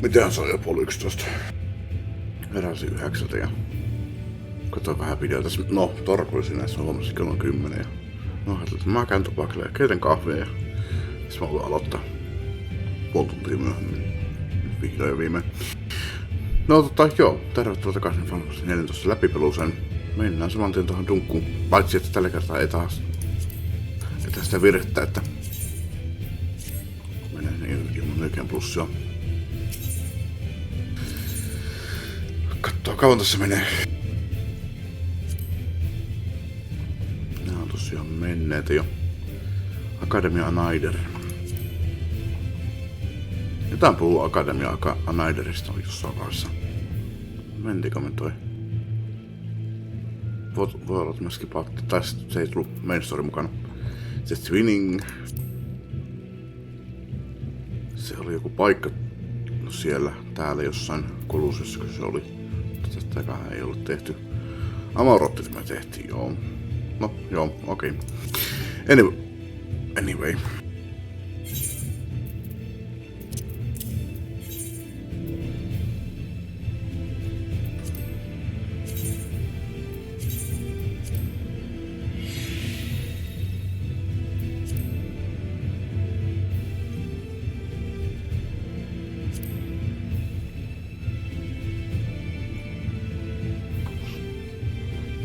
Mitähän se on jo 10:30? Heräsin 9 ja katsoin vähän videoita. No, torkuisin näissä, huomasin kello 10. Ja no, ajattelin, että mä käyn tupakille ja keitän kahvia ja sitten mä voin aloittaa puoli tuntia myöhemmin. Vihdoin ja viimein. No joo, tervetuloa takaisin Final Fantasy 14 läpipeluuseen. Mennään saman tien tuohon dunkkuun, paitsi että tällä kertaa ei sitä virhettä, että menee niin ilman oikein plussia. Kattoo kauan tässä menee. Nää on tosiaan menneet jo. Academia Anaider. Jotain puhuu Academia Anaiderista jossain vaiheessa. Mentikö me toi? Voi olla myöskin patti, tai se ei tullut main story mukana. Se Twinning. Se oli joku paikka siellä, täällä jossain Kolusiossa, kun se oli. Tästäkään ei ollut tehty. Amaurotti me tehtiin, joo. No, joo, okei. Anyway.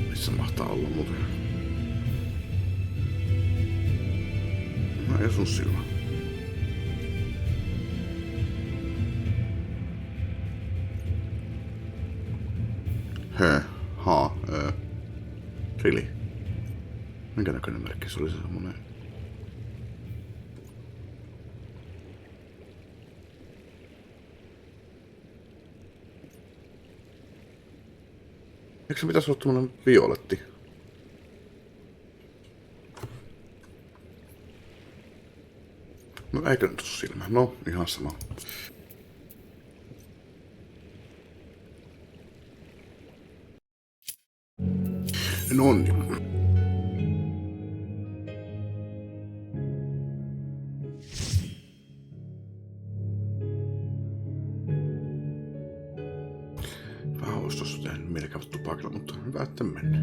Missä mahtaa olla muuten? No ei sun silmä. Really? Minkä näköinen merkki se oli se semmonen? Eikö se pitäisi olla tommonen violetti? No eikö nyt oo silmä? No, ihan sama. No niin. Vähän ois tossa tehnyt mieli käydä tupakilla, mutta hyvä etten mennyt.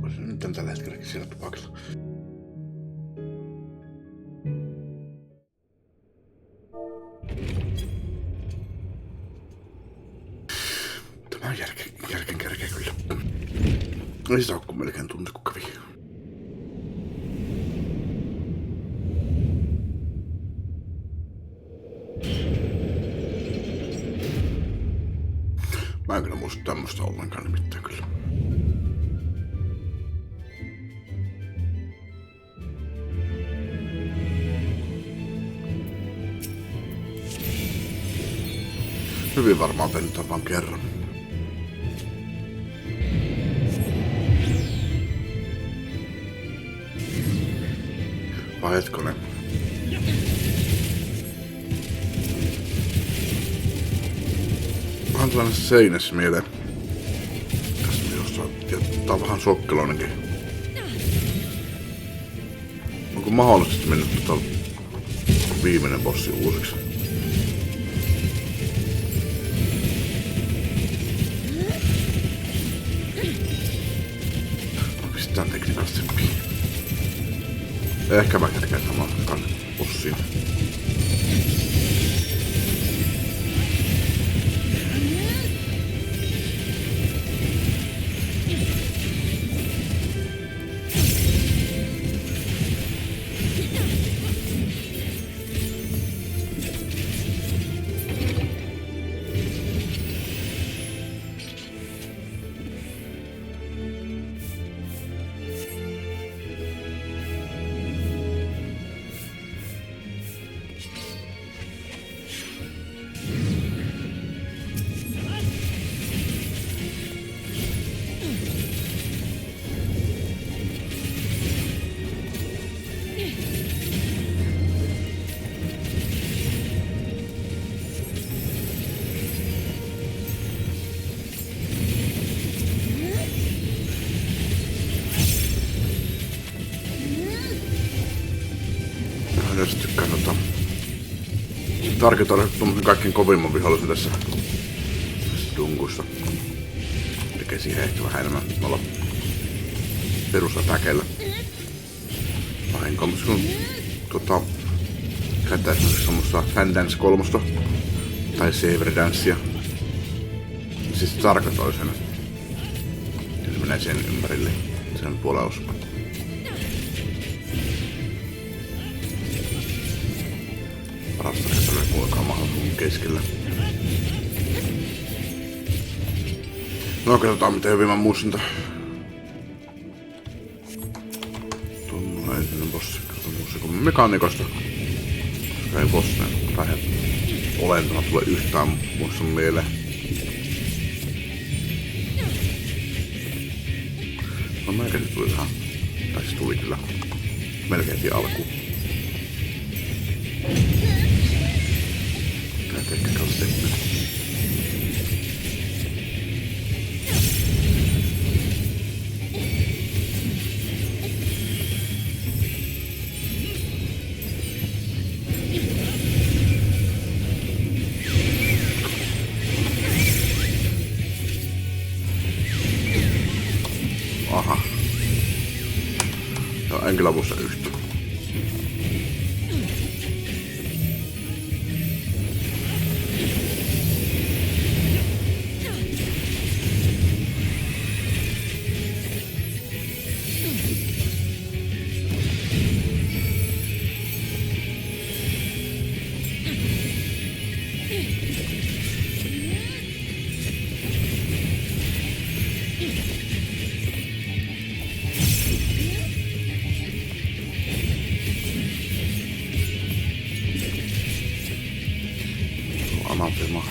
Olisin nyt tällä hetkelläkin siellä tupakilla. Tämä on järken kerkeä kyllä. Ei sitä oo kun melkein tunti kun kävi. Mä en kyllä muista tämmöstä ollenkaan nimittäin kyllä. Hyvin varmaan tehnyt tämän vaan kerran. Vai hetkonen. Vähän tällainen seinässä mieleen. Tästä jossain. Ja tää on vähän sokkeloinenkin. Onko mahdollisesti mennyt viimeinen bossi uusiksi? Pistetään tekniikasti. Ehkä mä kerkeen samaan bossiin. tarkoitan tuommoisen kaikkein kovimman vihollisen tässä dunkussa. Tekee siihen ehkä vähän enemmän olla perusatäkeillä. Vahinko, kun käyttää esimerkiksi semmoista Fan Dance 3 tai Saver Dancea. Siis tarkoitan sen. Ja se menee sen ympärille, sen puoleus. Parasta se tulee kuinkaan mahdollisuuden keskellä. No katsotaan miten hyvin mä muistin. Tuolla ensimmäinen bossi. Katsotaan se kun mekaanikosta. Koska ei bossina tai olentona tule yhtään muista mieleen. No melkein se tuli ihan. Tai se tuli kyllä. Melkein heti alkuun. Tää tekee steppi. Aha. Joo, en kyllä muista yhtään. Anapima.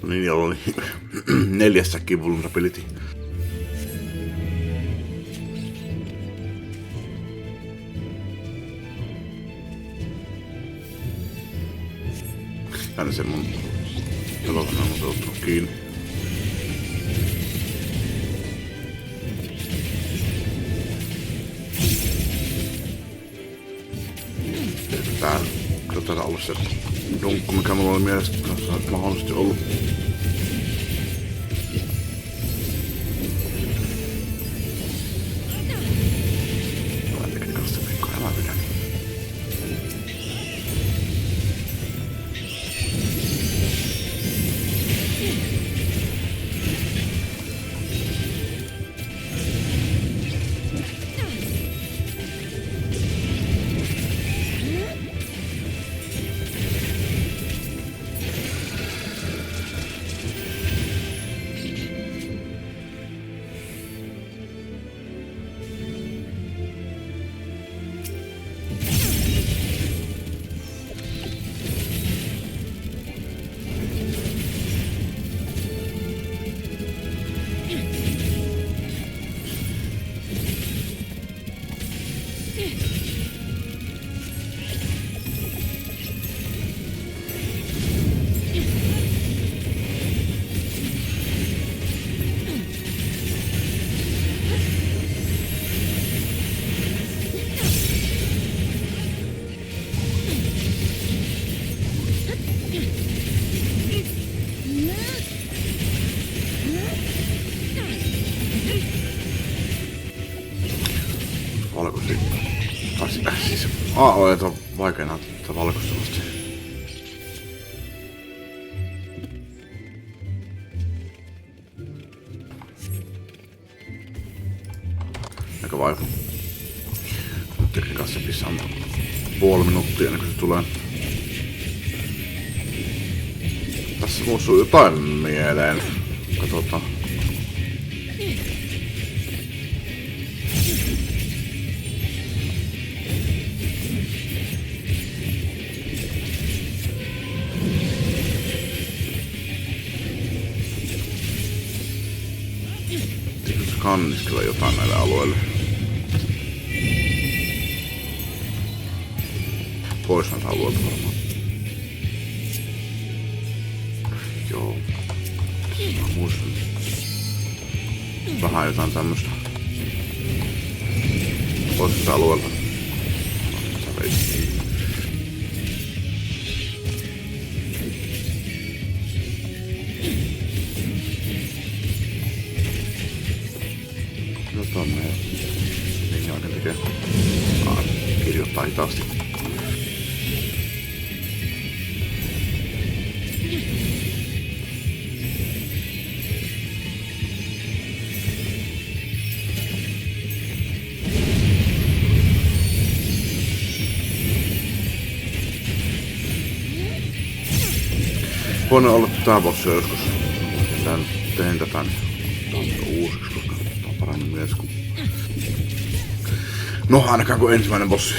Niin, jolla oli 4 vulnerability. Tänne se mun pelotana on ottanut kiinni. Tää ollut se dunkku, mikä mulla oli mielestä mahdollisesti ollut. valkoisia. Siis AOE on vaikea näyttää valkoistavasti. Aika vaipu. Tekniikassa pissää puoli minuuttia ennen kuin se tulee. Tässä muuttuu jotain mieleen. Katsotaan. Pitäisikö kanniskella jotain näille alueille? Pois näitä alueelta varmaan. Joo. Mä muistan. Vähän jotain tämmöstä. Pois näitä alueelta. Jotain meidän linja oikein tekee. Kirjoittaa hitaasti. Voin olla tää bossi joskus. Tein tätä niin uusiksi, koska tää on paremmin mies kuin... No ainakaan kuin ensimmäinen bossi.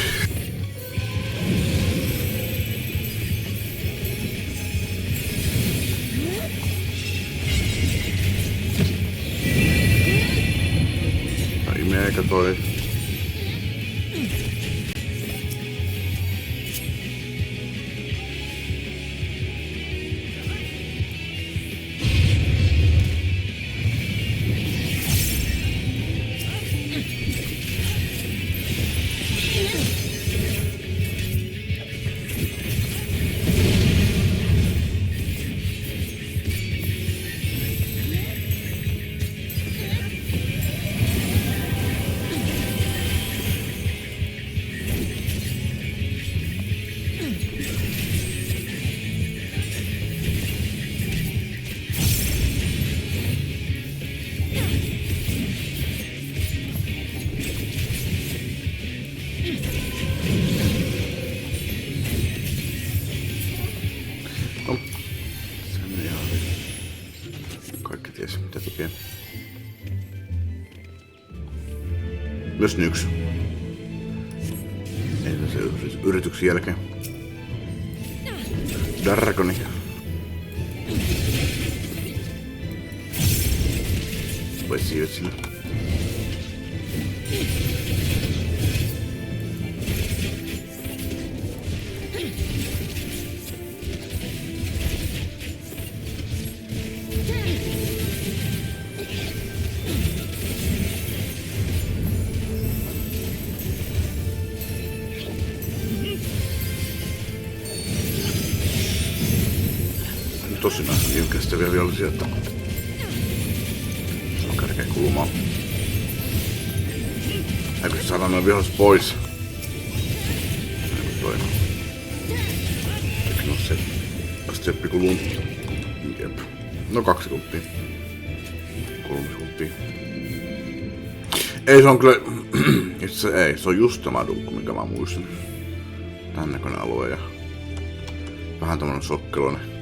Tai meikä toi. Mitä tekee? Myös yksi. Ensimmäisen yrityksen jälkeen. Dragoni. Vai siivet sille? Tosi niin kestäviä vihollisia, että se on kärkeä kulumaan. Eikö saadaan noin viholliset pois? Eikö toi? Eikö no se steppi kuluu? Jep. No 2 sekuntia. 3 sekuntia. Ei se on kyllä... Itse ei, se on just tämä dunkku, minkä mä muistin. Tän näköinen alue ja... Vähän tämmönen sokkeloinen.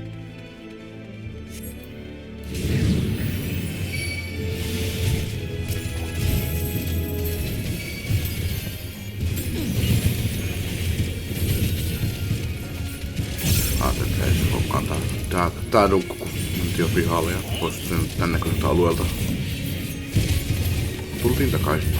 Ajattelin, että ei se olekaan tää dunkku, kun mentiin jo pihalle ja poistuttiin tän näköiseltä alueelta. Tultiin takaisin.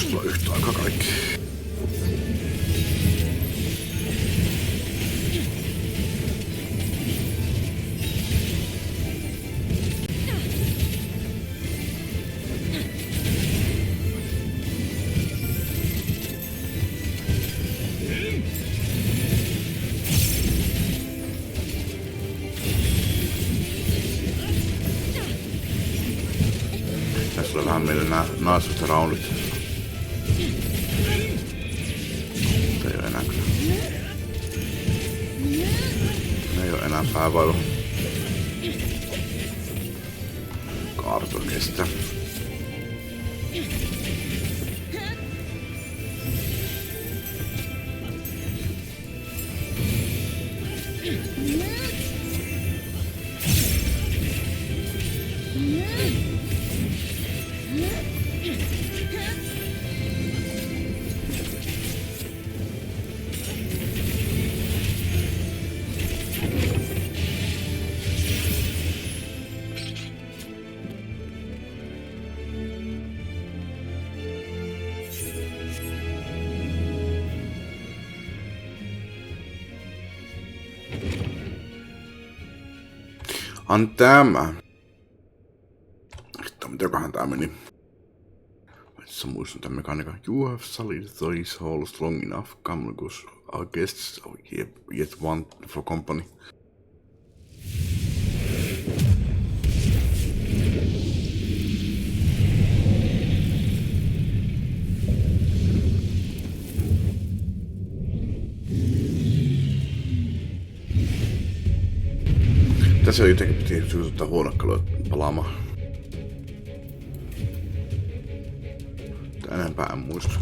Voisi tulla yhtä aikaa kaikki. Tässä on vähän meille nää naiset raunit. Ei oo enää kyllä. Ei oo enää päävailu. Kaarto kestää. On tämä. Sitten mitäköhän tää meni? Mä muistan tämän mekaniikan. You have solid these halls long enough. Come because our guests yet want for company. Tässä jotenkin piti ottaa huonekaluja palaamaan. Enempää en muista.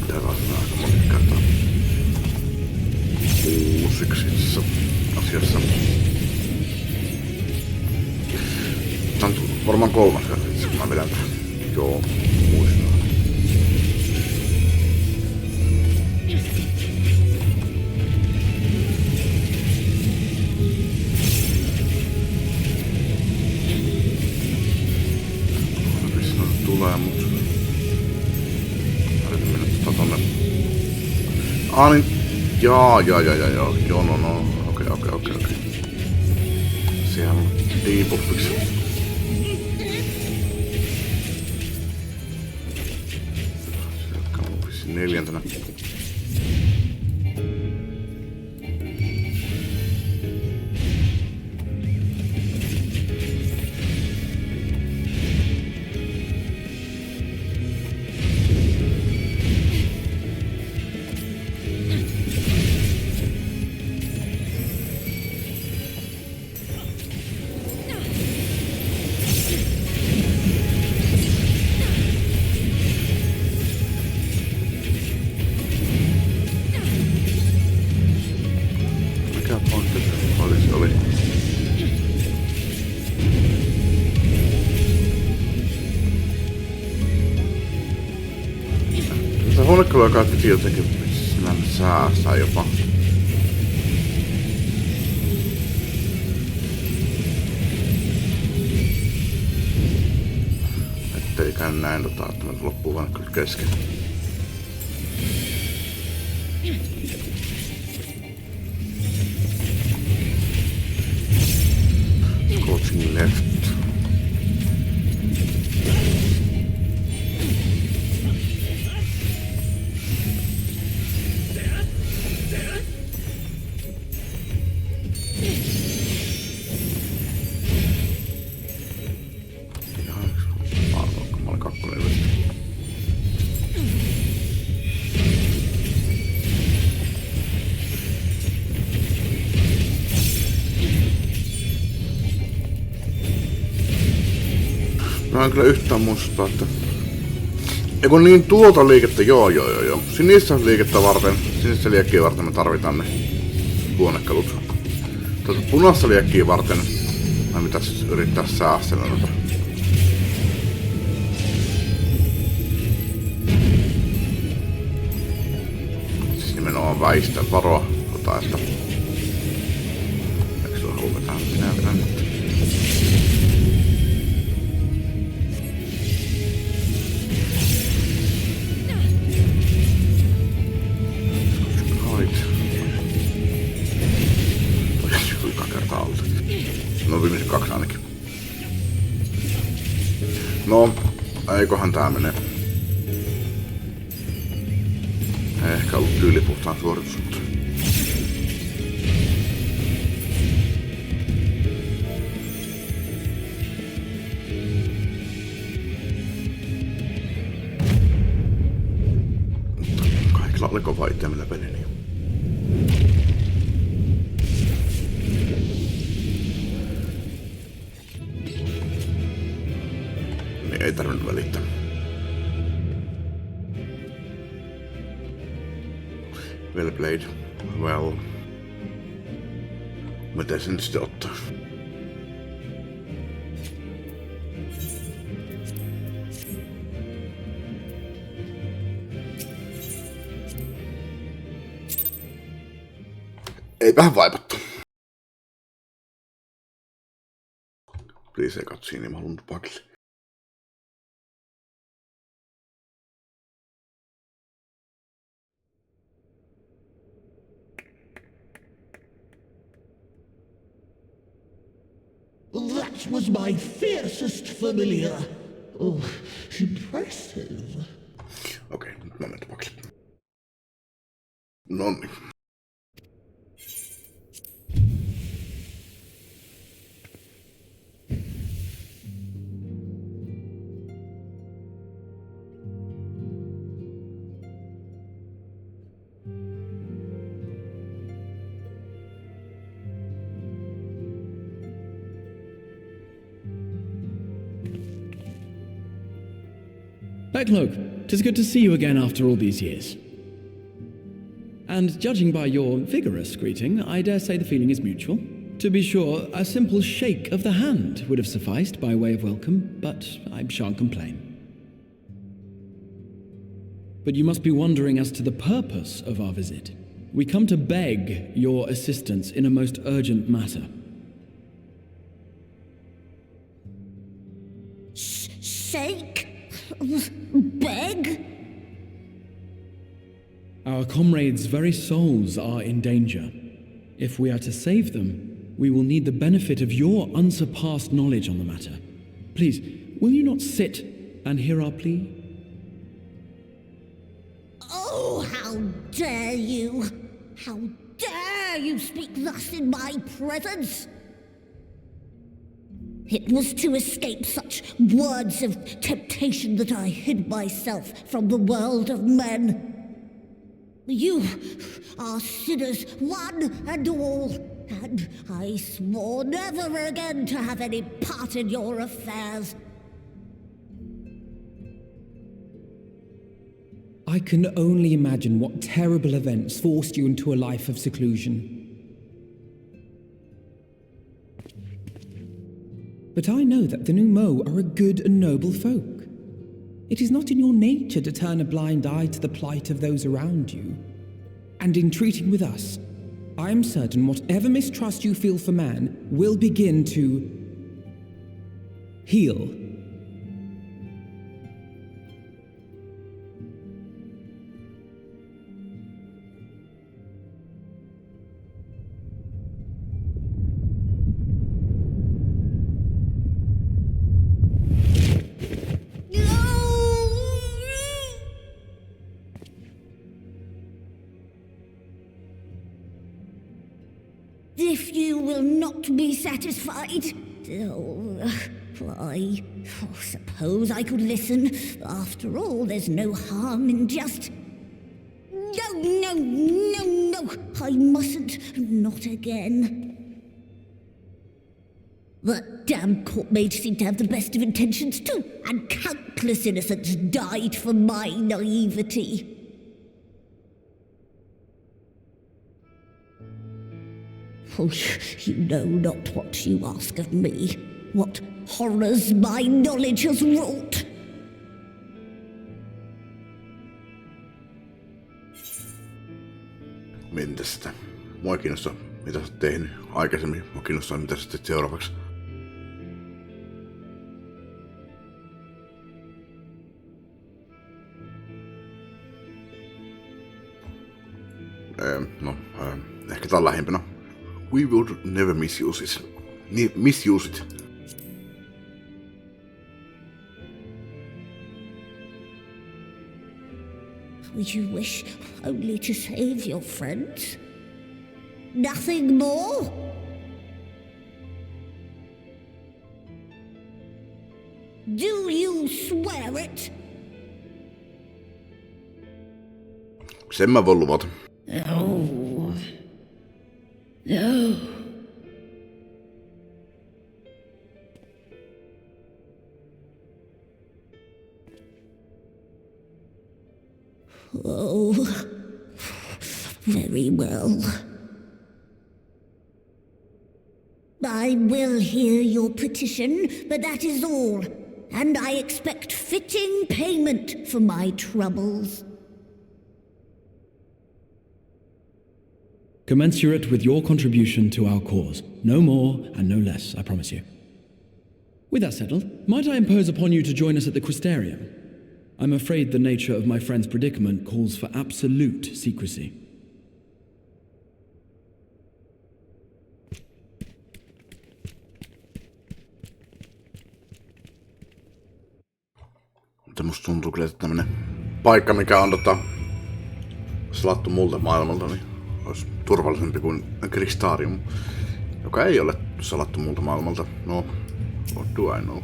Täällä on aika monta kertaa uusiksi tässä asiassa. Tää on varmaan kolmas kerta, kun mä vedän tähän. Joo, muistan. Tulee, mut yritin mennä tonne. Niin. Joo, no. Okei. Siellä on debuffiksi. Sieltä on vissiin neljäntenä. Oli. Tätä huonekaluja kai piti jotenkin säästää jopa. Ettei käy näin että me loppuu vaan kyllä kesken. Coaching left. Mä olin kakkonen yleisesti. Mä en kyllä yhtään muistaa, että... Eiku niin tuota liikettä, joo. Sinistä liikettä varten, sinistä liekkiä varten me tarvitaan ne huonekalut. Tuota punaista liekkiä varten mä pitäis yrittää säästellä noita. Siis nimenomaan No, väistä, varo. Että... Eikö sulla halua mitään? Minä vedän nyt. Hait. Toi joka kertaa alta. No viimeiset 2 ainakin. No, eikohan tää menee. Ei ehkä ollut tyylipuhtaan suoritus, mutta... Kaikilla oli kova itemillä peli, niin... Niin ei tarvinnut välittää. Well played. Well... Miten sen sitten ottaa? Ei vähän vaipattu. Please ei katsi, niin mä haluan pakille. That was my fiercest familiar. Oh, impressive. Okei, nyt mä menen pakille. Nonni. Backlogue, 'tis good to see you again after all these years. And judging by your vigorous greeting, I dare say the feeling is mutual. To be sure, a simple shake of the hand would have sufficed by way of welcome, but I shan't complain. But you must be wondering as to the purpose of our visit. We come to beg your assistance in a most urgent matter. Shake? Beg? Our comrades' very souls are in danger. If we are to save them, we will need the benefit of your unsurpassed knowledge on the matter. Please, will you not sit and hear our plea? Oh, how dare you! How dare you speak thus in my presence! It was to escape such words of temptation that I hid myself from the world of men. You are sinners, one and all, and I swore never again to have any part in your affairs. I can only imagine what terrible events forced you into a life of seclusion. But I know that the Numo are a good and noble folk. It is not in your nature to turn a blind eye to the plight of those around you. And in treating with us, I am certain whatever mistrust you feel for man will begin to heal. If you will not be satisfied, I suppose I could listen. After all, there's no harm in just... No, I mustn't. Not again. That damn court mage seemed to have the best of intentions too, and countless innocents died for my naivety. Oh, you know not what you ask of me, what horrors my knowledge has wrought. sitä. Mua ei kiinnosta, mitä sä oot tehnyt aikaisemmin. Mua kiinnostaa, mitä sä teet seuraavaksi. Ehkä tää on lähimpänä. We would never misuse it. You wish only to save your friends? Nothing more? Do you swear it? Sen mä voin luvata. No. No. Oh, very well. I will hear your petition, but that is all. And I expect fitting payment for my troubles. Commensurate with your contribution to our cause. No more and no less, I promise you. With that settled, might I impose upon you to join us at the Crystarium? I'm afraid the nature of my friend's predicament calls for absolute secrecy. Mutta musta tuntuu kyllä, että tämmönen paikka, mikä on salattu multa maailmalta, niin olisi turvallisempi kuin Crystarium, joka ei ole salattu multa maailmalta. No, what do I know?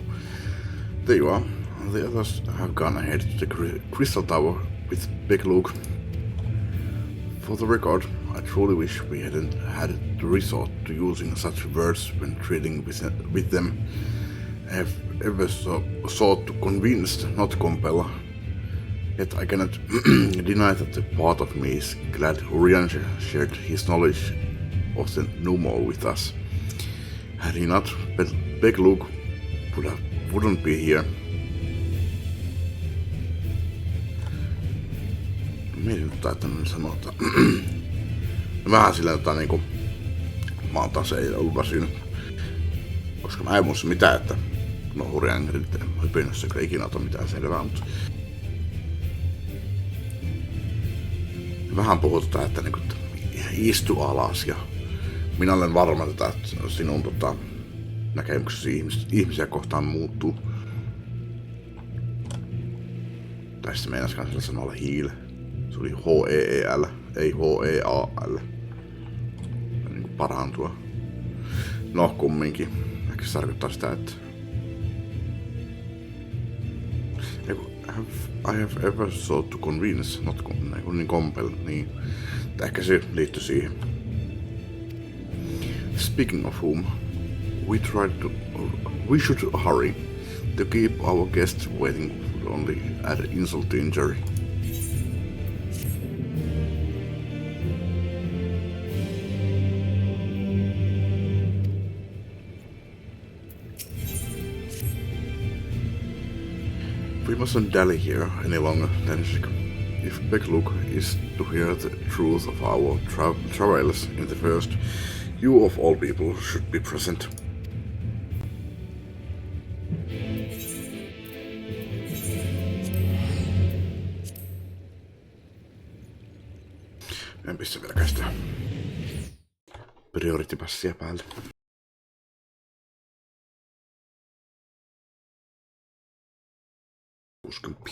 There you are. The others have gone ahead to the Crystal Tower with Big Luke. For the record, I truly wish we hadn't had to resort to using such words when treating with them. I have ever sought to convince, not compel. Yet I cannot deny that a part of me is glad Urian shared his knowledge of the Numo with us. Had he not, Big Luke wouldn't be here. Mietityttää, että ne sanoo, että vähän silleen, että niinku mä oon taas ei ollut väsynyt. Koska mä en muista mitään, että no Hurjangrit hypinössä kyllä ikinä ota mitään selvää, mutta vähän puhutaan, että niinku istu alas ja minä olen varma, että sinun näkemyksesi ihmisiä kohtaan muuttuu. Tai sitten meinaskaan sillä sanoilla heal. Se oli H-E-E-L, ei H-E-A-L. Niin kuin parantua. No kumminkin. Ehkä se tarkoittaa sitä, että I have ever sought to convince, not niin compel, niin. Ehkä se liittyy siihen. Speaking of whom, we should hurry. To keep our guests waiting would only add insult to injury. We mustn't dally here any longer, Denshik. If Big Luke is to hear the truth of our travels in the first, you of all people should be present. En pistä vielä kästää priority-passia päälle. Uskymppi.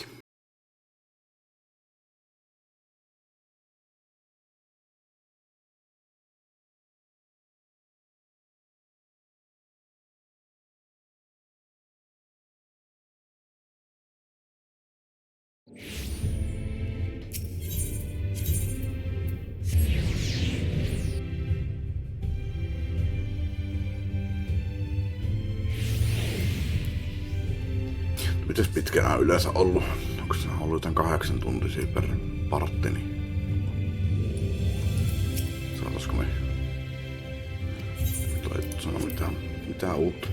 Mites pitkään on yleensä ollut? Onko se ollut jotain 8 tuntisia per partti? Saataisiko me sano mitään uutta?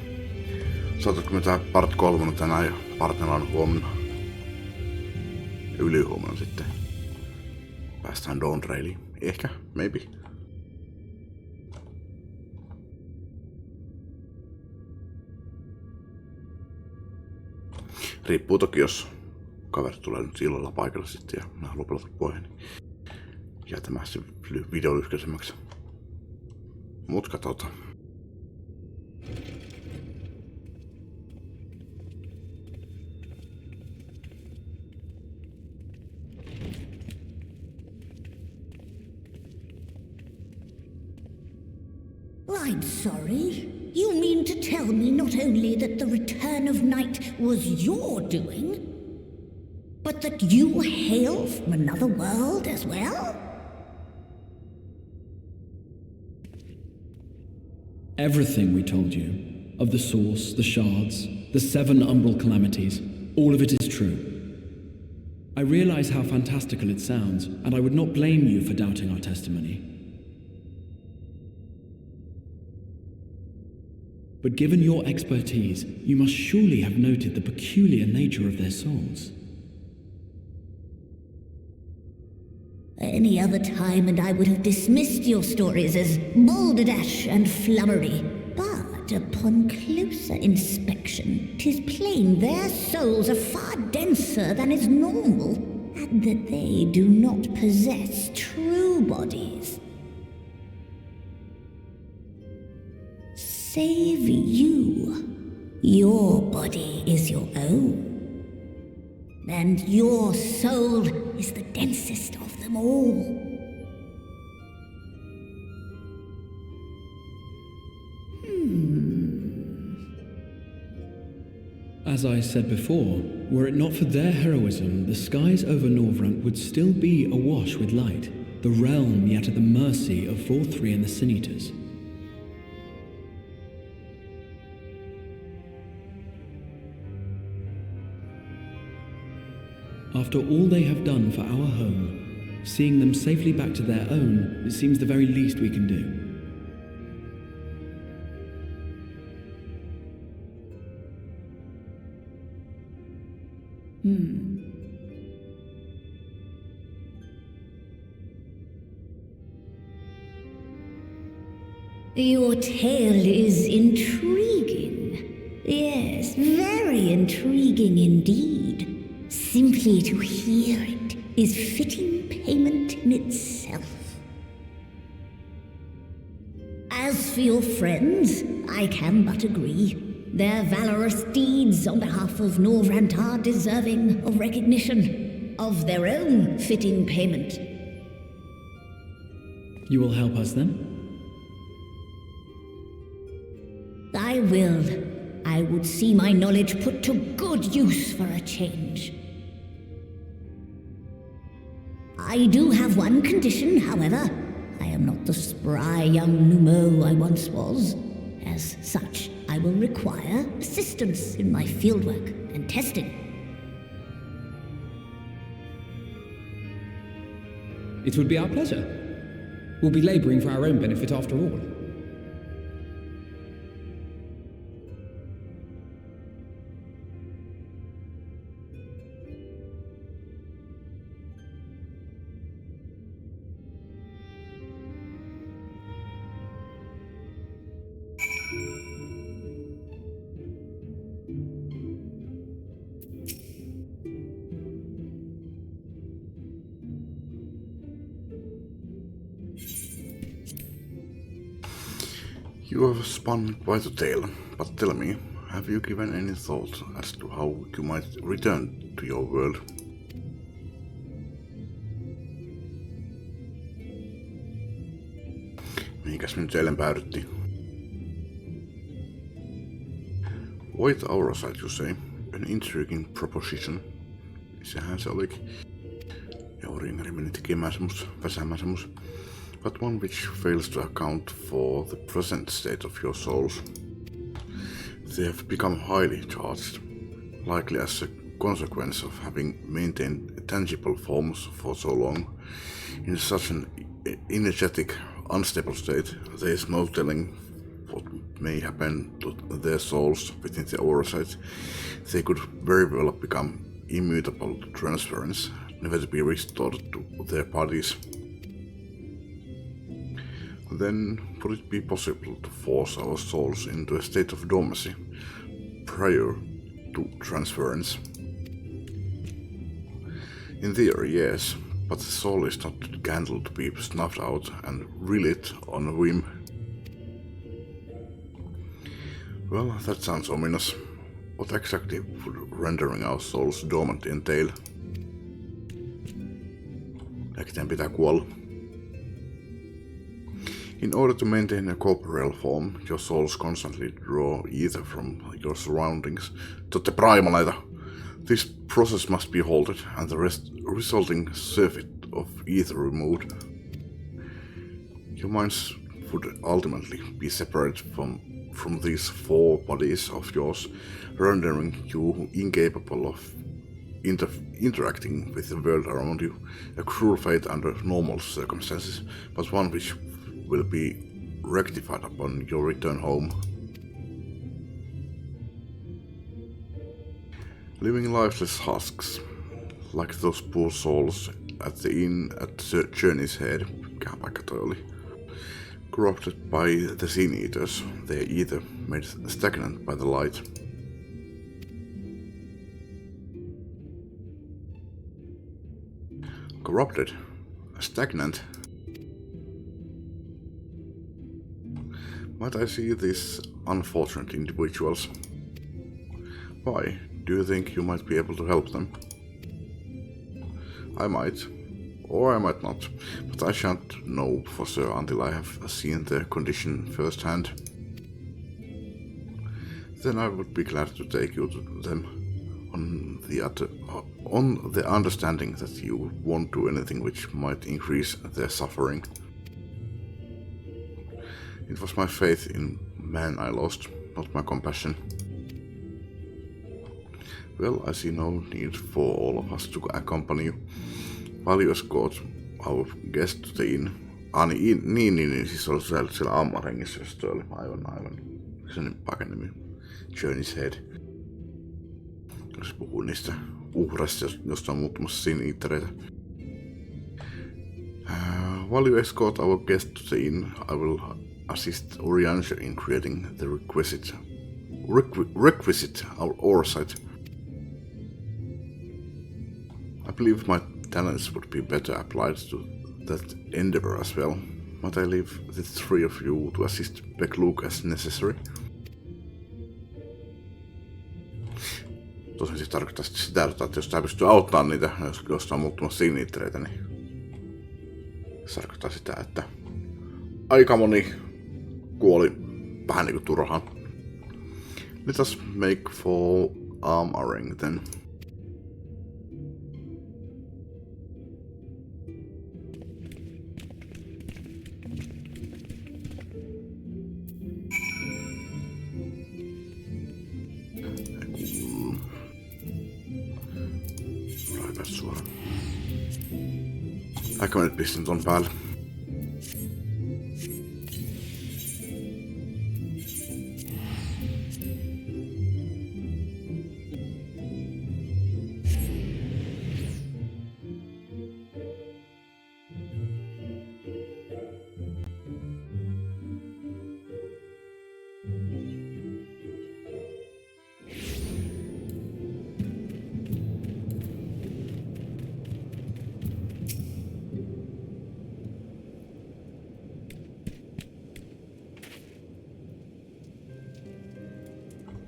Saataisiko me tää part 3 tänään ja part 4 huomenna? Ja ylihuomenna sitten päästään Dawn Trailiin. Ehkä, maybe. riippuu toki, jos kaveri tulee nyt illalla paikalle sitten ja mä haluan pelata puheen, niin jää tämä se video lyhkäisemmäksi. Mut katsotaan. I'm sorry. You mean to tell me not only that the return of night was your doing, but that you hail from another world as well? Everything we told you, of the source, the shards, the 7 umbral calamities, all of it is true. I realize how fantastical it sounds, and I would not blame you for doubting our testimony. But given your expertise, you must surely have noted the peculiar nature of their souls. Any other time and I would have dismissed your stories as balderdash and flummery. But upon closer inspection, 'tis plain their souls are far denser than is normal, and that they do not possess true bodies. Save you. Your body is your own. And your soul is the densest of them all. As I said before, were it not for their heroism, the skies over Norvrant would still be awash with light, the realm yet at the mercy of Vorthri and the Sin Eaters. After all they have done for our home, seeing them safely back to their own, it seems the very least we can do. Your tale is intriguing. Yes, very intriguing indeed. Simply to hear it is fitting payment in itself. As for your friends, I can but agree. Their valorous deeds on behalf of Norvrant are deserving of recognition, of their own fitting payment. You will help us then? I will. I would see my knowledge put to good use for a change. I do have one condition, however. I am not the spry young Numo I once was. As such, I will require assistance in my fieldwork and testing. It would be our pleasure. We'll be laboring for our own benefit after all. You have spun quite a tale, but tell me, have you given any thought as to how you might return to your world? Mihinkäs me nyt eilen päädyttiin? Wait our side, you say. An intriguing proposition. Sehän se olikin. Ja Oringari meni tekemään väsäämään semmos. But one which fails to account for the present state of your souls. They have become highly charged, likely as a consequence of having maintained tangible forms for so long. In such an energetic, unstable state, there is no telling what may happen to their souls within the aura site. They could very well become immutable to transference, never to be restored to their bodies. Then would it be possible to force our souls into a state of dormancy prior to transference? In theory, yes, but the soul is not a candle to be snuffed out and relit on a whim. Well, that sounds ominous. What exactly would rendering our souls dormant entail? Äkkiä pitää kuolla. In order to maintain a corporeal form, your souls constantly draw ether from your surroundings. Totte primaleita! This process must be halted and the resulting surfeit of ether removed. Your minds would ultimately be separated from these four bodies of yours, rendering you incapable of interacting with the world around you. A cruel fate under normal circumstances, but one which will be rectified upon your return home. Living lifeless husks, like those poor souls at the inn at Journey's Head, corrupted by the sin eaters, they are either made stagnant by the light. Corrupted? Stagnant? Might I see these unfortunate individuals? Why? Do you think you might be able to help them? I might. Or I might not. But I shan't know for sure until I have seen their condition firsthand. Then I would be glad to take you to them on the understanding that you won't do anything which might increase their suffering. It was my faith in man I lost, not my compassion. Well, I see no need for all of us to accompany you. While you escort our guest to the inn. Niin, siis oli siellä Ammarhengissä, jos toi oli aivan. Sen paikan nimi, Journey's Head. Jos puhuu niistä uhreista, josta on muuttumassa sin-eatereitä. While you escort our guest to the inn, I will assist Orianger in creating the requisite oversight. I believe my talents would be better applied to that endeavor as well. Might I leave the three of you to assist Beck-Luke as necessary? Tosin se tarkoittaa sitä, että jos tää pystyy auttamaan niitä, jos on muuttumassa sin-eatereitä, niin se tarkoittaa sitä, että aika moni kuoli vähän niinku turhaan. Let us make for armoring then. Aika mä nyt pistin ton päälle.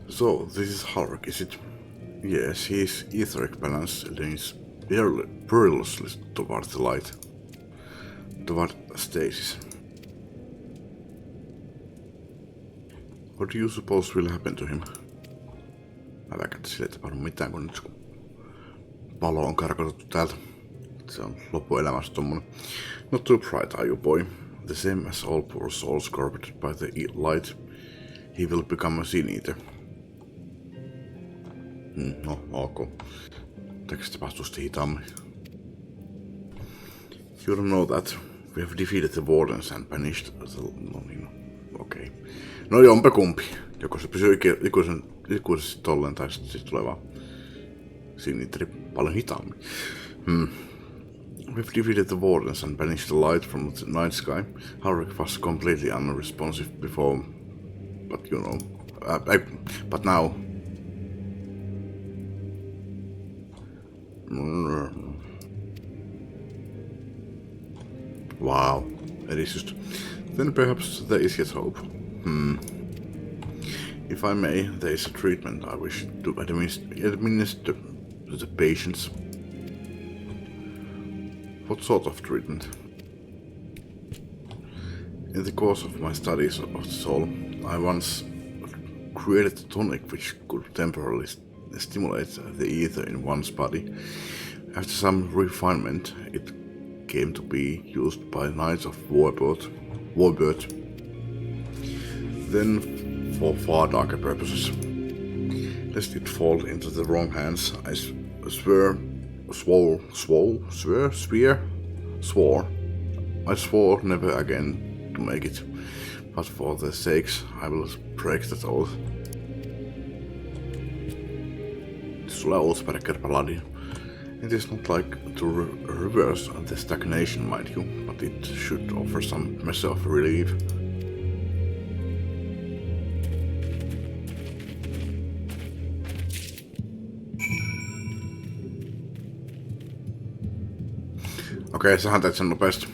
So, this is Hark, is it? Yes, his etheric balance leans perilously toward the light. Toward stasis. What do you suppose will happen to him? Mä väkän, että sille ei tapahdu mitään, kun nyt palo on karkotettu täältä. Se on loppuelämässä tommonen. Not too bright, are you, boy? The same as all poor souls corrupted by the light. He will become a sin-eater. No, ok. Teksti tapahtuu sitten hitaammin. You don't know that. We have defeated the wardens and banished the... No niin, okei. No jompe kumpi. Joko se pysyy ikuisesti tolleen, tai sitten tulee vaan sin-eateri paljon hitaammin. We have defeated the wardens and banished the light from the night sky. Harrick was completely unresponsive before, but you know... but now... Wow, edistystä. Then perhaps there is yet hope. If I may, there is a treatment I wish to administer to the patients. What sort of treatment? In the course of my studies of the soul, I once created a tonic which could temporarily stimulate the ether in one's body. After some refinement, it came to be used by Knights of Warbird. Then for far darker purposes. Lest it fall into the wrong hands, I swore never again to make it, but for their sakes I will break that oath. Sulla on Outsperker-paladin. It is not like to reverse the stagnation, mind you, but it should offer some measure of relief. Okei, sähän teet sen nopeasti.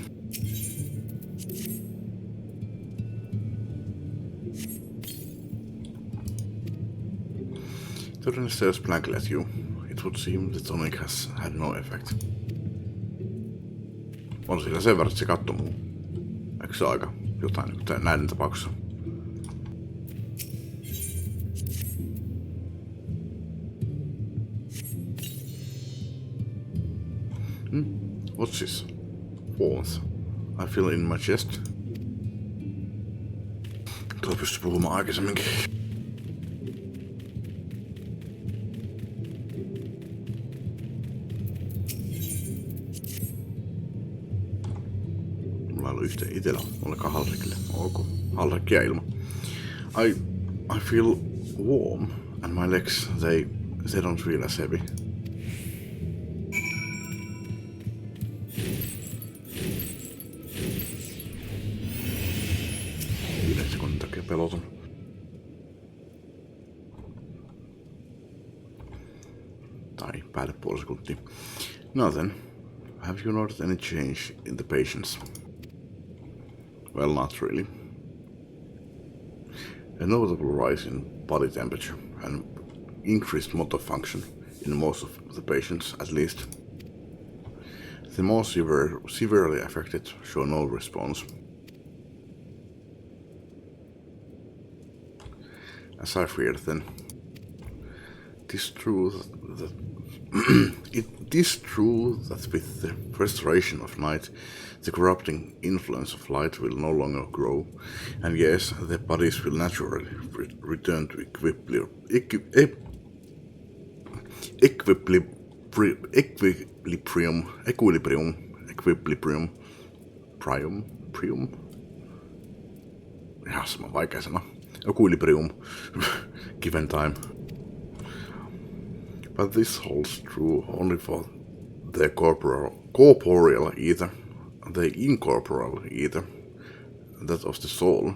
Turning the stairs blankly at you, it would seem the tonic has had no effect. On sillä sen verran, että se katsoi muu. Eikö se aika jotain näiden tapauksessa? What's this? Warmth. I feel in my chest. Tuo pystyi puhumaan aikaisemminkin. Mulla ei ollut yhtä itellä. Ollenkaan Halrikille. Ok. Halrikkia ilma. I feel warm and my legs, they don't feel as heavy. Peloton. Tai päälle puoli sekuntia. Now then, have you noticed any change in the patients? Well, not really. A notable rise in body temperature and increased motor function in most of the patients, at least. The more severely affected show no response. As I feared then, it is true that with the restoration of night, the corrupting influence of light will no longer grow, and yes, their bodies will naturally return to equilibrium. Ihan sama vaikea sana. Equilibrium, given time. But this holds true only for the corporeal ether. The incorporeal ether, that of the soul,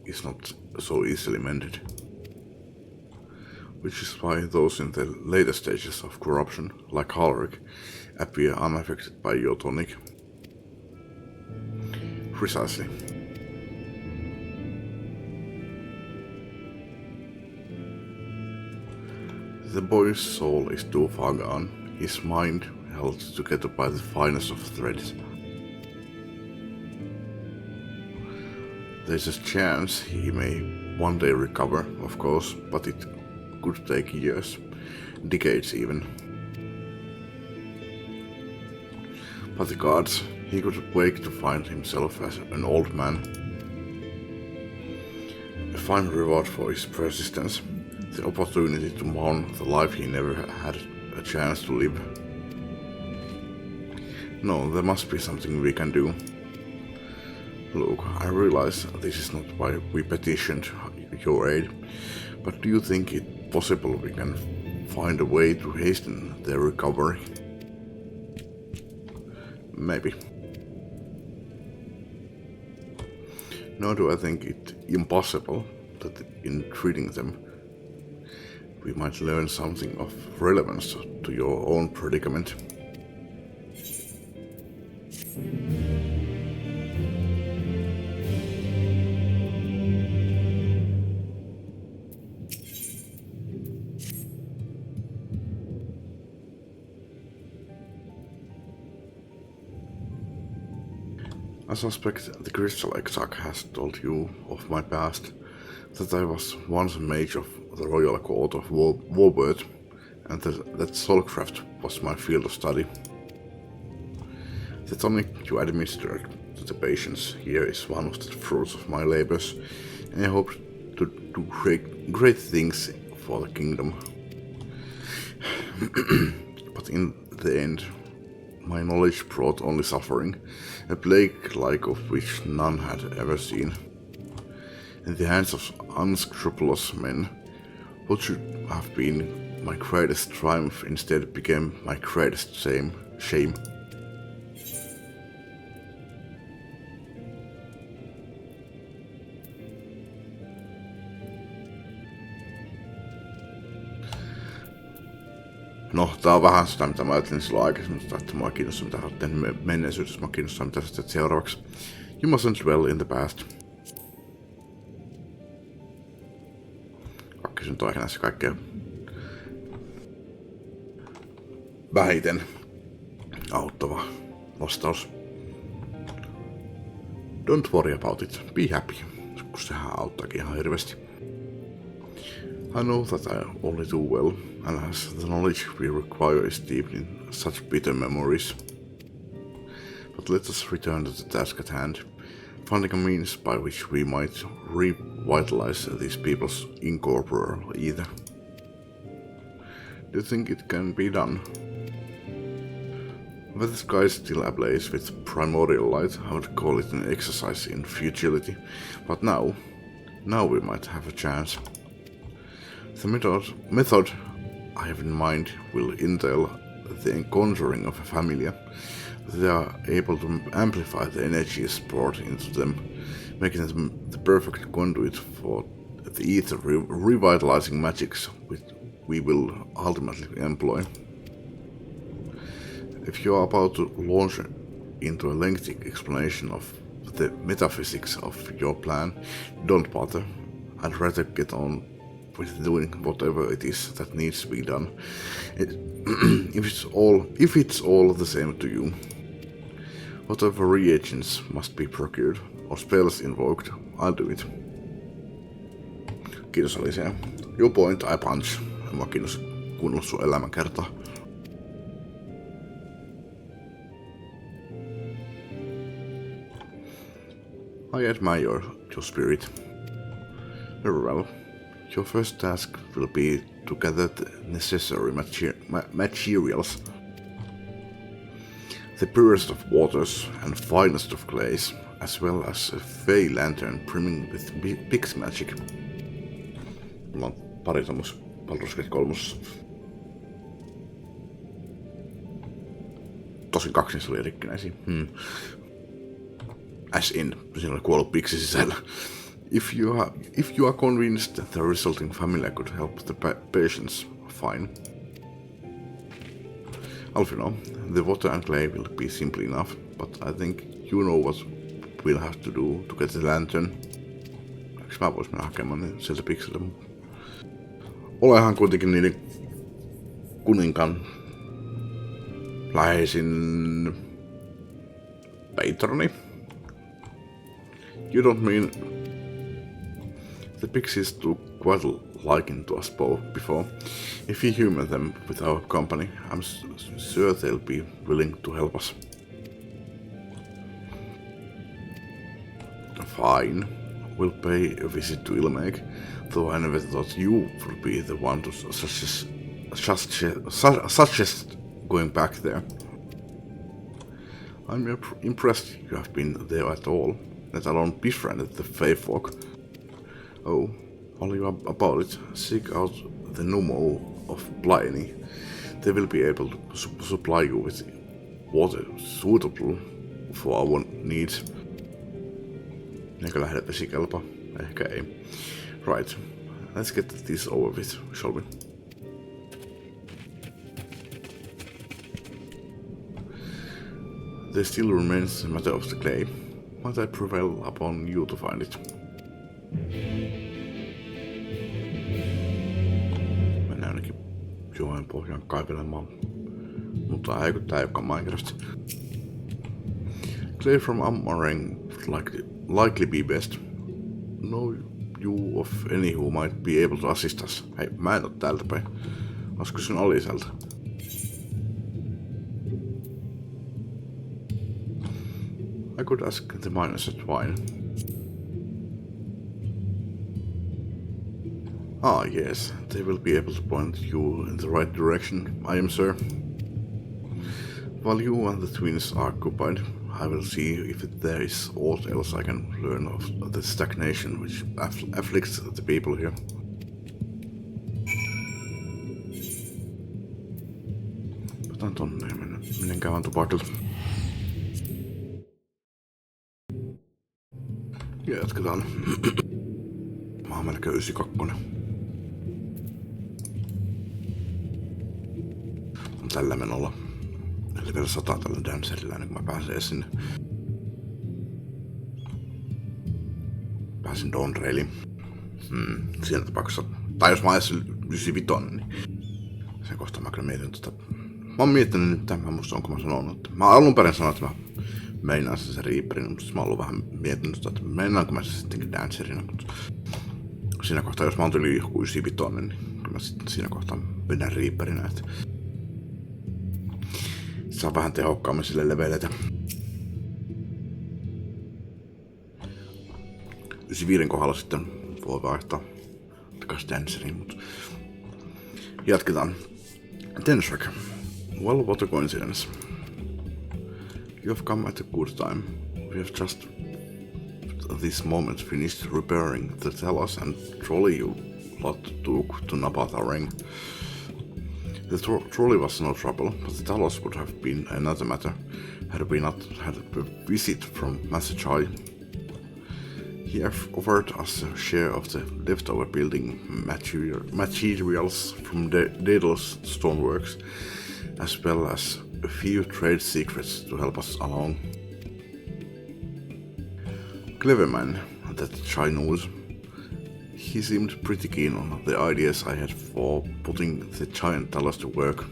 is not so easily mended. Which is why those in the later stages of corruption, like Halric, appear unaffected by your tonic. Precisely. The boy's soul is too far gone, his mind held together by the finest of threads. There's a chance he may one day recover, of course, but it could take years, decades even. But the gods, he could wake to find himself as an old man. A fine reward for his persistence. The opportunity to mourn the life he never had a chance to live. No, there must be something we can do. Look, I realize this is not why we petitioned your aid, but do you think it possible we can find a way to hasten their recovery? Maybe. Nor do I think it impossible that in treating them we might learn something of relevance to your own predicament. I suspect the Crystal Exarch has told you of my past, that I was once a mage of the Royal Court of Warworth, and that soulcraft was my field of study. The tonic you administered to the patients here is one of the fruits of my labors, and I hope to do great things for the kingdom. But in the end, my knowledge brought only suffering, a plague like of which none had ever seen. In the hands of unscrupulous men, what should have been my greatest triumph instead became my greatest shame. No, tää on vähän sitä, mitä mä ajattelin silloin aikaisemmin, että mua kiinnostaa, mitä sä teet menneisyydessä, mua kiinnostaa, mitä sä teet seuraavaksi. You mustn't dwell in the past. Kakki nyt on ehkä näissä kaikkea vähiten auttava vastaus. Don't worry about it, be happy, kun sehän auttaakin ihan hirveästi. I know that I only do well, and as the knowledge we require is deep in such bitter memories. But let us return to the task at hand, finding a means by which we might revitalize these people's incorporeal ether. Do you think it can be done? With the sky still ablaze with primordial light, I would call it an exercise in futility, but now we might have a chance. The method I have in mind will entail the conjuring of a familiar. They are able to amplify the energies poured into them, making them the perfect conduit for the ether revitalizing magics which we will ultimately employ. If you are about to launch into a lengthy explanation of the metaphysics of your plan, don't bother. I'd rather get on with doing whatever it is that needs to be done. If it's all the same to you. Whatever reagents must be procured or spells invoked, I'll do it. Kiitos Alicia. You point, I punch. Mua kiinnostaa kuunnella sun elämänkertaa. I admire your spirit. Very well. Your first task will be to gather the necessary materials. The purest of waters and finest of clays, as well as a fey lantern brimming with pix magic. Mulla on pari tommos Baldur's Gate 3. Tosin 2 niistä oli rikkinäisiä. As in, siinä oli kuollut piksi sisällä. If you are convinced that the resulting familiar could help the patients, fine. Alfino, the water and clay will be simple enough, but I think you know what we'll have to do to get the lantern. Eiks mä vois mennä hakemaan ne sieltä pikseltä? Olehan kuitenkin niiden kuninkaan läheisin patroni. You don't mean the pixies took quite a liking to us both before. If we humor them with our company, I'm sure they'll be willing to help us. Fine, we'll pay a visit to Ilmake, though I never thought you would be the one to suggest going back there. I'm impressed you have been there at all, let alone befriended the Fey folk. Oh, while you are about it, seek out the Numo of Blyny. They will be able to supply you with water suitable for our needs. Eikö lähde vesikelpa? Ehkä ei. Right, let's get this over with, shall we? There still remains the matter of the clay, but I prevail upon you to find it. Mennään ainakin joen pohjaan kaivelemaan. Mutta eikö tää ei olekaan Minecraft. Clay from Ammarang would likely be best. Know you of any who might be able to assist us? Hei, mä en oo täältä päin. Olisiko sun Aliselta? I could ask the miners at Wine. Ah, yes, they will be able to point you in the right direction, I am sure. While you and the twins are occupied, I will see if there is aught else I can learn of the stagnation which afflicts the people here. Otan tonne ja menen käymään tupakilla. Ja jatketaan. Mä oon melkein 92. On tällä menolla. Eli vielä 100 tällä dancerilla ennen kuin mä pääsen sinne. Pääsin Dawn Railiin. Siinä tapauksessa. Tai jos mä ajassa 95, niin sen kohtaa mä kyllä mietin mä oon miettinyt nyt tämän, musta onko mä sanonut, että mä alun perin sanoin, että mä meinaan sen Reaperin, mutta mä oon ollut vähän miettinyt, että meinaanko mä se sittenkin dancerina, mutta siinä kohtaa, jos mä oon yli 95, niin mä sitten siinä kohtaa mennään Reaperinä, että saa vähän tehokkaammin sille leveleitä. 95 kohdalla sitten voi vaihtaa takas danceriin, mutta jatketaan. Tenshak. Well, what a coincidence. You have come at a good time. We have just this moment finished repairing the Talos and trolley you lot took to Nabatharang. The trolley was no trouble, but the Talos would have been another matter had we not had a visit from Masachai. He offered us a share of the leftover building materials from Daedalus stoneworks, as well as a few trade secrets to help us along. Clever man, that Chai knows. He seemed pretty keen on the ideas I had for putting the giant Talos to work.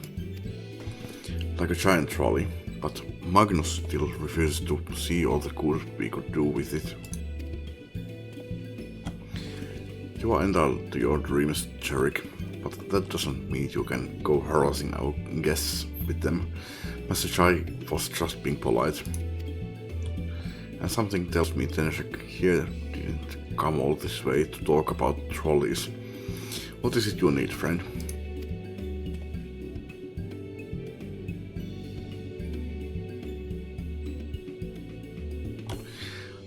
Like a giant trolley, but Magnus still refuses to see all the good we could do with it. You are entitled to your dreams, Jerick, but that doesn't mean you can go harassing our guests with them. Master Chai was just being polite. And something tells me Tenshak here didn't come all this way to talk about trolleys. What is it you need, friend?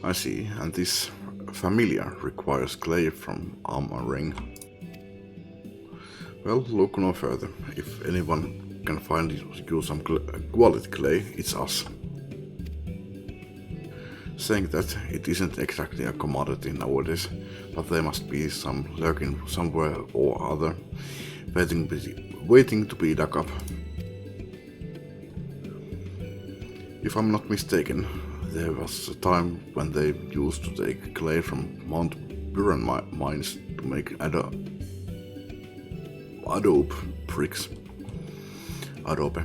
I see, and this familiar requires clay from Ammarang. Well, look no further. If anyone can find you some quality clay, it's us. Saying that, it isn't exactly a commodity nowadays, but there must be some lurking somewhere or other, waiting to be dug up. If I'm not mistaken, there was a time when they used to take clay from Mount Buran mines to make adobe bricks. Adobe.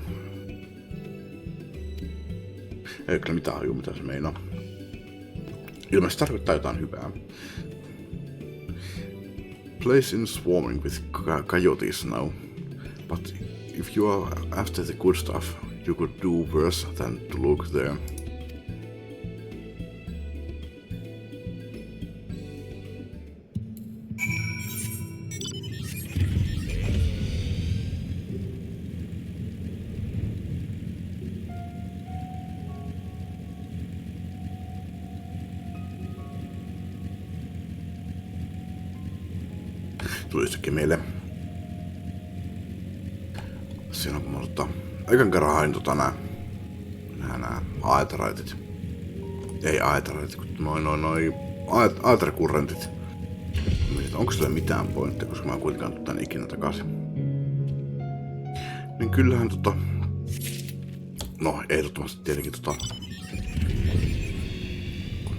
Ei kyllä mitään hajua, mitä se meinaa. Ilmeisesti tarkoittaa jotain hyvää. Place is swarming with coyotes now, but if you are after the good stuff, you could do worse than to look there. Tuli yhtäkkiä mieleen. Siinä on kun mä ekan kerran hain nää aetaraitit. Ei aetaraitit, kun noi aetarikurrentit. Mietin, onko sillä mitään pointtia, koska mä en kuitenkaan tullut tän ikinä takaisin. Niin kyllähän no ehdottomasti tietenkin kun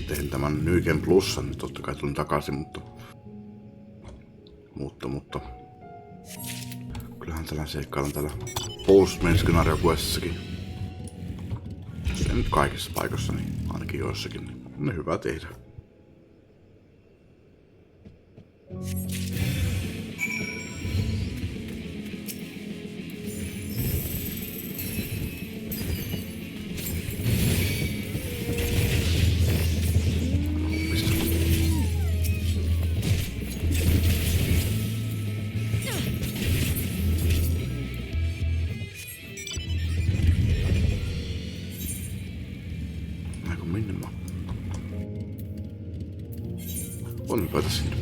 tein tämän Nyken plussan, niin totta kai tulin takaisin, mutta kyllähän tällä seikkailen täällä Postman Scenario Questисsakin. Jos en nyt kaikissa paikoissa, niin ainakin joissakin, niin on ne hyvä tehdä. Minne mä? On pöytä sinne.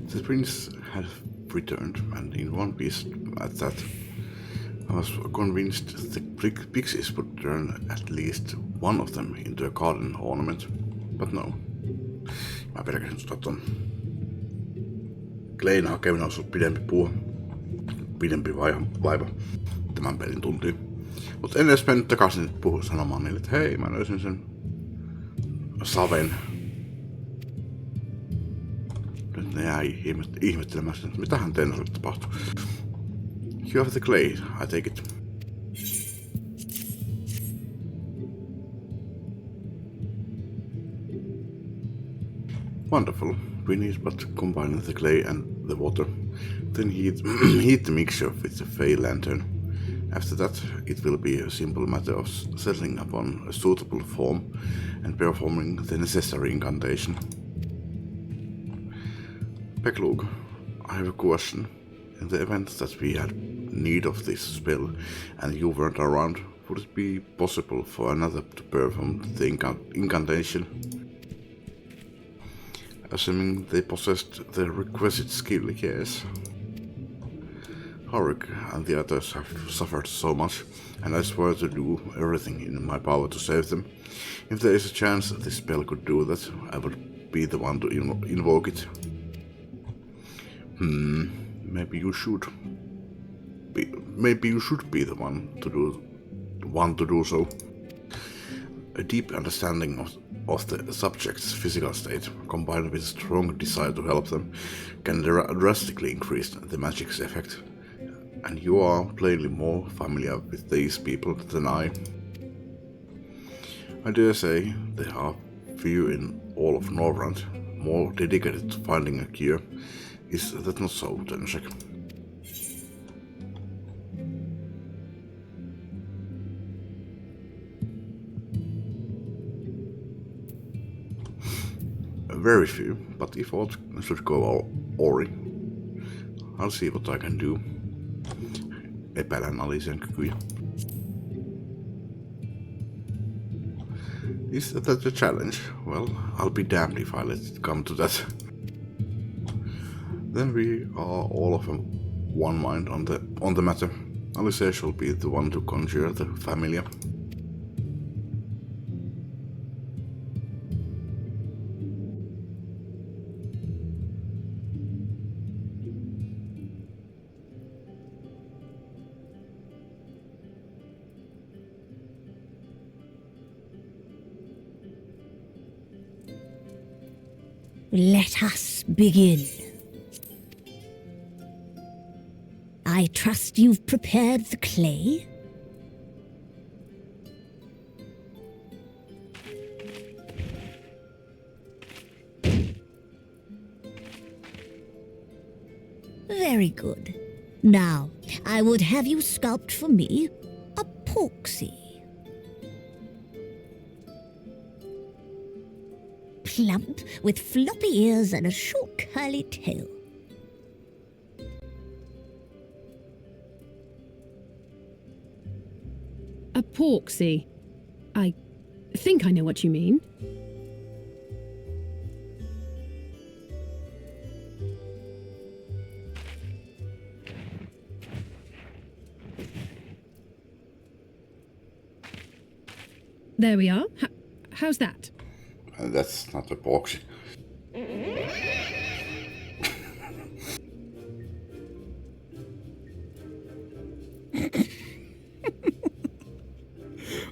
The prince had returned, and in one piece at that, I was convinced the pixies would turn at least one of them into a garden ornament, but no. Mä pelkäsin ton Klein hakeminen olisi ollut pidempi vaiva tämän pelin tuntiin. Mut en edes mennyt takaisin sanomaan niille, että hei, mä löysin sen saven. Nyt ne jäi ihmettelemään sitä, että mitähän teillä tapahtuu. You have the clay, I take it. Wonderful. We need but combine the clay and the water. Then heat the mixture with the Fey lantern. After that, it will be a simple matter of settling upon a suitable form and performing the necessary incantation. Peklug, I have a question. In the event that we had need of this spell and you weren't around, would it be possible for another to perform the incantation? Assuming they possessed the requisite skill, yes. Horik and the others have suffered so much, and I swear to do everything in my power to save them. If there is a chance this spell could do that, I would be the one to invoke it. Maybe you should be the one to do so. A deep understanding of the subject's physical state, combined with a strong desire to help them, can drastically increase the magic's effect. And you are plainly more familiar with these people than I. I dare say there are few in all of Norvrand more dedicated to finding a cure. Is that not so, Tenshek? Very few, but if all should go Ori, I'll see what I can do. Epäilän Alisian kykyjä. Is that a challenge? Well, I'll be damned if I let it come to that. Then we are all of one mind on the matter. Alicia shall be the one to conjure the familiar. Let us begin. I trust you've prepared the clay? Very good. Now, I would have you sculpt for me a porksy. Plump, with floppy ears and a short curly tail. A porksy. I think I know what you mean. There we are. How's that? That's not a porksy.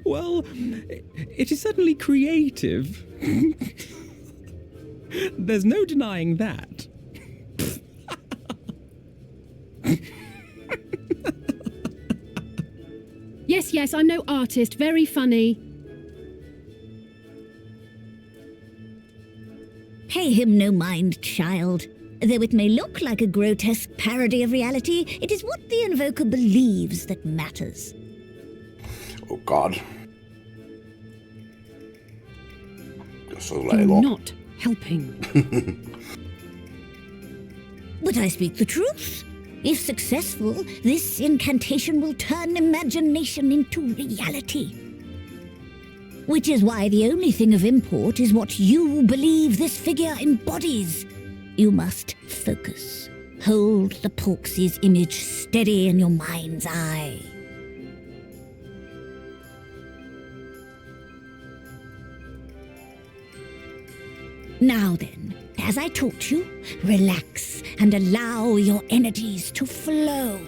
Well, it is certainly creative. There's no denying that. Yes, I'm no artist. Very funny. Pay him no mind, child. Though it may look like a grotesque parody of reality, it is what the invoker believes that matters. Oh god. You're not helping. But I speak the truth. If successful, this incantation will turn imagination into reality. Which is why the only thing of import is what you believe this figure embodies. You must focus. Hold the Porksy's image steady in your mind's eye. Now then, as I taught you, relax and allow your energies to flow.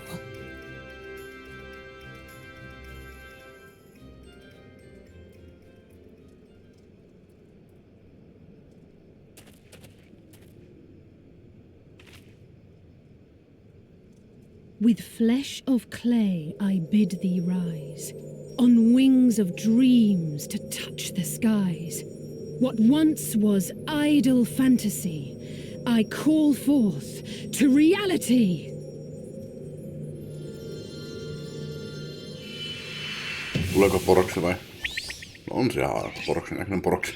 With flesh of clay I bid thee rise, on wings of dreams to touch the skies. What once was idle fantasy, I call forth to reality. Tuleeko poroksi vai? No on siellä poroksi, näköinen poroksi.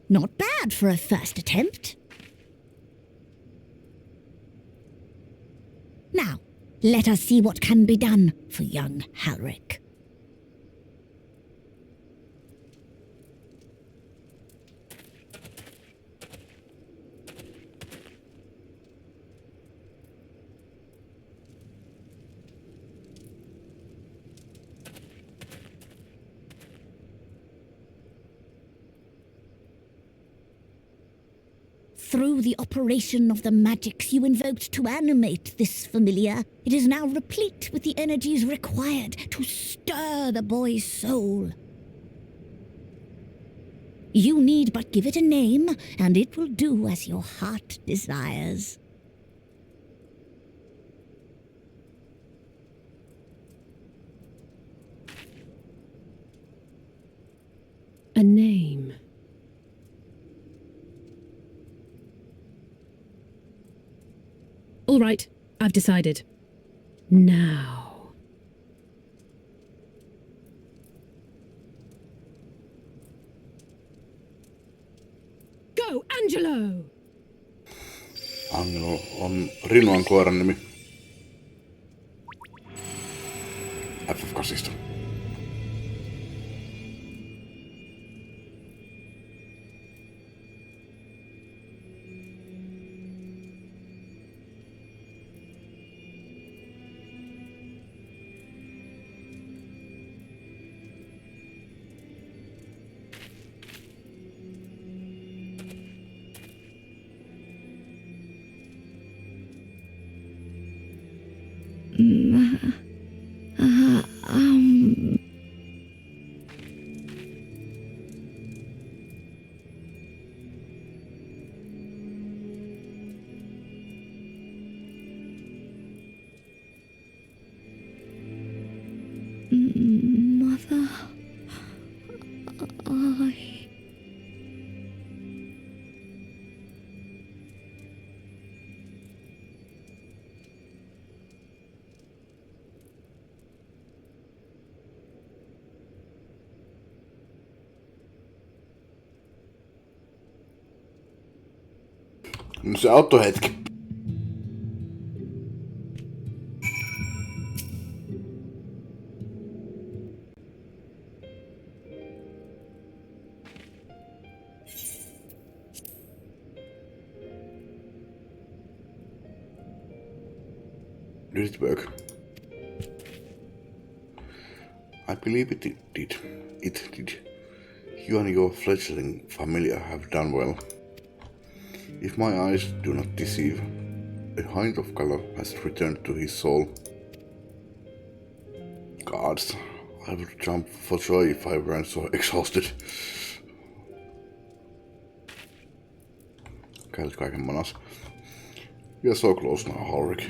Not bad for a first attempt. Now, let us see what can be done for young Halric. Through the operation of the magics you invoked to animate this familiar, it is now replete with the energies required to stir the boy's soul. You need but give it a name, and it will do as your heart desires. A name. All right, I've decided. Now. Go, Angelo! Angelo on Rinuan koiran nimi. FF8. Mother, Se auttoi hetki. Did it work? I believe it did. It did. You and your fledgling familiar have done well. If my eyes do not deceive, a hint of color has returned to his soul. Gods, I would jump for joy if I weren't so exhausted. Käytät kaiken manas. We are so close now, Ulrich.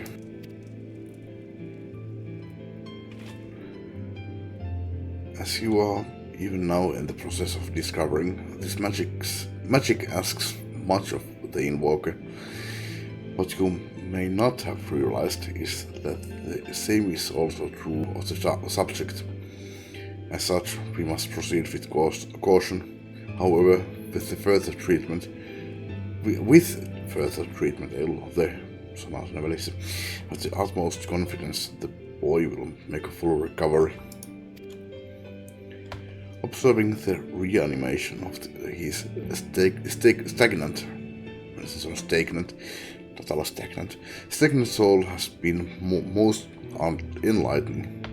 As you are even now in the process of discovering, this magic asks much of the invoker. What you may not have realized is that the same is also true of the subject. As such, we must proceed with caution. However, with further treatment, at the utmost confidence, the boy will make a full recovery. Observing the reanimation of his stagnant soul has been most enlightening.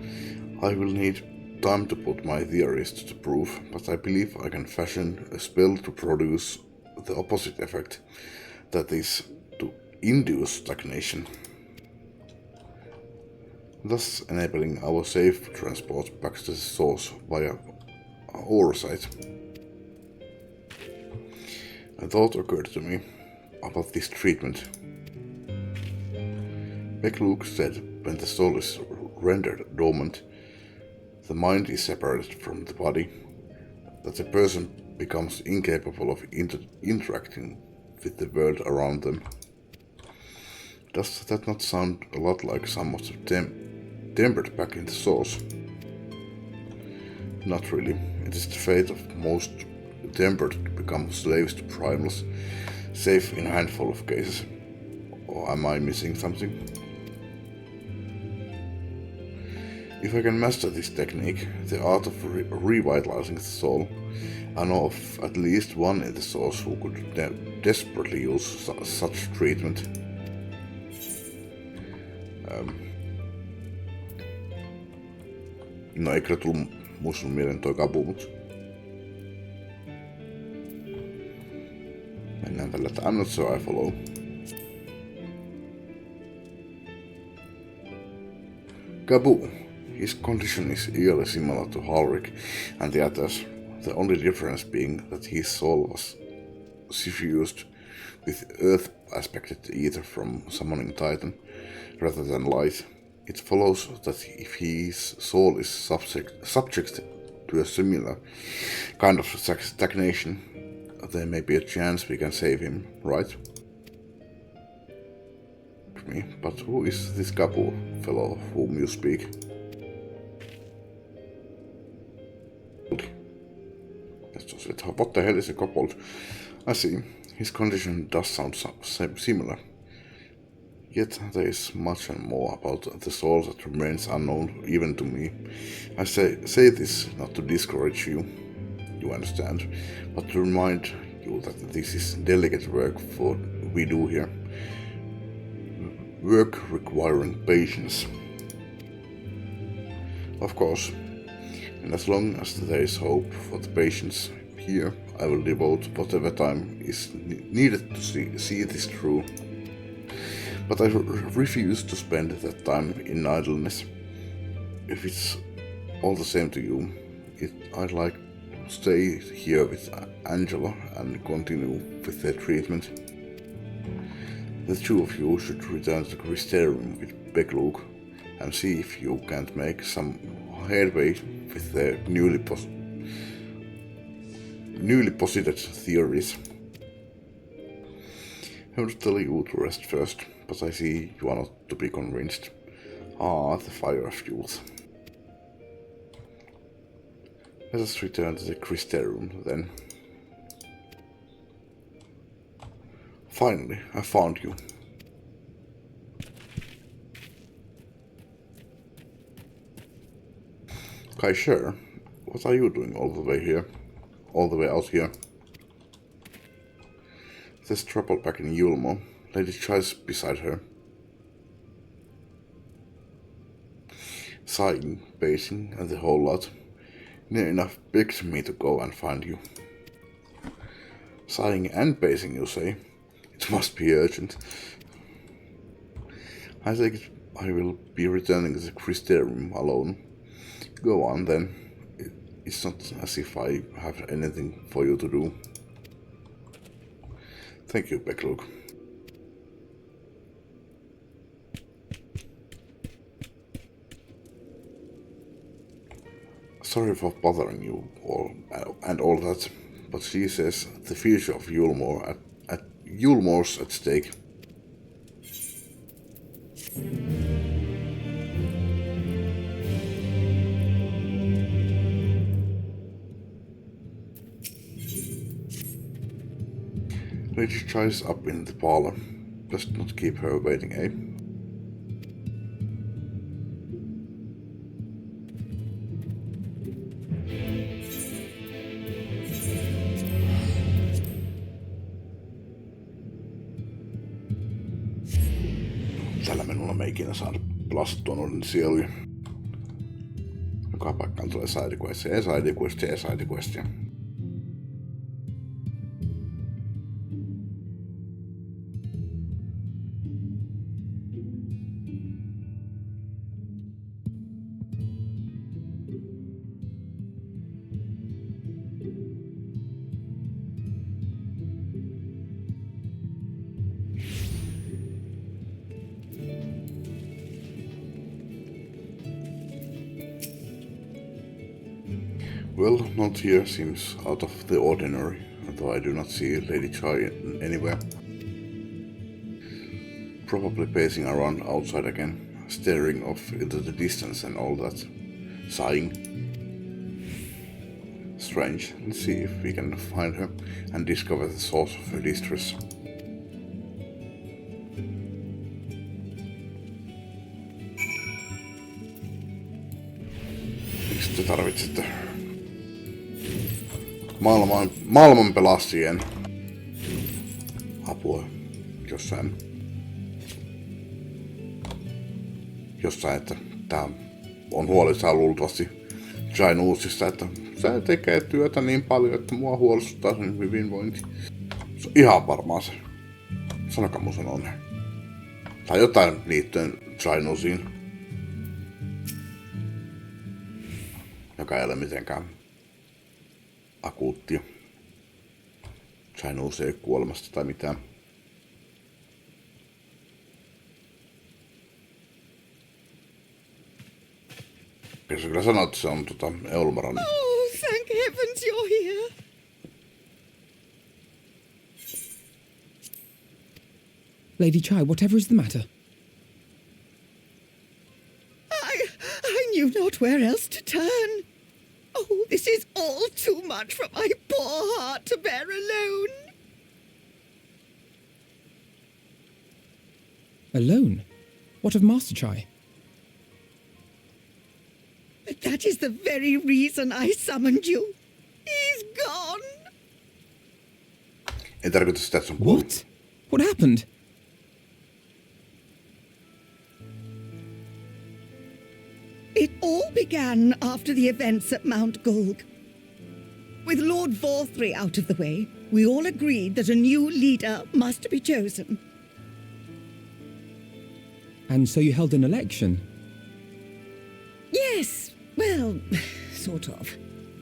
I will need time to put my theories to the proof, but I believe I can fashion a spell to produce the opposite effect, that is, to induce stagnation, thus enabling our safe transport back to the source via oversight. A thought occurred to me about this treatment. Beck-Luke said when the soul is rendered dormant, the mind is separated from the body, that the person becomes incapable of interacting with the world around them. Does that not sound a lot like somewhat tempered back in the source? Not really. It is the fate of most tempered to become slaves to primals, save in a handful of cases. Or am I missing something? If I can master this technique, the art of revitalizing the soul, I know of at least one in the source who could desperately use such treatment. No, ei kyllä tullut musta mieleen toi kapu, mut mennään tällä, että I'm not sure I follow. Kabu. His condition is eerily similar to Ulrich and the others, the only difference being that his soul was suffused with earth-aspected ether from Summoning Titan, rather than light. It follows that if his soul is subject to a similar kind of stagnation, there may be a chance we can save him, right? But who is this Kabu fellow of whom you speak? What the hell is a kobold? I see. His condition does sound similar. Yet there is much and more about the soul that remains unknown even to me. I say this not to discourage you, you understand, but to remind you that this is delicate work for we do here. Work requiring patience. Of course. And as long as there is hope for the patients here, I will devote whatever time is needed to see this through. But I refuse to spend that time in idleness. If it's all the same to you, I'd like to stay here with Angela and continue with their treatment. The two of you should return to the Crystarium with Beck-Luke and see if you can't make some headway with their newly posited theories. I would tell you to rest first, but I see you are not to be convinced. Ah, the fire of youth. Let us return to the Crystarium then. Finally, I found you. Kai Sher, what are you doing all the way out here? There's trouble back in Yulmo. Lady Chai's beside her. Sighing, pacing, and the whole lot. Near enough begged me to go and find you. Sighing and pacing, you say? It must be urgent. I think I will be returning to the Crystarium alone. Go on then. It's not as if I have anything for you to do. Thank you, Beklug. Sorry for bothering you all and all that, but she says the future of Yulmore's at stake. Lady tries up in the parlor. Best not keep her waiting, eh? Tällä minulla me ikinä saada pelastettua noiden sieluja. Joka paikkaan tulee sidequestia, sidequestia. Well, not here seems out of the ordinary, though I do not see Lady Chai anywhere. Probably pacing around outside again, staring off into the distance and all that, sighing. Strange. Let's see if we can find her and discover the source of her distress. Miksi te tarvitsette maailman pelastajien apua jossain, että tää on huolissaan luultavasti Jainuusista, että se tekee työtä niin paljon, että mua huolestuttaa sen hyvinvointi. Se on ihan varmaan se. Sanokaa mun sanon. Tai jotain liittyen Jainuusiin. Joka ei ole mitenkään akuuttia. Jainuus ei kuolemasta tai mitään. Pitäisi kyllä sanoa, että se on Eulmaran. Oh, thank heavens you're here. Lady Chai, whatever is the matter? I knew not where else to turn. Oh, this is all too much for my poor heart to bear alone. Alone? What of Master Chai? But that is the very reason I summoned you. He's gone. Ei tarkoita sitä, että se on kuollut. What? What happened? It all began after the events at Mount Gulg. With Lord Vorthry out of the way, we all agreed that a new leader must be chosen. And so you held an election? Yes, well, sort of.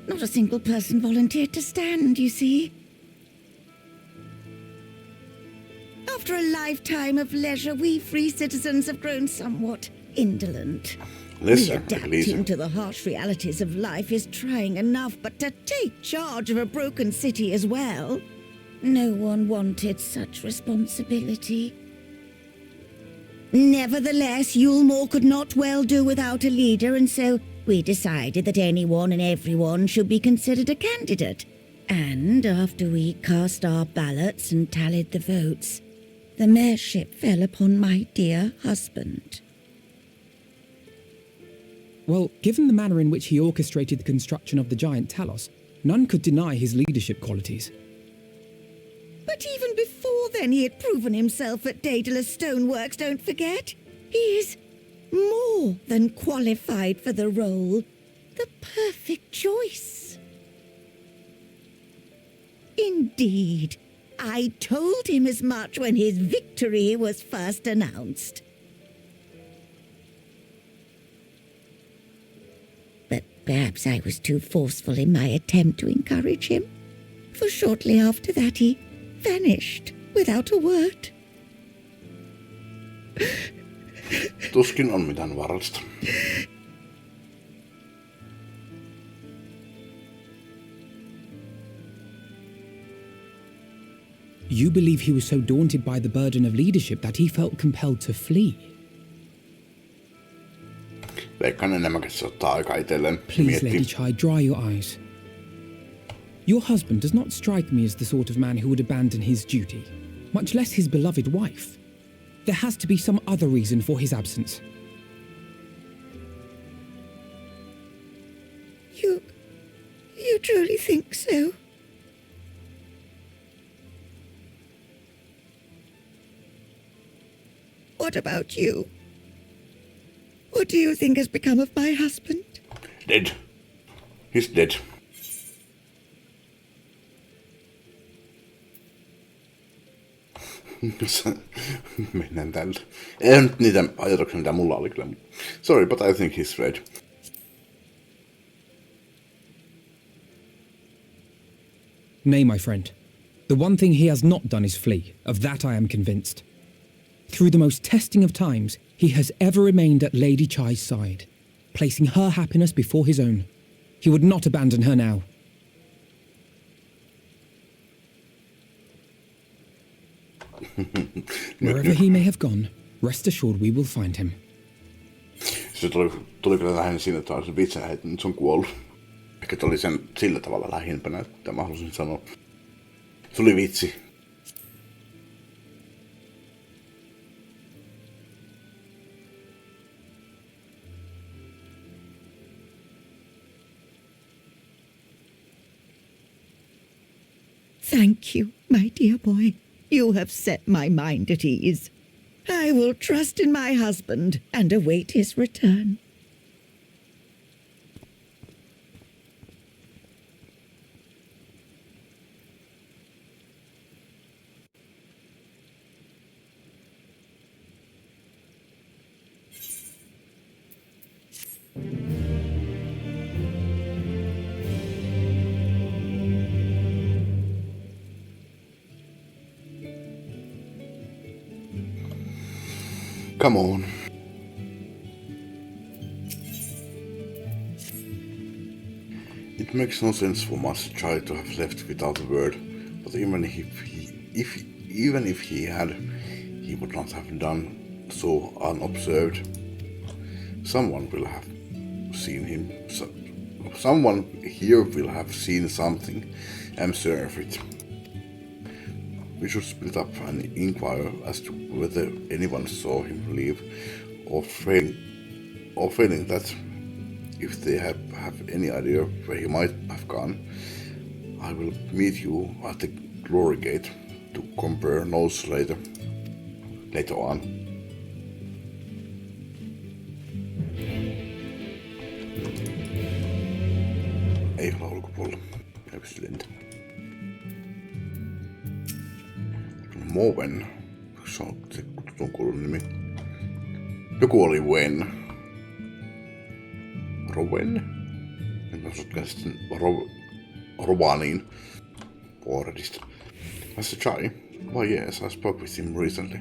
Not a single person volunteered to stand, you see. After a lifetime of leisure, we free citizens have grown somewhat indolent. Readapting to the harsh realities of life is trying enough, but to take charge of a broken city as well, no one wanted such responsibility. Nevertheless, Yulmore could not well do without a leader, and so we decided that anyone and everyone should be considered a candidate. And after we cast our ballots and tallied the votes, the mayorship fell upon my dear husband. Well, given the manner in which he orchestrated the construction of the giant Talos, none could deny his leadership qualities. But even before then he had proven himself at Daedalus Stoneworks, don't forget. He is more than qualified for the role. The perfect choice. Indeed, I told him as much when his victory was first announced. But Perhaps I was too forceful in my attempt to encourage him, for shortly after that he vanished without a word. Tuskin on mitään vaarallista. You believe he was so daunted by the burden of leadership that he felt compelled to flee? Veikkaan enemmänkin se ottaa aika itselleen. Please, Lady Chai, dry your eyes. Your husband does not strike me as the sort of man who would abandon his duty, much less his beloved wife. There has to be some other reason for his absence. You truly think so? What about you? What do you think has become of my husband? Dead. He's dead. Mennään tältä. Ei nyt niitä ajatuksia, mitä mulla oli kyllä. Sorry, but I think he's dead. Nay, my friend. The one thing he has not done is flee. Of that I am convinced. Through the most testing of times, he has ever remained at Lady Chai's side, placing her happiness before his own. He would not abandon her now. Wherever he may have gone, rest assured we will find him. Se tuli kyllä lähinnä siinä, että olisi vitsenä, että nyt se on kuollut. Ehkä tuli sen sillä tavalla lähimpänä, että mä halusin sanoa. Se oli vitsi. Thank you, my dear boy. You have set my mind at ease. I will trust in my husband and await his return. Come on. It makes no sense for Master Chai to have left without a word, but even if he had, he would not have done so unobserved. Someone will have seen him. Someone here will have seen something. I'm sure of it. We should split up and inquire as to whether anyone saw him leave, or failing that, if they have any idea where he might have gone, I will meet you at the Glory Gate to compare notes later on. Ei ole ulkopuolella. Ei pysty lentämään. Moven. Se on se tutun kuulun nimi. Joku oli Wen. Rowen? En mä osutkaan sitten Rovaniin. Boardista. Master Chai? Why yes, I spoke with him recently.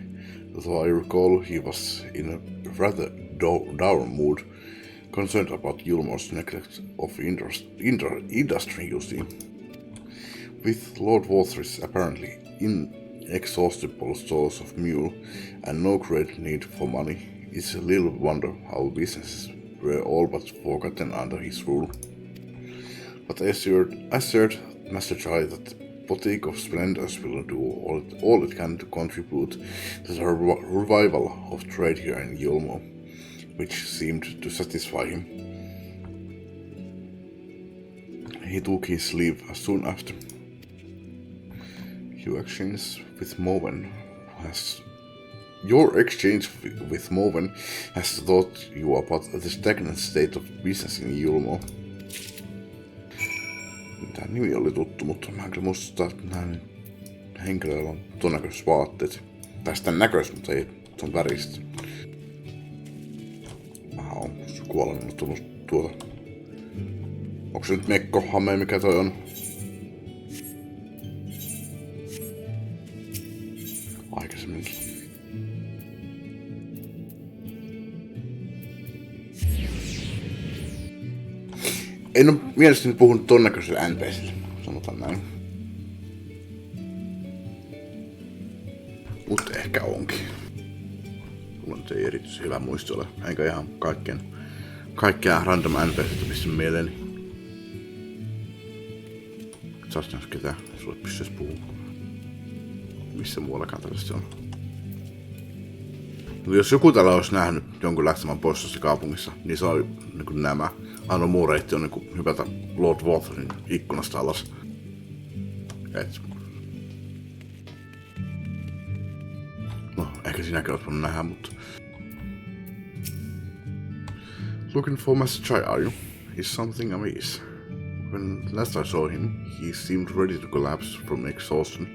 Though I recall he was in a rather dour mood, concerned about Yulmore's neglect of industry, you see. With Lord Walther's apparently inexhaustible source of mule and no great need for money, it's a little wonder how businesses were all but forgotten under his rule. But I assured Master Chai that the Boutique of Splendors will do all it can to contribute to the revival of trade here in Yulmo, which seemed to satisfy him. He took his leave soon after. Your exchange with Moven has taught you about the stagnant state of business in Yulmo. Tämä nimi oli tuttu, mutta mä en kyllä muista, että näin henkilöillä on tuon näköiset vaatteet. Tai sitä näköistä, mutta ei tuon väristä. Mä oon kuollut tullut tuota. Onko se nyt mekkohame, mikä toi on? Aikaisemminkin. En ole mielestäni puhunut ton näköiselle NPClle, sanotaan näin. Mutta ehkä onkin. Mulla nyt ei erityisen hyvä muisto ole, enkä ihan kaikkea random NPCtä pistä mieleeni. Saas nähdä ketään, sulle pystyis puhua. Missä muuallakaan tällaista on. No, jos joku täällä olisi nähnyt jonkun lähtemään pois tuossa kaupungissa, niin se on niin nämä. Ainoa muu reitti on niin hypätä Lord Waltherin ikkunasta alas. No, ehkä sinäkin olet voinut nähdä, mutta... Looking for Master Chai, are you? Is something amiss? When last I saw him, he seemed ready to collapse from exhaustion.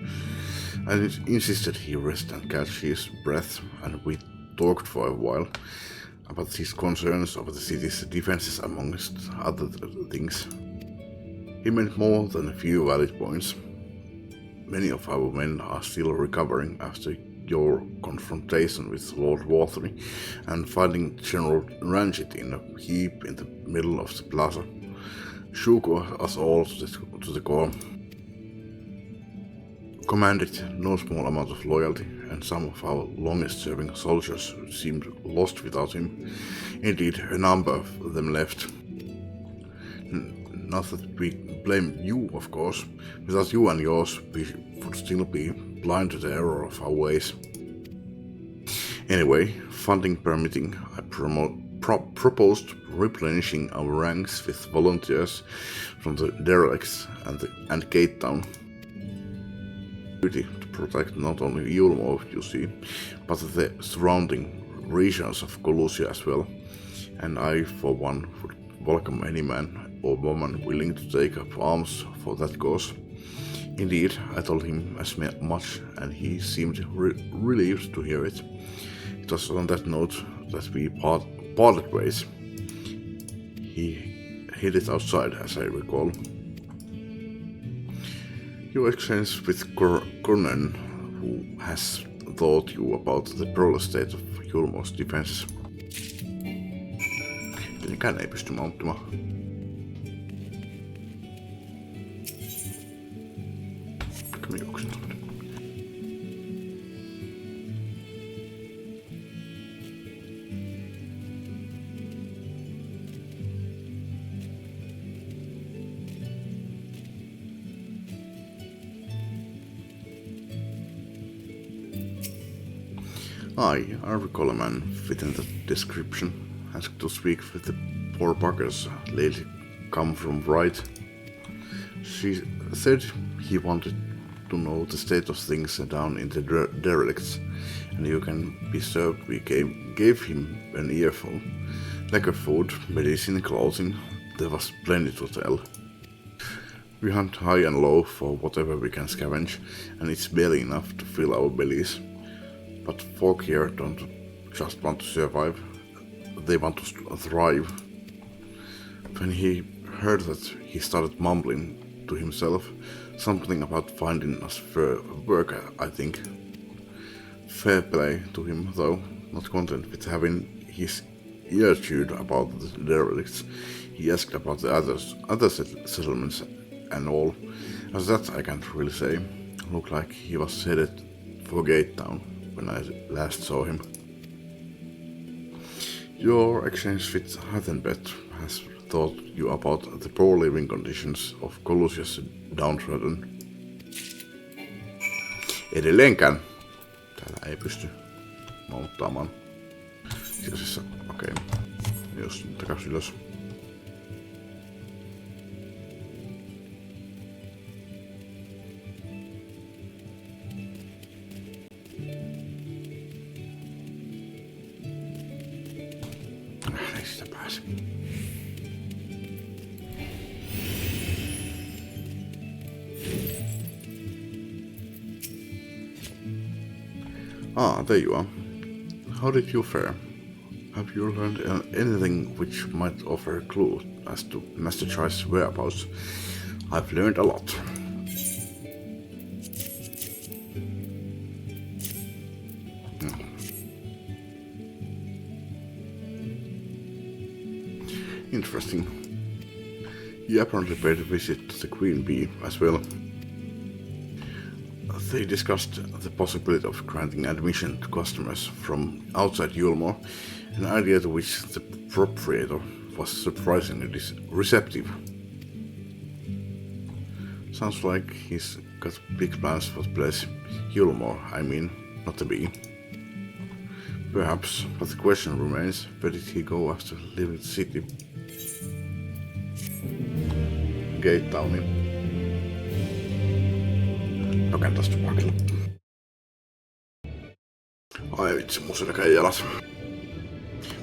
I insisted he rest and catch his breath, and we talked for a while about his concerns over the city's defenses amongst other things. He made more than a few valid points. Many of our men are still recovering after your confrontation with Lord Walthery and finding General Ranjit in a heap in the middle of the plaza. Shook us all to the core. Commanded no small amount of loyalty, and some of our longest-serving soldiers seemed lost without him. Indeed, a number of them left. Not that we blame you, of course. Without you and yours, we would still be blind to the error of our ways. Anyway, funding permitting, I proposed replenishing our ranks with volunteers from the derelicts and Gate Town. Duty to protect not only Yulmo, you see, but the surrounding regions of Colusia as well, and I, for one, would welcome any man or woman willing to take up arms for that cause. Indeed, I told him as much, and he seemed relieved to hear it. It was on that note that we parted ways. He hid it outside, as I recall. You exchanged with Cornen, who has taught you about the broader state of Yulmo's defenses. Kenenkään ei pysty mounttimaan. Mä juoksen tuonne. I recall a man fitting the description, asked to speak with the poor buggers lately come from Wright. She said he wanted to know the state of things down in the derelicts, and you can be certain we gave him an earful. Lekker food, medicine, clothing, there was plenty to tell. We hunt high and low for whatever we can scavenge, and it's barely enough to fill our bellies. But folk here don't just want to survive, they want to thrive. When he heard that, he started mumbling to himself something about finding us work, I think. Fair play to him, though, not content with having his ear chewed about the derelicts. He asked about the other settlements and all. As that I can't really say. Looked like he was headed for Gate Town when I last saw him. Your exchange with Hathenbet has taught you about the poor living conditions of Colusia's downtrodden. Edelleenkään. Täällä ei pysty mountaamaan. Siis okei. Jos takas ylös. Ei sitä pääse. There you are. How did you fare? Have you learned anything which might offer a clue as to Master Chai's whereabouts. I've learned a lot. Interesting. He apparently paid a visit to the Queen Bee as well. They discussed the possibility of granting admission to customers from outside Yulmore, an idea to which the proprietor was surprisingly receptive. Sounds like he's got big plans for the place. Yulmore, I mean, not the bee. Perhaps, but the question remains, where did he go after leaving the city? Gate Towni. Noken tästä pakilla. Ai vitsi, mun selkä jalat.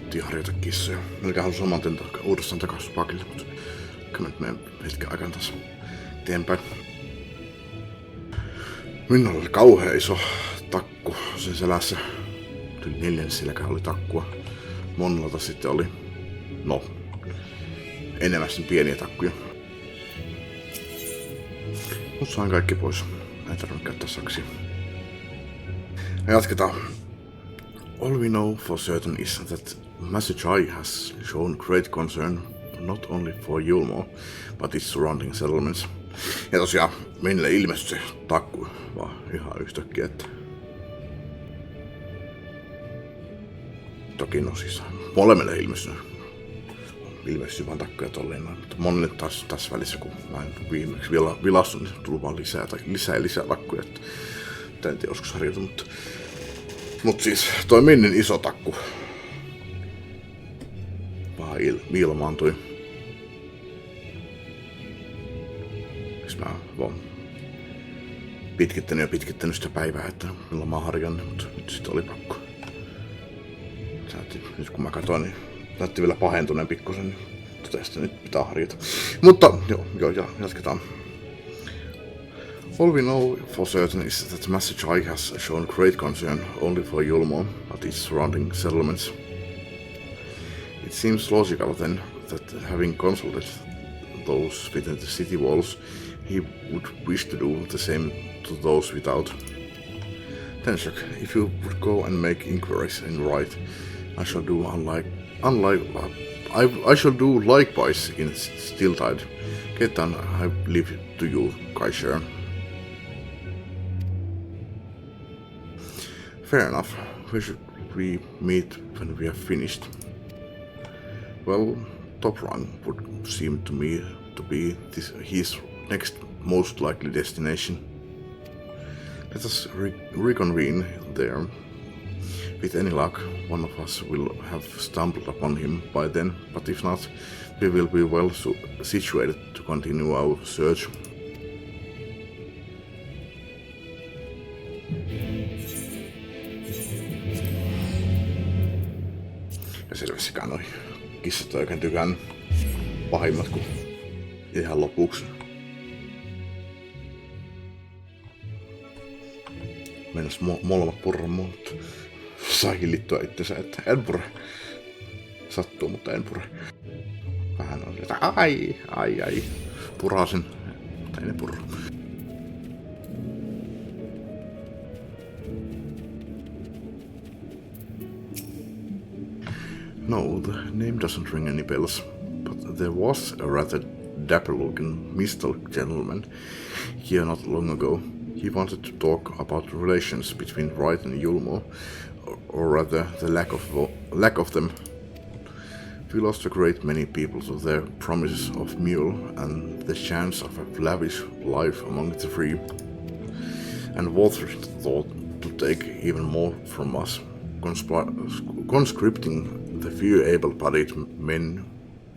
Piti harjoita kissoja. Melkein halusin saman tien uudestaan takaisin pakille, mutta kyllä nyt menen hetken aikaan taas eteenpäin. Minulla oli kauhea iso takku sen selässä. Yli 4 selkä oli takkua. Monelta sitten oli, enemmän pieniä takkuja. Mut sain kaikki pois. Ei tarvinnut käyttää saksia. Ja jatketaan. All we know for certain is that Master Chai has shown great concern not only for Yulmore, but its surrounding settlements. Ja tosiaan, meille ilmestyi se takku vaan ihan yhtäkkiä, että... Toki siis molemmille ilmestyi vaan takkuja tolleen, mutta monelle taas tässä välissä, kun mä en viimeksi vilastun, niin tuli vaan lisää takkuja, että en tiedä, olisiko harjoitu, mutta siis toi Minnin iso takku vaan ilmaantui. Siis mä vaan pitkittänyt sitä päivää, että milloin mä oon harjannut, mutta nyt sit oli pakko. Nyt kun mä katsoin, niin näytti vielä pahentuneen pikkusen, niin totesin, että nyt pitää harjata. Mutta joo, jatketaan. All we know for certain is that Master Chai has shown great concern only for Yulmore, but its surrounding settlements. It seems logical then that having consulted those within the city walls, he would wish to do the same to those without. Tenshuk, if you would go and make inquiries in right, I shall do I shall do likewise in Stilltide. Ketan, I leave to you, Kaisher. Fair enough. Where should we meet when we have finished? Well, Top Run would seem to me to be his next most likely destination. Let us reconvene there. With any luck, one of us will have stumbled upon him by then, but if not, we will be well situated to continue our search. Ja selvässikään noi kissat oikein tykännyt pahimmat kuin ihan lopuksi. Mennäs molemmat purra mutta sai hillittyä itsensä, että en pure. Sattuu, mutta en pure. Vähän on että ai. Purasin, mutta en purra. No, the name doesn't ring any bells, but there was a rather dapper-looking Mistal gentleman here not long ago. He wanted to talk about relations between Wright and Yulmore, or rather the lack of them. We lost a great many people to their promises of mule and the chance of a lavish life among the free. And Walter thought to take even more from us, conscripting the few able-bodied men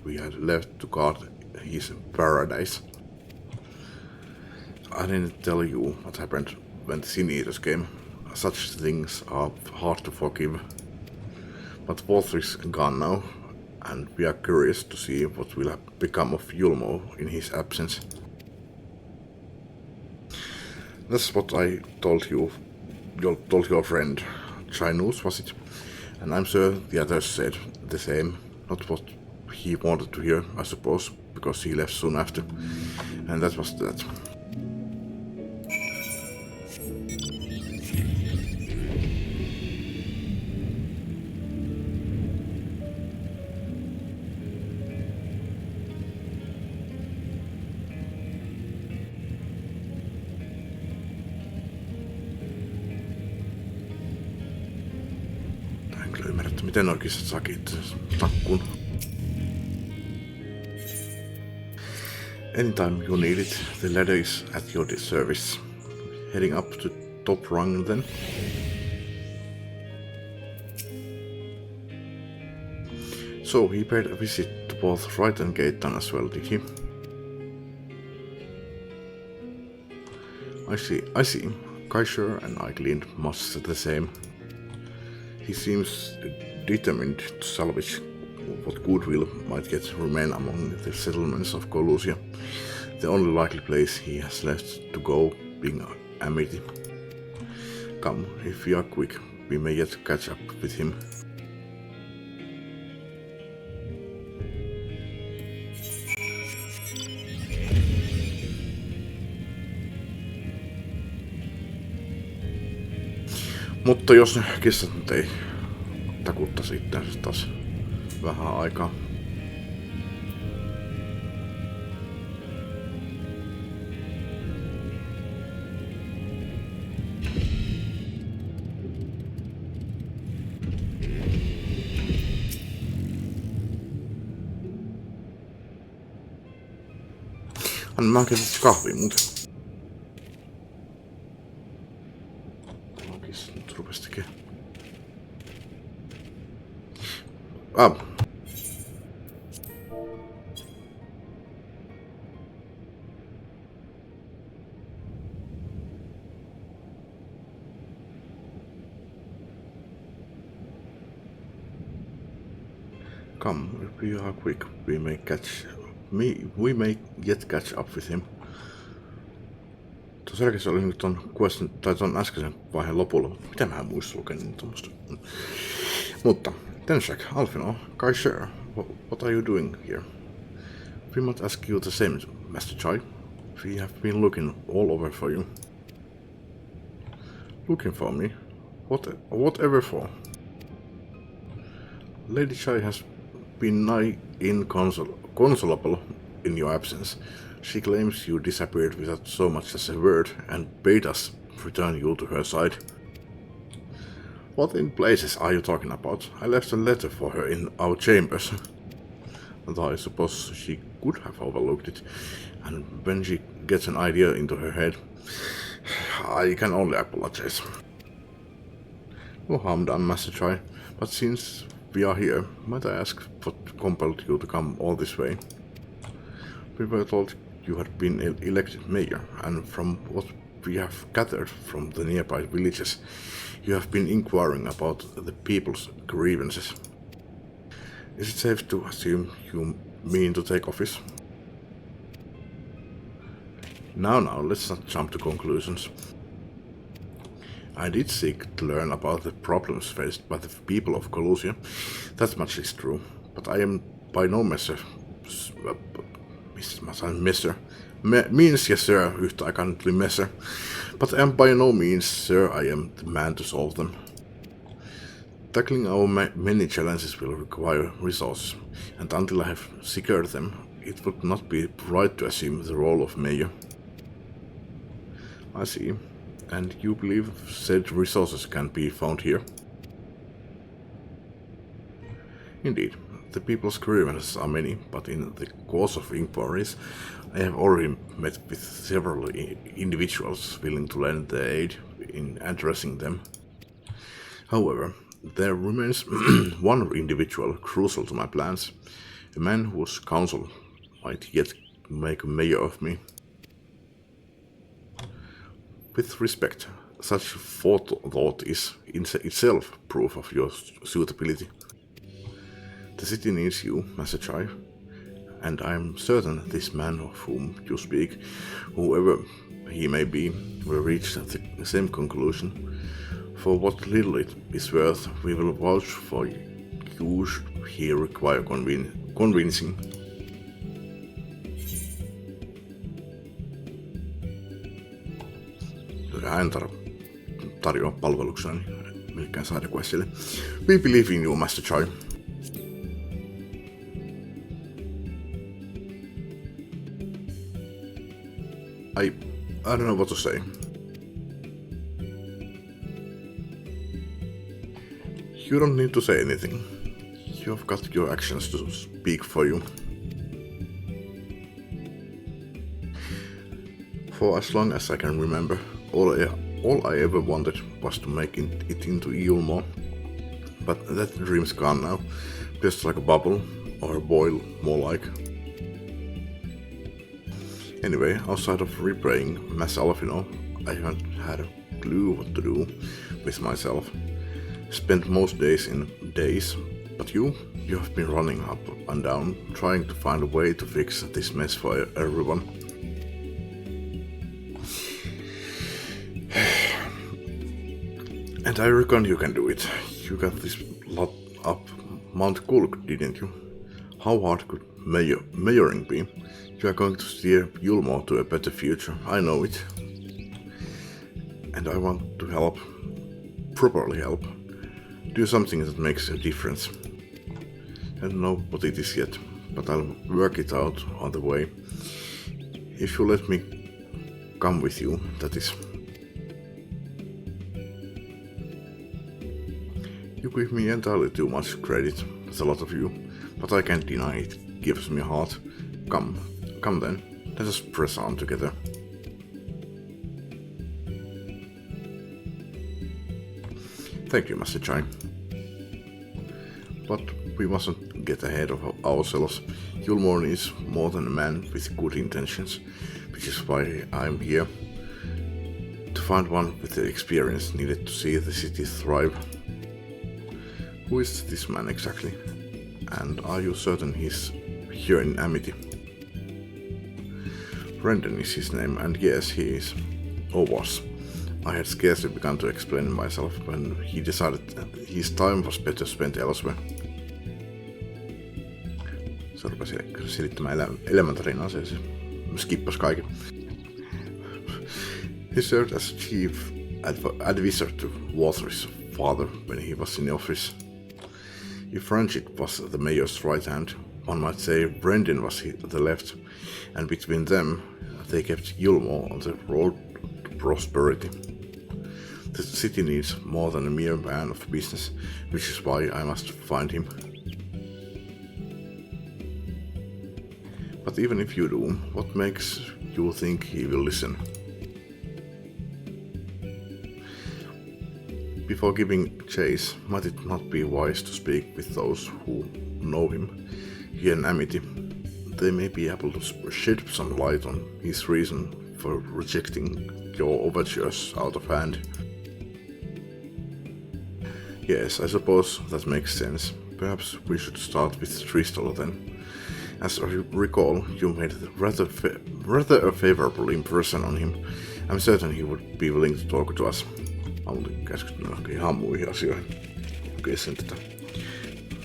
we had left to guard his paradise. I didn't tell you what happened when the Sin Eaters came. Such things are hard to forgive. But Walter is gone now, and we are curious to see what will become of Yulmore in his absence. That's what I told your friend. Chinese, was it? And I'm sure the others said the same. Not what he wanted to hear, I suppose, because he left soon after. And that was that. En kyllä ymmärrä, että miten nuo kissat sakit takkuun. Anytime you need it, the ladder is at your service. Heading up to top rung then. So he paid a visit to both Right and Gaetan as well, did he? I see. Kaiser and I gleaned much the same. He seems determined to salvage what goodwill might yet remain among the settlements of Colusia, the only likely place he has left to go being Amity. Come, if we are quick, we may yet catch up with him. Mutta jos ne kissat nyt ei takuttaisi itseänsä taas vähän aikaa. Anna mä oikein kahvia muuten. Kissat nyt rupes tekemään. Come, if we are quick, we may yet catch up with him. Tuossa selkeästi oli nyt ton questin, tai ton äskeisen vaiheen lopulla. Mitä mä en muista lukea niin tommoista. Mutta, Tenshak, Alfino, Kaiser, what are you doing here? We might ask you the same, Master Chai. We have been looking all over for you. Looking for me? Whatever for? Lady Chai has been nigh inconsolable in your absence. She claims you disappeared without so much as a word and bade us return you to her side. What in blazes are you talking about? I left a letter for her in our chambers. And I suppose she could have overlooked it. And when she gets an idea into her head, I can only apologize. No harm done, Master Chai, but since we are here, might I ask what compelled you to come all this way? We were told you had been elected mayor, and from what we have gathered from the nearby villages, you have been inquiring about the people's grievances. Is it safe to assume you mean to take office? Now, let's not jump to conclusions. I did seek to learn about the problems faced by the people of Colusia. That much is true, but I am by no measure means yes sir, yhtä aikaa nyt tuli measure, but I am by no means sir I am the man to solve them. Tackling our many challenges will require resources, and until I have secured them, it would not be right to assume the role of mayor. I see. And you believe said resources can be found here? Indeed, the people's grievances are many, but in the course of inquiries, I have already met with several individuals willing to lend their aid in addressing them. However, there remains one individual crucial to my plans, a man whose counsel might yet make a mayor of me. With respect, such forethought is in itself proof of your suitability. The city needs you, Master Chai, and I am certain this man of whom you speak, whoever he may be, will reach the same conclusion. For what little it is worth, we will vouch for use here require convincing. Hän tarjoaa palvelukseni millekään sidequestille. We believe in you, Master Chai. I don't know what to say. You don't need to say anything. You've got your actions to speak for you. For as long as I can remember, all I ever wanted was to make it into Yulmore. But that dream's gone now, just like a bubble, or a boil, more like. Anyway, outside of replaying myself, I haven't had a clue what to do with myself. Spent most days in daze, but you have been running up and down, trying to find a way to fix this mess for everyone. And I reckon you can do it. You got this lot up Mount Kulk, didn't you? How hard could majoring be? You are going to steer Yulmore to a better future, I know it. And I want to help, properly help. Do something that makes a difference. I don't know what it is yet, but I'll work it out on the way. If you let me come with you, that is. You give me entirely too much credit, that's a lot of you, but I can't deny it gives me heart. Come then, let us press on together. Thank you, Master Chai. But we mustn't get ahead of ourselves. Yulmore is more than a man with good intentions, which is why I'm here. To find one with the experience needed to see the city thrive. Who is this man exactly? And are you certain he's here in Amity? Brendan is his name, and yes, he is. Or was. I had scarcely begun to explain myself when he decided that his time was better spent elsewhere. Se rupesi selittämään elämäntarinaa, se skippasi kaiken. He served as chief advisor to Walter's father when he was in office. If Ranjit was the mayor's right hand, one might say Brendan was the left, and between them they kept Yulmore on the road to prosperity. The city needs more than a mere man of business, which is why I must find him. But even if you do, what makes you think he will listen? Before giving chase, might it not be wise to speak with those who know him here in Amity? They may be able to shed some light on his reason for rejecting your overtures out of hand. Yes, I suppose that makes sense. Perhaps we should start with Tristol then. As I recall, you made rather a favorable impression on him. I'm certain he would be willing to talk to us. Mä olin käskyttynyt ihan muihin asioihin. Okei, sen tätä.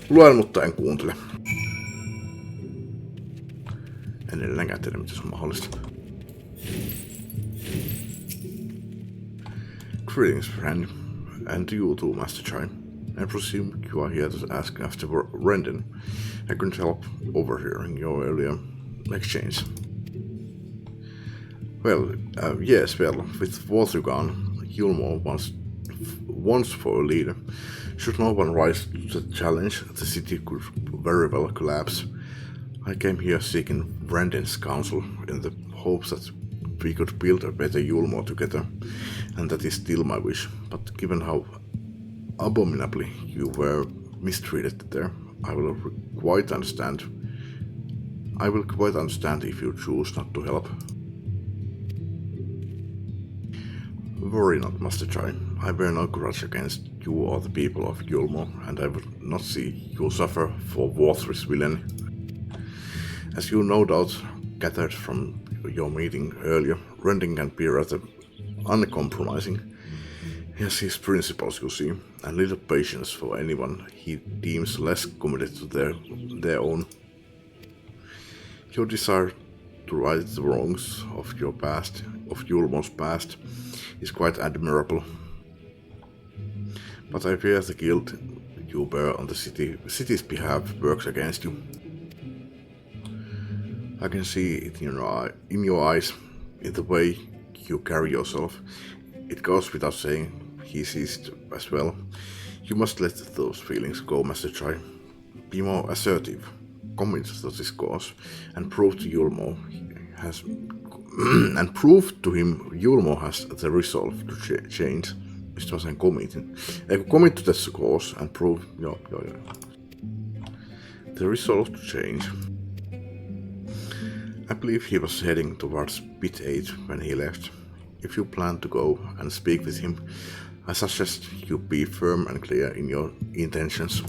Luen, mutta en kuuntele. En edelleenkään tiedä, miten se on mahdollista. Greetings, friend. And to you too, Master Chai. I presume you are here to ask after Brendan. I couldn't help overhearing your earlier exchange. Well, yes, with Walter gone, Yulmore wants for a leader. Should no one rise to the challenge, the city could very well collapse. I came here seeking Brendan's counsel in the hopes that we could build a better Yulmore together, and that is still my wish. But given how abominably you were mistreated there, I will quite understand if you choose not to help. Worry not, Master Chai. I bear no grudge against you or the people of Yulmore, and I would not see you suffer for Walter's villainy. As you no doubt gathered from your meeting earlier, Brendan can be rather uncompromising. He has his principles, you see, and little patience for anyone he deems less committed to their own. Your desire to right the wrongs of your past, of Yulmo's past, is quite admirable. But I fear the guilt you bear on the city's behalf works against you. I can see it in your eyes, in the way you carry yourself. It goes without saying, he sees it as well. You must let those feelings go, Master Chai. Be more assertive, commit to this cause, and prove to Yulmo Yulmo has the resolve to change. Mistä mä sen commitin? Eikö commit to this cause and prove... Joo. The resolve to change. I believe he was heading towards Pit 8 when he left. If you plan to go and speak with him, I suggest you be firm and clear in your intentions.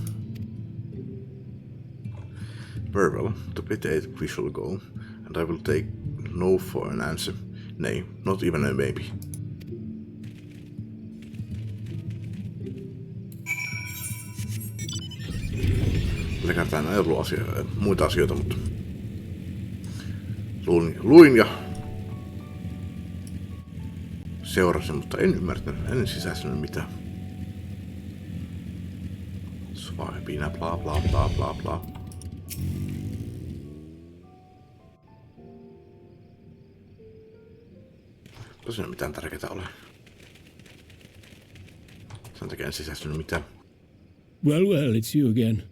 Very well, to Pit 8 we shall go, and I will take no for an answer. Nay, not even a maybe. Lekätään ei ollut muita asioita, mutta luin ja seurasin, mutta en ymmärtänyt, en sisäistänyt mitään. Swipina, bla bla bla bla bla. Tosiaan mitään tärkeää ole. Sen takia en sisäistänyt mitään. Well, it's you again.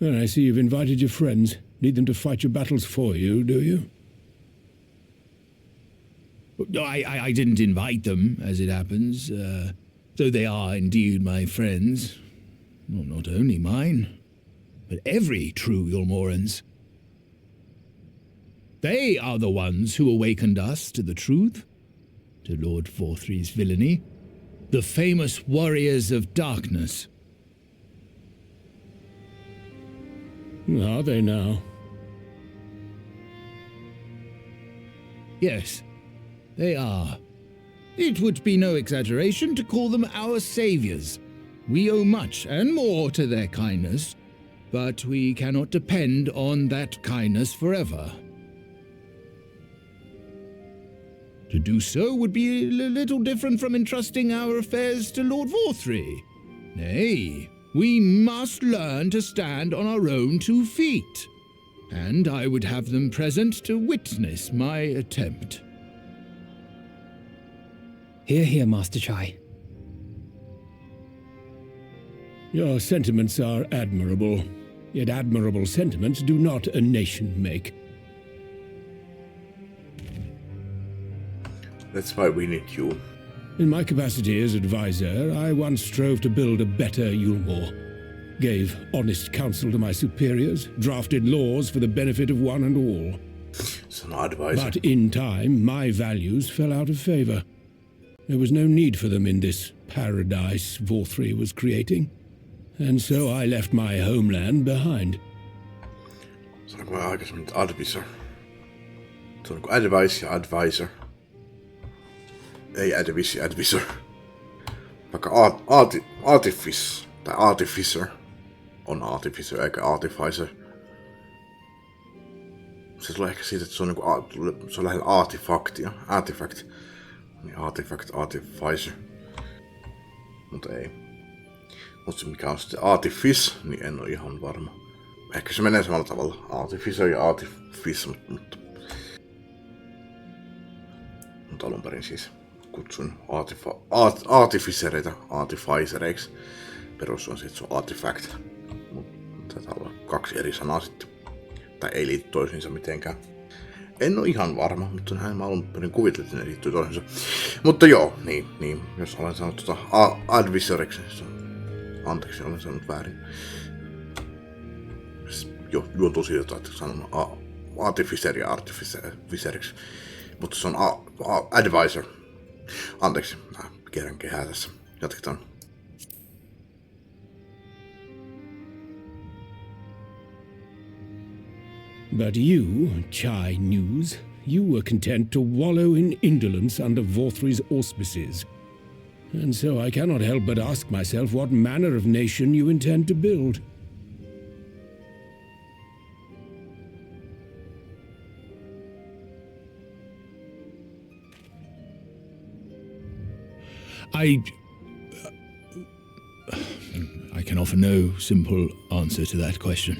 Well, I see you've invited your friends. Need them to fight your battles for you, do you? I didn't invite them, as it happens, though they are indeed my friends. Well, not only mine, but every true Yulmoran's. They are the ones who awakened us to the truth, to Lord Forthry's villainy, the famous warriors of darkness. Are they now? Yes, they are. It would be no exaggeration to call them our saviors. We owe much and more to their kindness, but we cannot depend on that kindness forever. To do so would be a little different from entrusting our affairs to Lord Forthry. Nay, we must learn to stand on our own 2 feet, and I would have them present to witness my attempt. Hear, hear, Master Chai. Your sentiments are admirable, yet admirable sentiments do not a nation make. That's why we need you. In my capacity as advisor, I once strove to build a better Yulmore. Gave honest counsel to my superiors, drafted laws for the benefit of one and all. It's an advisor. But in time, my values fell out of favor. There was no need for them in this paradise Forthry was creating. And so I left my homeland behind. Sanoinko mä aikaisemmin advisor? Se on kuin advice ja advisor. Ei advisor. Vaikka artifice tai artificer on artificer eikä artificer. Se tulee ehkä siitä, että se on, se on lähellä artifaktia. Artifact. Niin artificer. Mutta ei. Mutta se mikä on sitten artifice, niin en ole ihan varma. Ehkä se menee samalla tavalla. Artificer ja artifice, mutta alun perin siis kutsun artificereita artificereiksi. Perus on sitten se on artifact. Mutta taitaa olla 2 eri sanaa sitten. Tai ei liity toisiinsa mitenkään. En ole ihan varma, mutta näin mä alun perin kuvittelin, että ne liittyy toisiinsa. Mutta joo, niin. Jos olen sanonut advisoriksi, anteeksi, olen sanonut väärin. Juontuu siitä, että sanon artificer ja artificeriksi. Mutta se on advisor. Anteeksi, mä kierrän kehää tässä. Jatketaan. But you, Chai News, you were content to wallow in indolence under Vorthry's auspices. And so I cannot help but ask myself what manner of nation you intend to build. I can offer no simple answer to that question.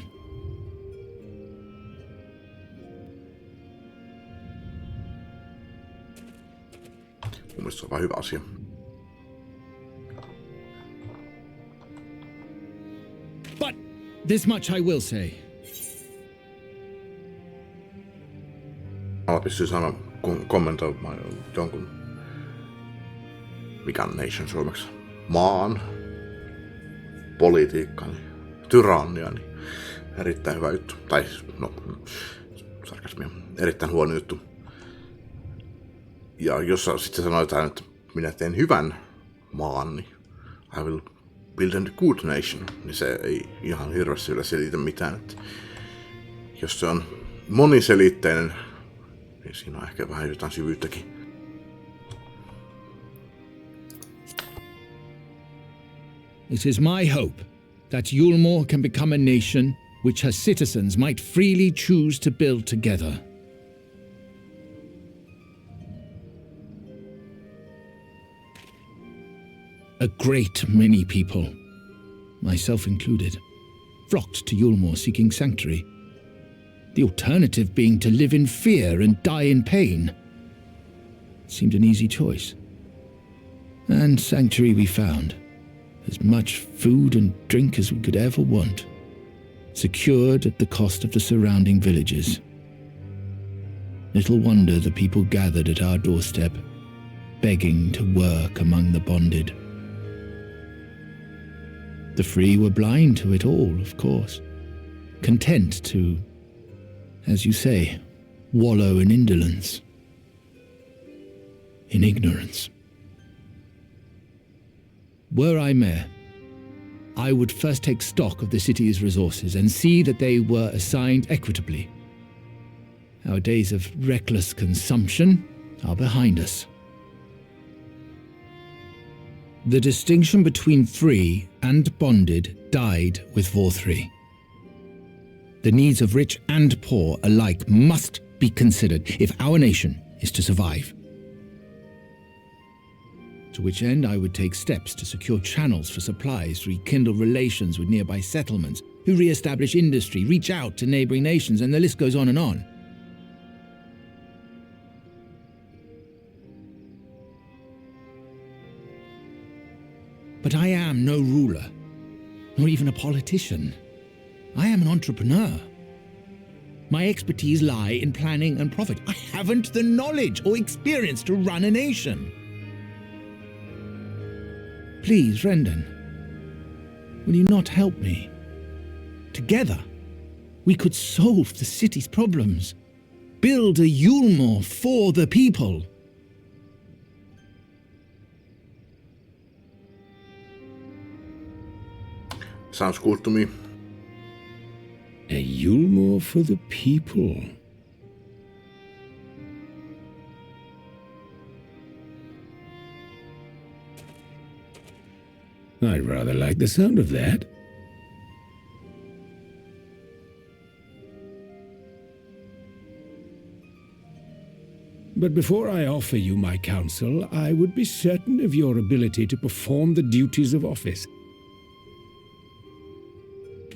Mun mielestä se on vaan hyvä asia. But this much I will say. Mä pystyy sanoa kommentoimaan jonkun, mikä on nation suomeksi, maan, politiikka, niin, tyrannia, niin erittäin hyvä juttu. Tai, no, sarkasmia, erittäin huono juttu. Ja jos sitten sanotaan, että minä teen hyvän maan, niin I will build a good nation, niin se ei ihan hirveästi yllä selitä mitään. Että jos se on moniselitteinen, niin siinä on ehkä vähän jotain syvyyttäkin. It is my hope that Yulmore can become a nation which her citizens might freely choose to build together. A great many people, myself included, flocked to Yulmore seeking sanctuary. The alternative being to live in fear and die in pain. It seemed an easy choice. And sanctuary we found. As much food and drink as we could ever want. Secured at the cost of the surrounding villages. Little wonder the people gathered at our doorstep, begging to work among the bonded. The free were blind to it all, of course. Content to, as you say, wallow in indolence. In ignorance. Were I mayor, I would first take stock of the city's resources and see that they were assigned equitably. Our days of reckless consumption are behind us. The distinction between free and bonded died with Vorthry. The needs of rich and poor alike must be considered if our nation is to survive. To which end I would take steps to secure channels for supplies, rekindle relations with nearby settlements, who re-establish industry, reach out to neighboring nations, and the list goes on and on. But I am no ruler, nor even a politician. I am an entrepreneur. My expertise lie in planning and profit. I haven't the knowledge or experience to run a nation. Please, Rendon, will you not help me? Together, we could solve the city's problems. Build a Yulmore for the people. Sounds good to me. A Yulmore for the people. I rather like the sound of that. But before I offer you my counsel, I would be certain of your ability to perform the duties of office.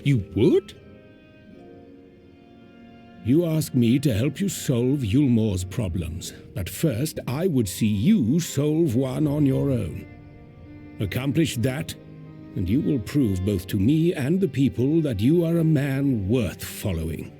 You would? You ask me to help you solve Yulmore's problems, but first I would see you solve one on your own. Accomplish that, and you will prove both to me and the people that you are a man worth following.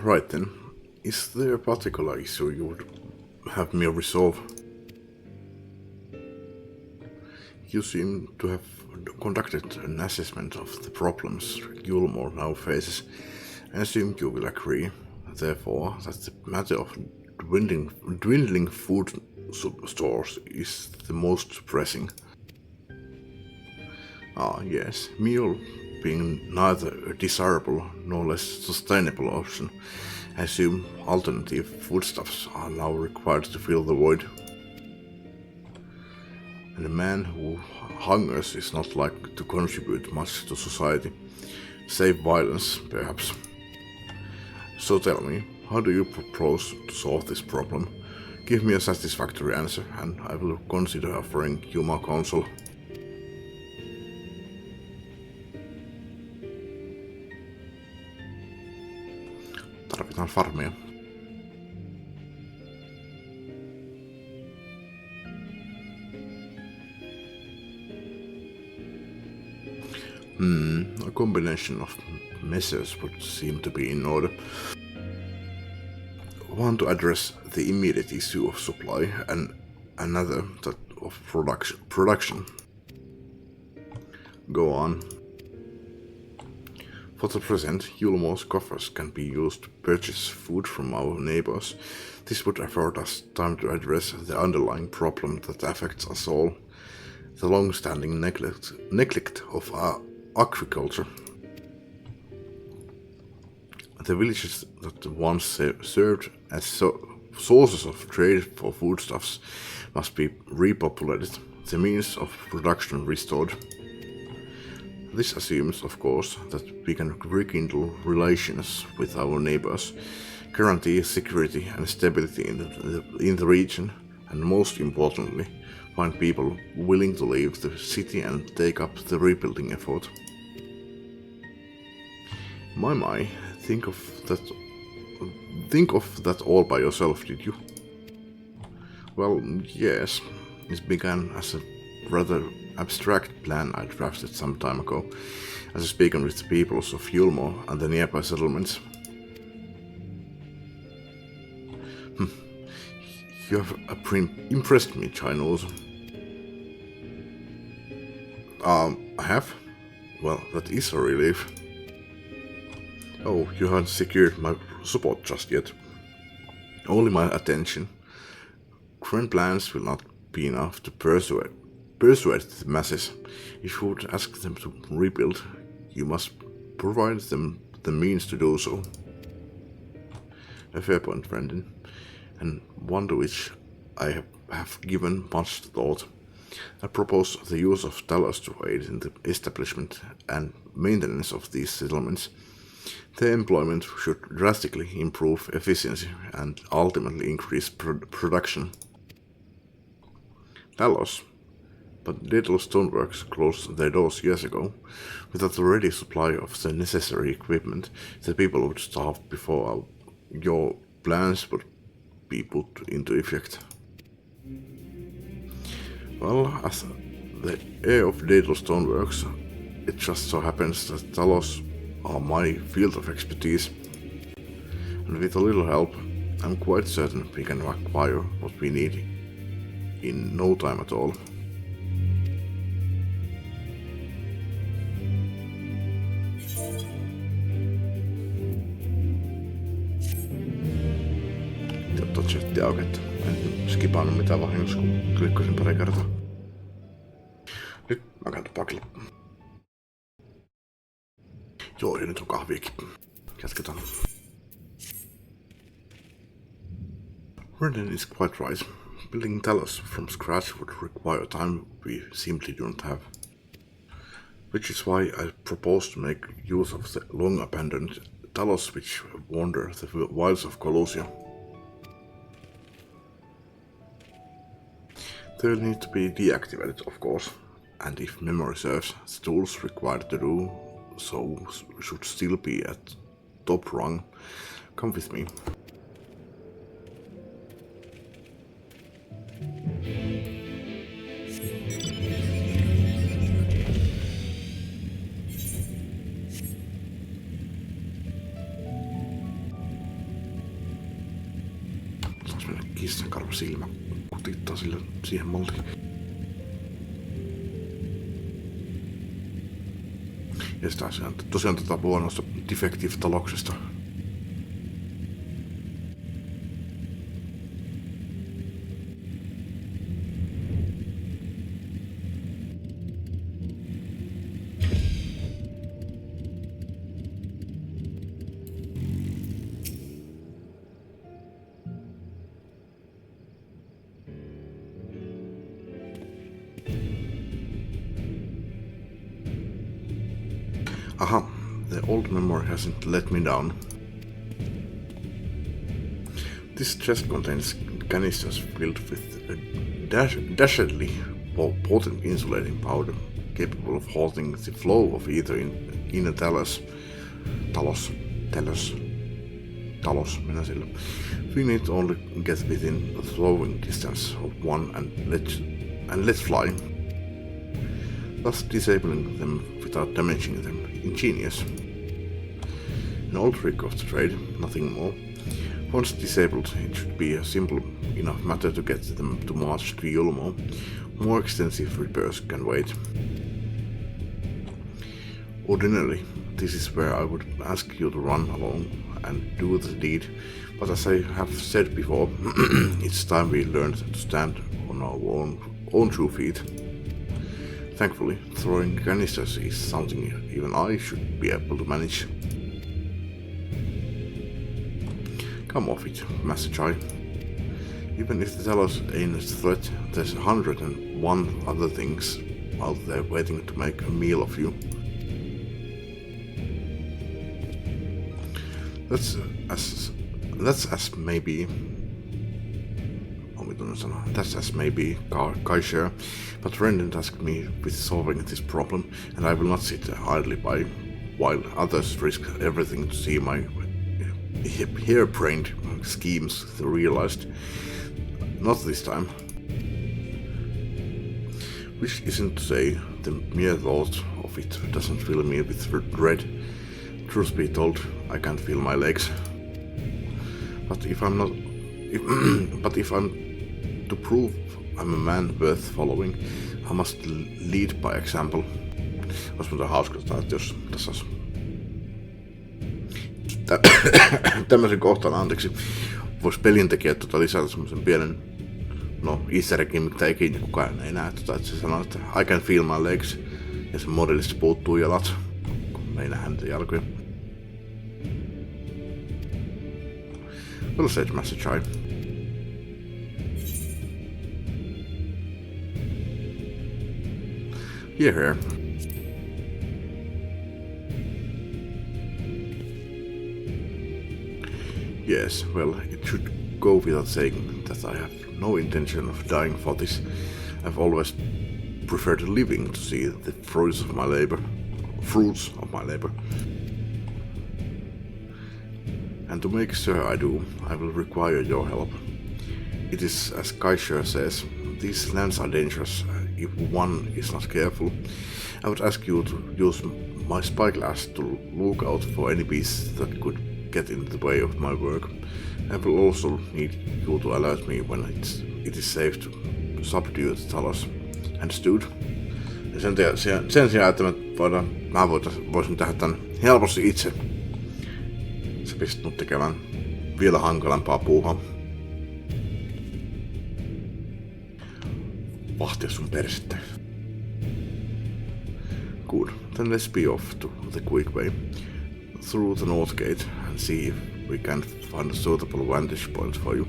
Right then, is there a particular issue you would have me resolve? You seem to have conducted an assessment of the problems Yulmore now faces. I assume you will agree, therefore, that the matter of dwindling food stores is the most pressing. Yes, meal being neither a desirable nor less sustainable option, I assume alternative foodstuffs are now required to fill the void. And a man who hungers is not likely to contribute much to society, save violence, perhaps. So tell me, how do you propose to solve this problem? Give me a satisfactory answer, and I will consider offering you my counsel. Tarvitaan farmia. A combination of measures would seem to be in order. One to address the immediate issue of supply and another that of production. Go on. For the present, Yulmore's coffers can be used to purchase food from our neighbors. This would afford us time to address the underlying problem that affects us all, the long-standing neglect of our agriculture. The villages that once served as sources of trade for foodstuffs must be repopulated, the means of production restored. This assumes, of course, that we can rekindle relations with our neighbors, guarantee security and stability in the region, and most importantly, find people willing to leave the city and take up the rebuilding effort. My, think of that all by yourself, did you? Well, yes, it began as a rather abstract plan I drafted some time ago, as speaking with the peoples of Yulmore and the nearby settlements. You have impressed me, Chinese. I have? Well, that is a relief. Oh, you haven't secured my support just yet. Only my attention. Current plans will not be enough to persuade the masses. If you would ask them to rebuild, you must provide them the means to do so. A fair point, Brendan, and one to which I have given much thought. I propose the use of Talos to aid in the establishment and maintenance of these settlements. Their employment should drastically improve efficiency and ultimately increase production. Talos, but little stoneworks closed their doors years ago. Without a ready supply of the necessary equipment, the people would starve before your plans would be put into effect. Well, as the heir of Daedal Stoneworks, it just so happens that Talos are my field of expertise, and with a little help, I'm quite certain we can acquire what we need in no time at all. Ottaa chatti auki, että en skipannut mitään vahingossa, kun klikkasin pari kertaa. Nyt mä käyn pakille. Joo, ja nyt on kahviikin. Jatketaan. Brendan is quite right. Building Talos from scratch would require time we simply don't have. Which is why I propose to make use of the long-abandoned Talos which wander the wilds of Colossia. They'll need to be deactivated, of course, and if memory serves, the tools required to do so should still be at top rung. Come with me. Saas mennä kissan karva silmä kutittaa sille siihen malliin. Ja sitä tosiaan huonosta Defective-taloksesta. Aha, the old memory hasn't let me down. This chest contains canisters filled with a dashedly potent insulating powder, capable of halting the flow of ether in a talos, minä sillä. We need only get within a throwing distance of one and let fly, thus disabling them without damaging them. Ingenious. An old trick of the trade, nothing more. Once disabled, it should be a simple enough matter to get them to march to Yulmo. More extensive repairs can wait. Ordinarily, this is where I would ask you to run along and do the deed, but as I have said before, it's time we learned to stand on our own 2 feet. Thankfully, throwing canisters is something even I should be able to manage. Come off it, Master Chai. Even if the Talos ain't a threat, there's 101 other things out there waiting to make a meal of you. That's as maybe Kaisher, but Rendon tasked me with solving this problem, and I will not sit idly by while others risk everything to see my harebrained schemes realized. Not this time. Which isn't to say the mere thought of it doesn't fill me with dread. Truth be told, I can't feel my legs. But if I'm to prove I'm a man worth following, I must lead by example. Olisi muuten hauska, että jos tässä olisi tämmöisen kohtaan, anteeksi, vois pelintekijät lisätä semmoisen pienen easter eggin, mitä ikinä kukaan ei näe, että se sanoo, että I can feel my legs, ja sen modellista puuttuu jalat, kun me ei nähdä niitä jalkoja. Well said, Master Chai. Here. Yes, well, it should go without saying that I have no intention of dying for this. I've always preferred living to see the fruits of my labor. And to make sure I do, I will require your help. It is as Kaisher says, these lands are dangerous if one is not careful. I would ask you to use my spyglass to look out for any beasts that could get in the way of my work. I will also need you to alert me when it is safe to subdue the Talos. Understood? Ja sen sijaan, että mä voisin tehdä tän helposti itse. Se pistää mut tekemään vielä hankalampaa puuhaa. Vahtia sun persettä. Good, then let's be off to the quick way. Through the north gate and see if we can find a suitable vantage point for you.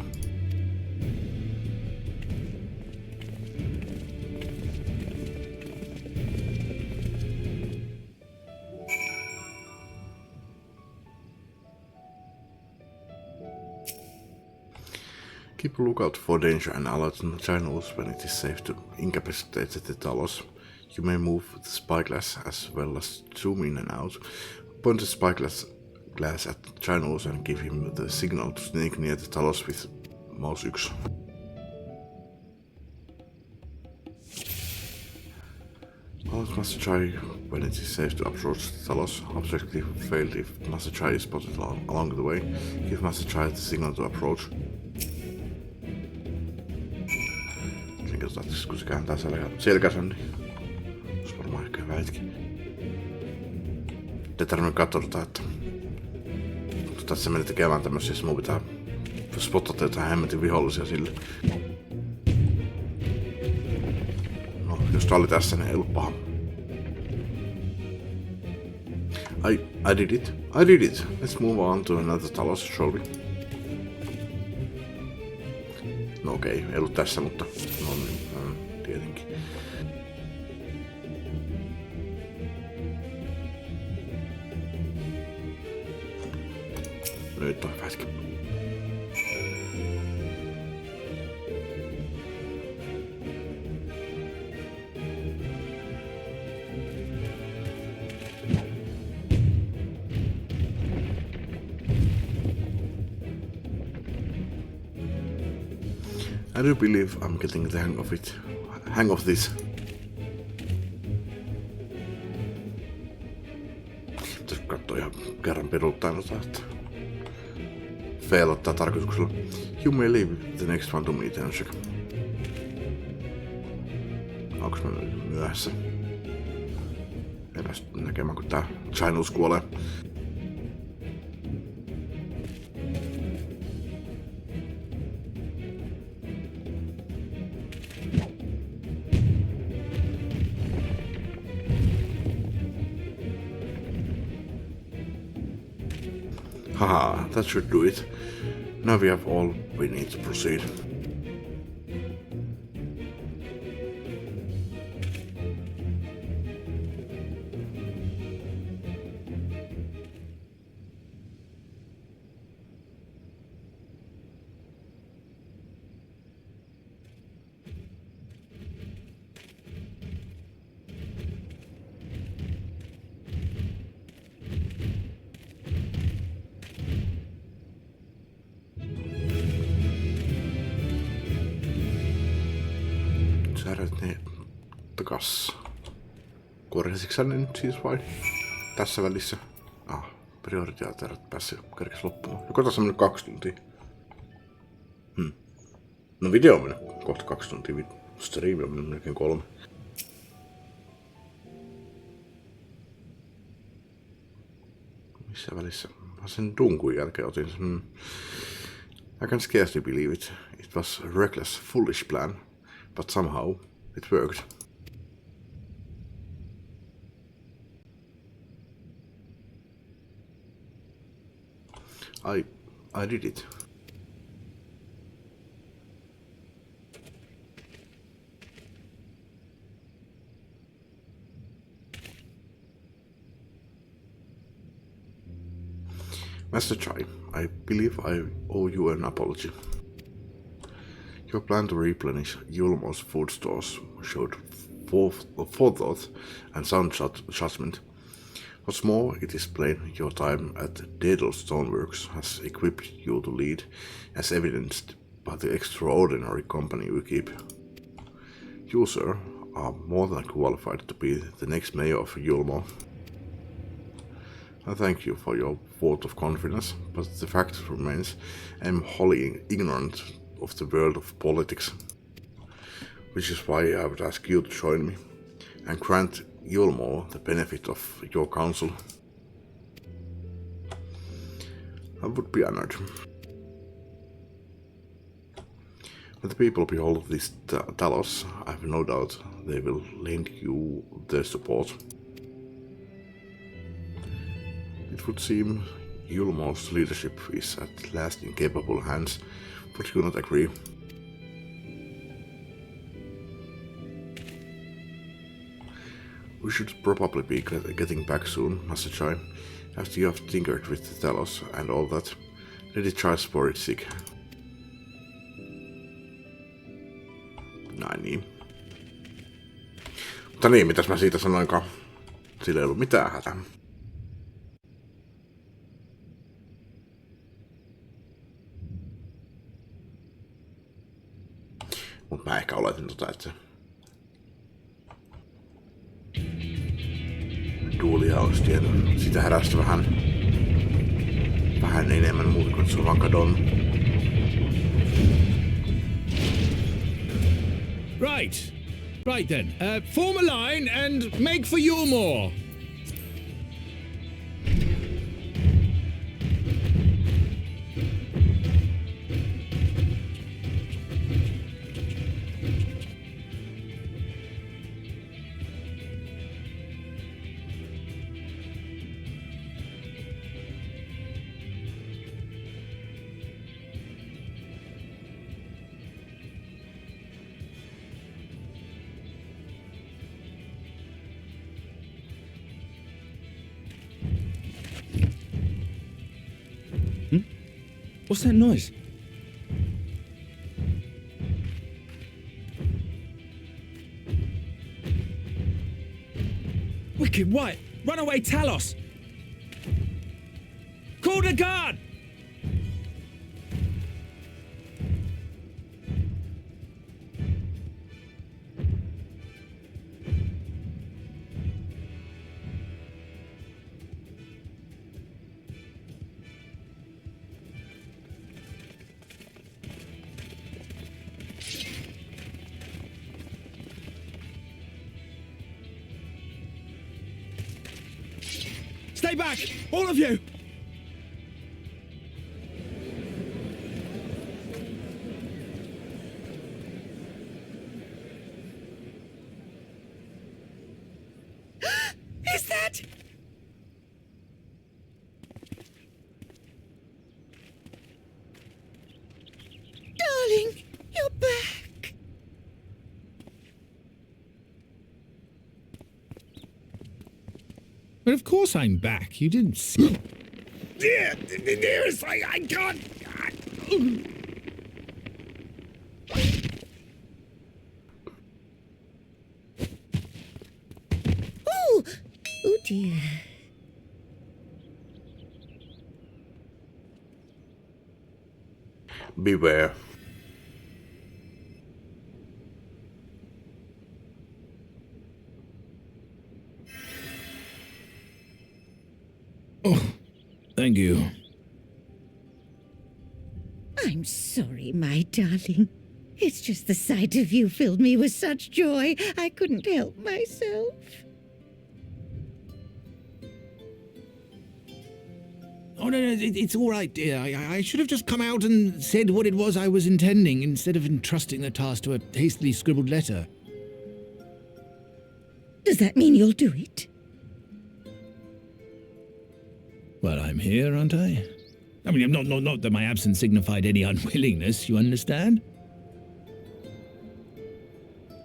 Keep a lookout for danger and alert the channels when it is safe to incapacitate the Talos. You may move the spyglass as well as zoom in and out. Point the spyglass at the channels and give him the signal to sneak near the Talos with mouse 1. Alert Master Chai when it is safe to approach the Talos. Objective failed if Master Chai is spotted along the way. Give Master Chai the signal to approach. Kun se kääntää selkänsä, niin olisi varmaan ehkä hyvä hetki. determinoi katsoa, että tässä meni tekemään tämmösiä, mun pitää spottata jotain hemmetin vihollisia sille. No, jos tää oli tässä, niin ei ollut paha. I did it. I did it. Let's move on to another talos, shall we? No okei, ei ollut tässä, mutta no niin, tietenkin. Nyt on väski. I do believe I'm getting the hang of this. Pitäis kattoo ihan kerran peruuttaan että failattaa tarkoituksella. You may leave the next one to me, Tenshik. Onks mä nyt myöhässä? Ei päästä näkemään, kun tää Chinus kuolee. Haha, that should do it. Now we have all we need to proceed. Säädät ne takas. Korjasitko sä ne nyt siis vai? Tässä välissä? Prioriteetit päässyt kerkes loppumaan. Joko tässä on mennyt 2 tuntia? No video on mennyt kohta 2 tuntia. Stream on mennyt melkein 3. Missä välissä? Mä sen dunkun jälkeen otin sen. I can scarcely believe it. It was a reckless, foolish plan. But somehow, it worked. I did it. Master Chai, I believe I owe you an apology. Your plan to replenish Yulmo's food stores showed forethought and sound judgment. What's more, it is plain your time at Daedal Stoneworks has equipped you to lead, as evidenced by the extraordinary company you keep. You, sir, are more than qualified to be the next mayor of Yulmo. I thank you for your vote of confidence, but the fact remains I am wholly ignorant of the world of politics, which is why I would ask you to join me and grant Yulmo the benefit of your counsel. I would be honored. When the people behold this Talos, I have no doubt they will lend you their support. It would seem Yulmo's leadership is at last in capable hands. Would you not agree? We should probably be getting back soon, Master Chai, after you have tinkered with the Talos and all that. Let it charge for its sick. Näin niin. Mutta niin, mitäs mä siitä sanoinkaan? Sillä ei ollut mitään hätää. Mut mä ehkä oletin että duulia olisi tiennyt. Sitä härästä vähän enemmän muuta kuin se on vaan kadonnut. Right then. Form a line and make for Yulmore. What's that noise? Wicked White! Run away, Talos! Call the guard! Stay back! All of you! Is that... Darling, you're back. But of course I'm back. You didn't see. Dearest, I can't. Oh! Oh dear. Beware. Oh, thank you. I'm sorry, my darling. It's just the sight of you filled me with such joy, I couldn't help myself. Oh, no, it's all right, dear. I should have just come out and said what it was I was intending instead of entrusting the task to a hastily scribbled letter. Does that mean you'll do it? Well, I'm here, aren't I? I mean, not that my absence signified any unwillingness, you understand?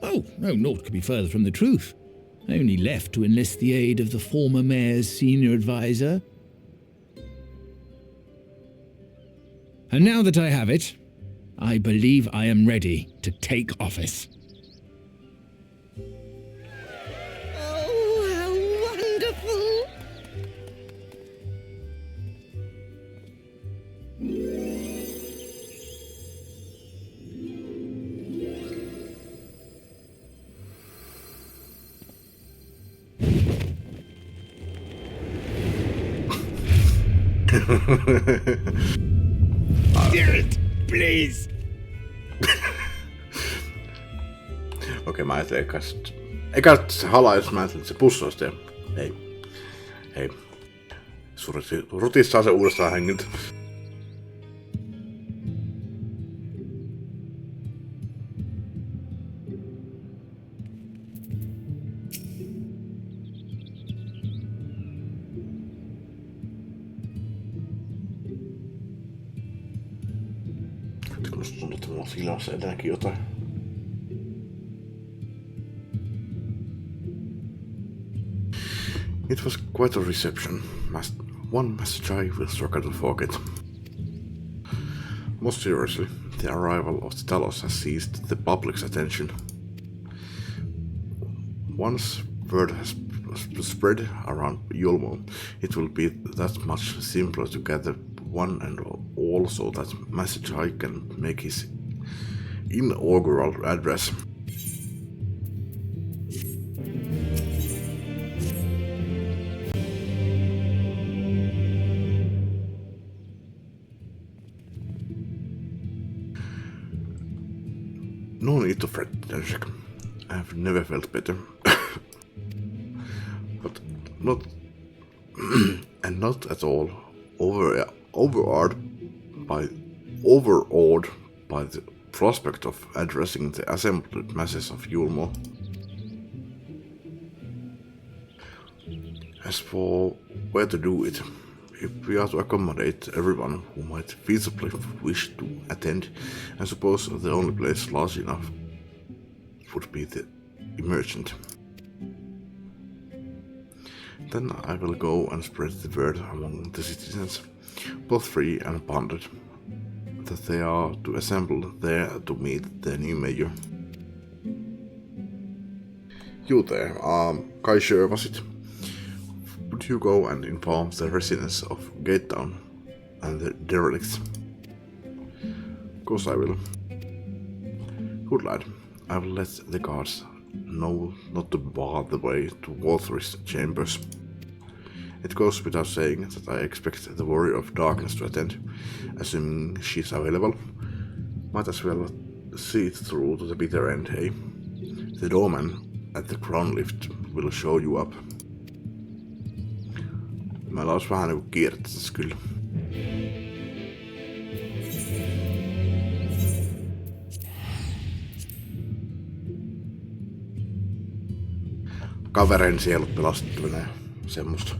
Oh, no, naught could be further from the truth. I only left to enlist the aid of the former mayor's senior advisor. And now that I have it, I believe I am ready to take office. Oh, how wonderful! Dearest, please! Okei, mä ajattelin eka se halais, mä ajattelin, että se pussi olisi Hei. Rutissaan se uudestaan hengiltä. Musta tuntuu, että mulla on silmässä edelläkin jotain. It was quite a reception. One message I will struggle to forget. Most seriously, the arrival of the Talos has seized the public's attention. Once word has spread around Yulmo, it will be that much simpler to gather one and all so that message I can make his inaugural address. No need to fret, Denshek. I've never felt better. But not at all overawed by the prospect of addressing the assembled masses of Yulmo. As for where to do it, if we are to accommodate everyone who might feasibly wish to attend, I suppose the only place large enough would be the Emergent. Then I will go and spread the word among the citizens, both free and bonded. that they are to assemble there to meet their new mayor. You there, Kai Sjövasit. Would you go and inform the residents of Gatetown and the derelicts? Of course I will. Good lad. I will let the guards know not to bar the way to Walther's chambers. It goes without saying that I expect the Warrior of Darkness to attend, assuming she's available. Might as well see it through to the bitter end, eh? The doorman at the crown lift will show you up. Meillä olisi vähän niinku kiirettä tässä kyllä. Kaverein sielut pelastettavina ja semmoista.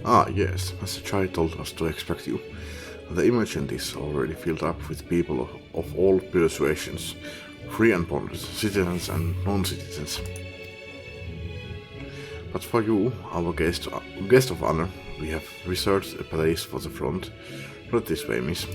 Ah, yes, as the child told us to expect you. The Emergent is already filled up with people of all persuasions, free and bonded, citizens and non-citizens. But for you, our guest of honor, we have reserved a place for the front. Right this way, miss.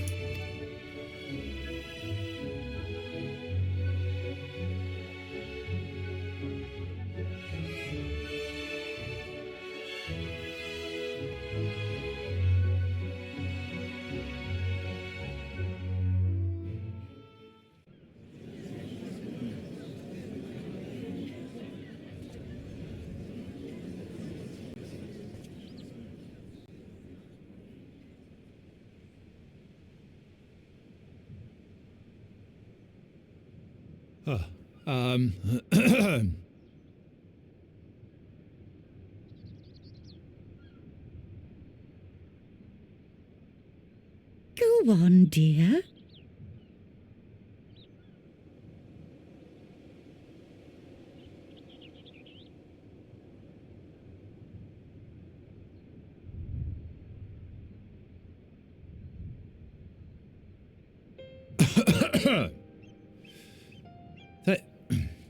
Go on, dear.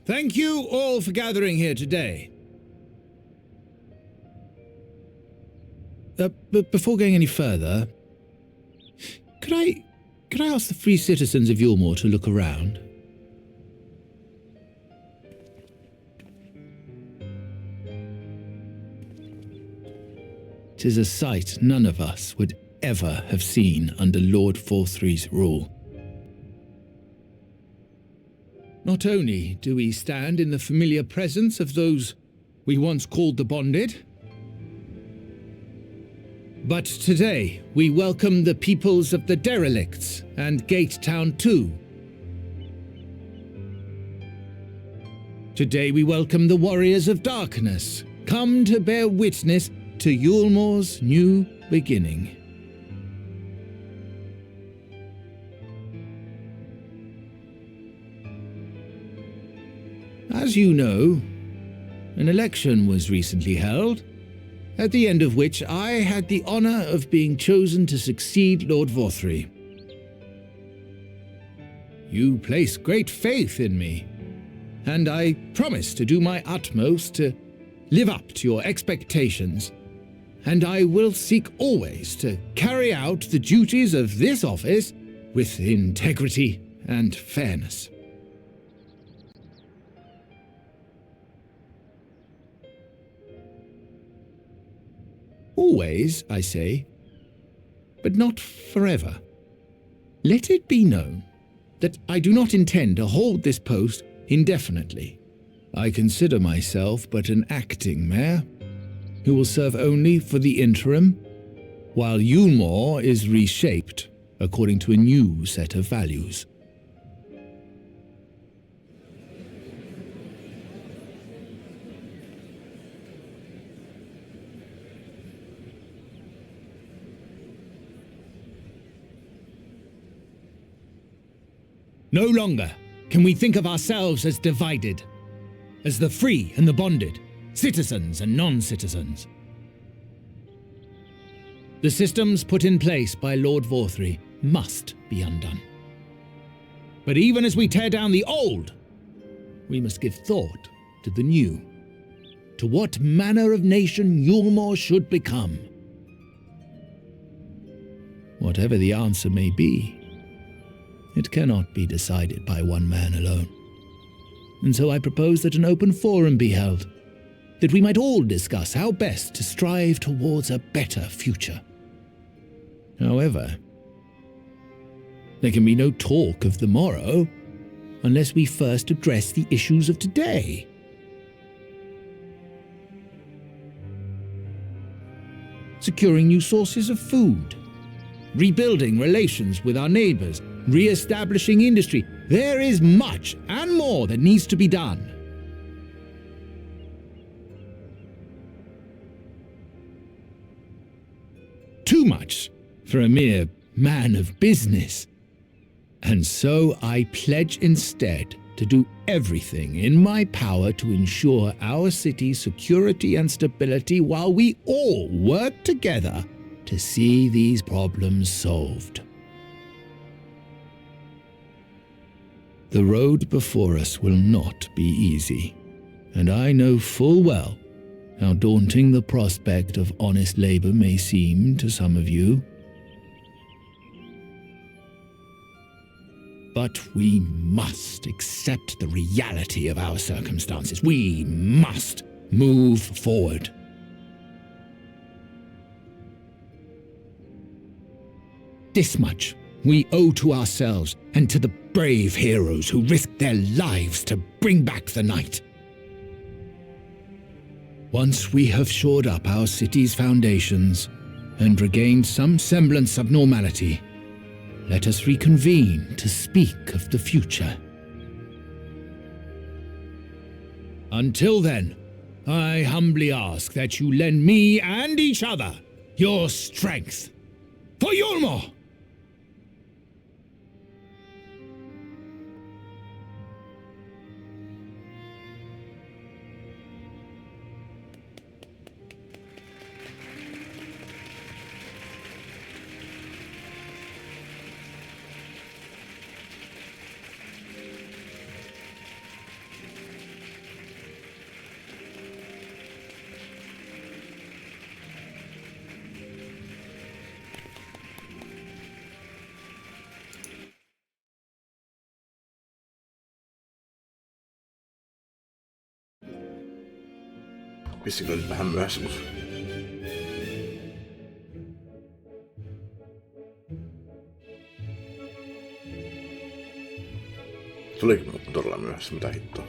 Thank you all for gathering here today. But before going any further, could I ask the free citizens of Yulmore to look around? "'Tis a sight none of us would ever have seen under Lord Forthry's rule. Not only do we stand in the familiar presence of those we once called the Bonded, but today we welcome the peoples of the Derelicts and Gatetown too. Today we welcome the Warriors of Darkness, come to bear witness to Yulmore's new beginning. As you know, an election was recently held, at the end of which I had the honor of being chosen to succeed Lord Forthry. You place great faith in me, and I promise to do my utmost to live up to your expectations, and I will seek always to carry out the duties of this office with integrity and fairness. Always, I say, but not forever. Let it be known that I do not intend to hold this post indefinitely. I consider myself but an acting mayor, who will serve only for the interim, while Yulmore is reshaped according to a new set of values. No longer can we think of ourselves as divided, as the free and the bonded, citizens and non-citizens. The systems put in place by Lord Vorthry must be undone. But even as we tear down the old, we must give thought to the new, to what manner of nation Yulmore should become. Whatever the answer may be, it cannot be decided by one man alone. And so I propose that an open forum be held, that we might all discuss how best to strive towards a better future. However, there can be no talk of the morrow unless we first address the issues of today. Securing new sources of food, rebuilding relations with our neighbors, re-establishing industry. There is much and more that needs to be done. Too much for a mere man of business. And so I pledge instead to do everything in my power to ensure our city's security and stability while we all work together to see these problems solved. The road before us will not be easy, and I know full well how daunting the prospect of honest labor may seem to some of you. But we must accept the reality of our circumstances. We must move forward. This much we owe to ourselves and to the brave heroes who risked their lives to bring back the night. Once we have shored up our city's foundations and regained some semblance of normality, let us reconvene to speak of the future. Until then, I humbly ask that you lend me and each other your strength. For Yulmore! Pissikö nyt vähän myöhässä, mutta... Tulikin todella myöhässä, mitä hittoa.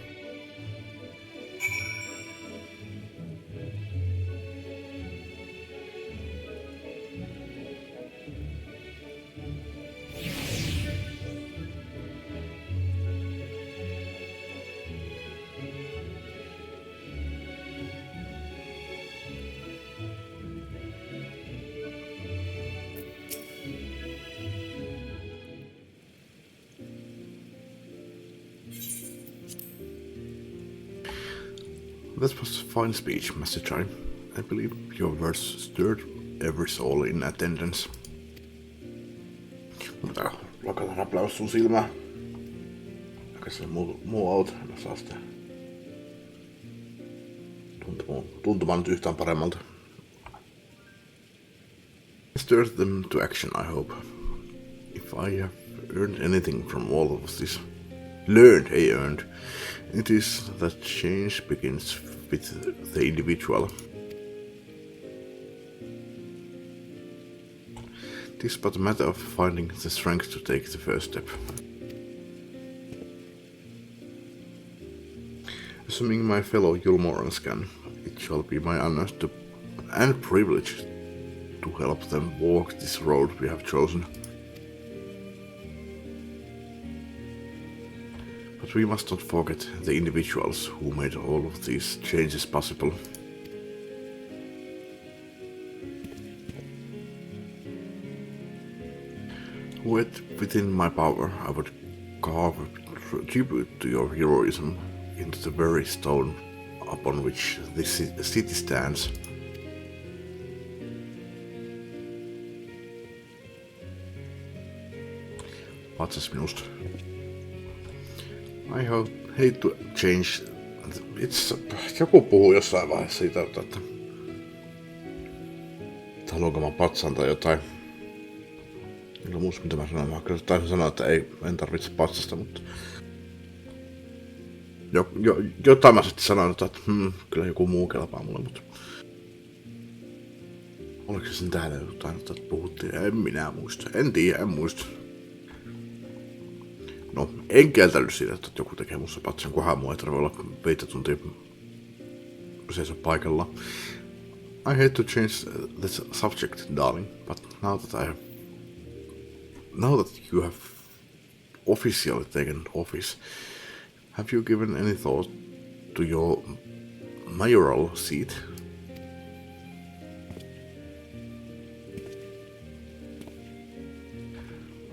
That was a fine speech, Master Chime. I believe your words stirred every soul in attendance. Mutta lokata raplaus sun silmää. Joka se muu auto, en saa sitä tuntumaan nyt yhtään paremmalta. I stirred them to action, I hope. If I have earned anything from all of this, earned, it is that change begins with the individual. It is but a matter of finding the strength to take the first step. Assuming my fellow Yulmorans can, it shall be my honor and privilege to help them walk this road we have chosen. But we must not forget the individuals who made all of these changes possible. Within my power, I would carve a tribute to your heroism into the very stone upon which this city stands. Patsas minusta. I hate to change. Joku puhuu jossain vaiheessa siitä, että haluanko mä patsan tai jotain. En ole muista mitä mä sanoin. Mä kyllä taisin sanoa, että en tarvitse patsasta, mutta jotain mä sitten sanoin, että kyllä joku muu kelpaa mulle, mutta oliko se sen täällä jotain, että puhuttiin? En minä muista. En tiedä, en muista. No, en kieltänyt siitä, että joku tekee musta patsan, kunhan mua ei tarvitse olla 5 tuntia seisoo paikalla. I hate to change the subject, darling, but now that you have officially taken office, have you given any thought to your mayoral seat?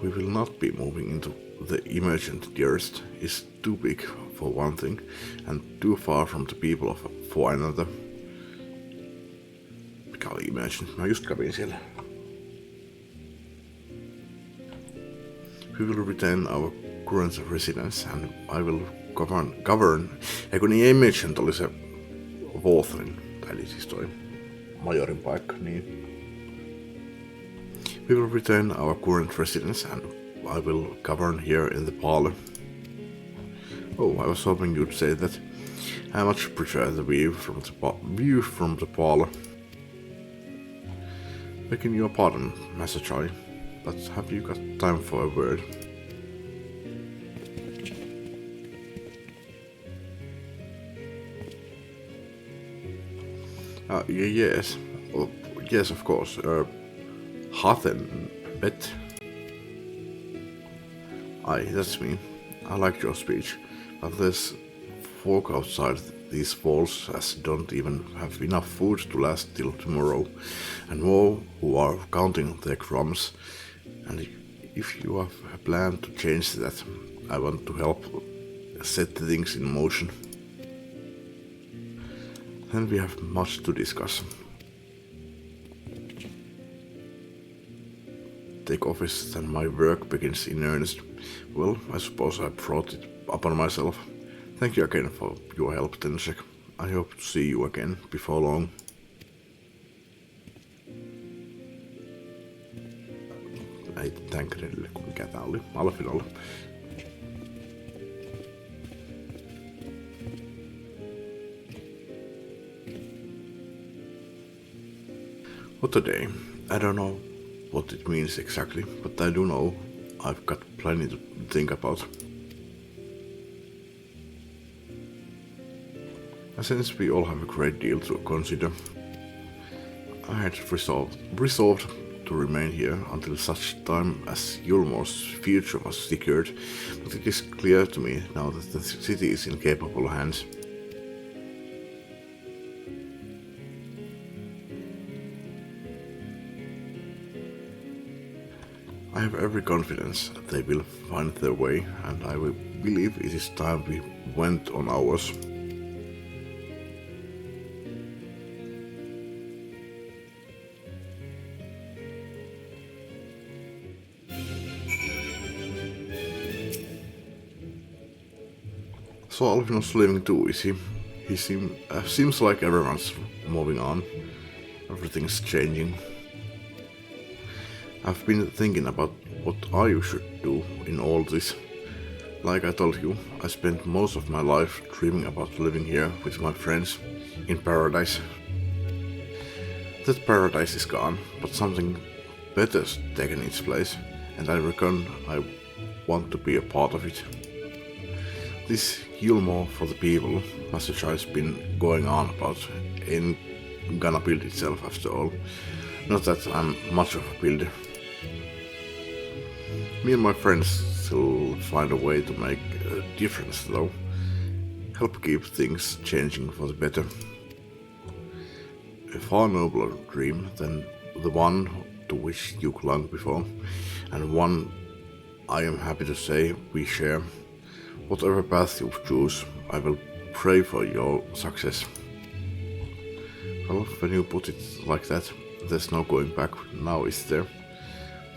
We will not be moving into the emergent dearest is too big for one thing and too far from the people for another. Mikä oli emergent? Mä just kävin siellä. We will retain our current residence and I will govern. Eikö niin emergent oli se Vothrin, eli siis toi majorin paikka, niin. We will retain our current residence and I will govern here in the parlor. Oh, I was hoping you'd say that. I much prefer the view from the parlor. Begging your pardon, Master Chai, but have you got time for a word? Yes. Oh, yes, of course. Hathen, bet. Aye, that's me. I liked your speech, but there's folk outside these walls as don't even have enough food to last till tomorrow, and more who are counting their crumbs. And if you have a plan to change that, I want to help set things in motion. Then we have much to discuss. Take office, then my work begins in earnest. Well, I suppose I brought it upon myself. Thank you again for your help, Tensek. I hope to see you again before long. Ei Tancredille, kun mikä tää oli. Alfinolle. What a day. I don't know what it means exactly, but I do know I've got plenty to think about. Since we all have a great deal to consider, I had resolved to remain here until such time as Yulmore's future was secured, but it is clear to me now that the city is in capable hands. I have every confidence that they will find their way, and I will believe it is time we went on ours. So Alvin's leaving too, is he? He seems like everyone's moving on. Everything's changing. I've been thinking about what I should do in all this. Like I told you, I spent most of my life dreaming about living here with my friends in paradise. That paradise is gone, but something better's taken its place, and I reckon I want to be a part of it. This Gilmore for the people message has been going on about ain't gonna build itself after all. Not that I'm much of a builder. Me and my friends still find a way to make a difference though. Help keep things changing for the better. A far nobler dream than the one to which you clung before, and one I am happy to say we share. Whatever path you choose, I will pray for your success. Well, when you put it like that, there's no going back now, is there?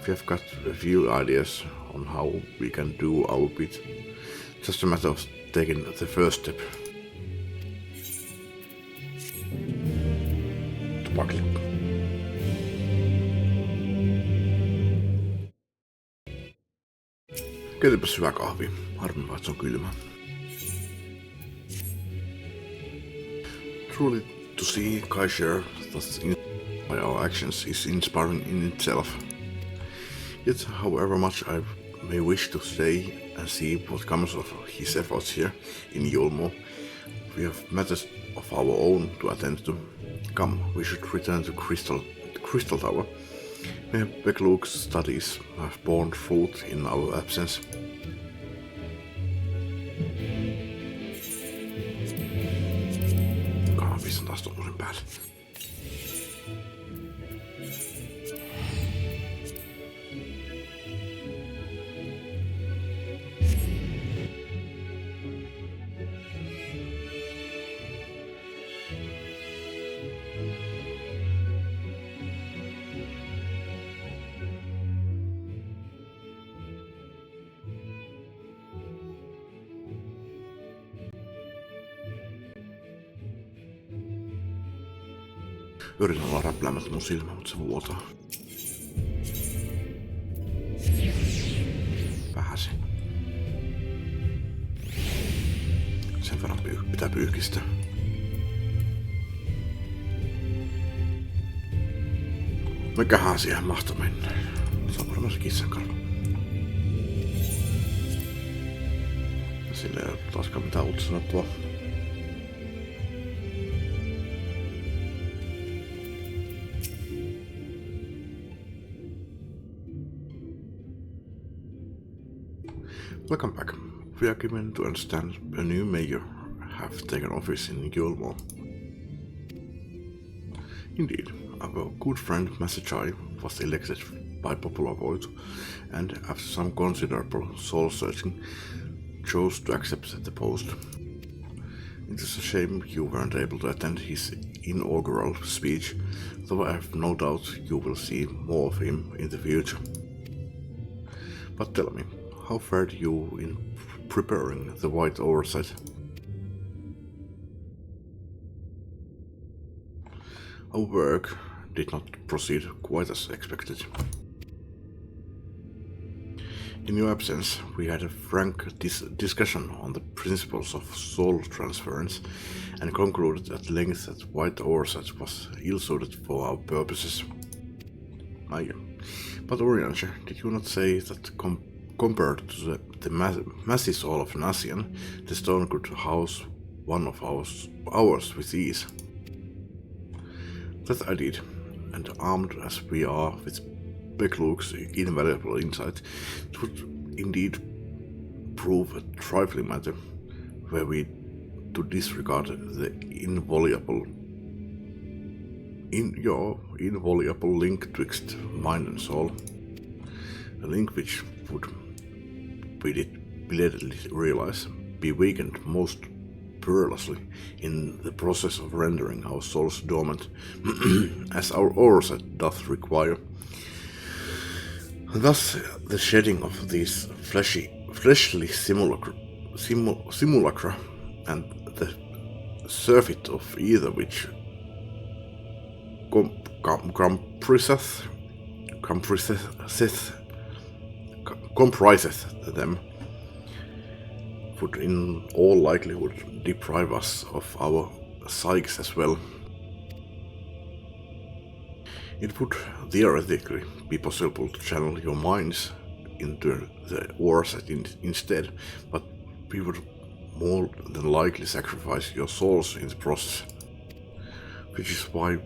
We have got a few ideas on how we can do our bit. Just a matter of taking the first step. Tupakli. Keitäpäs hyvä kahvi. Harmi vaan, että se on kylmä. Truly to see Kaisher thus by our actions is inspiring in itself. Yet, however much I may wish to stay and see what comes of his efforts here in Yulmo, we have matters of our own to attend to. Come, we should return to Crystal Tower. May Bekluk's studies have borne fruit in our absence. Pistän taas tommosen päälle. Yritän olla räpläämättä mun silmä, mutta se vuotaa. Vähäsen. Sen verran pitää pyyhkistä. Mikähän siihen mahtoi mennä? Se on varmaan se kissan karva. Sillä ei ole taaskaan mitään uutta sanottua. Welcome back. We are given to understand a new mayor have taken office in Yulmo. Indeed, our good friend Masachai was elected by popular vote and after some considerable soul-searching chose to accept the post. It is a shame you weren't able to attend his inaugural speech, though I have no doubt you will see more of him in the future. But tell me, how fared you in preparing the White Oversight? Our work did not proceed quite as expected. In your absence, we had a frank discussion on the principles of soul transference and concluded at length that White Oversight was ill-suited for our purposes. But Orianger, did you not say that compared to the massive soul of Nasian, the stone could house one of ours with ease? That I did, and armed as we are with Bekluk's invaluable insight, it would indeed prove a trifling matter were we to disregard the inviolable link twixt mind and soul, a link which would, we did belatedly realize, be weakened most perilously in the process of rendering our souls dormant, as our oversight doth require. Thus, the shedding of these fleshly simulacra and the surfeit of either which compriseth them would in all likelihood deprive us of our psyches as well. It would theoretically be possible to channel your minds into the Oversight instead, but we would more than likely sacrifice your souls in the process, which is why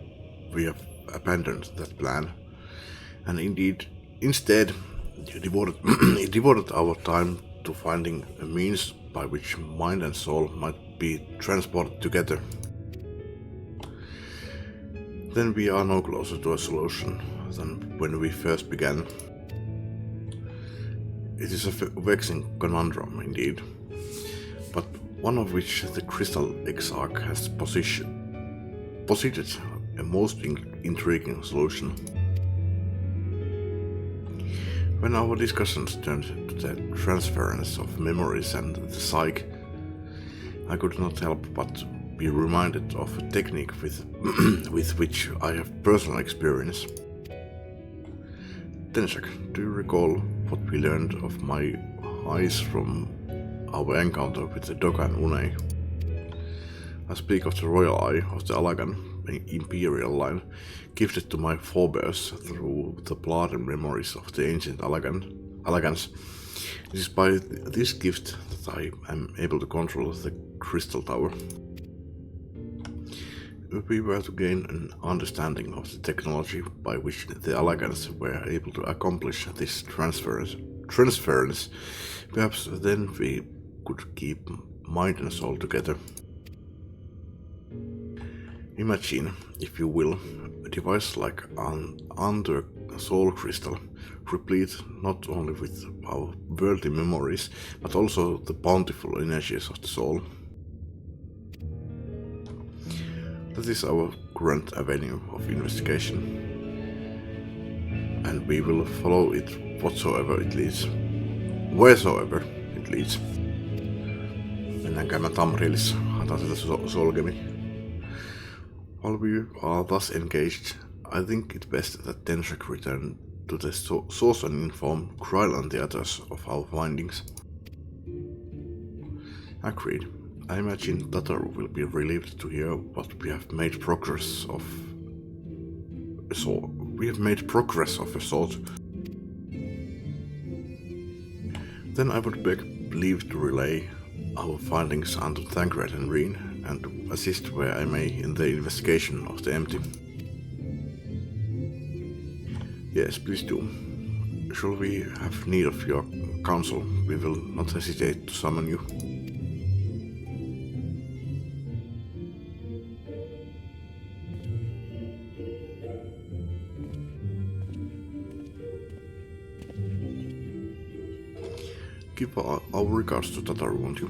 we have abandoned that plan, and instead devoted our time to finding a means by which mind and soul might be transported together. Then we are no closer to a solution than when we first began. It is a vexing conundrum indeed, but one of which the Crystal Exarch has posited a most intriguing solution. When our discussions turned to the transference of memories and the psyche, I could not help but be reminded of a technique with which I have personal experience. Tenshak, do you recall what we learned of my eyes from our encounter with the Dogan Une? I speak of the royal eye of the Alagan imperial line, gifted to my forebears through the blood and memories of the ancient Alagans. It is by this gift that I am able to control the crystal tower. If we were to gain an understanding of the technology by which the Alagans were able to accomplish this transference, perhaps then we could keep mind and soul together. Imagine, if you will, a device like an under soul crystal, replete not only with our worldly memories, but also the bountiful energies of the soul. That is our current avenue of investigation, and we will follow it wheresoever it leads. Mennään käymään Tamrielissa, haetaan sieltä solgemi. While we are thus engaged, I think it best that Tenshak return to the source and inform Krylan the others of our findings. Agreed. I imagine Tatar will be relieved to hear what we have made progress of. Of a sort. Then I would beg leave to relay our findings unto Thancred and Reen, and to assist where I may in the investigation of the empty. Yes, please do. Shall we have need of your counsel, we will not hesitate to summon you. Give our regards to Tatar, won't you?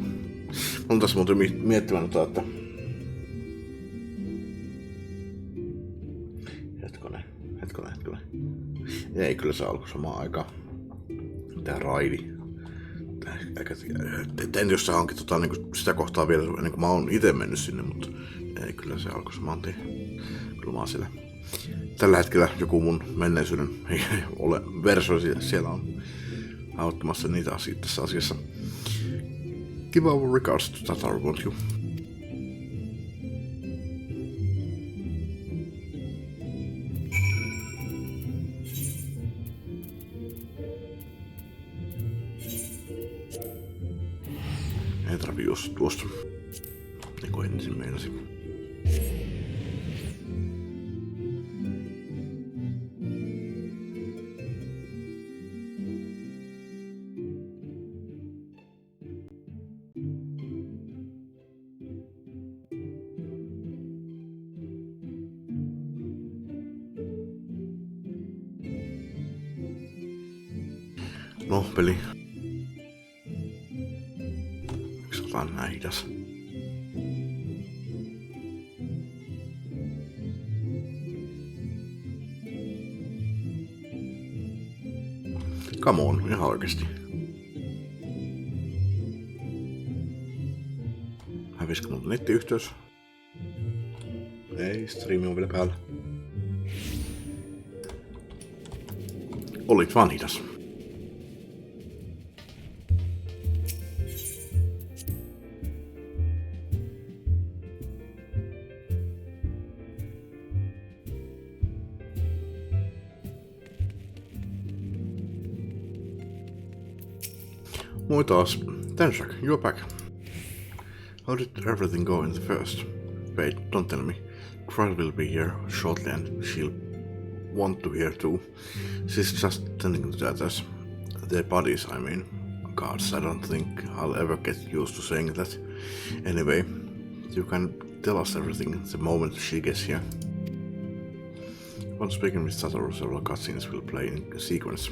On tässä muuten miettimään että... Hetkonen. Ei kyllä se alkoi samaan aikaan. Tää raidi. En jos se hankit niin sitä kohtaa vielä ennen kuin mä oon ite mennyt sinne, mutta ei kyllä se alkoi samaan tien. Kyllä mä oon siellä. Tällä hetkellä joku mun menneisyyden versio siellä on auttamassa niitä asioita tässä asiassa. Give our regards to Tatar, won't you? Ei tarvii juosta tuosta, niin kuin ensin meinasin. No, peli. Miksi otan näin hidas? Come on, ihan oikeesti. Hävisikö multa nettiyhteys? Ei, striimi on vielä päällä. Olit vaan hidas. Moi taas. Tenshak, you're back. How did everything go in the first? Wait, don't tell me. Kryl will be here shortly and she'll want to hear too. She's just tending to the others. Their bodies, I mean. Gods, I don't think I'll ever get used to saying that. Anyway, you can tell us everything the moment she gets here. Once speaking with Satoru, several cutscenes will play in sequence.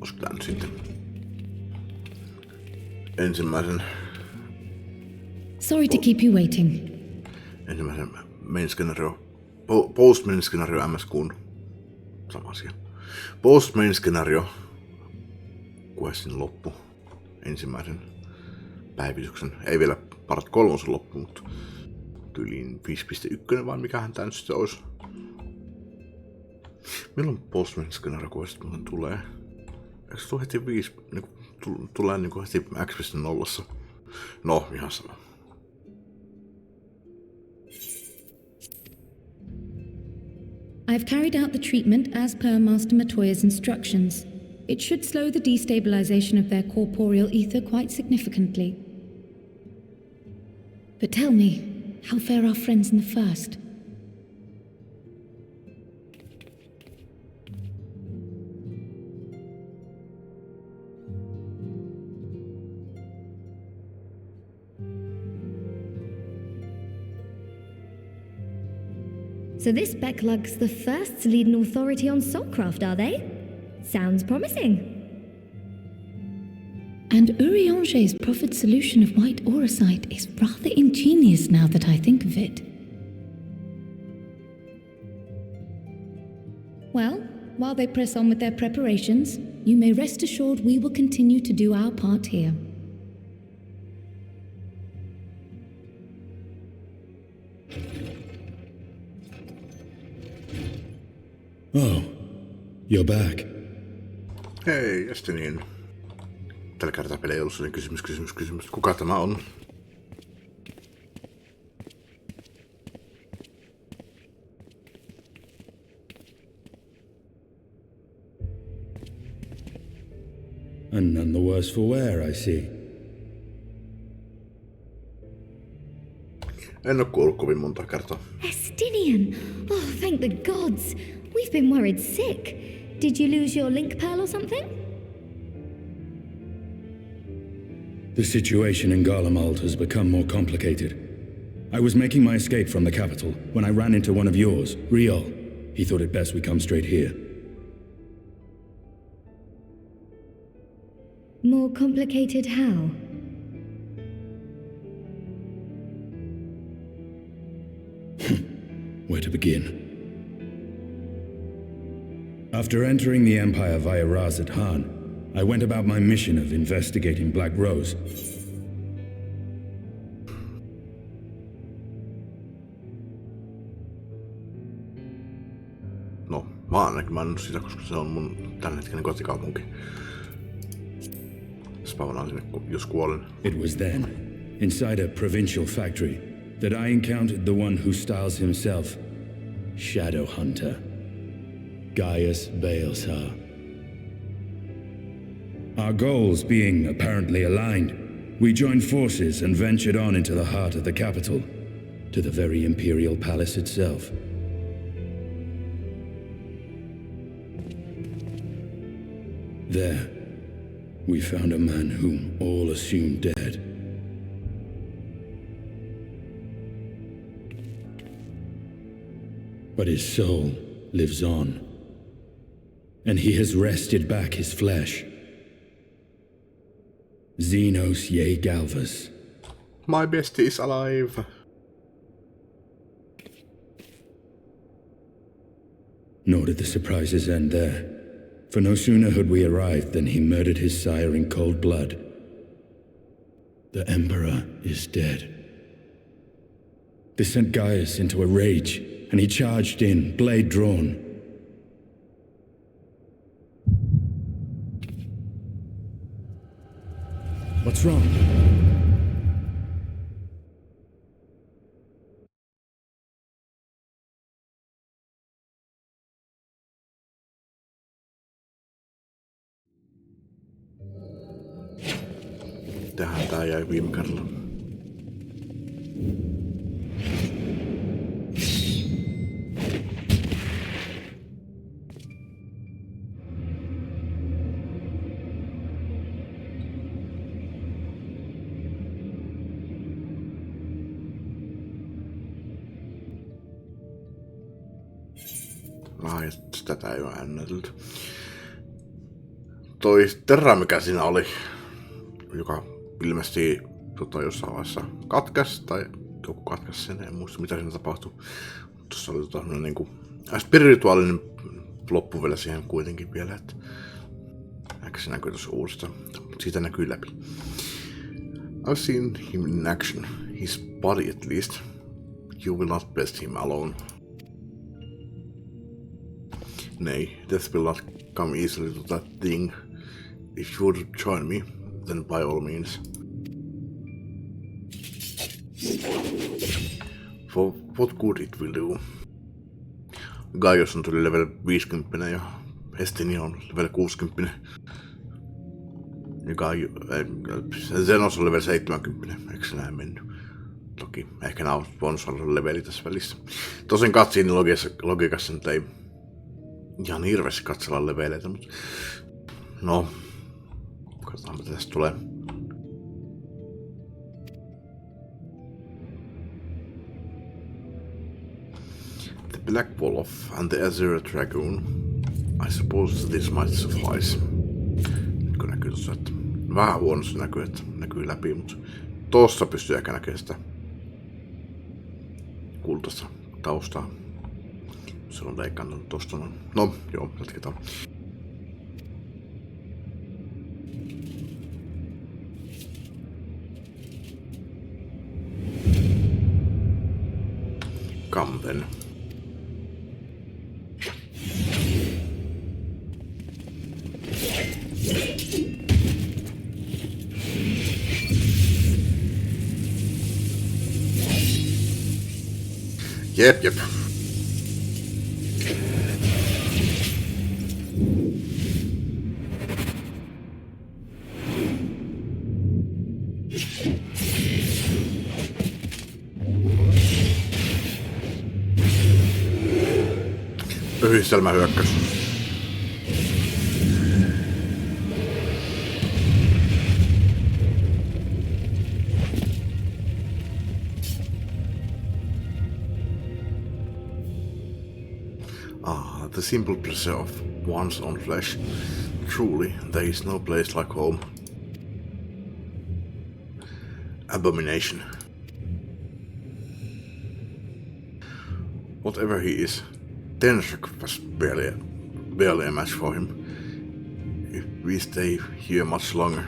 Olisiko tää nyt sitten ensimmäisen Sorry to keep you waiting. ensimmäisen main skenario, post main skenario MS-kuun sama asia. Post main skenario questin loppu, ensimmäisen päivityksen, ei vielä part 3 loppu, mutta tyyliin 5.1 vai mikähän tää nyt sitten olisi. Milloin post main skenario questit muuten tulee? Eikö se tule heti 5, niin tulee niin heti X.0? No, ihan sama. I've carried out the treatment as per Master Matoya's instructions. It should slow the destabilization of their corporeal ether quite significantly. But tell me, how fare our friends in the first? So this Becklug's the first to lead an authority on soulcraft, are they? Sounds promising. And Urianger's proffered solution of white auracite is rather ingenious now that I think of it. Well, while they press on with their preparations, you may rest assured we will continue to do our part here. Oh, you're back. Hei, ja sitten niin. Tällä kertaa peli ei ollut sellainen kysymys. Kuka tämä on? And none the worse for wear, I see. En ole kuullut kovin monta kertaa. Estinian! Oh, thank the gods! We've been worried sick. Did you lose your link pearl or something? The situation in Garlemald has become more complicated. I was making my escape from the capital when I ran into one of yours, Riol. He thought it best we come straight here. More complicated how? Where to begin? After entering the Empire via Razat Han, I went about my mission of investigating Black Rose. No, mä oon ainakin mannut sitä, koska se on mun tämänhetkinen kotikaupunki. Spawnaan sinne, jos kuolen. It was then, inside a provincial factory, that I encountered the one who styles himself Shadowhunter, Gaius Baelsar. Our goals being apparently aligned, we joined forces and ventured on into the heart of the capital, to the very Imperial Palace itself. There, we found a man whom all assumed dead. But his soul lives on, and he has wrested back his flesh. Xenos Ye Galvas. My bestie is alive. Nor did the surprises end there, for no sooner had we arrived than he murdered his sire in cold blood. The Emperor is dead. This sent Gaius into a rage, and he charged in, blade drawn. What's wrong? Tähän tää jäi viime kerralla. Ai, tätä ei oo ännätelty. toi terä, mikä siinä oli, joka ilmeisesti jossain vaiheessa katkesi, tai joku katkesi sen, en muista mitä siinä tapahtui. Tuossa oli niinku spirituaalinen loppu vielä siihen kuitenkin vielä, että ehkä se näkyy tuossa uudesta, siitä näkyy läpi. I've seen him in action, his body at least. You will not best him alone. Nay, death will not come easily to that thing. If you would join me, then by all means. For what good it will do? Gaius on tuli level 50 ja Hestini on level 60. Ja Zenos on level 70, eikö se näin mennyt? Toki, ehkä nämä on bonusarvon leveli tässä välissä. Tosin katsiin logiikassa nyt ei ihan hirveästi katsella leveleitä, mutta no, katsotaan mitä tästä tulee. The Black Wolf and the Azure Dragoon. I suppose this might suffice. Nyt kun näkyy tossa, että vähän huonosti näkyy, että näkyy läpi, mutta tossa pystyy ehkä näkemään sitä kultaista taustaa. Se on leikannut tosta. No, joo, jatketaan. Come then. Jep. Yhdistelmähyökkäys. The simple pleasure of one's own flesh. Truly, there is no place like home. Abomination. Whatever he is, Tenshuk was barely a match for him. If we stay here much longer.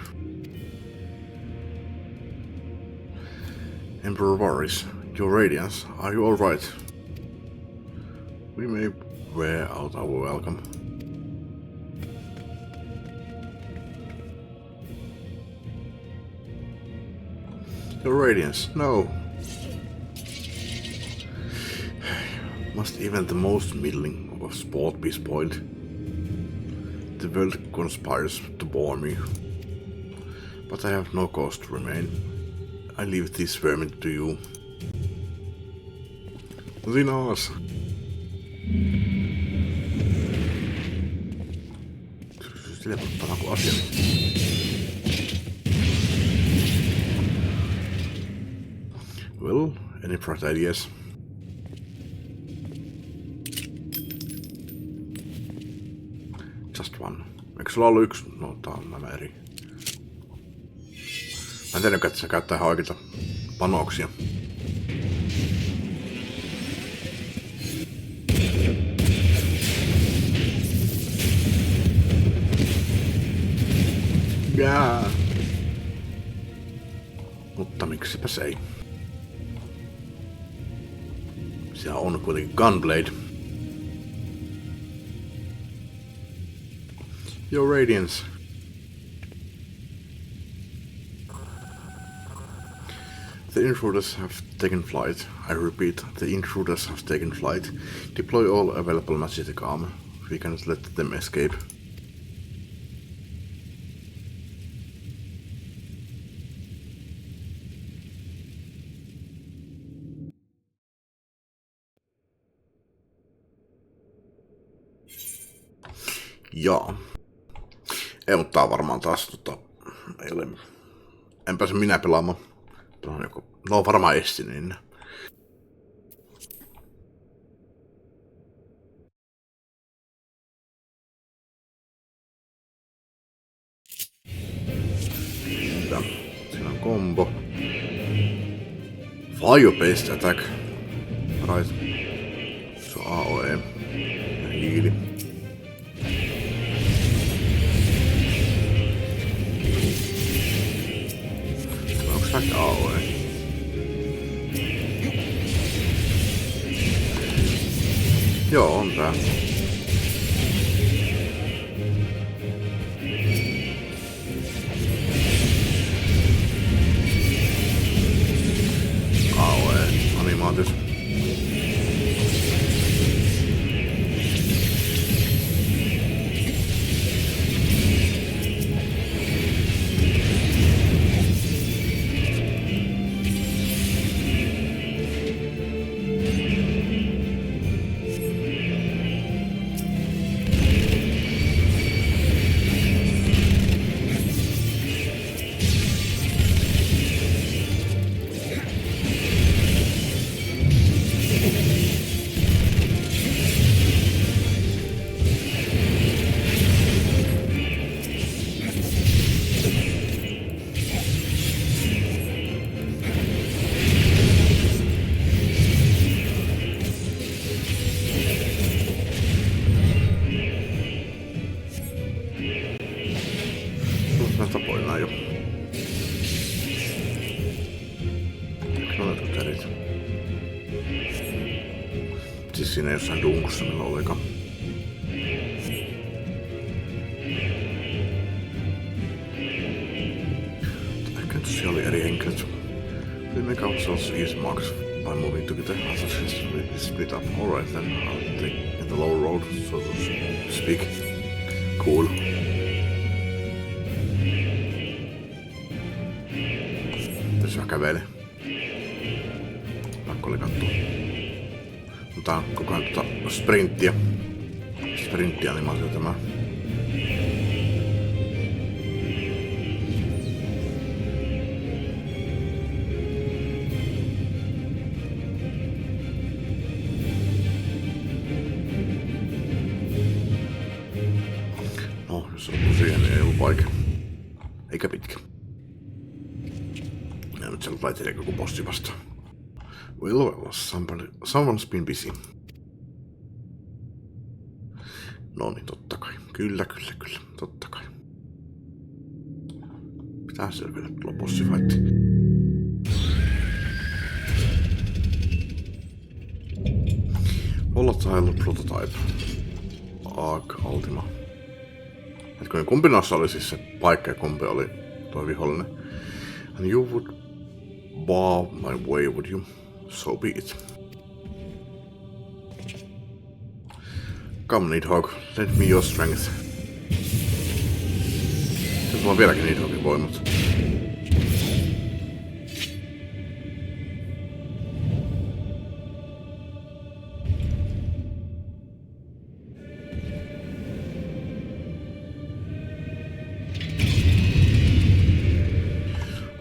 Emperor Varys, your radiance, are you alright? We may wear out our welcome. Your radiance, no. Must even the most middling of sport be spoiled? The world conspires to bore me. But I have no cause to remain. I leave this vermin to you. Vinos! Teleporttava kuin asia. Well, any bright ideas? Just one. Eikö sulla ollut yksi? No, tää on nämä eri. Mä en tiedä, että se käyttää ihan oikeita panoksia. Jaa. Mutta miksipäs ei. Siellä on kuitenkin Gunblade. Your Radiance. The intruders have taken flight. I repeat, the intruders have taken flight. Deploy all available magic armor. We cannot let them escape. Jaa. Ei, mutta tää on varmaan taas ei ole. En pääse minä pelaamaan. No varmaan Estinin. Combo. Fire-based attack. Right. Se on AOE. Ja hiili. Onks kaikki AOE? Joo, on tää. Animaatis. Näistä poinaa jo. Noitko terit? Siis siinä jossain dunkussa millä olikaan. Ehkä nyt siellä oli eri henkilöt. We make ourselves easy marks by moving to the other split up. Alright then, I'll take the low road, so to speak. Cool. Tässä kävelee. Pakko oli katsoa. Mutta koko ajan sprinttiä. Sprinttianimaatio tämä. No, jos on siihen, niin ei ollut vaikea. Eikä pitkä. Ja nyt siellä laittelee joku bossi vastaan. Well, someone's been busy. No niin, totta kai. Kyllä, totta kai. Pitää siellä vielä tulla bossifaitti. Volatile Prototype. Arc Ultima. Hetkonen, kumpi noissa oli siis se paikka ja kumpi oli toi vihollinen? And you would bar my way, would you? So be it. Come, Nidhogg, lend me your strength. Nyt mulla on vieläkin Nidhoggin voimat.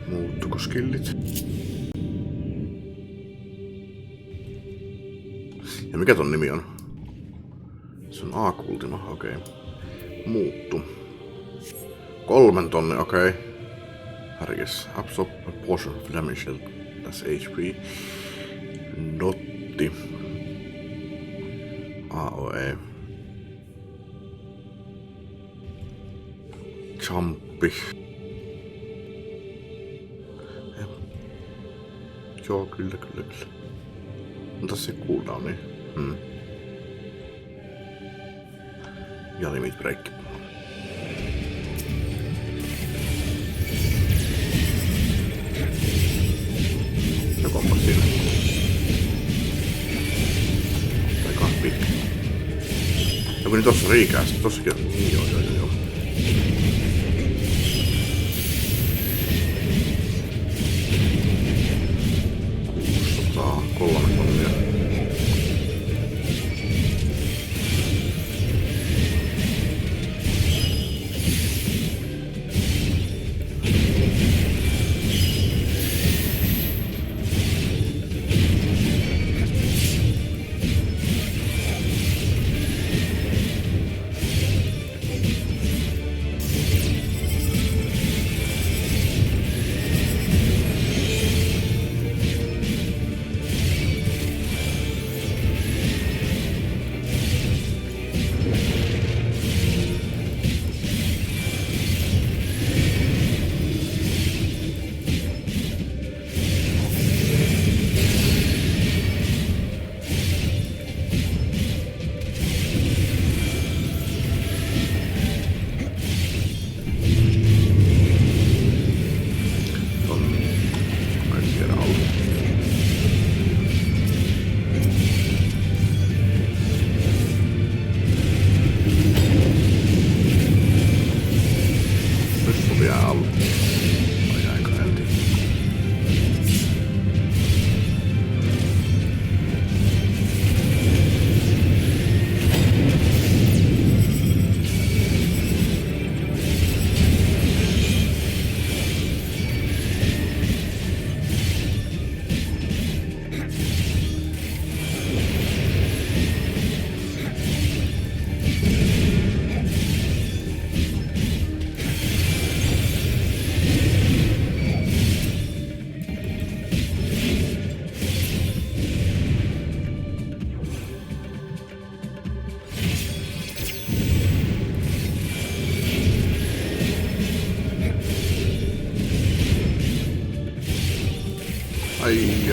Muuttuko skillit? Ja mikä ton nimi on? Se on A-kultima, okei. Muuttu. 3 tonne, okei. Härkes. Absorb a portion of damage as HP. Dotti. AOE. Jumpi. Joo, kyllä. Mutta se cooldowni. Ja limit break. Se kompas siinä. Tai kahvi. Joku niin tossa riikäästi, tossakin on. Joo. 3 tonnia.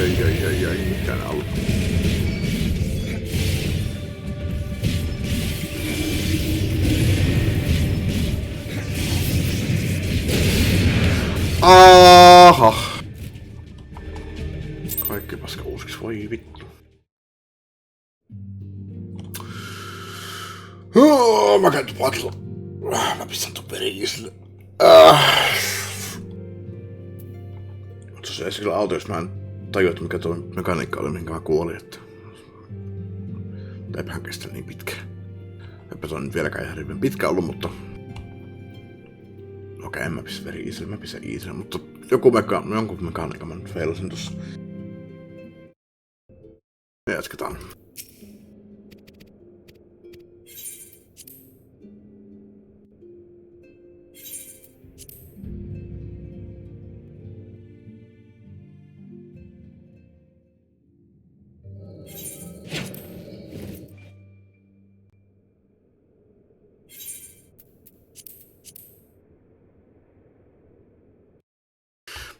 Mitä nää ollut? Aha! Kaikki paska uusiksi, voi vittu. Mä käyn tupakilla. Mä pistän ton perisille. Se sillä auto, jos mä en tajua, että mikä tuo mekaniikka oli, minkä mä kuolin, että... Eipähän kestä niin pitkään. Eipä se on nyt vieläkään ihan hyvin pitkä ollut, mutta... Okei, en mä pistä veri-iisille, mä pistän iisille, mutta jonkun mekaniikan mä nyt feilasin tossa. Ja jatketaan.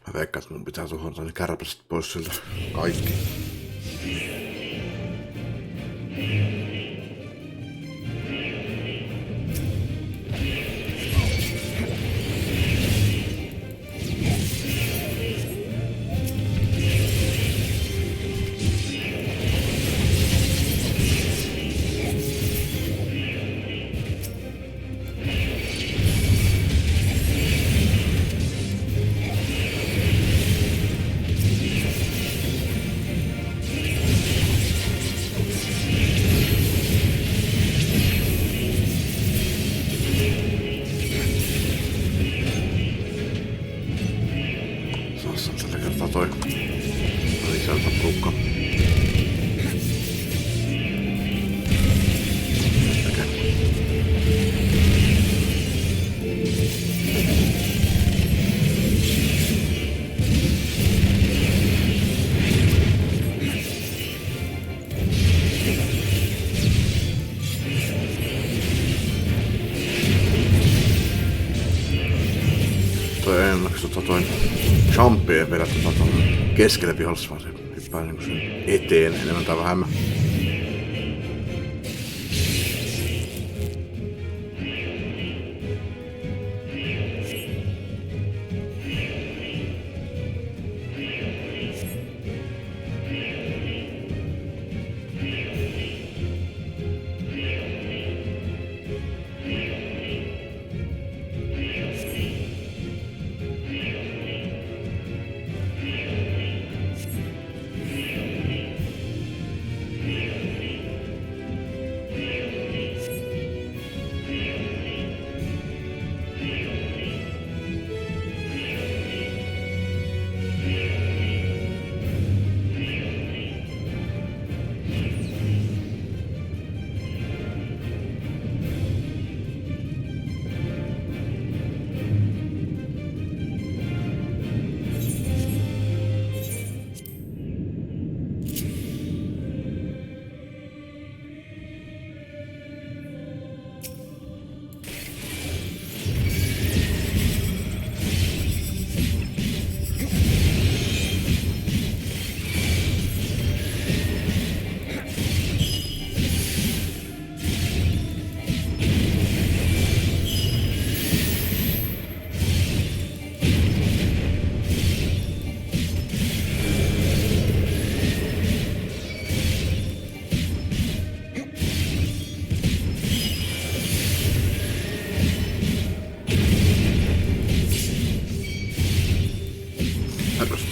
Mä veikkaan, että mun pitää tuhota ne kärpäset pois siltä kaikki. Toi sieltä porukka. Toi ennaksi toi Jumpi ei vedä keskelle vihollista, vaan se hyppää niinku sen eteen enemmän tai vähemmän.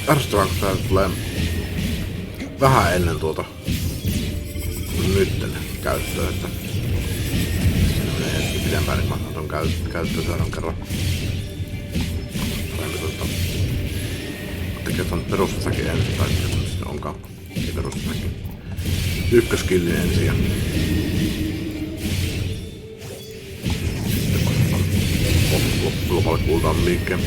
Ärsyttävää, kun tää tulee vähän ennen tuota nytten käyttöön, että se menee hetki pidempään, niin mä otan ton käyttöön seuraavan kerran. Tekee ton perustasäkin ensin, tai mikä se sitten onkaan. Ei perustasäkin. Ykköskillin ensin ja sitten lopulle kuultaan liikkeen.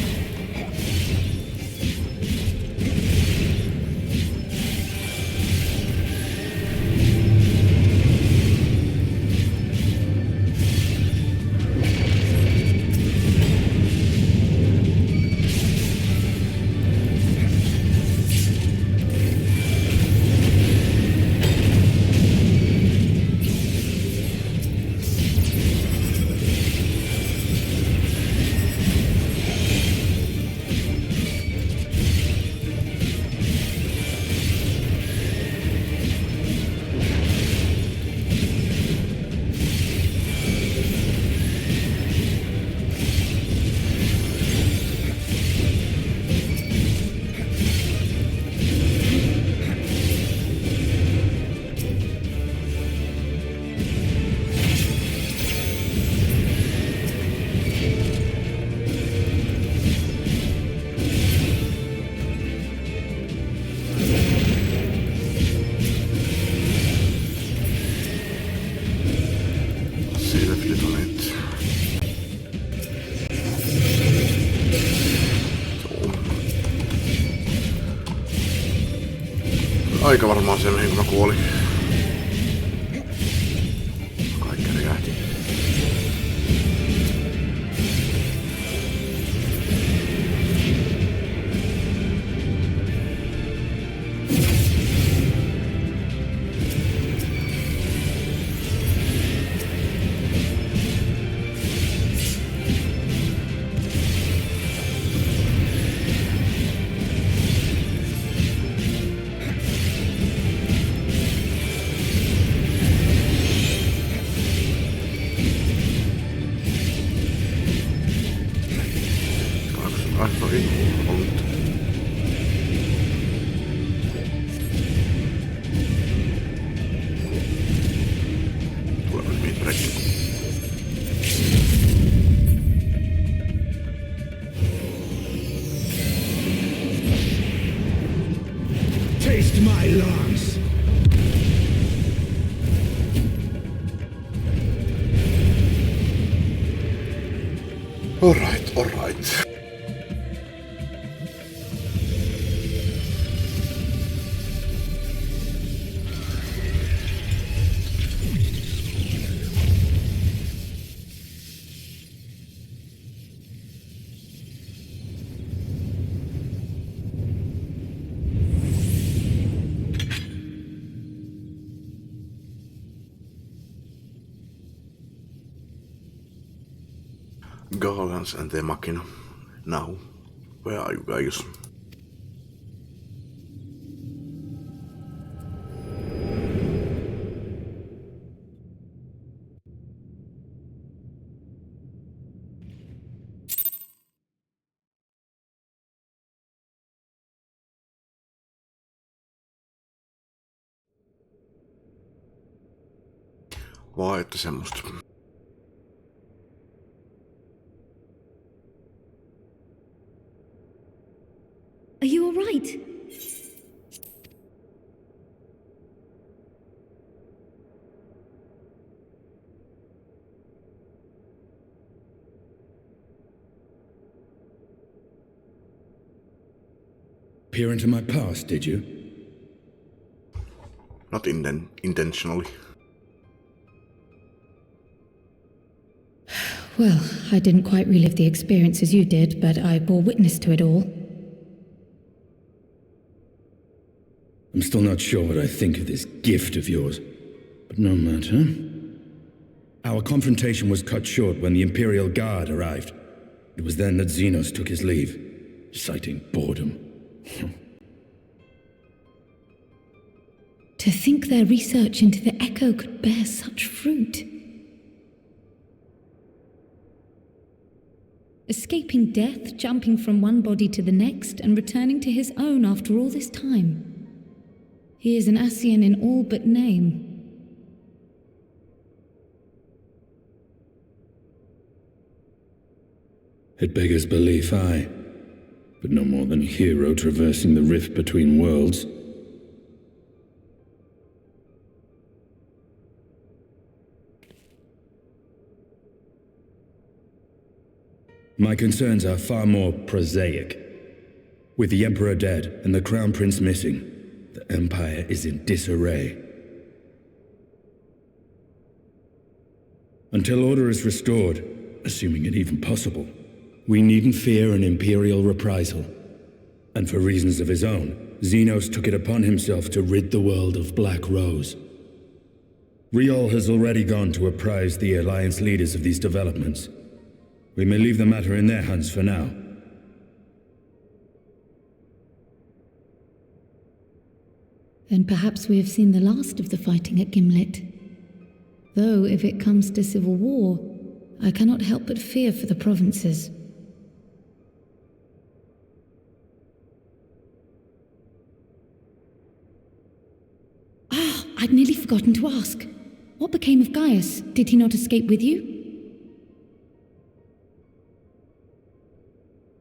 aika varmaan se, mihin mä kuolin. Kaikki räjähti. Taste my lungs! Alright, alright. Garlands and the Machina. Now, where are you guys? Vai että semmoista. Are you all right? Peer into my past, did you? Not intentionally. Well, I didn't quite relive the experience as you did, but I bore witness to it all. I'm still not sure what I think of this gift of yours, but no matter. Our confrontation was cut short when the Imperial Guard arrived. It was then that Xenos took his leave, citing boredom. To think their research into the Echo could bear such fruit. Escaping death, jumping from one body to the next, and returning to his own after all this time. He is an Ascian in all but name. It beggars belief, aye, but no more than a hero traversing the rift between worlds. My concerns are far more prosaic. With the Emperor dead and the Crown Prince missing, the Empire is in disarray. Until order is restored, assuming it even possible, we needn't fear an Imperial reprisal. And for reasons of his own, Xenos took it upon himself to rid the world of Black Rose. Riol has already gone to apprise the Alliance leaders of these developments. We may leave the matter in their hands for now. Then perhaps we have seen the last of the fighting at Gimlet. Though, if it comes to civil war, I cannot help but fear for the provinces. I'd nearly forgotten to ask. What became of Gaius? Did he not escape with you?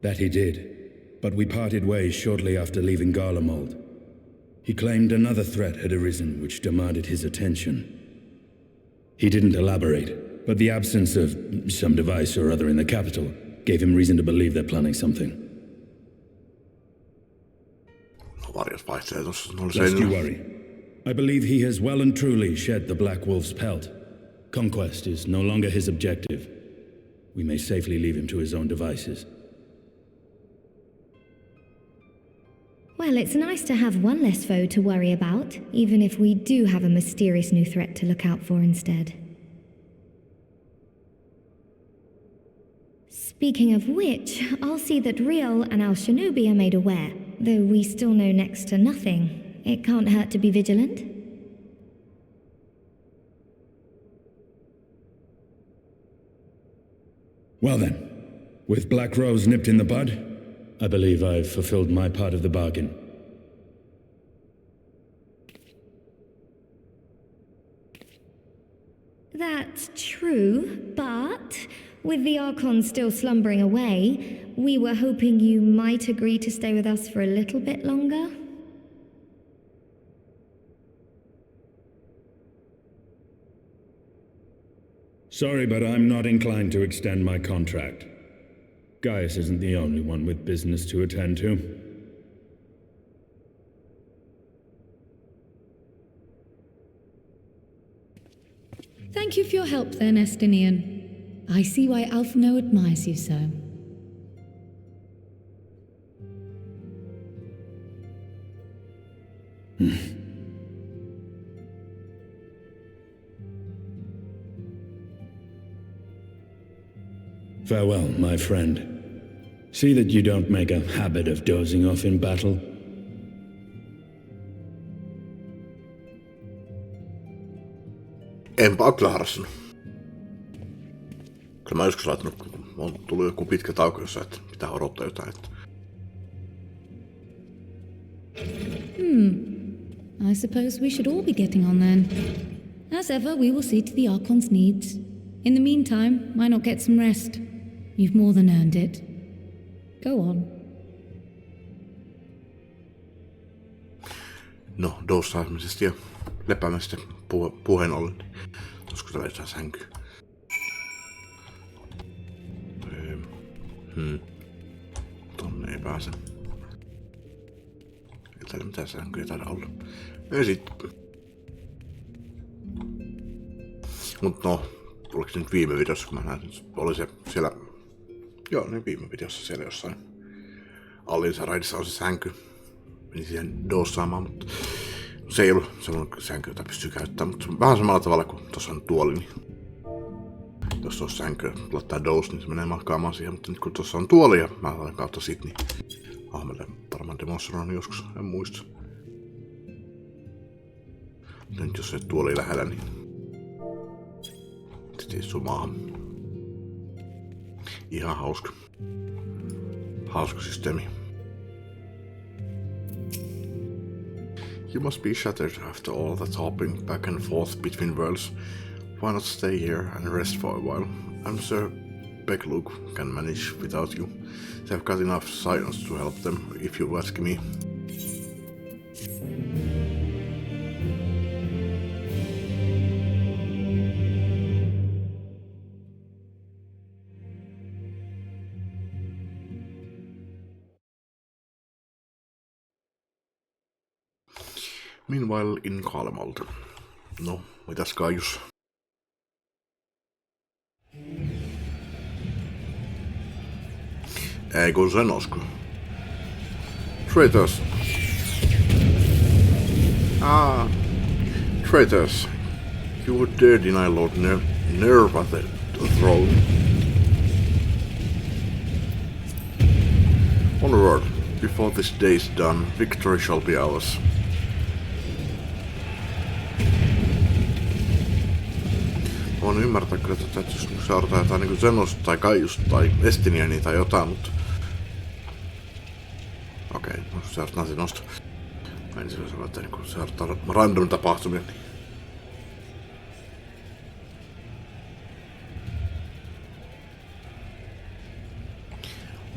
That he did, but we parted ways shortly after leaving Garlemald. He claimed another threat had arisen which demanded his attention. He didn't elaborate, but the absence of some device or other in the capital gave him reason to believe they're planning something. varjot vaihtelee tuossa noilla Lest you seinillä. worry. I believe he has well and truly shed the Black Wolf's pelt. Conquest is no longer his objective. We may safely leave him to his own devices. Well, it's nice to have one less foe to worry about, even if we do have a mysterious new threat to look out for instead. Speaking of which, I'll see that Riel and Al Shinobi are made aware. Though we still know next to nothing, it can't hurt to be vigilant. Well then, with Black Rose nipped in the bud, I believe I've fulfilled my part of the bargain. That's true, but with the Archons still slumbering away, we were hoping you might agree to stay with us for a little bit longer. Sorry, but I'm not inclined to extend my contract. Gaius isn't the only one with business to attend to. Thank you for your help then, Estinian. I see why Alphino admires you so. Farewell, my friend. See that you don't make a habit of dozing off in battle. Enpä oo kyllä harrastanut. Kyllä mä joskus laittanut, kun on tullut joku pitkä tauko jossa, että pitää odottaa jotain. Että... I suppose we should all be getting on then. As ever, we will see to the Archon's needs. In the meantime, why not get some rest? You've more than earned it. Go on. No, doussaamisesta ja lepäämästä puheen ollen. Olisiko täällä jotain sänkyä? Tonne ei pääse. Ei täällä mitään sänkyä taida olla. Ei sit. Mut no, oliko se nyt viime videossa, kun mä näin, oli se siellä... Joo, niin viime videossa siellä jossain Allinsaraidissa on se sänky. Menin siihen doossaamaan, mutta se ei ollut sellainen sänky, jota pystyy käyttämään, mutta vähän samalla tavalla kuin tuossa on tuoli, niin jos tuossa sänky laittaa doos, niin se menee makaamaan siihen, mutta nyt kun tuossa on tuoli ja mä laitan kautta sit, niin Ahmelle varmaan demonstroin joskus, en muista. Nyt jos se tuoli lähellä, niin sitten istuu maahan. Ihan hauska. Hauska systeemi. You must be shattered after all that hopping back and forth between worlds. Why not stay here and rest for a while? I'm sure Beglug can manage without you. They've got enough science to help them, if you ask me. Meanwhile in Kalemalta. No, mitäs Kaius? Ei kun sen osko. Traitors! Traitors! You would dare deny Lord Nerva the throne. Onward, before this day is done, victory shall be ours. Voin ymmärtää kyllä, että täytyisi seurata jotain niinku Zenosta tai Kaiusta tai Estiniania tai jotain, mutta... Okei, no seurataan Zenosta. Mä en sillä sanoa, että niinku seurataan random tapahtumia. Niin...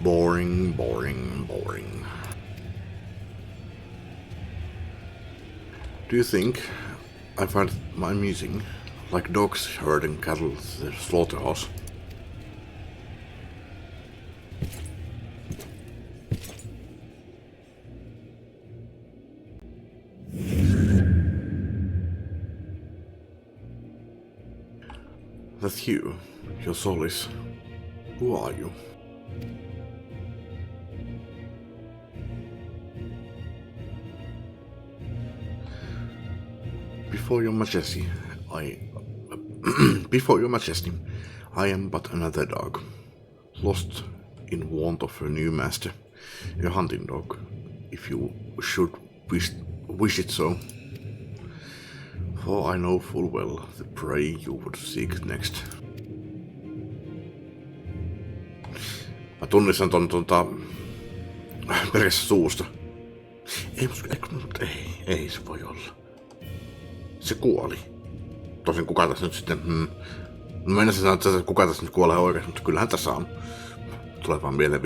Boring, boring, boring. Do you think I find my amusing? Like dogs herding cattle to the slaughterhouse. That's you. Your soul is... Who are you? Before your majesty, Before your majesty, I am but another dog, lost in want of a new master, a hunting dog, if you should wish it so. For I know full well the prey you would seek next. Mä tunnistan ton pelkästään suusta. Ei se voi olla. Se kuoli. Tosin kuka tässä nyt sitten... Mä en sanoa, että kuka tässä nyt kuolee oikeasti, mutta kyllähän tässä on. Tulee vaan mieleen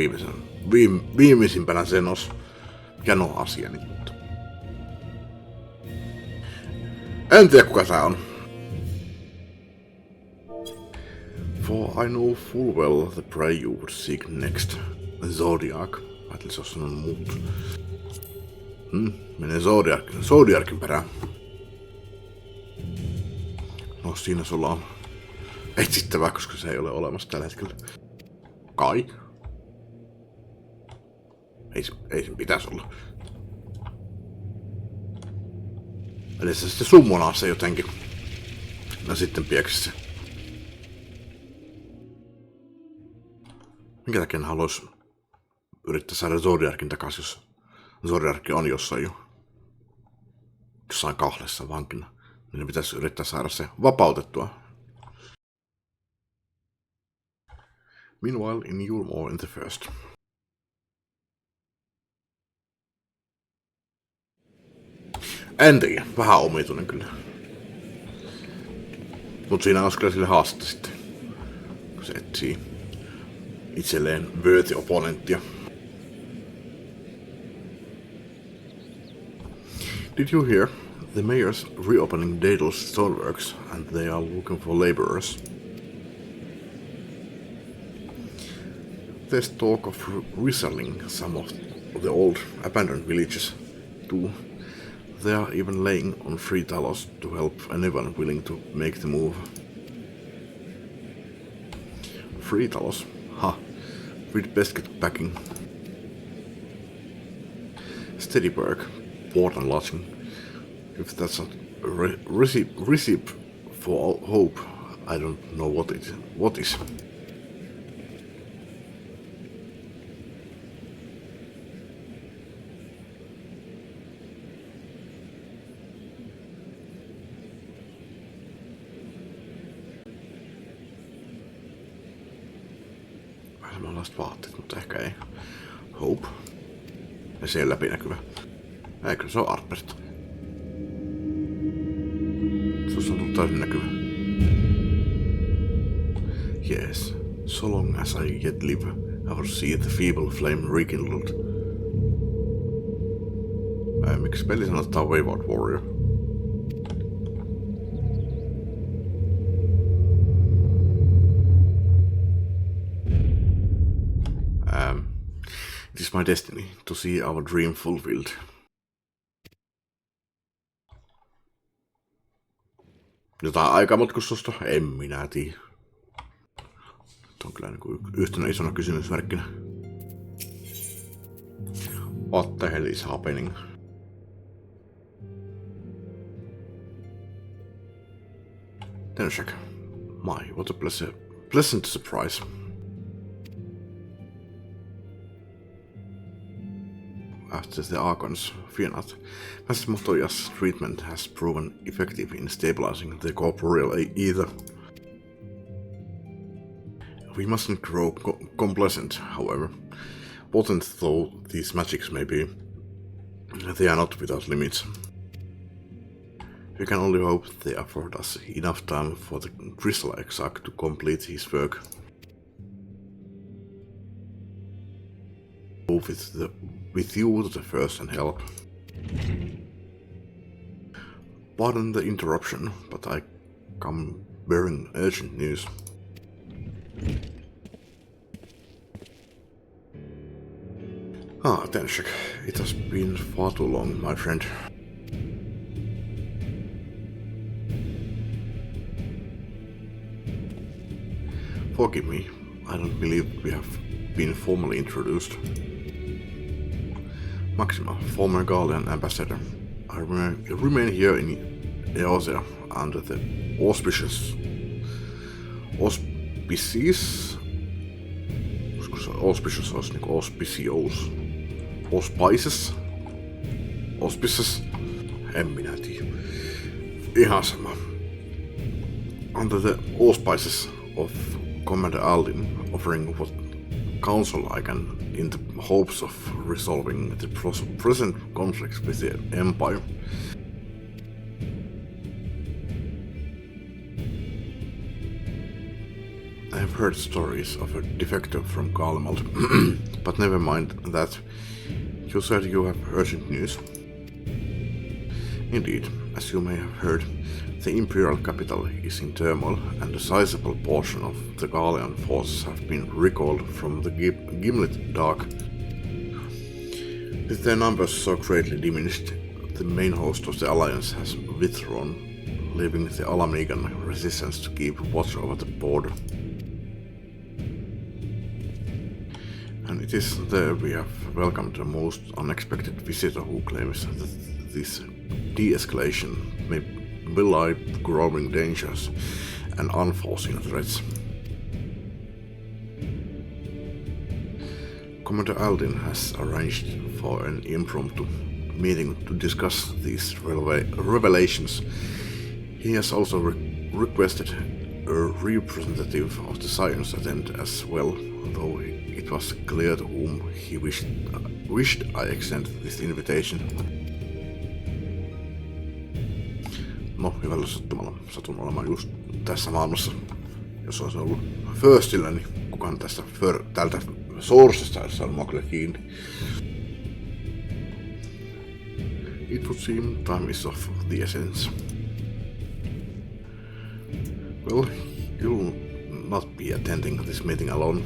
viimeisimpänä Senos. Mikä no asiani, mutta... En tiedä kuka tää on. For I know full well the prey you would seek next. Zodiac. Ajattelin se on sanonut muut. Menee Zodiacin perään. No siinä sulla on etsittävää, koska se ei ole olemassa tällä hetkellä. Kai? Ei sen pitäisi olla. Eli se sitten summonaa se jotenkin. No sitten pieksi se. Minkä takia ne haluais yrittää saada Zodiarkin takaisin, jos Zodiarkki on jossain kahlessa vankina. Niin pitäisi yrittää saada se vapautettua. Meanwhile in Yulmore in the first. En tiedä, vähän omituinen kyllä. Mut siinä on kyllä sille haastetta sitten. Kun se etsii itselleen worthy opponenttia. Did you hear? The mayor's reopening Daedal's stoneworks and they are looking for laborers. There's talk of reselling some of the old abandoned villages too. They are even laying on free talos to help anyone willing to make the move. Free talos? Ha! We'd best get packing. Steady work, board and lodging. If that's not a recipe for hope, I don't know what is. Vähän samanlaiset vaatteet, mutta ehkä ei. Hope. Ja siellä läpinäkyvä. Eikö se on Artbert? Tuossa on tullut täysin näkyvä. Yes, so long as I yet live, I will see the feeble flame rekindled. Miksi peli sanotaan Wayward Warrior? It is my destiny to see our dream fulfilled. Jotain aikamatkustusta? En minä tiedä. Tämä on kyllä niin yhtenä isona kysymysmerkkinä. What the hell is happening? Tenshak. My, what a pleasant surprise. After the Archons, fear not. Master Montoya's treatment has proven effective in stabilizing the corporeal ether. We mustn't grow complacent, however. Potent though these magics may be, they are not without limits. We can only hope they afford us enough time for the Crystal Exarch to complete his work. Move with you to the first and help. Pardon the interruption, but I come bearing urgent news. Tenshak, it has been far too long, my friend. Forgive me, I don't believe we have been formally introduced. Maxima, former Gallian ambassador. I remain here in Eosia under the auspices. Auspicious olisi niinku auspicious. Auspices? En minä tiedä. Ihan sama. Under the auspices of Commander Aldin, offering what counsel I can in the hopes of resolving the present conflicts with the Empire. I have heard stories of a defector from Garlemald, but never mind that. You said you have urgent news. Indeed, as you may have heard, the imperial capital is in turmoil and a sizable portion of the Gallian forces have been recalled from the Gimlet Dark. With their numbers so greatly diminished, the main host of the Alliance has withdrawn, leaving the Alamegan resistance to keep watch over the border. And it is there we have welcomed a most unexpected visitor who claims that this de-escalation may belie growing dangers and unforeseen threats. Commander Aldin has arranged for an impromptu meeting to discuss these revelations. He has also requested a representative of the Scions attend as well, though it was clear to whom he wished I extend this invitation. No, hyvällä sattumalla satun olemaan just tässä maailmassa. Jos olisi ollut Firstillä, niin kukaan tästä tältä sourcesta olisi saanut mua kyllä kiinni. It would seem time is of the essence. Well, you'll not be attending this meeting alone.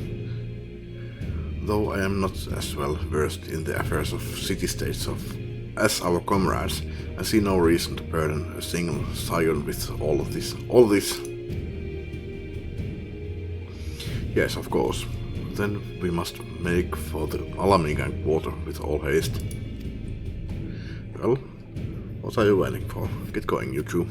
Though I am not as well versed in the affairs of city-states as our comrades, I see no reason to burden a single scion with all this. Yes, of course. Then we must make for the Alamegan quarter with all haste. Well, what are you waiting for? Get going, you two.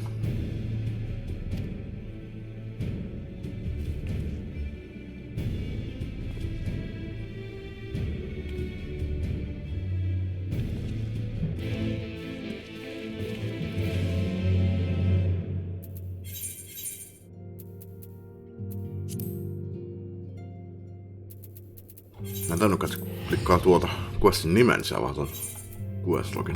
Mä tainnut klikkaa tuota questin nimen, niin se avaa ton questlogin.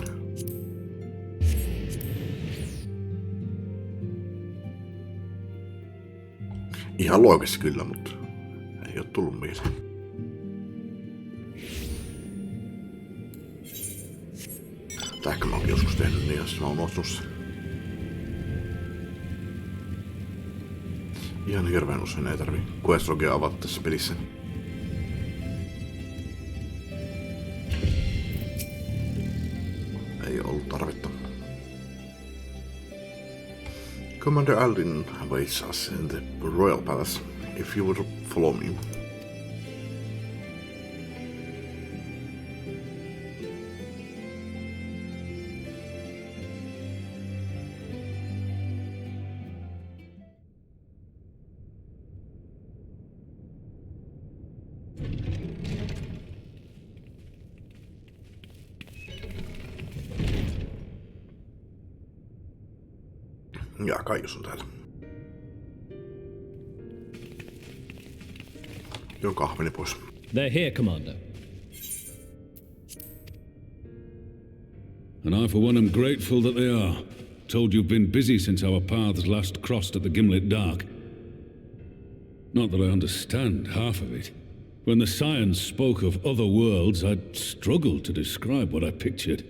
Ihan loogisesti kyllä, mutta ei oo tullut mieleen. Tai ehkä mä oonkin joskus tehnyt niin, jos mä oon unohtunut sen. Ihan hirveän usein ei tarvii questlogia avata tässä pelissä. Ei ollut tarvetta. Commander Aldin awaits us in the Royal Palace, if you would follow me. Ja Kaius on täällä. Jon kahveni pois. They're here, Commander. And I for one am grateful that they are. Told you've been busy since our paths last crossed at the Gimlet Dark. Not that I understand half of it. When the Scions spoke of other worlds, I'd struggled to describe what I pictured.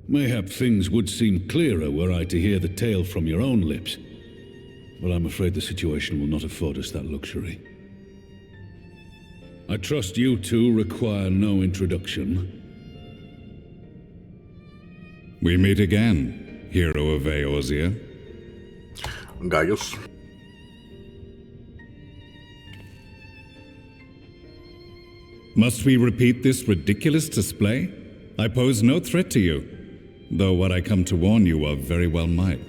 Mayhap things would seem clearer were I to hear the tale from your own lips, but I'm afraid the situation will not afford us that luxury. I trust you two require no introduction. We meet again, hero of Eosia. Gaius. Must we repeat this ridiculous display? I pose no threat to you, though what I come to warn you of very well might.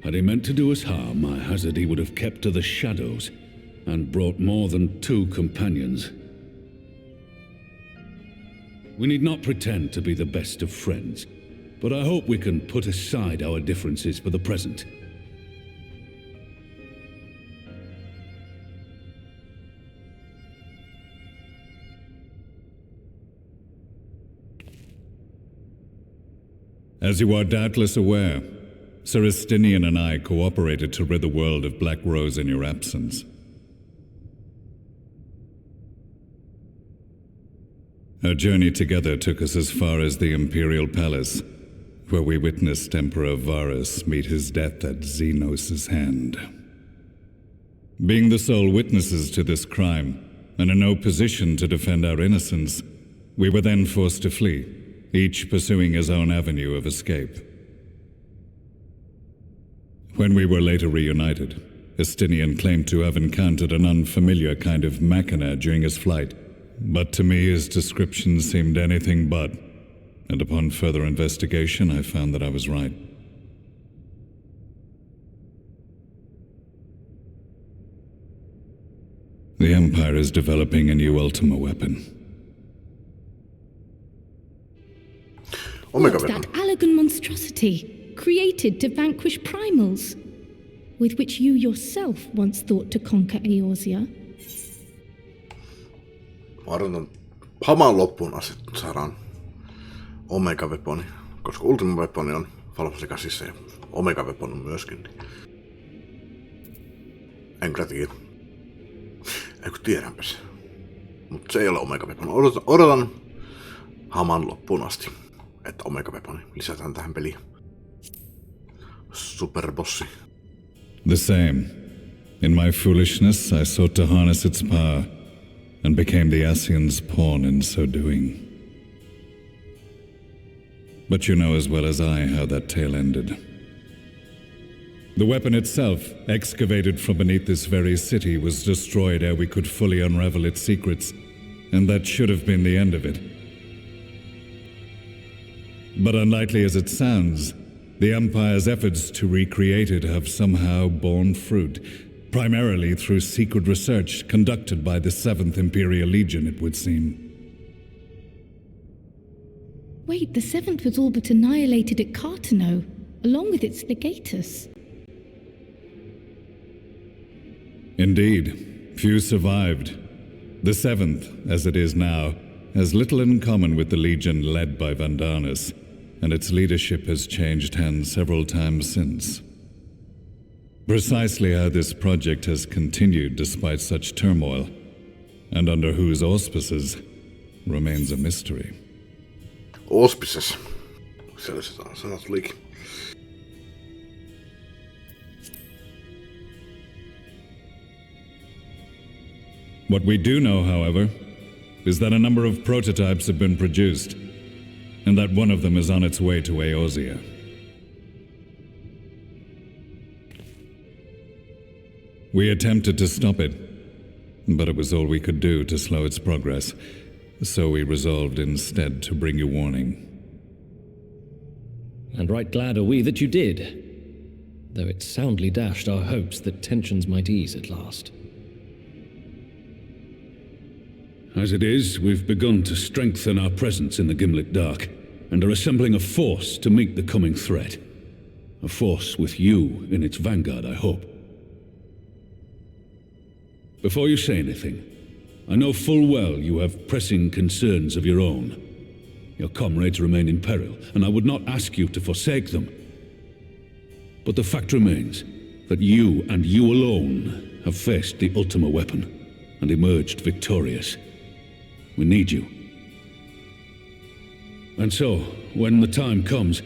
Had he meant to do us harm, I hazard he would have kept to the shadows and brought more than 2 companions. We need not pretend to be the best of friends, but I hope we can put aside our differences for the present. As you are doubtless aware, Sir Estinian and I cooperated to rid the world of Black Rose in your absence. Our journey together took us as far as the Imperial Palace, where we witnessed Emperor Varus meet his death at Xenos' hand. Being the sole witnesses to this crime, and in no position to defend our innocence, we were then forced to flee, each pursuing his own avenue of escape. When we were later reunited, Estinian claimed to have encountered an unfamiliar kind of machina during his flight, but to me his description seemed anything but, and upon further investigation I found that I was right. The Empire is developing a new Ultima weapon. Omega What's weapon. that Allagan monstrosity, created to vanquish primals, with which you yourself once thought to conquer Eorzea? Mä odotan hamaan loppuun asti, että saadaan Omega Weaponi, koska Ultima Weaponi on Fallout käsissä ja Omega Weapon on myöskin. En kyllä tiedä. Eikö tiedänpäs. Mutta se ei ole Omega Weapon. Odotan hamaan loppuun asti, että Omega Weaponi lisätään tähän peliin. Superbossi. The same. In my foolishness, I sought to harness its power, and became the Ascian's pawn in so doing. But you know as well as I how that tale ended. The weapon itself, excavated from beneath this very city, was destroyed ere we could fully unravel its secrets, and that should have been the end of it. But unlikely as it sounds, the Empire's efforts to recreate it have somehow borne fruit, primarily through secret research conducted by the 7th Imperial Legion, it would seem. Wait, the 7th was all but annihilated at Cartano, along with its legatus. Indeed, few survived. The 7th, as it is now, has little in common with the Legion led by Vandanus, and its leadership has changed hands several times since. Precisely how this project has continued despite such turmoil, and under whose auspices, remains a mystery. Auspices. Siellä se sana tulikin. What we do know, however, is that a number of prototypes have been produced, and that one of them is on its way to Eorzea. We attempted to stop it, but it was all we could do to slow its progress, so we resolved instead to bring you warning. And right glad are we that you did, though it soundly dashed our hopes that tensions might ease at last. As it is, we've begun to strengthen our presence in the Gimlet Dark, and are assembling a force to meet the coming threat. A force with you in its vanguard, I hope. Before you say anything, I know full well you have pressing concerns of your own. Your comrades remain in peril, and I would not ask you to forsake them. But the fact remains that you, and you alone, have faced the Ultima weapon, and emerged victorious. We need you. And so, when the time comes,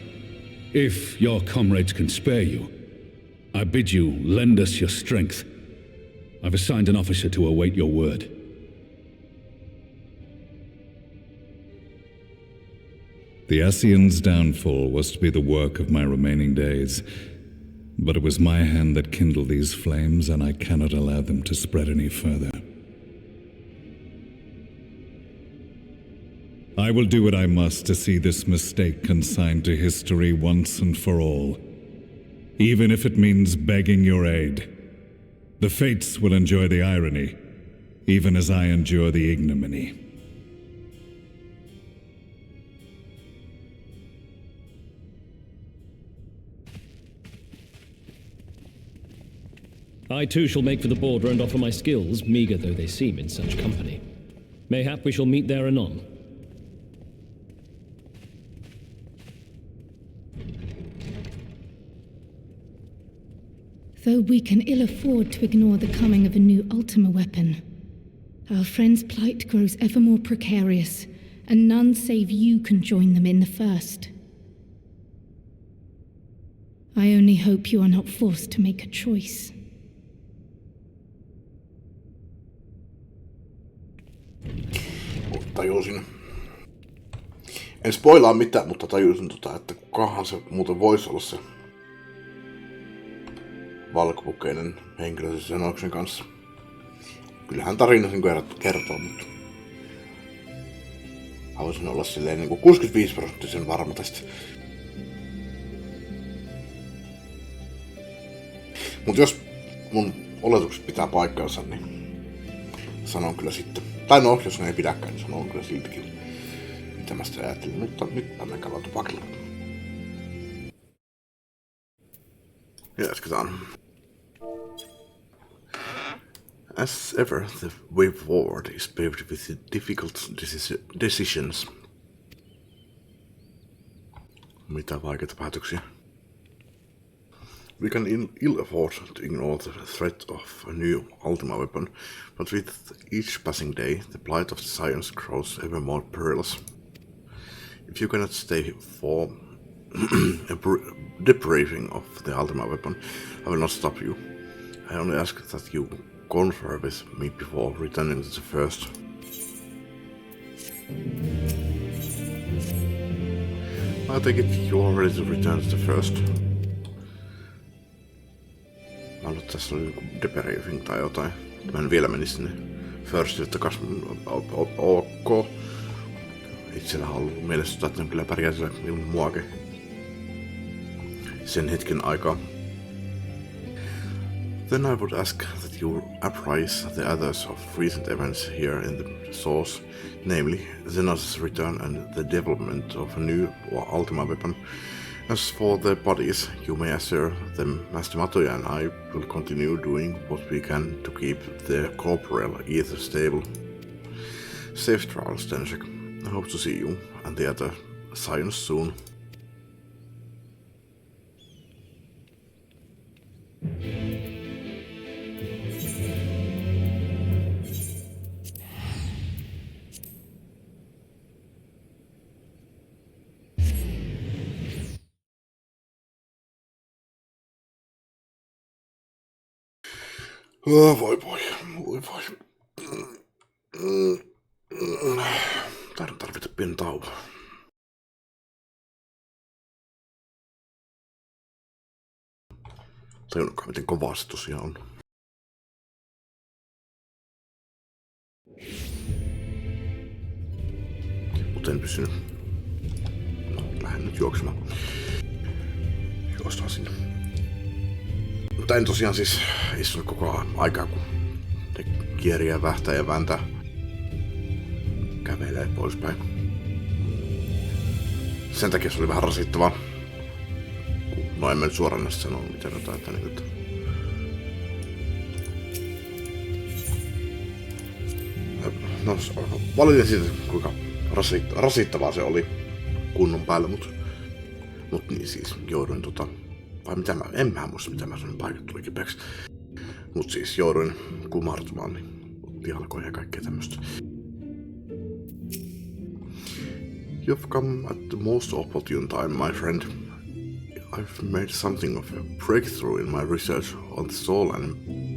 if your comrades can spare you, I bid you lend us your strength. I've assigned an officer to await your word. The Ascian's downfall was to be the work of my remaining days, but it was my hand that kindled these flames, and I cannot allow them to spread any further. I will do what I must to see this mistake consigned to history once and for all, even if it means begging your aid. The fates will enjoy the irony, even as I endure the ignominy. I too shall make for the border and offer my skills, meagre though they seem in such company. Mayhap we shall meet there anon. Though we can ill afford to ignore the coming of a new Ultima weapon, our friend's plight grows ever more precarious, and none save you can join them in the first. I only hope you are not forced to make a choice. Tajusin. En spoilaa mitään, mutta tajusin, että kukahan se muuten voisi olla se valkopukeinen henkilö sen Zenoksen kanssa. Kyllähän tarina sen kertoo, mutta haluaisin olla silleen niin kuin 65% varma tästä. Mutta jos mun oletukset pitää paikkansa, niin sanon kyllä sitten. Tai no, jos ne ei pidäkään, niin sanon kyllä siltikin, mitä mä sitä ajattelin. Mutta nyt mä käydään tupakilla. Ja jatketaan. As ever, the way forward is paved with difficult decisions. Mitä vaikeita päätöksiä. We can ill afford to ignore the threat of a new Ultima weapon, but with each passing day, the plight of the Scions grows ever more perilous. If you cannot stay for a debriefing of the Ultima weapon, I will not stop you. I only ask that you confer with me before returning to the first. I take it you are ready to return to the first. Mä luulen, että tässä oli joku debriefing tai jotain. Mä en vielä menisi sinne first, että kas ok. Itsellähän on ollut mielessä, että ne kyllä pärjäisi ilman muakin sen hetken aikaa. Then I would ask that you apprise the others of recent events here in the source, namely Zenos' return and the development of a new Ultima weapon. As for the bodies, you may assure them Master Matoya and I will continue doing what we can to keep the corporeal ether stable. Safe travels, Denshek. I hope to see you and the other Scions soon. Voi. Taidan tarvita pienen tauon. Tajunnutkaan, miten kovaa se tosiaan on. Mutta en pysynyt. No, lähden nyt juoksemaan. Juostaan sinne. Mutta en tosiaan siis istunut koko aikaa, kun ne kieriä, vähtää ja vääntää. Kävelee poispäin. Sen takia se oli vähän rasittavaa. No en mä nyt suoraan näistä sanoa mitään jotain, että niin, no valitin siitä, kuinka rasittavaa se oli kunnon päällä, mut niin siis jouduin vai mitä en mä muista mitä mä sanoin, paikat tuli kipeäksi. Mut siis jouduin kumartumaan, niin otti jalkoja ja kaikkea tämmöstä. You've come at the most opportune time, my friend. I've made something of a breakthrough in my research on the soul and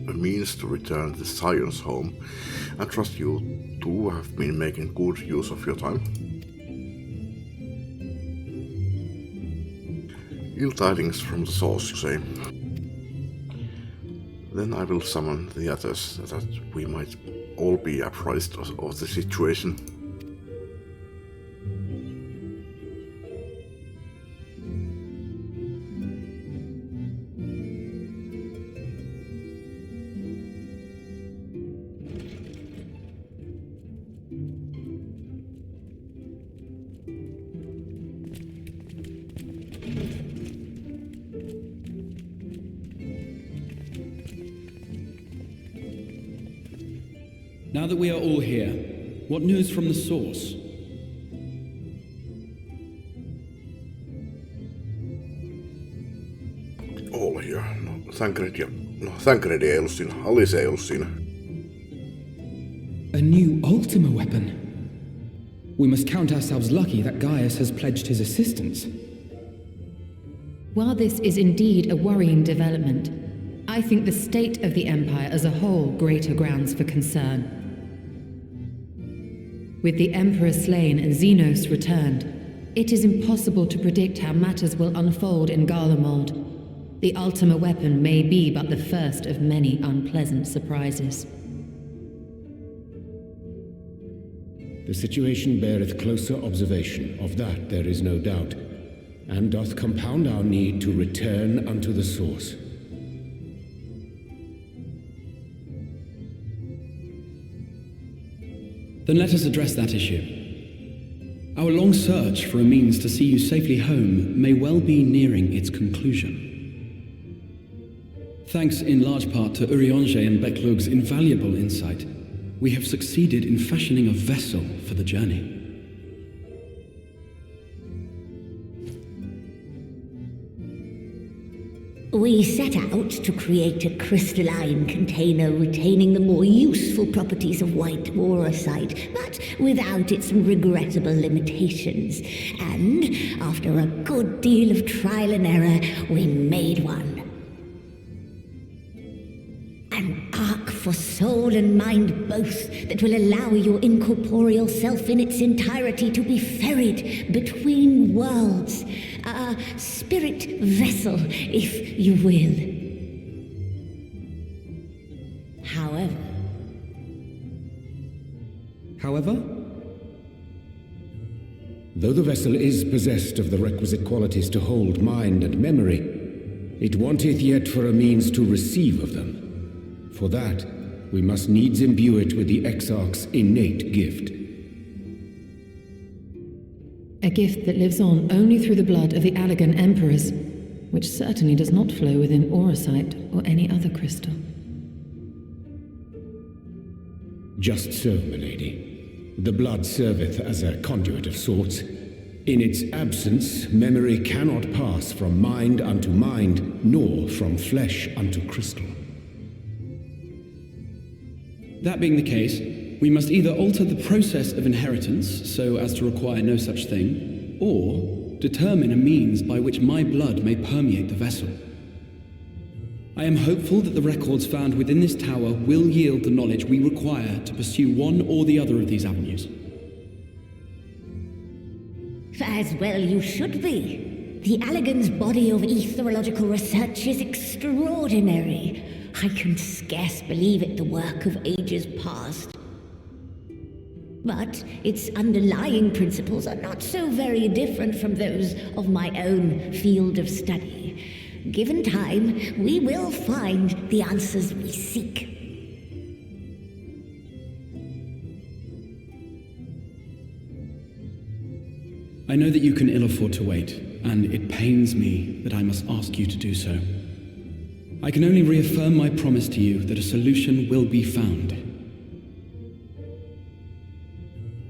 a means to return the Scions home. I trust you too have been making good use of your time. Ill tidings from the source, you say. Then I will summon the others that we might all be apprised of the situation. Now that we are all here, what news from the source? All here. No, Thancred ei ollut siinä. Alice ei ollut siinä. A new Ultima weapon. We must count ourselves lucky that Gaius has pledged his assistance. While this is indeed a worrying development, I think the state of the Empire as a whole greater grounds for concern. With the Emperor slain and Xenos returned, it is impossible to predict how matters will unfold in Garlemald. The Ultima weapon may be but the first of many unpleasant surprises. The situation beareth closer observation, of that there is no doubt, and doth compound our need to return unto the source. Then let us address that issue. Our long search for a means to see you safely home may well be nearing its conclusion. Thanks in large part to Urianger and Beclug's invaluable insight, we have succeeded in fashioning a vessel for the journey. We set out to create a crystalline container retaining the more useful properties of white aurosite, but without its regrettable limitations. And after a good deal of trial and error, we made one. An ark for soul and mind both that will allow your incorporeal self in its entirety to be ferried between worlds. A spirit vessel, if you will. However? Though the vessel is possessed of the requisite qualities to hold mind and memory, it wanteth yet for a means to receive of them. For that, we must needs imbue it with the Exarch's innate gift. A gift that lives on only through the blood of the Allegan Emperors, which certainly does not flow within aurosite or any other crystal. Just so, milady. The blood serveth as a conduit of sorts. In its absence, memory cannot pass from mind unto mind, nor from flesh unto crystal. That being the case, we must either alter the process of inheritance so as to require no such thing, or determine a means by which my blood may permeate the vessel. I am hopeful that the records found within this tower will yield the knowledge we require to pursue one or the other of these avenues. As well you should be. The Allegan's body of etherological research is extraordinary. I can scarce believe it the work of ages past. But its underlying principles are not so very different from those of my own field of study. Given time, we will find the answers we seek. I know that you can ill afford to wait, and it pains me that I must ask you to do so. I can only reaffirm my promise to you that a solution will be found.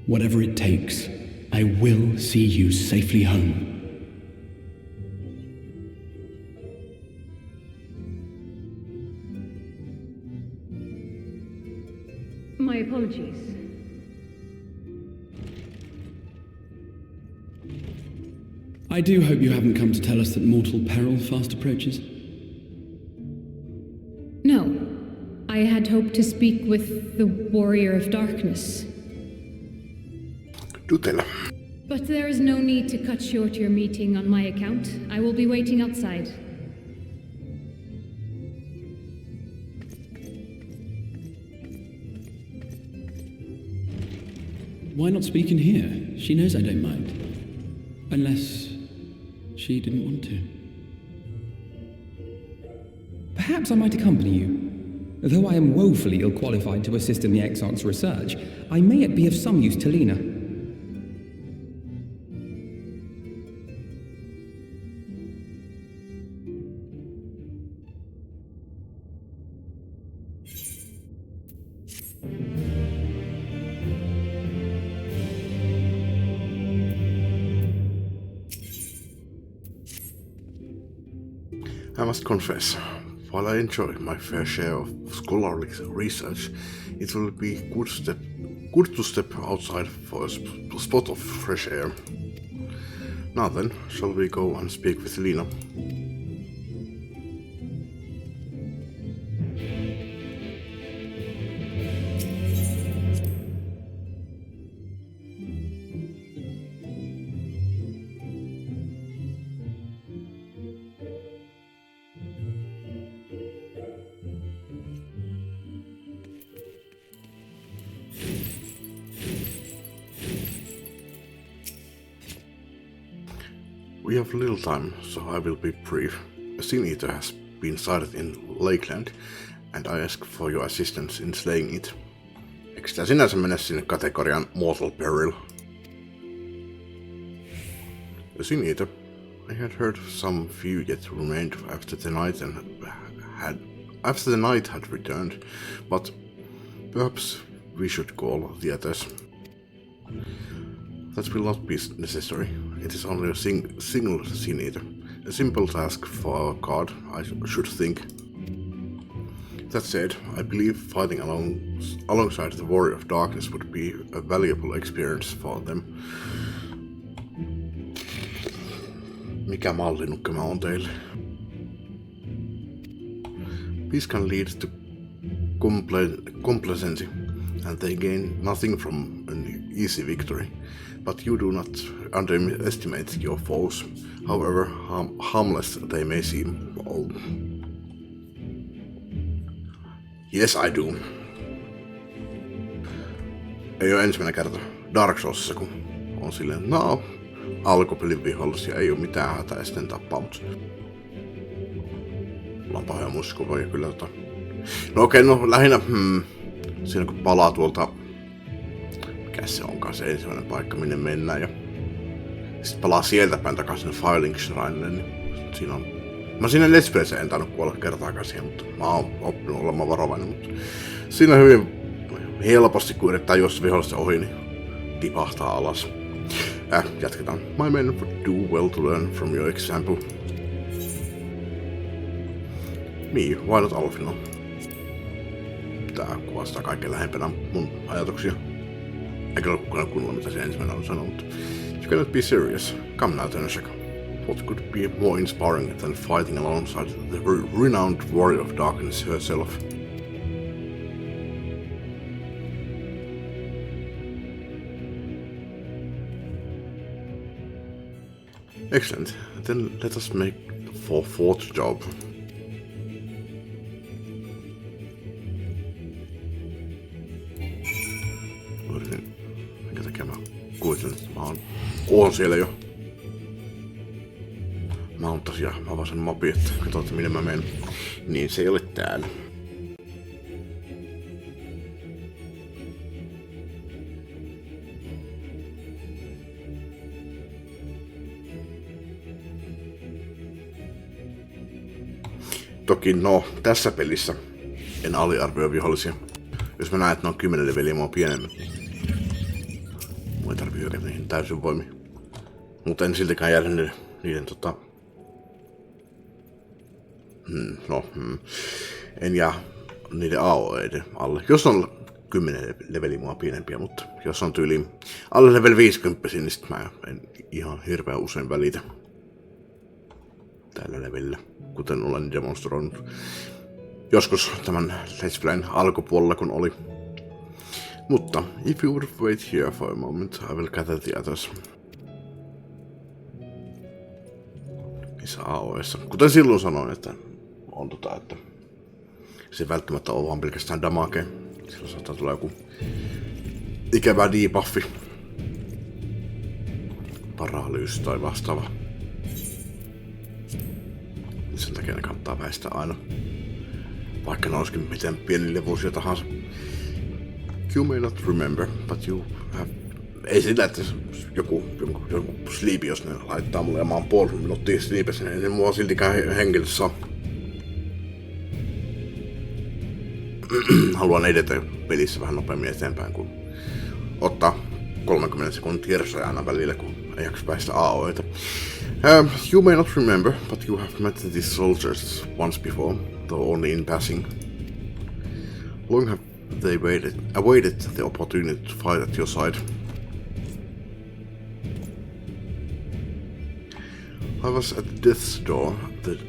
Whatever it takes, I will see you safely home. My apologies. I do hope you haven't come to tell us that mortal peril fast approaches. No. I had hoped to speak with the Warrior of Darkness. Jutella. But there is no need to cut short your meeting on my account. I will be waiting outside. Why not speak in here? She knows I don't mind. Unless she didn't want to. Perhaps I might accompany you. Though I am woefully ill-qualified to assist in the Exarch's research, I may yet be of some use to Lena. must confess, while I enjoy my fair share of scholarly research, it will be good to step outside for a spot of fresh air. Now then, shall we go and speak with Lena? We have little time, so I will be brief. A Sin Eater has been sighted in Lakeland, and I ask for your assistance in slaying it. Eikö tää sinänsä mene sinne kategorian mortal peril? A Sin Eater. I had heard some few yet remained after the night had returned, but perhaps we should call the others. That will not be necessary. It is only a single Sin Eater. A simple task for our guard, I should think. That said, I believe fighting alongside the Warrior of Darkness would be a valuable experience for them. Mikä mallinukka mä oon teille? Peace can lead to complacency, and they gain nothing from an easy victory. But you do not underestimate your foes, however harmless they may seem. Oh. Yes, I do. Ei oo ensimmäinen kerta Dark Soulsissa, kun on silleen, no, alkupelin vihollisia ei oo mitään hätää ja sitten tappaa, mut mulla on pahoja muistikuvia kyllä No okei, no lähinnä, siinä kun palaa tuolta, mikä se onkaan se ensimmäinen paikka minne mennään ja sit palaa sieltä päin takaisin Filing Shrinelle, niin siinä on... Mä siinä Let's Playssä en tainnut kuolla kertaakaan siihen, mutta mä oon oppinut olemaan varovainen, mutta siinä hyvin helposti kun yrittää juosta vihollista ohi, niin tipahtaa alas. Jatketaan. My men would do well to learn from your example. Me, why not Alfino? Tää kuvastaa kaikkein lähempänä mun ajatuksia. Eikä ole kukaan kunnolla mitä se ensimmäinen on sanonut, mutta you cannot be serious. Come now, Tenashaka. What could be more inspiring than fighting alongside the renowned Warrior of Darkness herself? Excellent. Then let us make for fourth job. Minkä takia mä kuvittelen, että mä oon siellä jo. Mä oon tosiaan, mä avasin mapin, että katsotaan minne mä menen. Niin se ei ole täällä. Toki no, tässä pelissä en aliarvioi vihollisia. Jos mä näen, että ne on 10 leveliä mua pienemmän. Mua ei tarvii hyökätä niihin täysin voimiin. Mutta en siltikään jäädä niiden en jää niiden AOEiden alle. Jos on 10 leveliä mua pienempiä, mutta jos on tyyliin alle level 50, niin sit mä en ihan hirveän usein välitä tällä levelillä, kuten olen demonstroinut joskus tämän Let's Playn alkupuolella kun oli. Mutta if you would wait here for a moment, I will gather the others. Missä AOEissa? Kuten silloin sanoin, että on että se ei välttämättä ole vaan pelkästään damage. Silloin saattaa tulla joku ikävä debuffi. Paralyys tai vastaava. Sen takia ne kannattaa väistää aina. Vaikka ne olisikin miten pienilevuisia tahansa. You may not remember, but you have... Ei sillä, että joku sleepi, jos ne laittaa mulle ja mä oon puoli minuuttia sleepissä, niin ei mua siltikään henkilössä saa. Haluan edetä pelissä vähän nopeammin eteenpäin, kun ottaa 30 sekuntia kirsoja aina välillä, kun ei jaksa päästä AOEita. You may not remember, but you have met these soldiers once before, though only in passing. Long have they awaited the opportunity to fight at your side. I was at death's door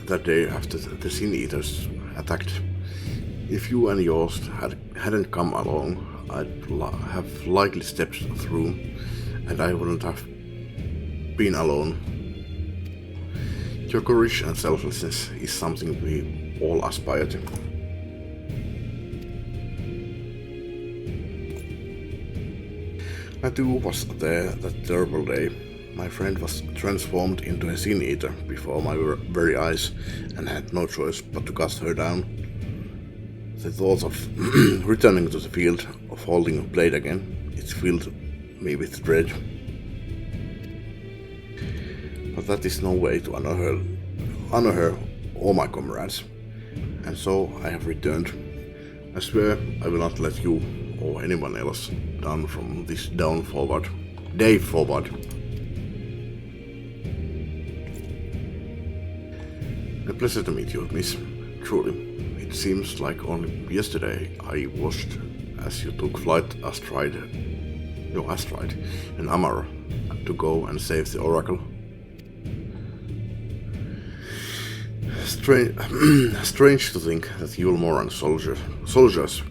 that day after the Sin Eaters attacked. If you and yours hadn't come along, I'd have likely stepped through, and I wouldn't have been alone. Your courage and selflessness is something we all aspire to. I too was there that terrible day. My friend was transformed into a Sin Eater before my very eyes and had no choice but to cast her down. The thought of returning to the field, of holding a blade again, it filled me with dread. But that is no way to honor her or my comrades, and so I have returned. I swear I will not let you or anyone else down from this day forward. A pleasure to meet you, miss. Truly, it seems like only yesterday I watched as you took flight astride in Amara to go and save the Oracle. Strange to think that Yulmoran soldiers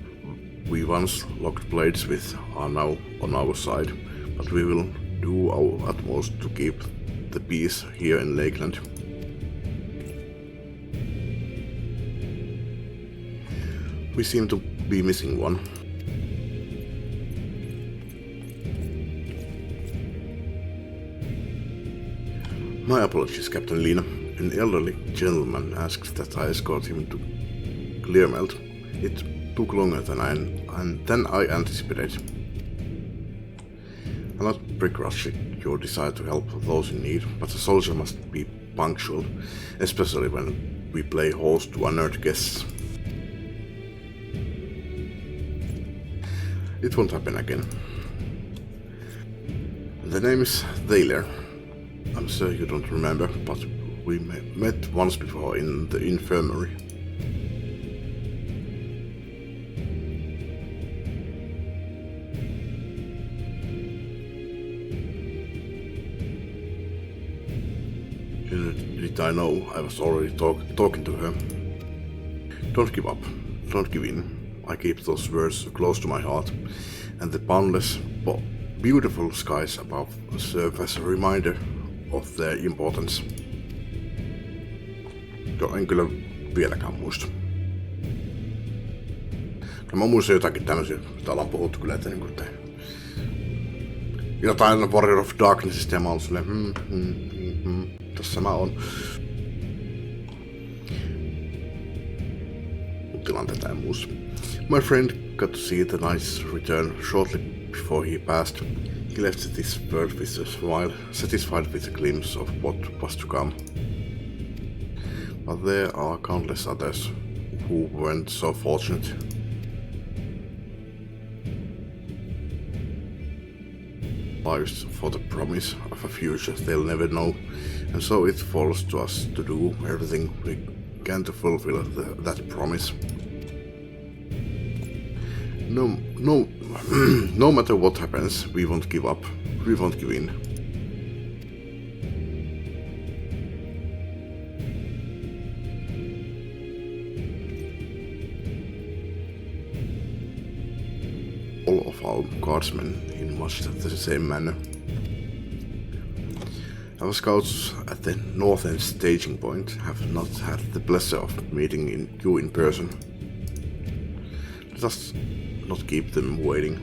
we once locked blades with are now on our side, but we will do our utmost to keep the peace here in Lakeland. We seem to be missing one. My apologies, Captain Lena. An elderly gentleman asked that I escort him to Clearmelt. It took longer than I anticipated. I'm not begrudging your desire to help those in need, but a soldier must be punctual, especially when we play host to honored guests. It won't happen again. The name is Thaler. I'm sure you don't remember, but we met once before in the infirmary. Did I know I was already talking to her? Don't give up. Don't give in. I keep those words close to my heart, and the boundless, beautiful skies above serve as a reminder of their importance. Joo, en kyllä vieläkään muista. No mä muistan jotakin tämmösiä, mitä ollaan puhuttu kyllä, että niinku jotain Warrior of Darknessista ja mä oon silleen tässä mä oon. Tilanteita en muista. My friend got to see the knight's return shortly before he passed. He left this world with a smile, satisfied with a glimpse of what was to come. But there are countless others who weren't so fortunate. Lives for the promise of a future they'll never know, and so it falls to us to do everything we can to fulfill that promise. No matter what happens, we won't give up. We won't give in. All of our guardsmen in much the same manner. Our scouts at the northern staging point have not had the pleasure of meeting you in person. Let us not keep them waiting.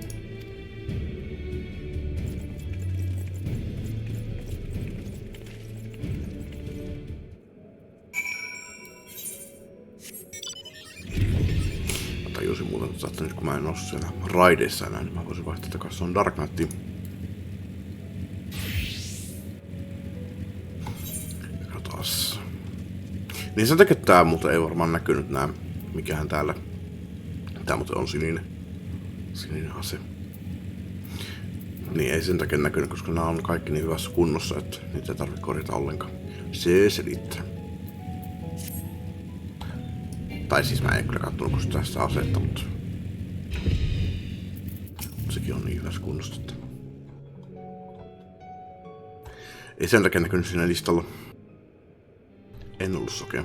Mä tajusin muuten, että nyt kun mä en oo siellä raideissa enää, niin mä voisin vaihtaa takaisin on Dark Knightiin. Katsotaan. Niin sen takia tää muuten ei varmaan näkynyt nää, mikähän täällä. Tää muuten on sininen ase. Niin ei sen takia näkynyt, koska nämä on kaikki niin hyvässä kunnossa, että niitä ei tarvitse korjata ollenkaan. Se selittää. Tai siis mä en kyllä kattonut, kun tässä asetta, mutta sekin on niin hyvässä kunnossa, että ei sen takia näkynyt siinä listalla. En ollut sokea.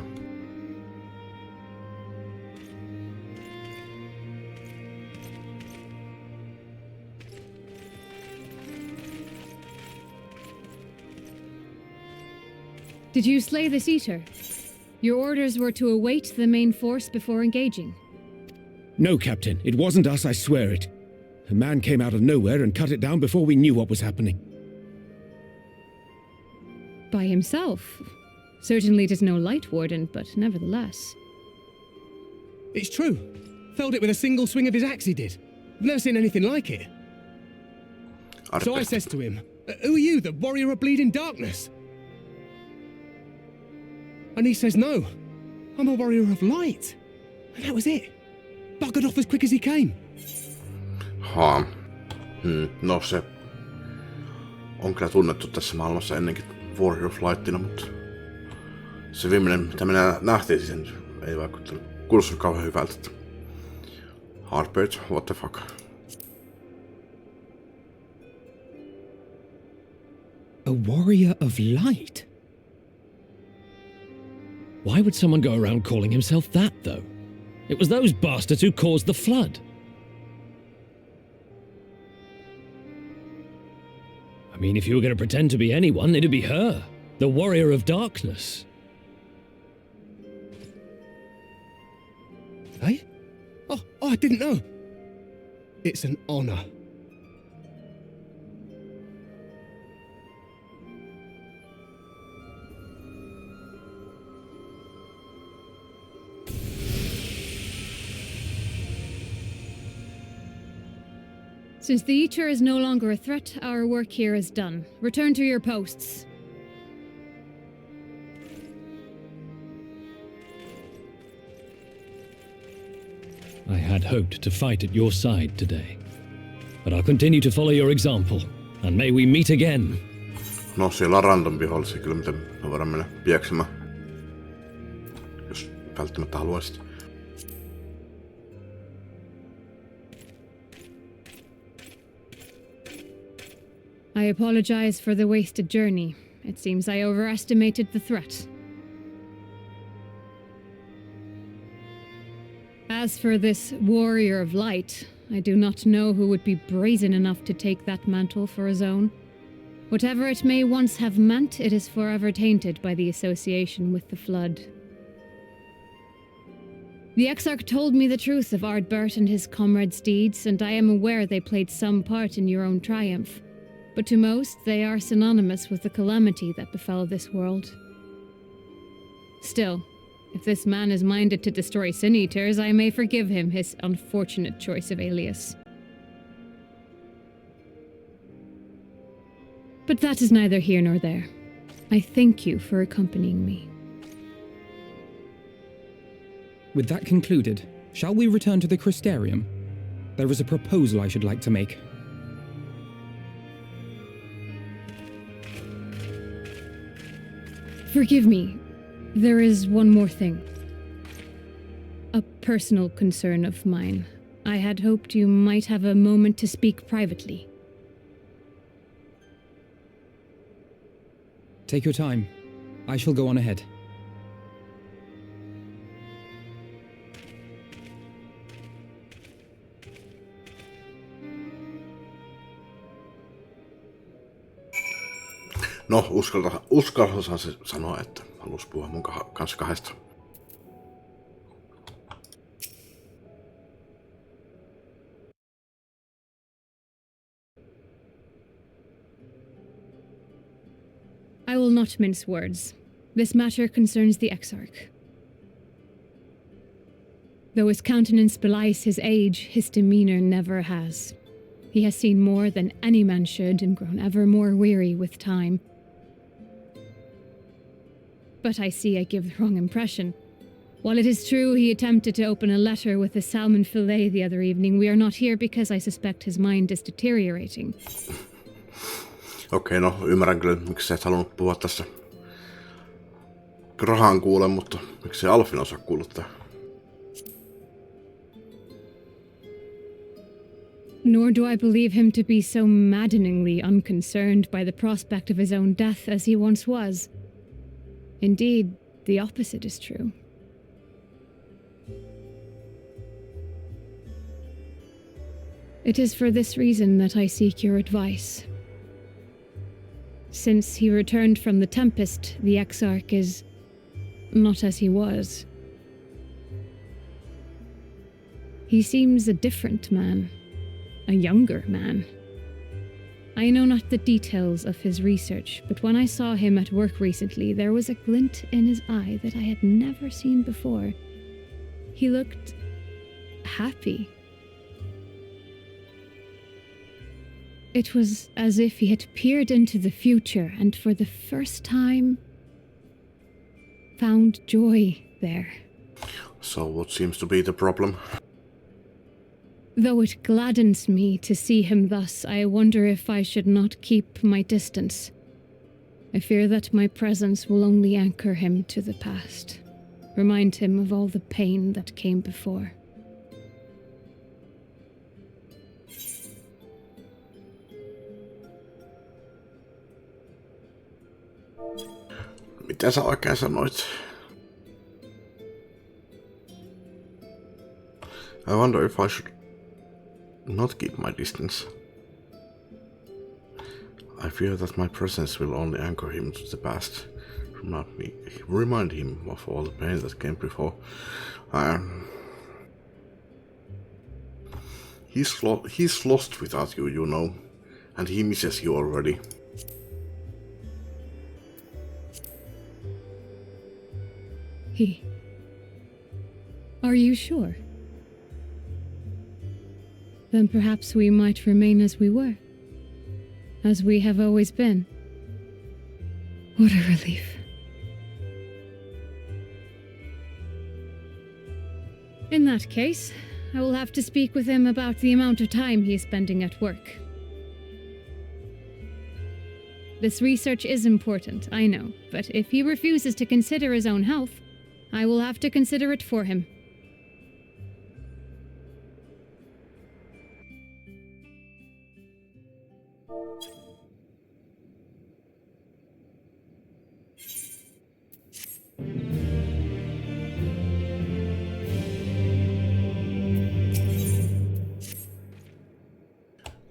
Did you slay this eater? Your orders were to await the main force before engaging. No, Captain, it wasn't us, I swear it. A man came out of nowhere and cut it down before we knew what was happening. By himself? Certainly it is no light warden, but nevertheless. It's true. Felled it with a single swing of his axe, he did. I've never seen anything like it. So I says to him, who are you, the warrior of bleeding darkness? And he says, no, I'm a warrior of light. And that was it. Buggered off as quick as he came. No se on kyllä tunnettu tässä maailmassa ennenkin Warrior of Lightina, mutta se viimeinen, mitä me nähtiin, sen ei vaikuttanut. Kuulosti kauhean hyvältä. Heartbeat, what the fuck. A warrior of light? Why would someone go around calling himself that, though? It was those bastards who caused the flood. I mean, if you were going to pretend to be anyone, it'd be her, the warrior of darkness. Hey? Oh, I didn't know. It's an honor. Since the Eater is no longer a threat, our work here is done. Return to your posts. I had hoped to fight at your side today. But I'll continue to follow your example, and may we meet again. No, siellä on random vihollisia kyllä, mitä me voidaan mennä pieksemään. Jos välttämättä haluaisit. I apologize for the wasted journey. It seems I overestimated the threat. As for this warrior of light, I do not know who would be brazen enough to take that mantle for his own. Whatever it may once have meant, it is forever tainted by the association with the flood. The Exarch told me the truth of Ardbert and his comrades' deeds, and I am aware they played some part in your own triumph. But to most, they are synonymous with the calamity that befell this world. Still, if this man is minded to destroy Sin Eaters, I may forgive him his unfortunate choice of alias. But that is neither here nor there. I thank you for accompanying me. With that concluded, shall we return to the Crystarium? There is a proposal I should like to make. Forgive me. There is one more thing. A personal concern of mine. I had hoped you might have a moment to speak privately. Take your time. I shall go on ahead. No, uskaltaisihan se sanoa, että halusi puhua mun kanssa kahdesta. I will not mince words. This matter concerns the Exarch. Though his countenance belies his age, his demeanor never has. He has seen more than any man should and grown ever more weary with time. But I see I give the wrong impression. While it is true he attempted to open a letter with a salmon fillet the other evening, we are not here because I suspect his mind is deteriorating. Okei, no ymmärrän kyllä, miksi sä et halunnut puhua tässä Grahan kuule, mutta miksi Alfin osaa kuuluttaa? Nor do I believe him to be so maddeningly unconcerned by the prospect of his own death as he once was. Indeed, the opposite is true. It is for this reason that I seek your advice. Since he returned from the Tempest, the Exarch is not as he was. He seems a different man. A younger man. I know not the details of his research, but when I saw him at work recently, there was a glint in his eye that I had never seen before. He looked happy. It was as if he had peered into the future and for the first time found joy there. So what seems to be the problem? Though it gladdens me to see him thus, I wonder if I should not keep my distance. I fear that my presence will only anchor him to the past, remind him of all the pain that came before. Mitä sä oikein sanoit? I wonder if I should not keep my distance. I fear that my presence will only anchor him to the past, remind him of all the pain that came before. He's lost without you, you know, and he misses you already. Are you sure? Then perhaps we might remain as we were. As we have always been. What a relief. In that case, I will have to speak with him about the amount of time he is spending at work. This research is important, I know, but if he refuses to consider his own health, I will have to consider it for him.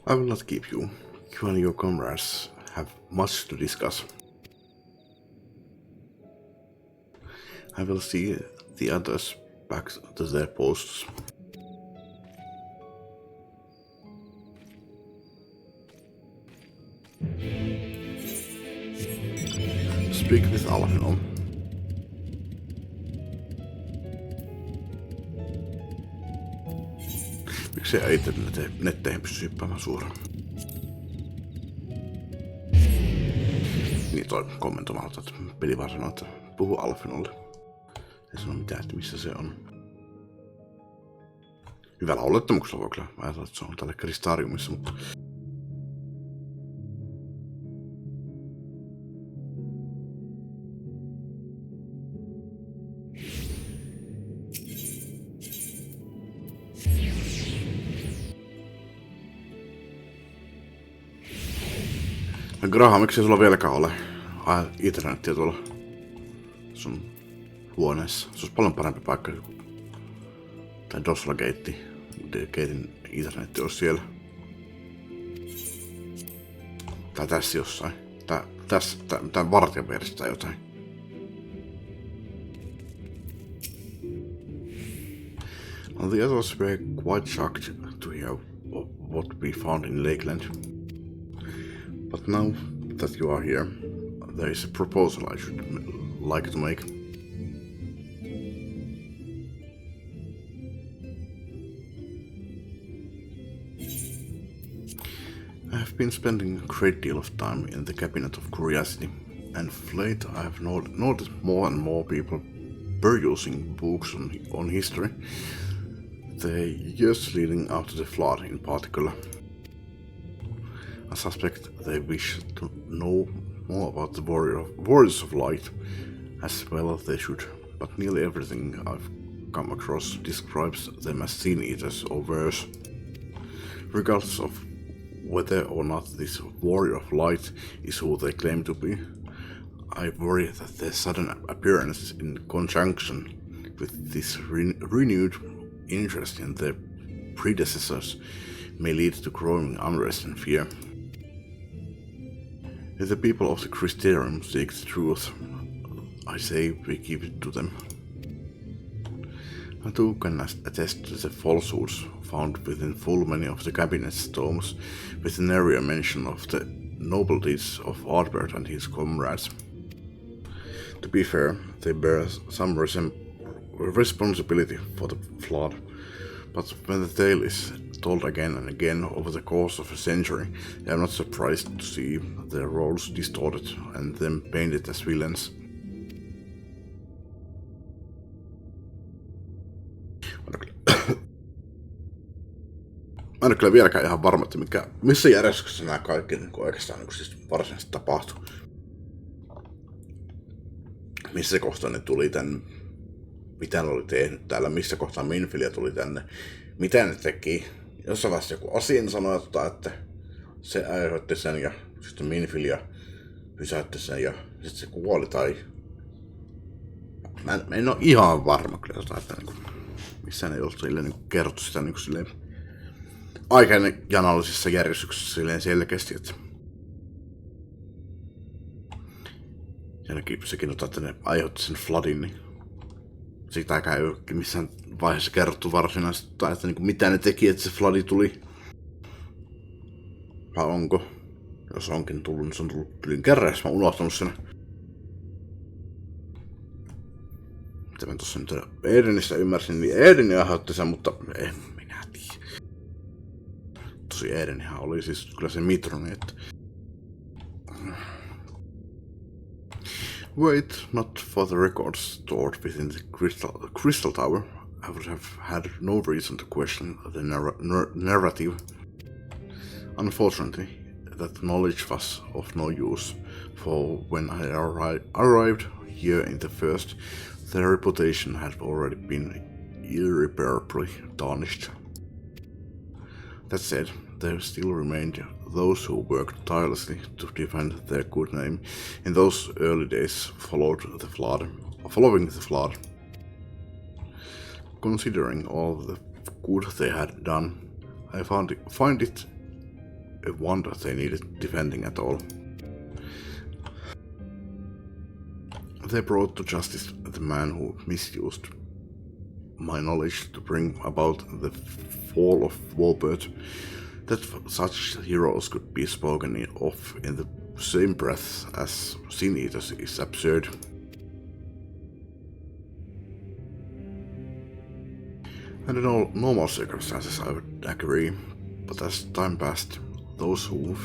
I will not keep you. You and your comrades have much to discuss. I will see the others back to their posts. Speak with Alfino. Miksei ei netteihin pysty hyppäämään suoraan? Niin toi kommentoimalta, että peli vaan sanoo, että puhu Alfinolle. Ei sano mitään, että missä se on. Hyvällä olettamuksella voi kyllä ajatella, että se on tällä kristariumissa, mutta... Graham, miksi sulla vieläkään ole internetiä tuolla sun huoneessa? Se olisi paljon parempi paikka kuin tai Doslagate. Gatein internetti olisi siellä. Tai tässä jossain. Tai vartiopiirissä tai jotain. The others were quite shocked to hear what we found in Lakeland. But now that you are here, there is a proposal I should like to make. I have been spending a great deal of time in the Cabinet of Curiosity, and of late I have noticed more and more people perusing books on history, the years leading up to the flood in particular. I suspect they wish to know more about the Warriors of Light As well they should, but nearly everything I've come across describes them as sin eaters or worse. Regardless of whether or not this warrior of light is who they claim to be, I worry that their sudden appearance in conjunction with this renewed interest in their predecessors may lead to growing unrest and fear. If the people of the Crystarium seek the truth, I say we give it to them. I too can attest to the falsehoods found within full many of the cabinet's tomes, with an area mention of the noble deeds of Ardbert and his comrades. To be fair, they bear some responsibility for the flood, but when the tale is told again and again over the course of a century, I am not surprised to see their roles distorted and them painted as villains. Mä en ole kyllä vieläkään ihan varma, että missä järjestyksessä nämä kaikki niin oikeastaan niin siis varsinaisesti tapahtui. Missä kohtaa ne tuli tänne, mitä ne oli tehnyt täällä, missä kohtaa Minfilia tuli tänne, mitä ne teki. Jossain vaiheessa joku Asien sanoi, että se aiheutti sen ja sitten Minfilia pysäytti sen ja sitten se kuoli tai... Mä en ole ihan varma kyllä, että niin kuin, missään ei ollut silleen niin kerrottu sitä niin silleen aikajanallisessa järjestyksessä silleen selkeästi, että... Ainakin sekin että ne aiheutti sen floodin, niin sitäkään ei ole missään vaiheessa kerrottu varsinaisesti, tai että niin mitä ne teki, että se floodi tuli. Vai onko? Jos onkin tullut, niin se on tullut yli kerran, jos mä oon unohtanut sen. Mitä mä tossa nyt Edenistä ymmärsin, niin Eden aiheutti sen, mutta en minä tiedä. Tosi Edenihän oli siis kyllä se Mitroni, että... Wait, not for the records stored within the Crystal Tower, I would have had no reason to question the narrative. Unfortunately, that knowledge was of no use, for when I arrived here in the first, their reputation had already been irreparably tarnished. That said, there still remained those who worked tirelessly to defend their good name in those early days following the flood. Considering all the good they had done, I find it a wonder they needed defending at all. They brought to justice the man who misused my knowledge to bring about the fall of Warbird. That such heroes could be spoken of in the same breath as Sin Eaters is absurd. Under normal circumstances I would agree, but as time passed, those who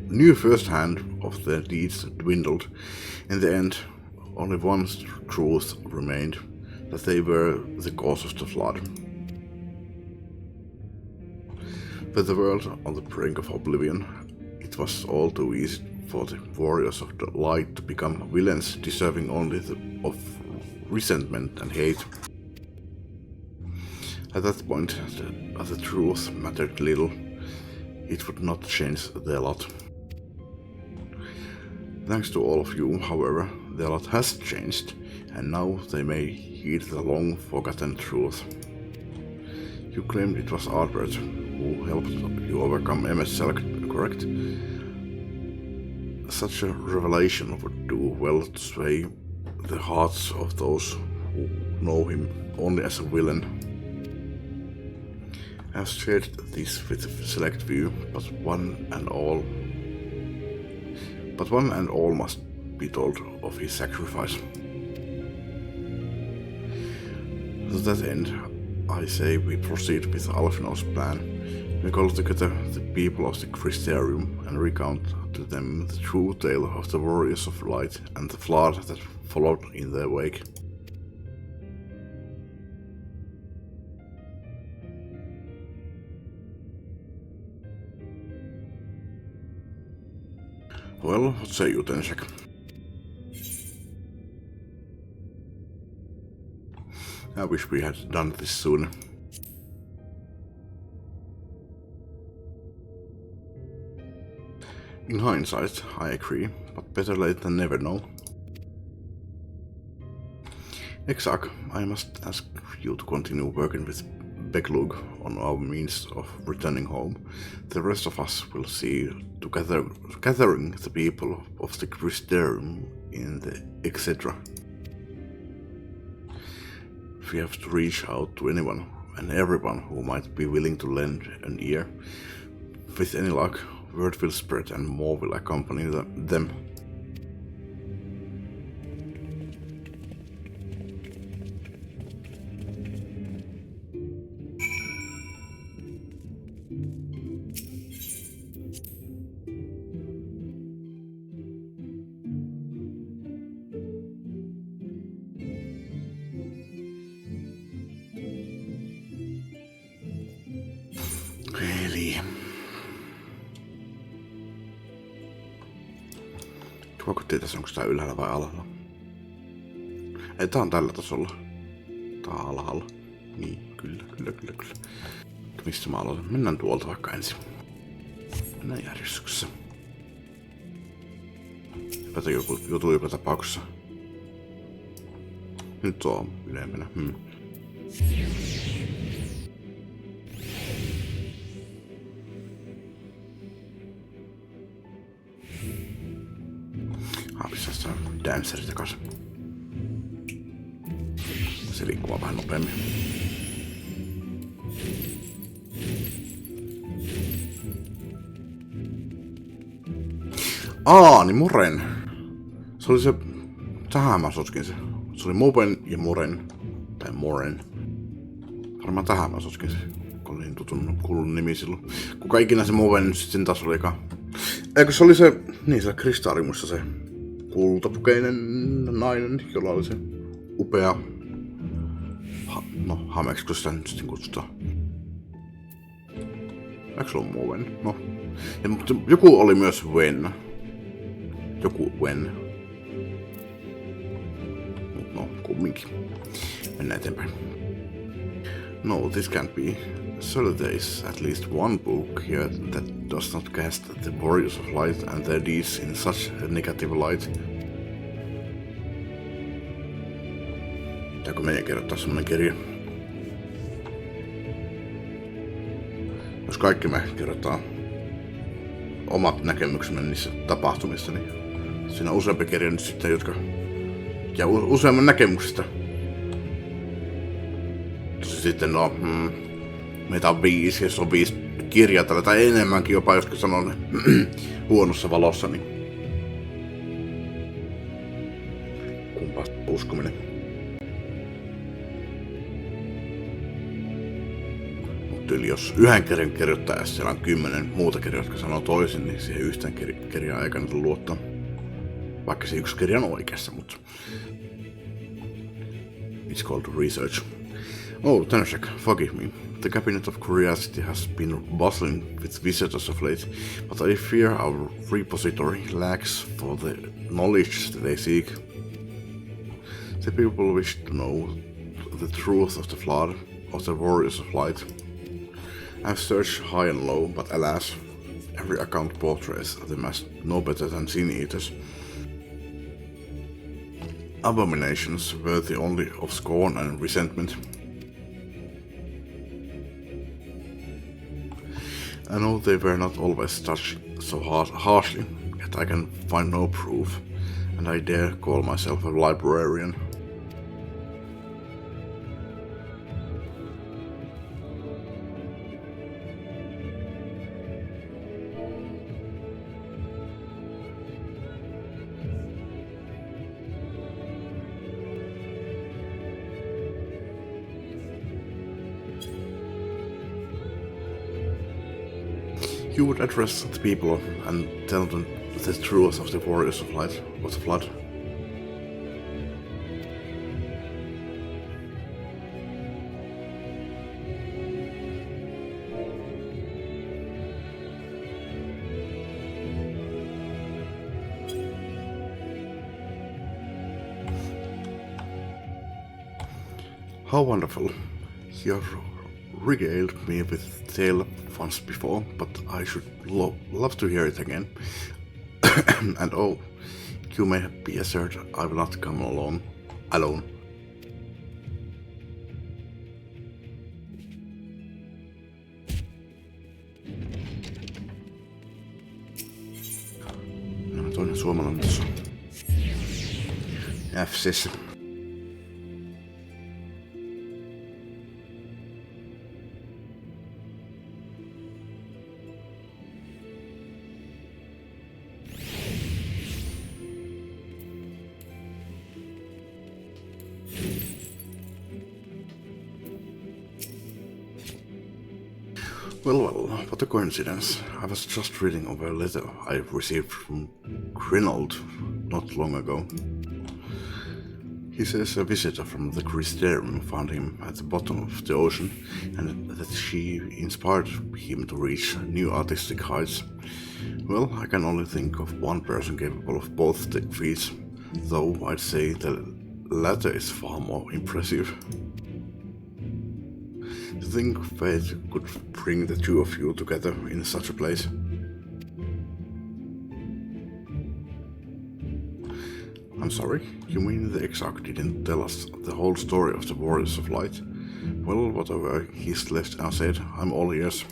knew firsthand of their deeds dwindled. In the end, only one truth remained, that they were the cause of the flood. With the world on the brink of oblivion, it was all too easy for the warriors of the light to become villains deserving only of resentment and hate. At that point, the truth mattered little. It would not change their lot. Thanks to all of you, however, their lot has changed, and now they may heed the long-forgotten truth. You claimed it was Ardbert who helped you overcome MSL, correct? Such a revelation would do well to sway the hearts of those who know him only as a villain. I have shared this with a select few, but one and all must be told of his sacrifice. To that end, I say we proceed with Alfino's plan. We call together the people of the Crystarium and recount to them the true tale of the warriors of light and the flood that followed in their wake. Well, what say you then, Jack? I wish we had done this sooner. In hindsight, I agree, but better late than never, no? XIV, I must ask you to continue working with Beglug on our means of returning home. The rest of us will see to gathering the people of the Christerium in the XIV. We have to reach out to anyone and everyone who might be willing to lend an ear. With any luck, word will spread and more will accompany them. Eli. Voiko tietää, onko tää ylhäällä vai alhaalla? Ei, tää on tällä tasolla. Tää on alhaalla. Niin, kyllä. Missä mä aloitan? Mennään tuolta vaikka ensin. Mennään järjestyksessä. Epätä jutu joka tapauksessa. Nyt on ylempänä. Missä on dancerit takas. Se liikkuu vähän nopeammin. Niin Moren. Se oli se... Tähän mä sotkin se. Se oli Moben ja Moren. Tai Moren. Varmaan tähän mä sotkin se. Kun oli niin tutun kuulun nimi silloin. Kuka ikinä se Moben nyt sitten taas olikaan. Eikö se oli se... Niin se Kristarimussa se... kultapukeinen nainen, jolla oli se upea... hameeksi, kun sitä nyt sitten kutsutaan. Eikö se ollut Moven? No. Ja, mutta joku oli myös Wen. Joku Wen. No, kumminkin. Mennään eteenpäin. No, this can't be. So there is at least one book here that does not cast the warriors of light and their deeds in such a negative light. Pitääkö meidän kirjoittaa semmonen kirja? Jos kaikki me kirjoittaa omat näkemyksemme niissä tapahtumissa, niin siinä on useampi kirja nyt sitten, jotka... Ja useamman näkemyksestä. Sitten no... Meitä on 5, jos on 5 kirjaa tällä, tai enemmänkin jopa, joskin sanon huonossa valossa, niin... Kumpaa uskominen. Mutta yli jos yhden kirjan kirjoittaa, ja siellä on 10 muuta kirjaa, jotka sanoo toisin, niin siihen yhtään kirjaa ei kannata luottaa. Vaikka se yksi kirja on oikeassa, mutta... It's called research. Oh, Tenashek, forgive me. The Cabinet of Curiosity has been bustling with visitors of late, but I fear our repository lacks for the knowledge they seek. The people wish to know the truth of the flood, of the warriors of light. I've searched high and low, but alas, every account portrays them as no better than sin-eaters. Abominations worthy only of scorn and resentment. I know they were not always touched so harshly, yet I can find no proof, and I dare call myself a librarian. You would address the people and tell them the truth of the warriors of light, of the flood. How wonderful. You have regaled me with the tale once before, but I should love to hear it again. And oh, you may be assured I will not come alone. No, toinen suomalainen tuossa. Fsissä. Well, what a coincidence. I was just reading over a letter I received from Grinald not long ago. He says a visitor from the Crystarium found him at the bottom of the ocean and that she inspired him to reach new artistic heights. Well, I can only think of one person capable of both the feats, though I'd say the latter is far more impressive. To think fate could bring the two of you together in such a place. I'm sorry, you mean the Exarch didn't tell us the whole story of the Warriors of Light? Well, whatever he's left unsaid, I'm all ears.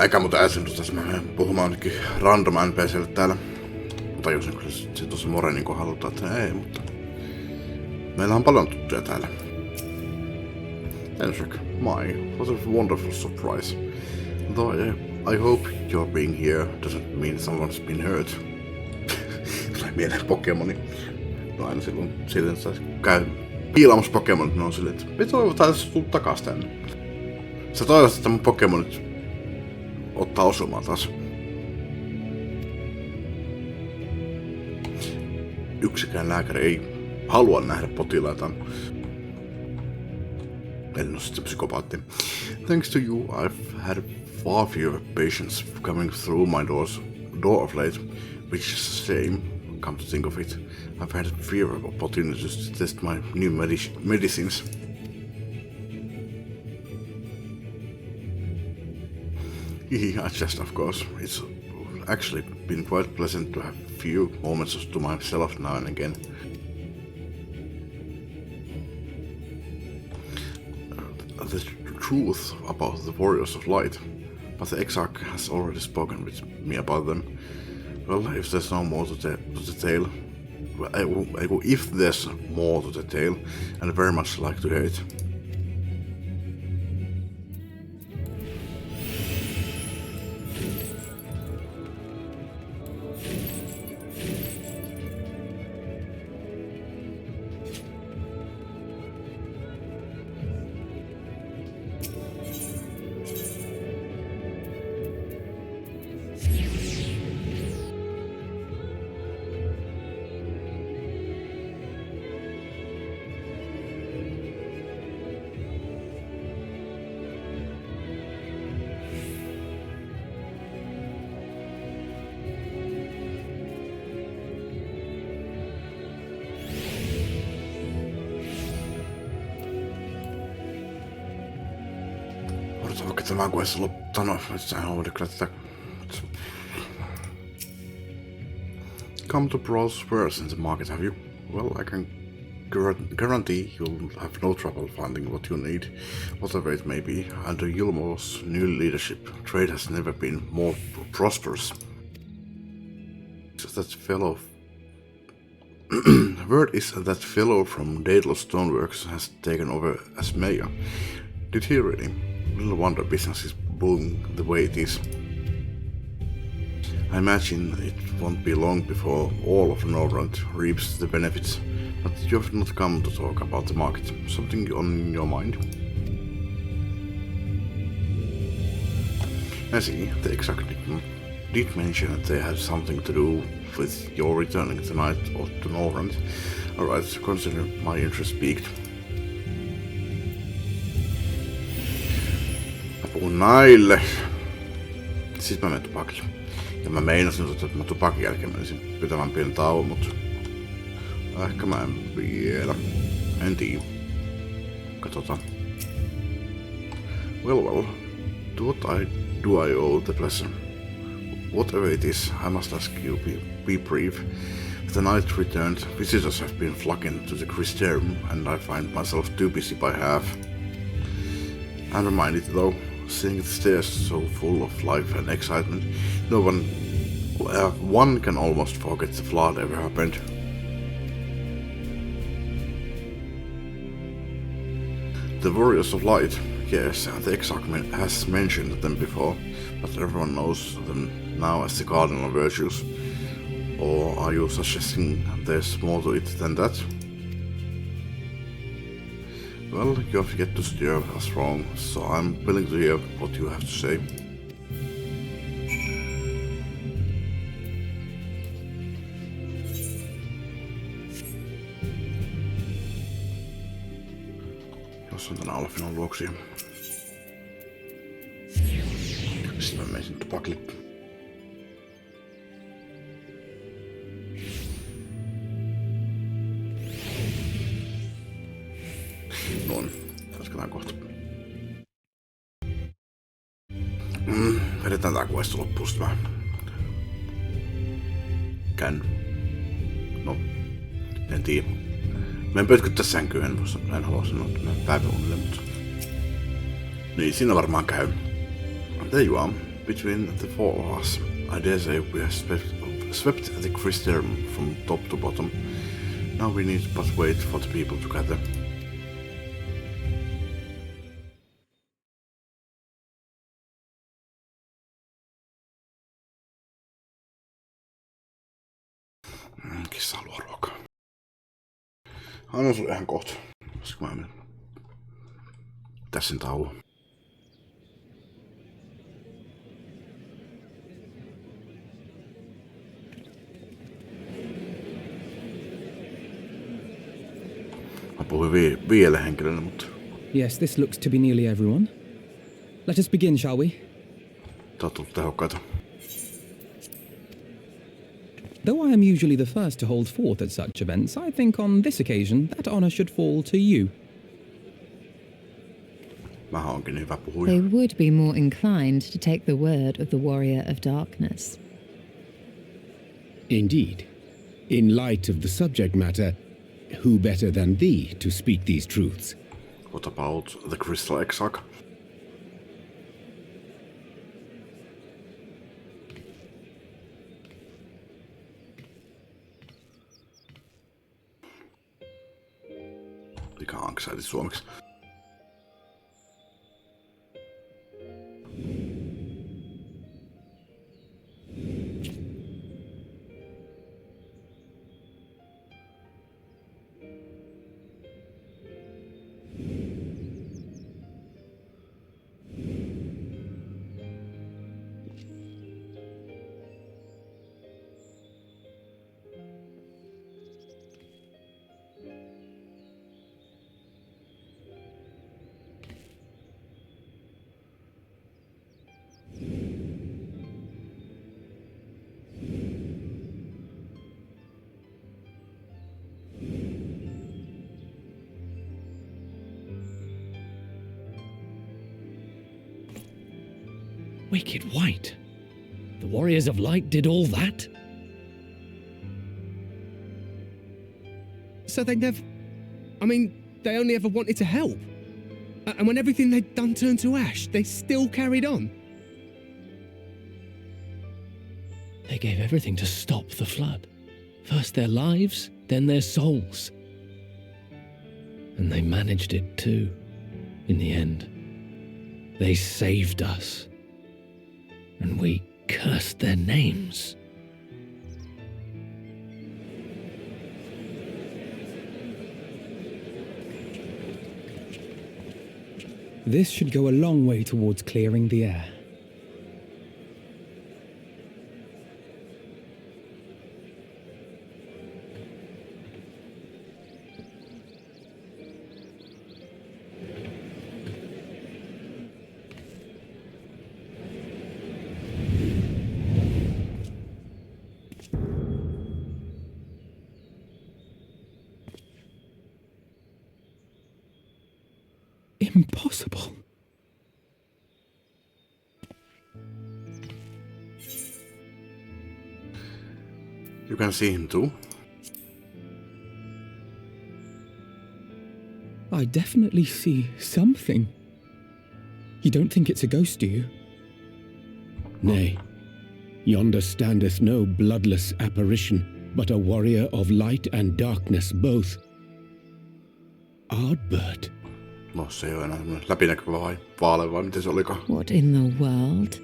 Eikä muuta ajatellut, että mä menen puhumaan jonnekin random NPClle täällä. Mä tajusin kyllä se tuossa Morenin kohdalta, että ei, mutta meillä on paljon tuttuja täällä. Ensek, my, what a wonderful surprise. Though I hope your being here doesn't mean someone's been hurt. Tulee mieleen Pokemoni. No aina silloin että käy piilaamassa Pokemonit, ne on silleen, että me toivotaan, että sä tulet takas tänne. Sä toivot, että mun Pokemonit ottaa osumaan taas. Yksikään lääkäri ei halua nähdä potilaitaan. En ole sitten psykopaatti. Thanks to you, I've had far fewer patients coming through my door of late, which is a shame, come to think of it. I've had fewer opportunities to test my new medicines. Yeah, just of course. It's actually been quite pleasant to have a few moments to myself now and again. The truth about the Warriors of Light, but the Exarch has already spoken with me about them. Well, if there's no more to the tale, if there's more to the tale, I'd very much like to hear it. Vaikka tämä kun olisi loppunut, että sehän on kyllä tätä... Come to Brawl's wares in the market, have you? Well, I can guarantee you'll have no trouble finding what you need, whatever it may be. Under Yulmo's new leadership, trade has never been more prosperous. That fellow... Word is that fellow from Daedalus Stoneworks has taken over as mayor. Did he really? Little wonder business is booming the way it is. I imagine it won't be long before all of Norrund reaps the benefits, but you have not come to talk about the market. Something on your mind? I see, the exact did mention that they had something to do with your returning tonight or to Norrand. Alright, consider my interest piqued. Mä puhun näille. Siis mä menen tupakille. Ja mä meinasin, että mä tupakin jälkeen menisin pitämään pienen tauon, mutta ehkä mä en vielä. En tiedä. Katsotaan. Well, to what do I owe the pleasure? Whatever it is, I must ask you be brief. The night returned, visitors have been flocking to the XIV, and I find myself too busy by half. I'm reminded, though, seeing the stairs so full of life and excitement, one can almost forget the flood ever happened. The Warriors of Light, yes, the XIV has mentioned them before, but everyone knows them now as the Cardinal Virtues. Or are you suggesting there's more to it than that? Well, you have yet to steer us wrong, so I'm willing to hear what you have to say. Jos on tänä Alfinon luoksia. Sitten mä menisin tupakille. Noin, jatketaan kohta. Vedetään tää quest loppuun sit vähän. No, en tiedä. Mä en pötkyttää sänkyyn, en halua sanoa päiväunille, mutta... Niin, siinä varmaan käy. There you are, between the four of us. I dare say we have swept the XIV from top to bottom. Now we need but wait for the people to gather. Kissa haluaa ruokaa. Annan sulle ihan kohta. Koska mä menen tässä tauon. Mä puhuin vielä henkilölle, mutta... Yes, this looks to be nearly everyone. Let us begin, shall we? Tää on tullut tehokkaita. Though I am usually the first to hold forth at such events, I think on this occasion that honor should fall to you. Mä onkin hyvä puhuja. They would be more inclined to take the word of the Warrior of Darkness. Indeed. In light of the subject matter, who better than thee to speak these truths? What about the Crystal Exarch? Mikä on anxiety suomeksi? Wicked White. The Warriors of Light did all that? So they never... I mean, they only ever wanted to help. And when everything they'd done turned to ash, they still carried on. They gave everything to stop the flood. First their lives, then their souls. And they managed it too, in the end. They saved us. And we cursed their names. This should go a long way towards clearing the air. impossible. You can see him too. I definitely see something. You don't think it's a ghost, do you? Nay, yonder standeth no bloodless apparition, but a warrior of light and darkness both. Ardbert. No, se ei ole enää semmoinen läpinäkyvä vai vaale vai miten se olikaan. What in the world?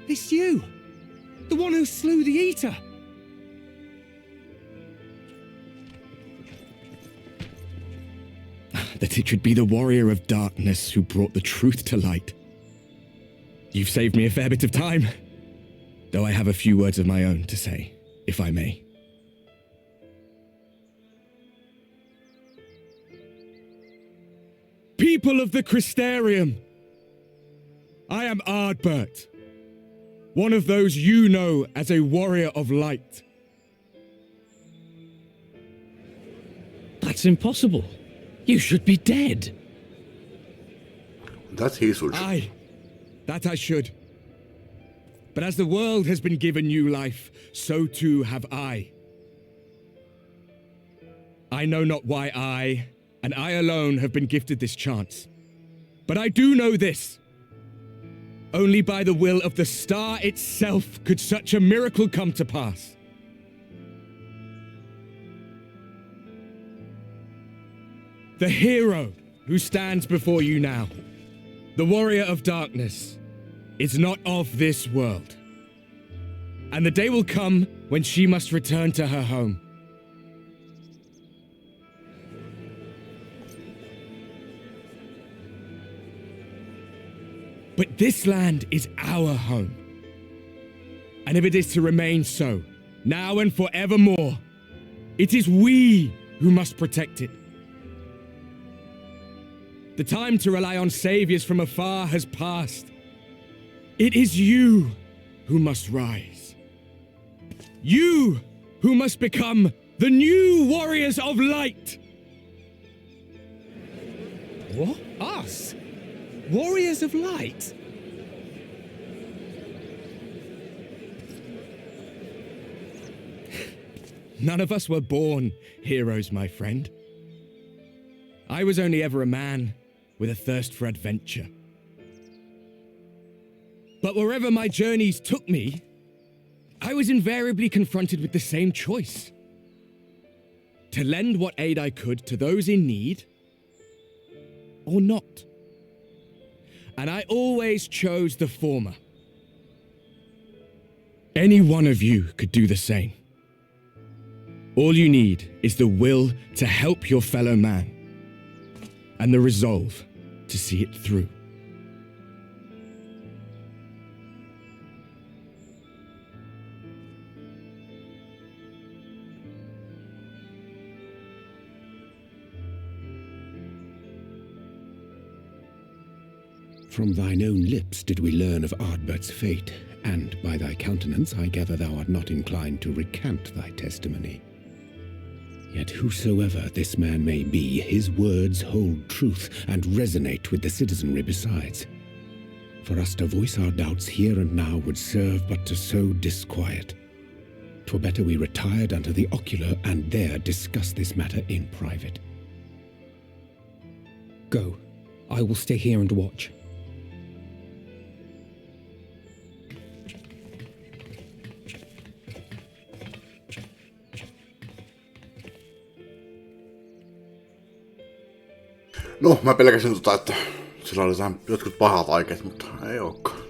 It's you! The one who slew the Eater! That it should be the warrior of darkness who brought the truth to light. You've saved me a fair bit of time, though I have a few words of my own to say, if I may. People of the Crystarium, I am Ardbert, one of those you know as a warrior of light. That's impossible. You should be dead. That he should. Aye, that I should. But as the world has been given new life, so too have I. I know not why I, and I alone, have been gifted this chance. But I do know this. Only by the will of the star itself could such a miracle come to pass. The hero who stands before you now, the warrior of darkness, is not of this world. And the day will come when she must return to her home. But this land is our home. And if it is to remain so, now and forevermore, it is we who must protect it. The time to rely on saviors from afar has passed. It is you who must rise. You who must become the new warriors of light. What? Us? Warriors of light? None of us were born heroes, my friend. I was only ever a man with a thirst for adventure. But wherever my journeys took me, I was invariably confronted with the same choice. To lend what aid I could to those in need, or not. And I always chose the former. Any one of you could do the same. All you need is the will to help your fellow man, and the resolve to see it through. From thine own lips did we learn of Ardbert's fate, and by thy countenance I gather thou art not inclined to recant thy testimony. Yet whosoever this man may be, his words hold truth and resonate with the citizenry besides. For us to voice our doubts here and now would serve but to sow disquiet. 'Twere better we retired unto the ocular and there discuss this matter in private. Go. I will stay here and watch. No, mä pelkäsin että sillä oli jotkut pahat aikeet, mutta ei olekaan.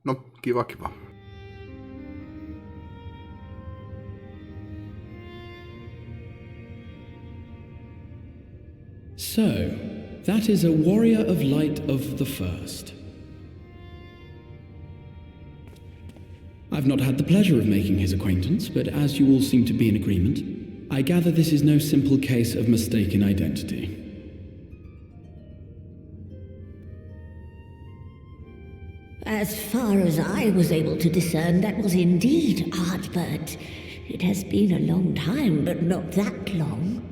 No, kiva. So, that is a warrior of light of the first. I've not had the pleasure of making his acquaintance, but as you all seem to be in agreement, I gather this is no simple case of mistaken identity. As far as I was able to discern, that was indeed Ardbert. It has been a long time, but not that long.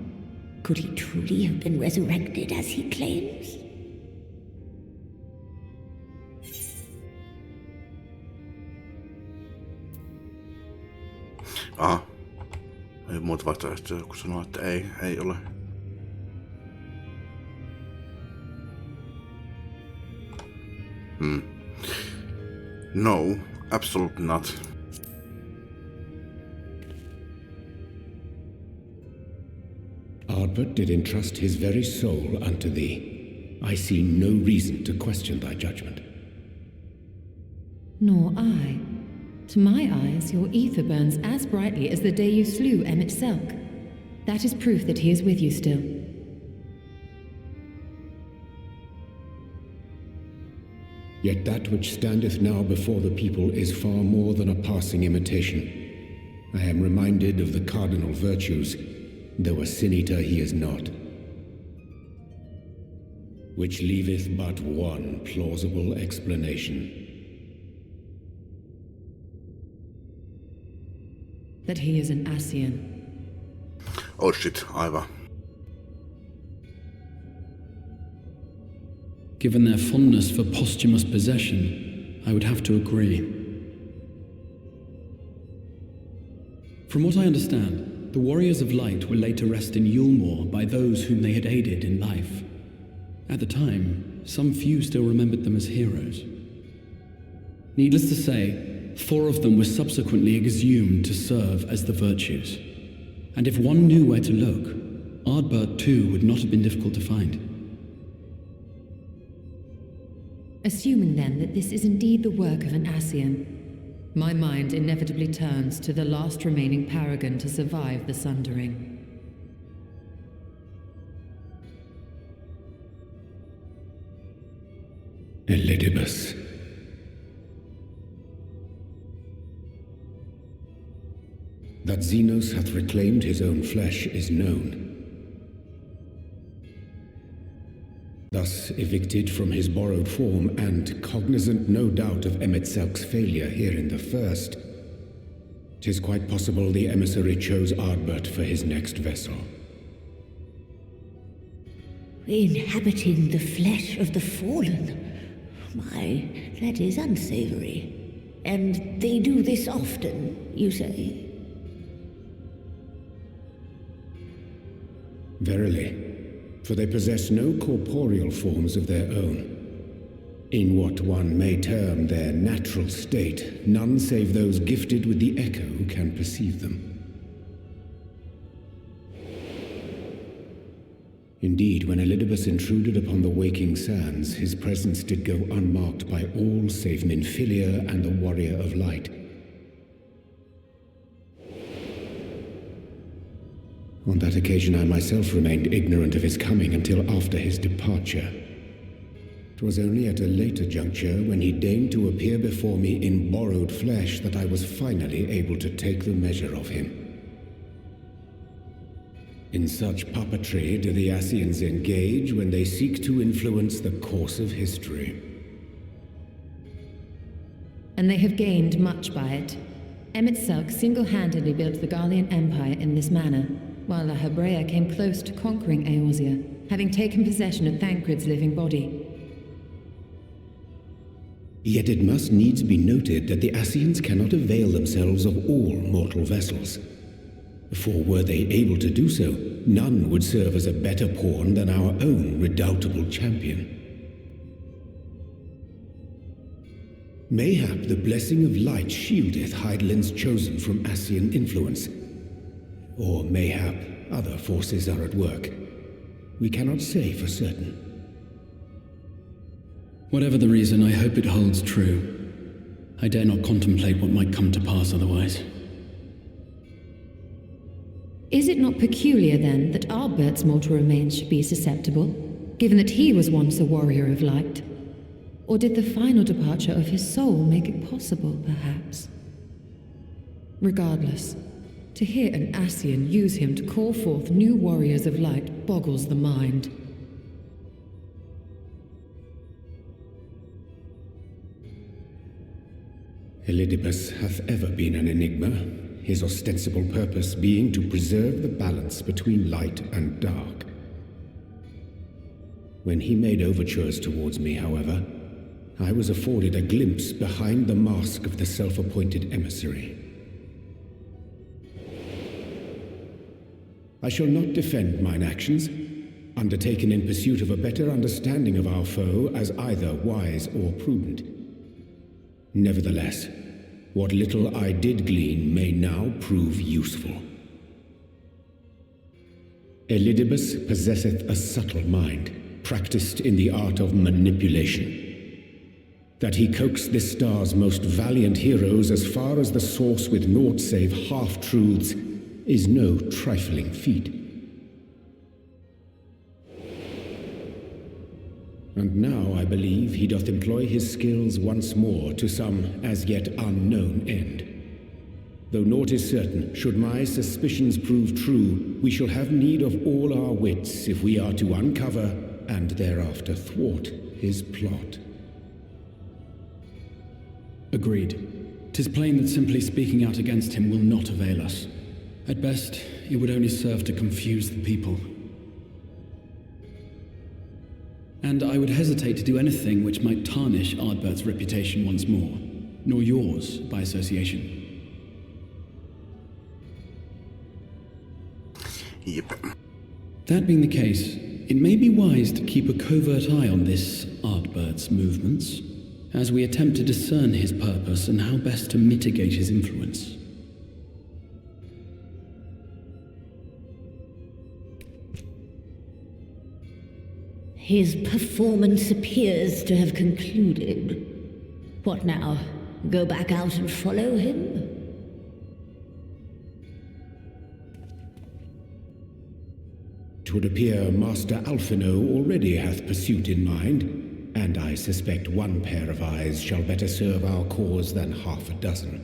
Could he truly have been resurrected as he claims? Ei muuta vaihtoehtoja, kun sanoo, että ei ole. No, absolutely not. Ardbert did entrust his very soul unto thee. I see no reason to question thy judgment. Nor I. To my eyes, your ether burns as brightly as the day you slew Emmett Selk. That is proof that he is with you still. Yet that which standeth now before the people is far more than a passing imitation. I am reminded of the cardinal virtues, though a sin-eater he is not, which leaveth but one plausible explanation. That he is an Ascian. Oh shit, aivan. Given their fondness for posthumous possession, I would have to agree. From what I understand, the Warriors of Light were laid to rest in Yulmore by those whom they had aided in life. At the time, some few still remembered them as heroes. Needless to say, 4 of them were subsequently exhumed to serve as the virtues. And if one knew where to look, Ardbert too would not have been difficult to find. Assuming then that this is indeed the work of an Ascian, my mind inevitably turns to the last remaining paragon to survive the Sundering. Elidibus. That Xenos hath reclaimed his own flesh is known. Thus evicted from his borrowed form, and cognizant no doubt of Emmett Selk's failure here in the first, 'tis quite possible the emissary chose Ardbert for his next vessel. Inhabiting the flesh of the fallen? My, that is unsavory. And they do this often, you say? Verily, for they possess no corporeal forms of their own. In what one may term their natural state, none save those gifted with the echo can perceive them. Indeed, when Elidibus intruded upon the waking sands, his presence did go unmarked by all save Minfilia and the Warrior of Light. On that occasion I myself remained ignorant of his coming until after his departure. It was only at a later juncture, when he deigned to appear before me in borrowed flesh, that I was finally able to take the measure of him. In such puppetry do the Ascians engage when they seek to influence the course of history. And they have gained much by it. Emmett Selk single-handedly built the Garlean Empire in this manner, while La Hebrea came close to conquering Eorzea, having taken possession of Thancred's living body. Yet it must needs be noted that the Ascians cannot avail themselves of all mortal vessels. For were they able to do so, none would serve as a better pawn than our own redoubtable champion. Mayhap the blessing of light shieldeth Hydaelyn's chosen from Ascian influence. Or mayhap other forces are at work. We cannot say for certain. Whatever the reason, I hope it holds true. I dare not contemplate what might come to pass otherwise. Is it not peculiar, then, that Ardbert's mortal remains should be susceptible, given that he was once a warrior of light? Or did the final departure of his soul make it possible, perhaps? Regardless, to hear an Ascian use him to call forth new warriors of light boggles the mind. Elidibus hath ever been an enigma, his ostensible purpose being to preserve the balance between light and dark. When he made overtures towards me, however, I was afforded a glimpse behind the mask of the self-appointed emissary. I shall not defend mine actions, undertaken in pursuit of a better understanding of our foe as either wise or prudent. Nevertheless, what little I did glean may now prove useful. Elidibus possesseth a subtle mind, practiced in the art of manipulation. That he coaxed this star's most valiant heroes as far as the source with naught save half-truths is no trifling feat. And now I believe he doth employ his skills once more to some as yet unknown end. Though naught is certain, should my suspicions prove true, we shall have need of all our wits if we are to uncover and thereafter thwart his plot. Agreed. 'Tis plain that simply speaking out against him will not avail us. At best, it would only serve to confuse the people. And I would hesitate to do anything which might tarnish Ardbert's reputation once more, nor yours by association. Yep. That being the case, it may be wise to keep a covert eye on this Ardbert's movements, as we attempt to discern his purpose and how best to mitigate his influence. His performance appears to have concluded. What now? Go back out and follow him? It would appear Master Alphino already hath pursuit in mind, and I suspect one pair of eyes shall better serve our cause than half a dozen.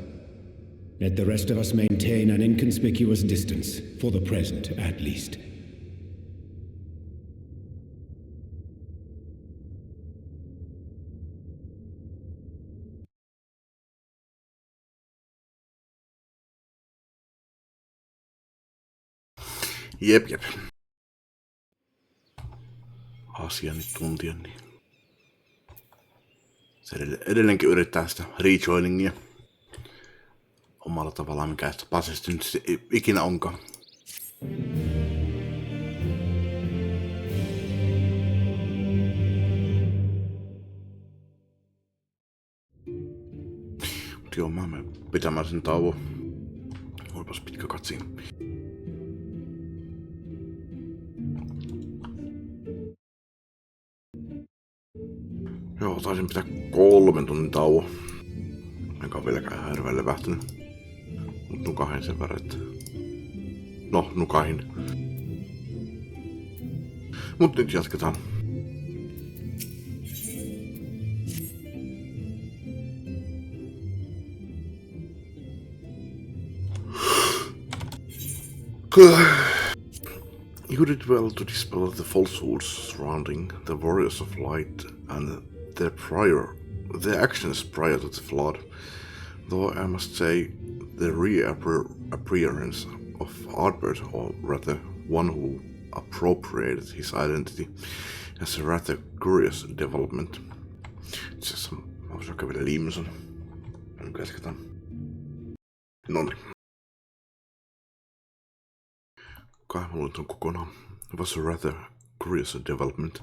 Let the rest of us maintain an inconspicuous distance, for the present at least. Jep. Asiani tuntien, niin se edelleenkin yrittää sitä rejoiningia omalla tavallaan, mikä sitä pasesti nyt ikinä onkaan. Mut joo, mä menen pitämään sen tauon. Olipas pitkä katsiin. Joo, taisin pitää 3 tunnin tauon. Enkä ole vieläkään ihan hirveän levähtynyt. Mut nukahin sen verran, että... No, nukahin. Mut nyt jatketaan. You did well to dispel the falsehoods surrounding the Warriors of Light and their actions prior to the flood, though I must say the reappearance of Ardbert, or rather one who appropriated his identity, as a rather curious development. Itse asiassa mä voisin oikein vielä liimisen. Nyt käsitään. Noniin. Kaivaluin ton kokonaan. It was a rather curious development.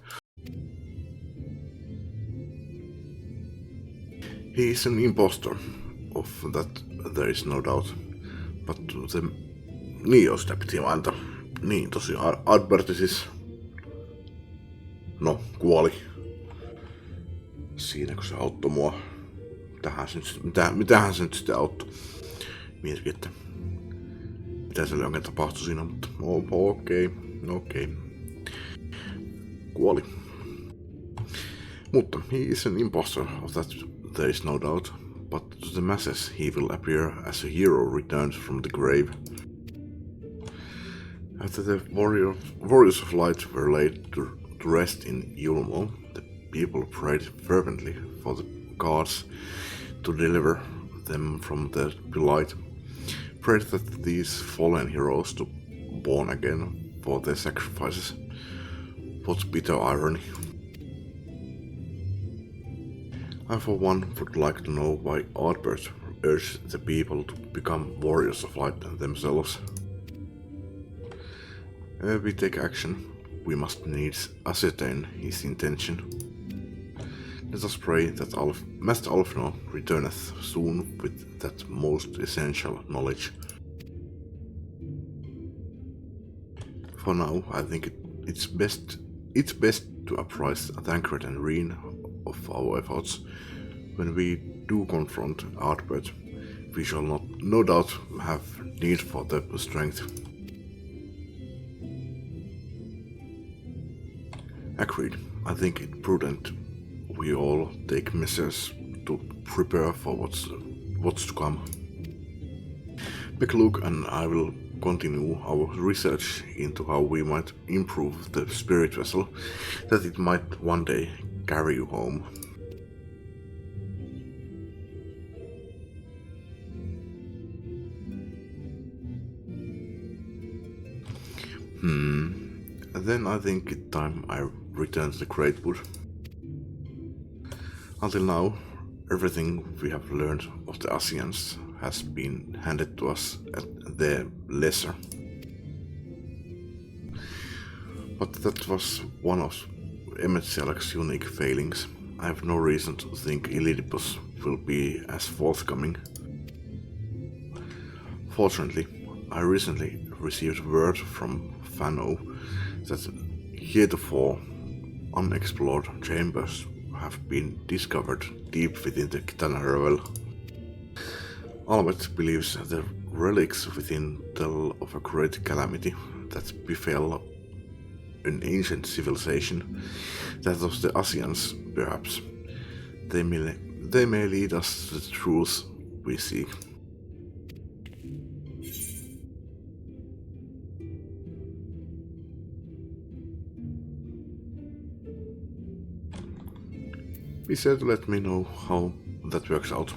He is an impostor, of that there is no doubt. But the... Niin jos sitä piti mainita. Niin tosiaan Ardbert siis... No, kuoli. Siinä kun se auttoi mua. Mitähän se nyt sitten auttoi? Mietin, että... Mitä sille oikein tapahtui siinä, mutta... Okei. Kuoli. Mutta he is an impostor, of that there is no doubt. But to the masses he will appear as a hero returned from the grave. After the warriors of light were laid to rest in Yulmo, the people prayed fervently for the gods to deliver them from the light. Prayed that these fallen heroes to born again for their sacrifices. What bitter irony. I for one would like to know why Ardbert urged the people to become warriors of light themselves. Ere we take action, we must needs ascertain his intention. Let us pray that Master Alfno returneth soon with that most essential knowledge. For now, I think it's best to apprise Thancred and Reen of our efforts. When we do confront Ardbert, we shall no doubt have need for the strength. Agreed. I think it prudent we all take measures to prepare for what's to come. Luke and I will continue our research into how we might improve the spirit vessel, that it might one day carry you home. Then I think it's time I return to the Great Wood. Until now, everything we have learned of the Asians has been handed to us at their leisure. But that was one of Emmet Selleck's unique failings. I have no reason to think Elidipus will be as forthcoming. Fortunately, I recently received word from Fano that heretofore unexplored chambers have been discovered deep within the Kitana Revel. Albert believes the relics within tell of a great calamity that befell an ancient civilization, that of the Asians, perhaps. They may lead us to the truths we seek. Be sure to let me know how that works out.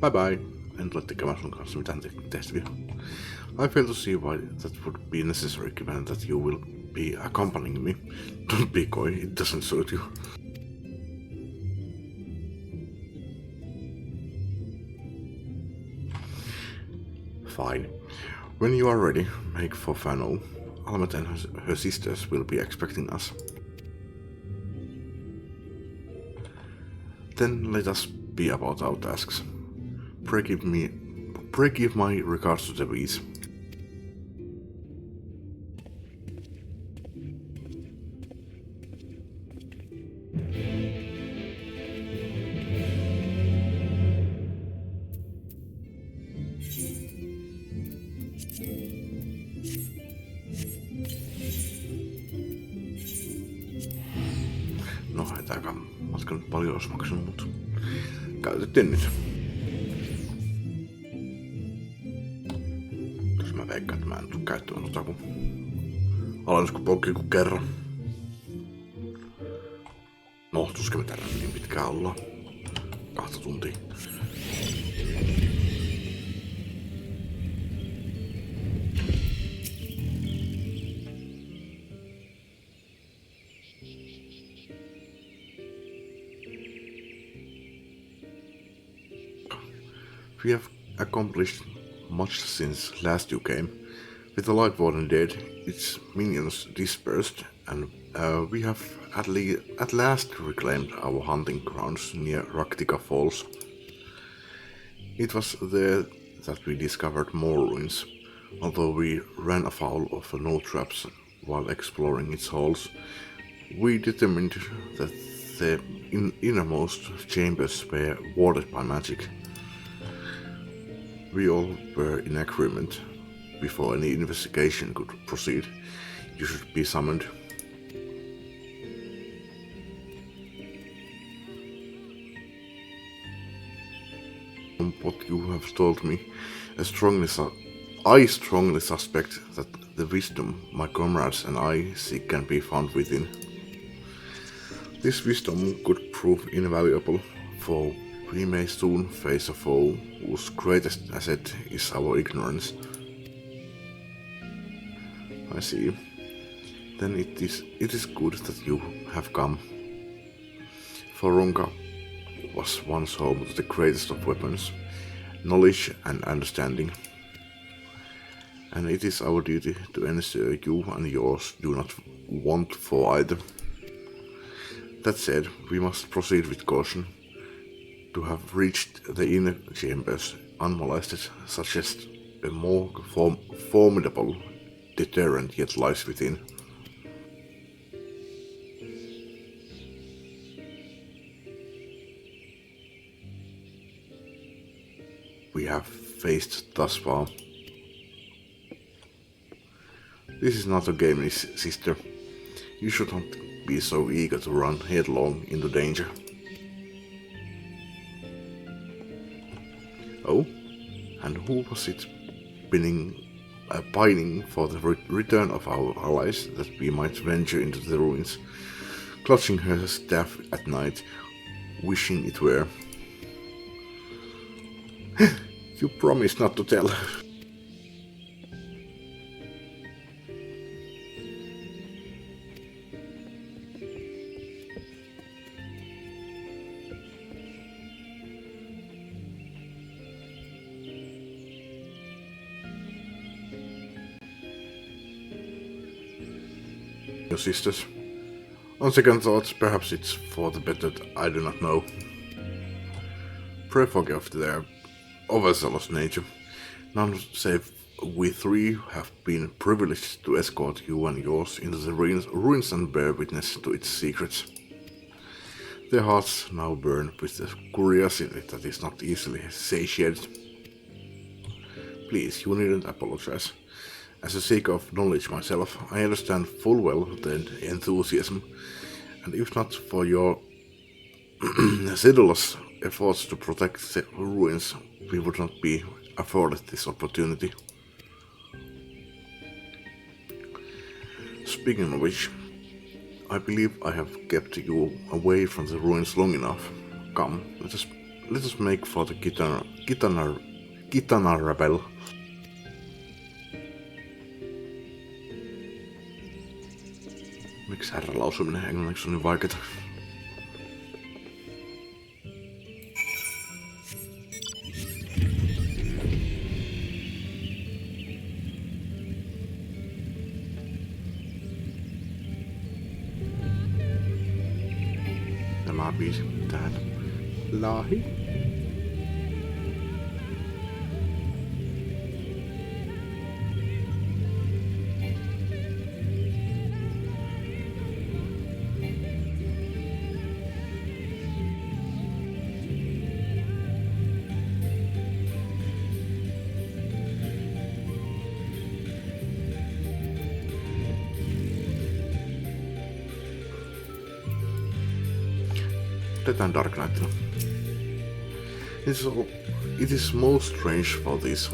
Bye bye, en tule tekemään sun kanssa mitään tehtäviä. I fail to see why that would be necessary given that you will be accompanying me. Don't be coy, it doesn't suit you. Fine. When you are ready, make for Fano. Almet and her sisters will be expecting us. Then let us be about our tasks. Pray give my regards to the bees. No, ei tääkään matka nyt paljon olisi maksanut, mutta käytettiin nyt. Jos mä veikkaan, että mä en tuu käyttämään tota, kun alennusko poukki kuin kerran. No, tuskin me täällä niin pitkään ollaan. 2 tuntia. We have accomplished much since last you came. With the Light Warden dead, its minions dispersed, and we have at last reclaimed our hunting grounds near Raktika Falls. It was there that we discovered more ruins. Although we ran afoul of no traps while exploring its halls, we determined that the innermost chambers were warded by magic. We all were in agreement. Before any investigation could proceed, you should be summoned. From what you have told me, I strongly suspect that the wisdom my comrades and I seek can be found within. This wisdom could prove invaluable, for We may soon face a foe whose greatest asset is our ignorance. I see. Then it is good that you have come. Forunga was once home to the greatest of weapons, knowledge and understanding. And it is our duty to ensure you and yours do not want for either. That said, we must proceed with caution. To have reached the inner chambers unmolested suggests a more formidable deterrent yet lies within. We have faced thus far. This is not a game, sister. You should not be so eager to run headlong into danger. Oh, and who was it pining for the return of our allies that we might venture into the ruins, clutching her staff at night, wishing it were? You promised not to tell. Your sisters. On second thoughts, perhaps it's for the better, I do not know. Pray forgive their overzealous nature. None save we three have been privileged to escort you and yours into the ruins and bear witness to its secrets. Their hearts now burn with a curiosity that is not easily satiated. Please, you needn't apologize. As a seeker of knowledge myself, I understand full well the enthusiasm, and if not for your zealous efforts to protect the ruins, we would not be afforded this opportunity. Speaking of which, I believe I have kept you away from the ruins long enough. Come, let us make for the Gitana Rebel. Miksi R-lausuminen englanniksi on niin vaikeeta? Tämä biisi tähän. Lahi. Otetaan Dark Knightilla. It is most strange for these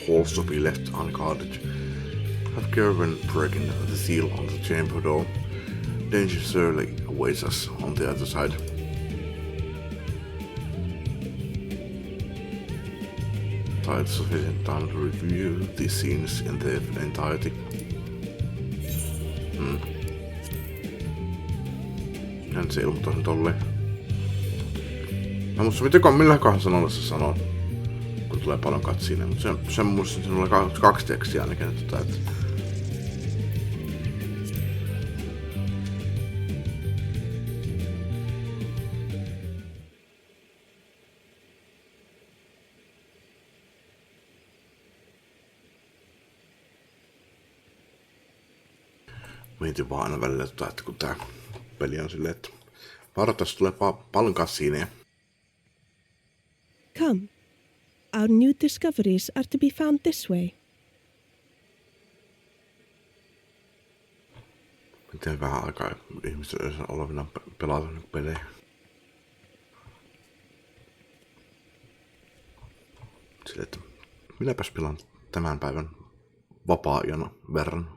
halls to be left unguarded. Have care when breaking the seal on the chamber door. Danger surely awaits us on the other side. Had sufficient time to review these scenes in their entirety. Hän se ilmoittaa sen tolleen. Mä musta mitä milläköhän sanalla se sanoo, kun tulee paljon katsiine, mutta sen musta siinä oli kaksi tekstiä ainakin, että mietin vaan aina välillä, että kun tää peli on silleen, että varoittavasti tulee paljon katsiineja. Come. Our new discoveries are to be found this way. Miten vähän aikaa ihmiset olevina pelata pelejä. Sille, että minäpäs pelaan tämän päivän vapaa-ajana verran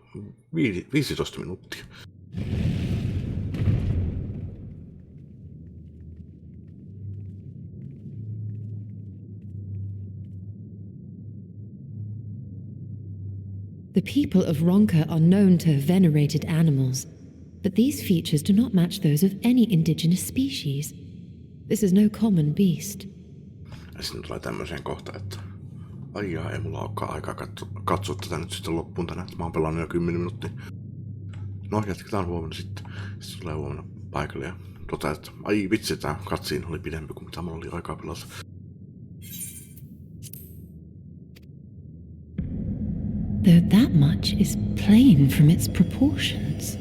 15 minuuttia. The people of Ronka are known to have venerated animals, but these features do not match those of any indigenous species. This is no common beast. Ja sitten tulee tämmöiseen kohtaan, että ai jaa, ei mulla olekaan aikaa katsoa tätä nyt sitten loppuun tänään, että mä oon pelannut jo 10 minuuttia. No, jatketaan huomenna sitten. Sitten tulee huomenna paikalle ja että ai vitsi, tää cutscene oli pidempi kuin mitä mulla oli aikaa pelata. Though that much is plain from its proportions.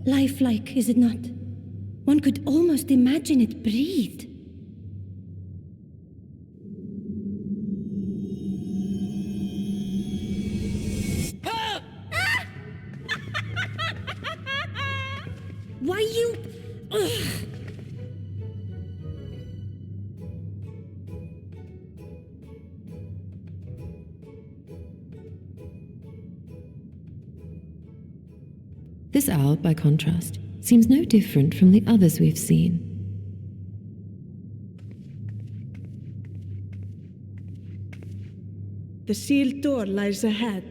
Lifelike, is it not? One could almost imagine it breathed. Why you... Ugh. This owl, by contrast, seems no different from the others we've seen. The sealed door lies ahead.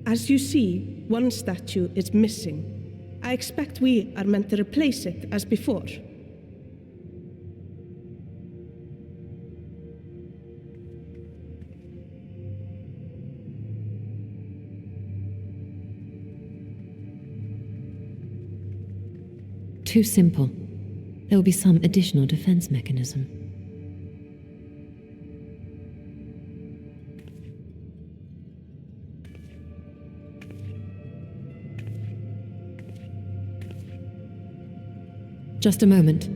As you see, one statue is missing. I expect we are meant to replace it as before. Too simple. There will be some additional defense mechanism. Just a moment.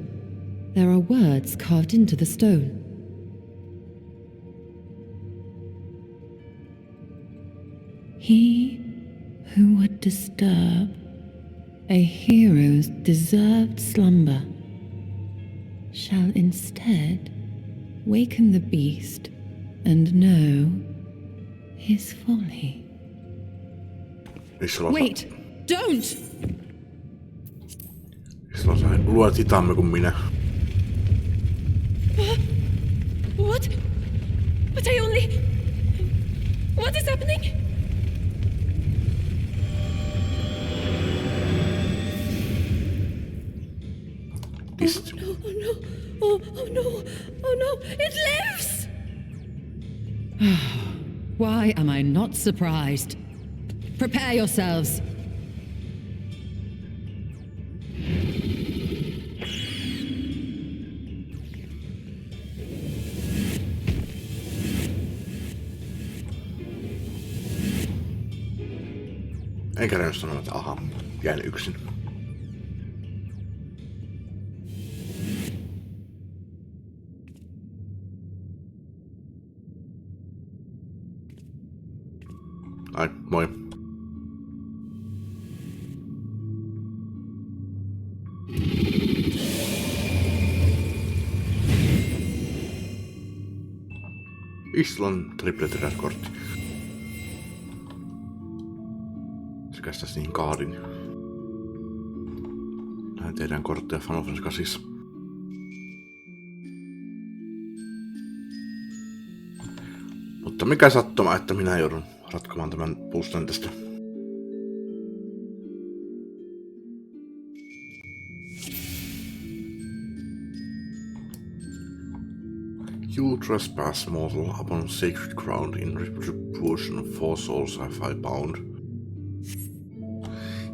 There are words carved into the stone. He who would disturb a hero's deserved slumber shall instead waken the beast and know his folly. Wait! Don't! Silloin sä luet hitaammin kuin minä. What? But I only... What is happening? Ist. Oh no, oh no, oh no, it lives! Why am I not surprised? Prepare yourselves. Enkä rejä sanoa, että aha, jäin yksin. Ai, moi. Islan triple-kortti. Se kästäisi niihin kaadin. Näin tehdään kortteja Final Fantasy 8. Mutta mikä sattuma, että minä joudun ratkomaan tämän puustan tästä. You trespass, mortal, upon sacred ground. In retribution, 4 souls have I bound.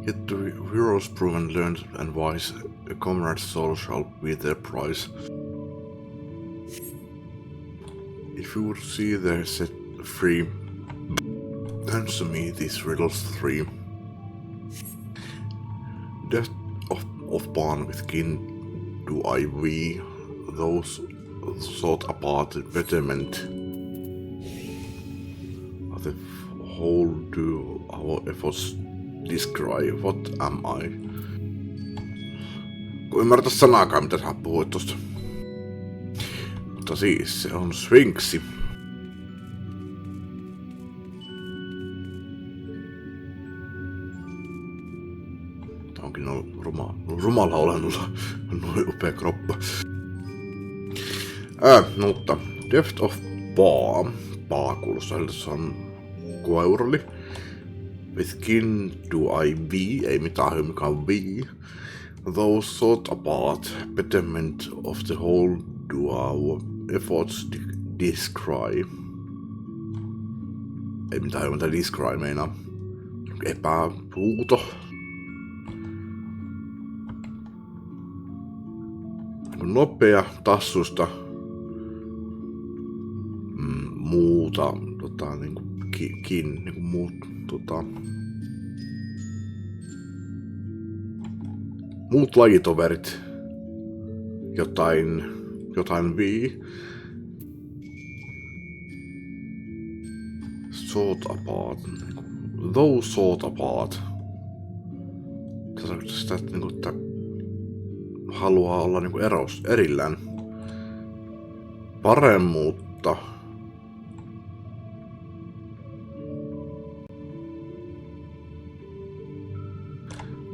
Yet the heroes proven learned and wise, a comrade's soul shall be their prize. If you would see their set free, answer me these riddles 3. Death of bond with kin do I we, those sought apart betterment. The whole do our efforts describe what am I? Kun ymmärrä sanaakaan mitä sä puhuit tosta. Mutta siis se on Sphinxi. Tää onkin rumalla olennolla noin upea kroppa. Mutta Depth of Paw. Paa kuulostaa siltä, se on kourali. With kin do I be, ei mitään mikä on be. Those sort apart, betterment of the whole do our efforts describe. Ei mitään mitä describe meinaa. Epähuuto. Nopea tassusta. Muuta niinku niinku muut muut lajitoverit jotain vii sort apart those sort apart sitä niinku että haluaa olla niinku erillään paremmuutta.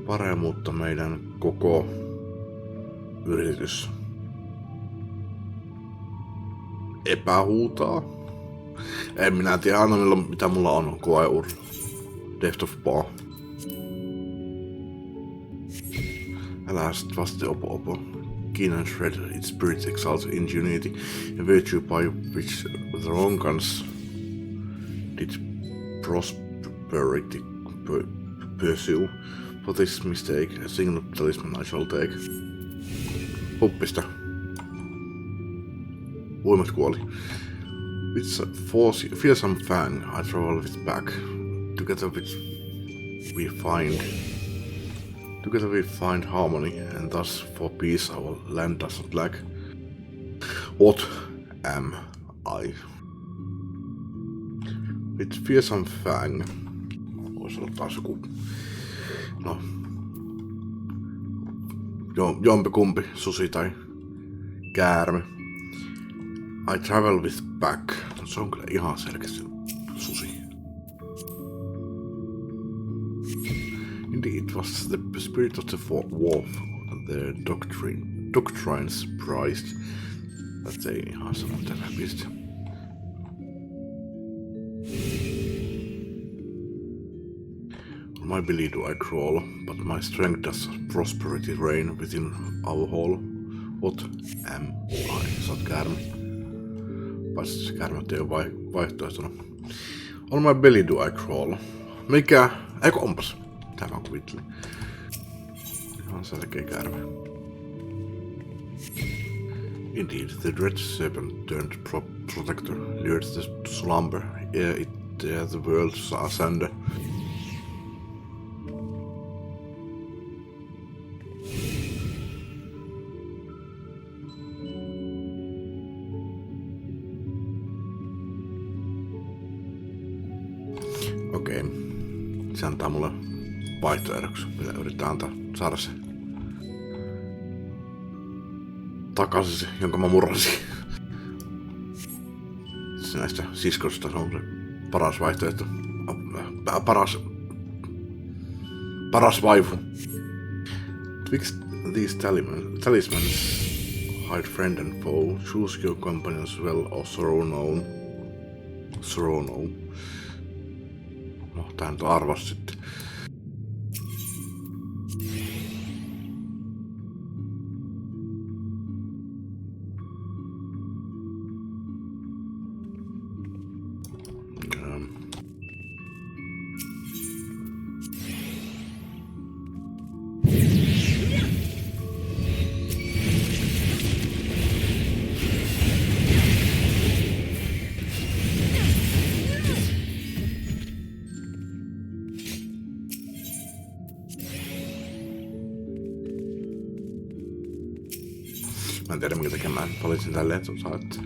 Paremmuutta meidän koko yritys epähuutaa. En minä tiedä aina mitä mulla on koeur. Depth of Paw. Älä sit vasta opo. Keen and shred its spirit exalts ingenuity and virtue by which the wrong ones did prosperity pursue. For this mistake, a single talisman I shall take. Huppista. Voimat kuoli. With fearsome fang, I travel with back. Together we find harmony, and thus for peace our land does not lack. What am I? With fearsome fang. Voisi olla taas joku. No. Jompikumpi, susi tai käärme. I travel with back. Se on kyllä ihan selkeästi susi. Indeed, it was the spirit of the wolf, the doctrines prized, that they ihan sanonut tällä piste. My belly do I crawl, but my strength does prosperity reign within our hall. What am I? Sä oot käärme. Paitsi se käärmet ei oo vaihtoehtona. On my belly do I crawl. Mikä? Eikö onpas? Tämä on kuvittelin. Ihan selkeä käärme. Indeed, the dread serpent turned protector lured to slumber ere the world saw asunder. Okei. Se antaa mulle vaihtoehdoksi, mitä yritetään saada se takaisin se, jonka mä murrasin. Se näistä siskosta se on se paras vaihtoehto. Paras vaivu. Twixt these talismans hide friend and foe. Choose your companions well or sorrow no. No, tää nyt on arvas sitten. Mä en tiedä minkä takia mä valitsin tälleen, että saat.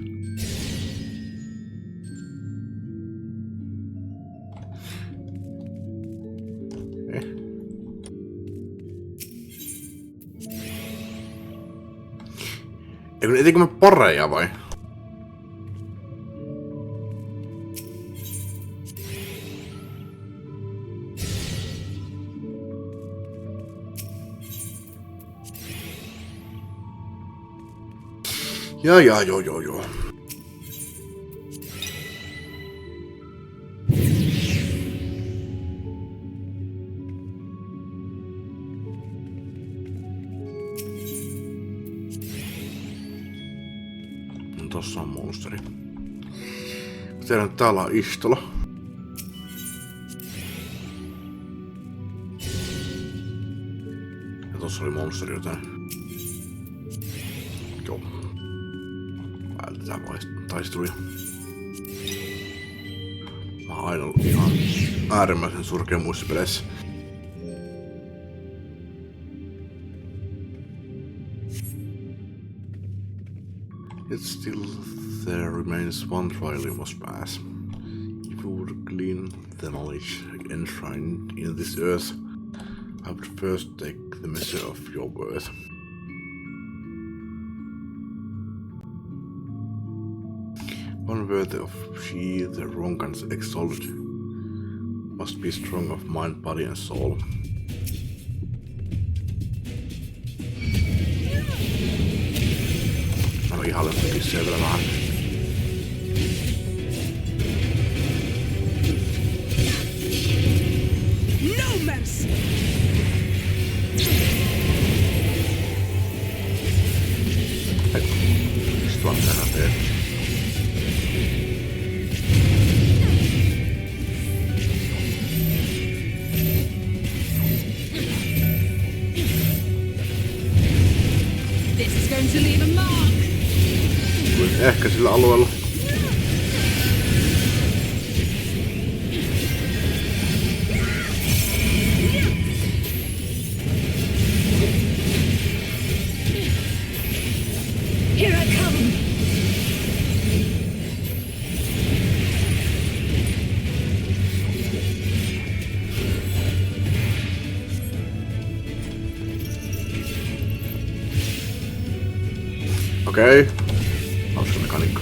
Etiinkö me pareja vai? Joo. Tossa on monsteri. Tiedän, että täällä on istola. Ja tossa oli monsteri joten. Joo. Vältetään taisteluja. Mä oon aina ollut ihan äärimmäisen surkea muissa peleissä. Yet still there remains one trial you must pass. If you would glean the knowledge enshrined in this earth, I would first take the measure of your worth. One worthy of she the Ronkans exalted must be strong of mind, body and soul. Mä ihailen putissä vielä vähän. No mercy! Mistä vaan tänään teet? This is going to leave a mark. Ehkä sillä alueella. Here I come. Okei. Hauska mekaniikka.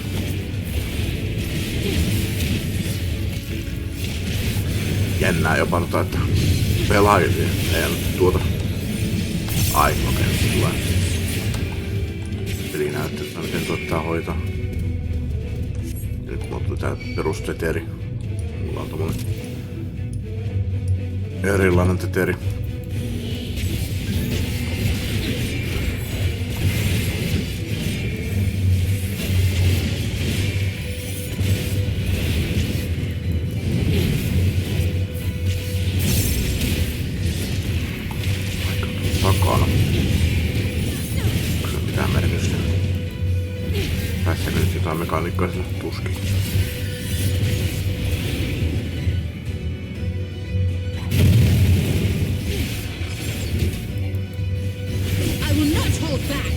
Jännää jopa tota, että pelaajille ei annettu tuota. Ai, okei, nyt tulee. Peli näyttää, että miten tuottaa hoitaa. Nyt mulla tuli tää perusteteri. Mulla on tommonen erilainen teteri. Takana. Onko se mitään merkitystä? Päässäkö nyt jotain mekaniikkaa sinne tuskin? I will not hold back.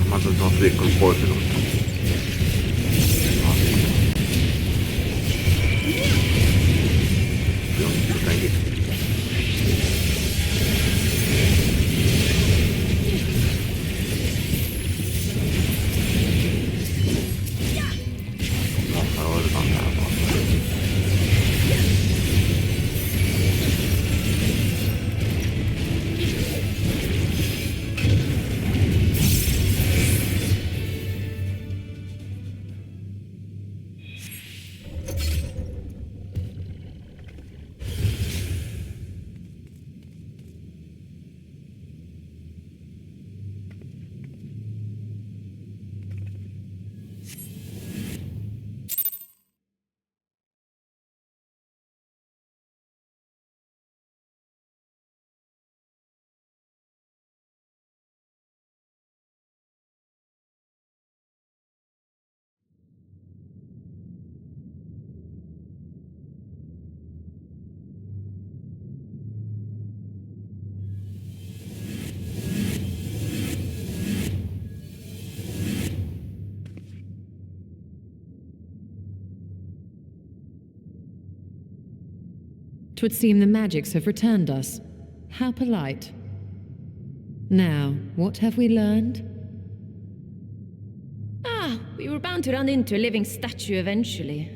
Mä oon tuon liikkunut pois minusta. Jotenkin. No, me otetaan täällä vaan. 'Twould seem the magics have returned us. How polite. Now, what have we learned? Ah, we were bound to run into a living statue eventually.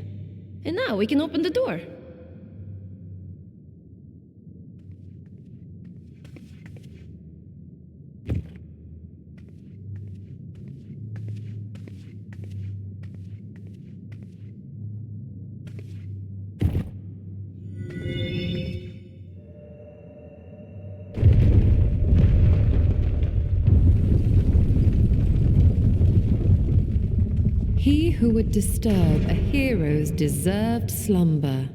And now we can open the door. He who would disturb a hero's deserved slumber.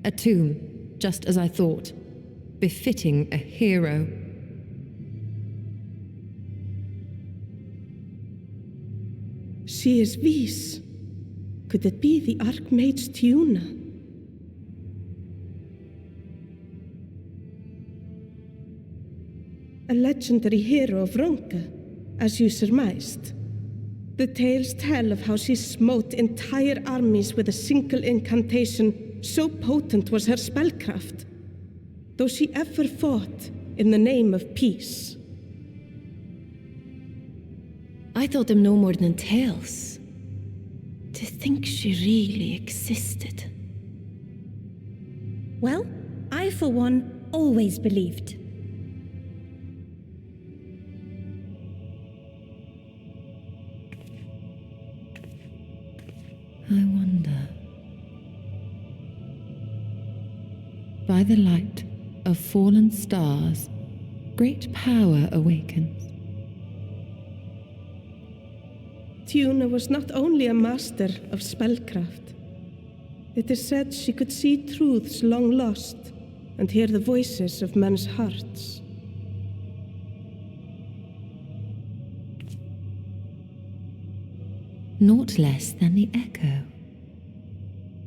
A tomb, just as I thought, befitting a hero. She is Vis. Could it be the Archmage's Tiuna? A legendary hero of Ronka, as you surmised. The tales tell of how she smote entire armies with a single incantation. So potent was her spellcraft, though she ever fought in the name of peace. I thought them no more than tales. To think she really existed. Well, I for one always believed. I wonder. By the light of fallen stars, great power awakens. Tiuna was not only a master of spellcraft. It is said she could see truths long lost and hear the voices of men's hearts. Naught less than the echo.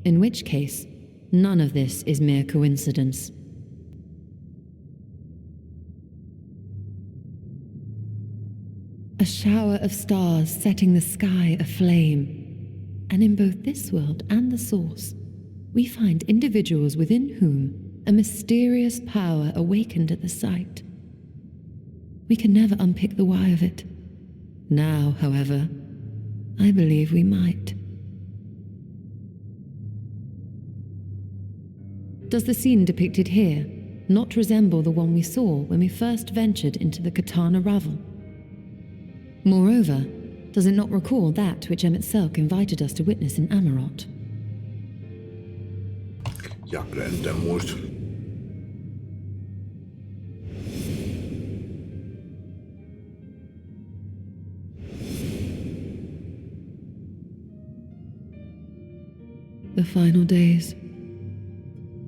In which case, none of this is mere coincidence. A shower of stars setting the sky aflame. And in both this world and the Source, we find individuals within whom a mysterious power awakened at the sight. We can never unpick the why of it. Now, however, I believe we might. Does the scene depicted here not resemble the one we saw when we first ventured into the Katana Ravel? Moreover, does it not recall that which Emmett Selk invited us to witness in Amarot? Ja, kyllä en muista. The final days.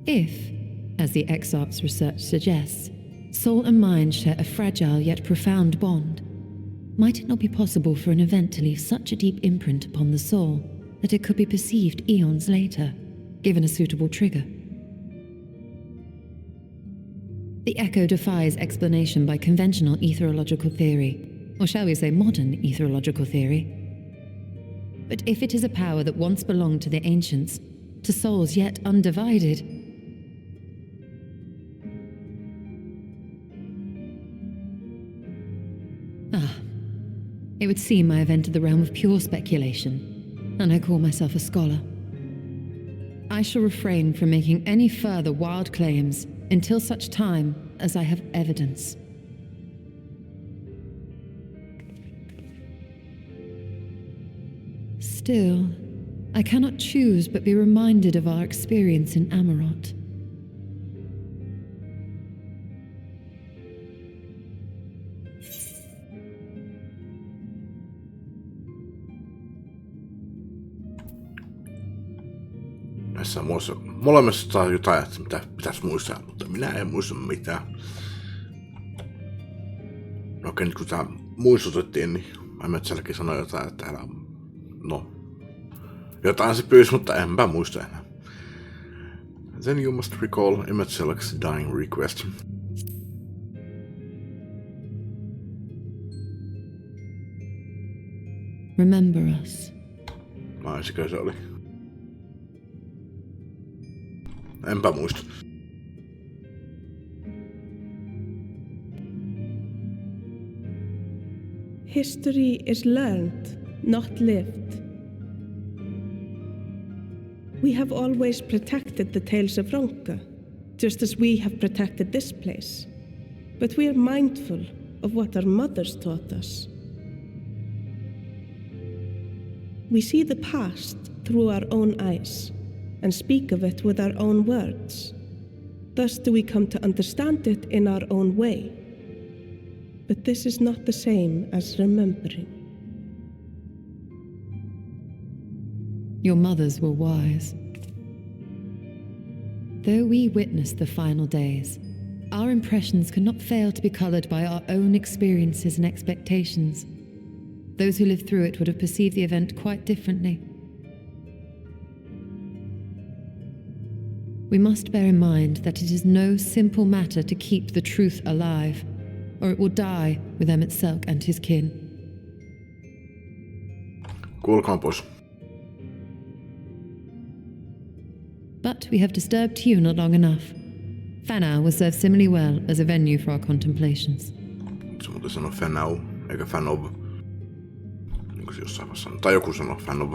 If, as the XIV's research suggests, soul and mind share a fragile yet profound bond, might it not be possible for an event to leave such a deep imprint upon the soul that it could be perceived eons later, given a suitable trigger? The echo defies explanation by conventional etherological theory, or shall we say modern etherological theory. But if it is a power that once belonged to the ancients, to souls yet undivided, it would seem I have entered the realm of pure speculation, and I call myself a scholar. I shall refrain from making any further wild claims until such time as I have evidence. Still, I cannot choose but be reminded of our experience in Amarot. molemmissa on jotain, mitä pitäisi muistaa, mutta minä en muista mitään. Okei, nyt kun tää muistutettiin, niin Emmetselläkin sanoi jotain, että älä... No, jotain se pyysi, mutta enpä muista enää. Then you must recall Emmetsel's dying request. Remember us. Sikö se oli? Enpä muista. History is learned, not lived. We have always protected the tales of Ronka, just as we have protected this place. But we are mindful of what our mothers taught us. We see the past through our own eyes and speak of it with our own words. Thus do we come to understand it in our own way. But this is not the same as remembering. Your mothers were wise. Though we witnessed the final days, our impressions could not fail to be colored by our own experiences and expectations. Those who lived through it would have perceived the event quite differently. We must bear in mind that it is no simple matter to keep the truth alive, or it will die with Emmet and his kin. Kuulkaa pois. But we have disturbed you not long enough. Fanau will serve similarly well as a venue for our contemplations. Se muuten sanoo Fanau, eikä Fanov. Niin kuin se jossain vaiheessa sanoo. Tai joku sanoo Fanov.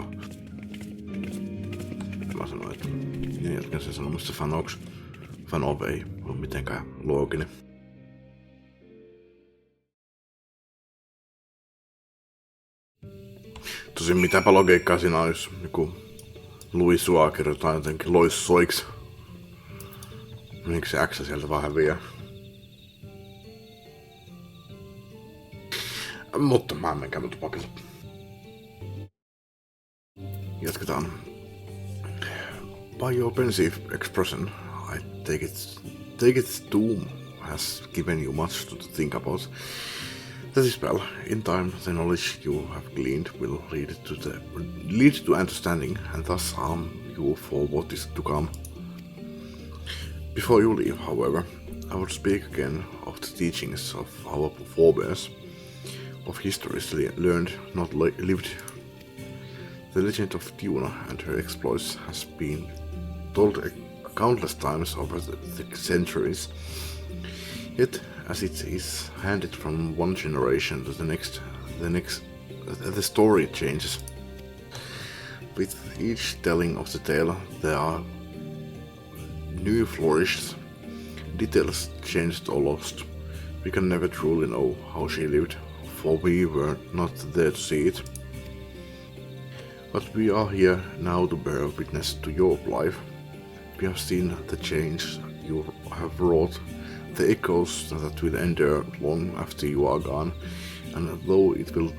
Mä sanoin, että niin jatkan sen sanomista Fanoks. Fanov ei ole mitenkään looginen. Tosin mitäpä logiikkaa siinä on, jos joku Louis Sua kirjoittaa jotenkin Lois Soiksi. Miksi se X sieltä vaan häviää? Mutta mä en menkään tupakilla. Jatketaan. By your pensive expression, I take it doom has given you much to think about. That is well. In time, the knowledge you have gleaned will lead to understanding, and thus arm you for what is to come. Before you leave, however, I would speak again of the teachings of our forebears, of histories learned, not lived. The legend of Tuna and her exploits has been told countless times over the centuries. Yet, as it is handed from one generation to the next, the story changes. With each telling of the tale, there are new flourishes, details changed or lost. We can never truly know how she lived, for we were not there to see it. But we are here now to bear witness to your life. We have seen the change you have wrought, the echoes that will endure long after you are gone, and though it will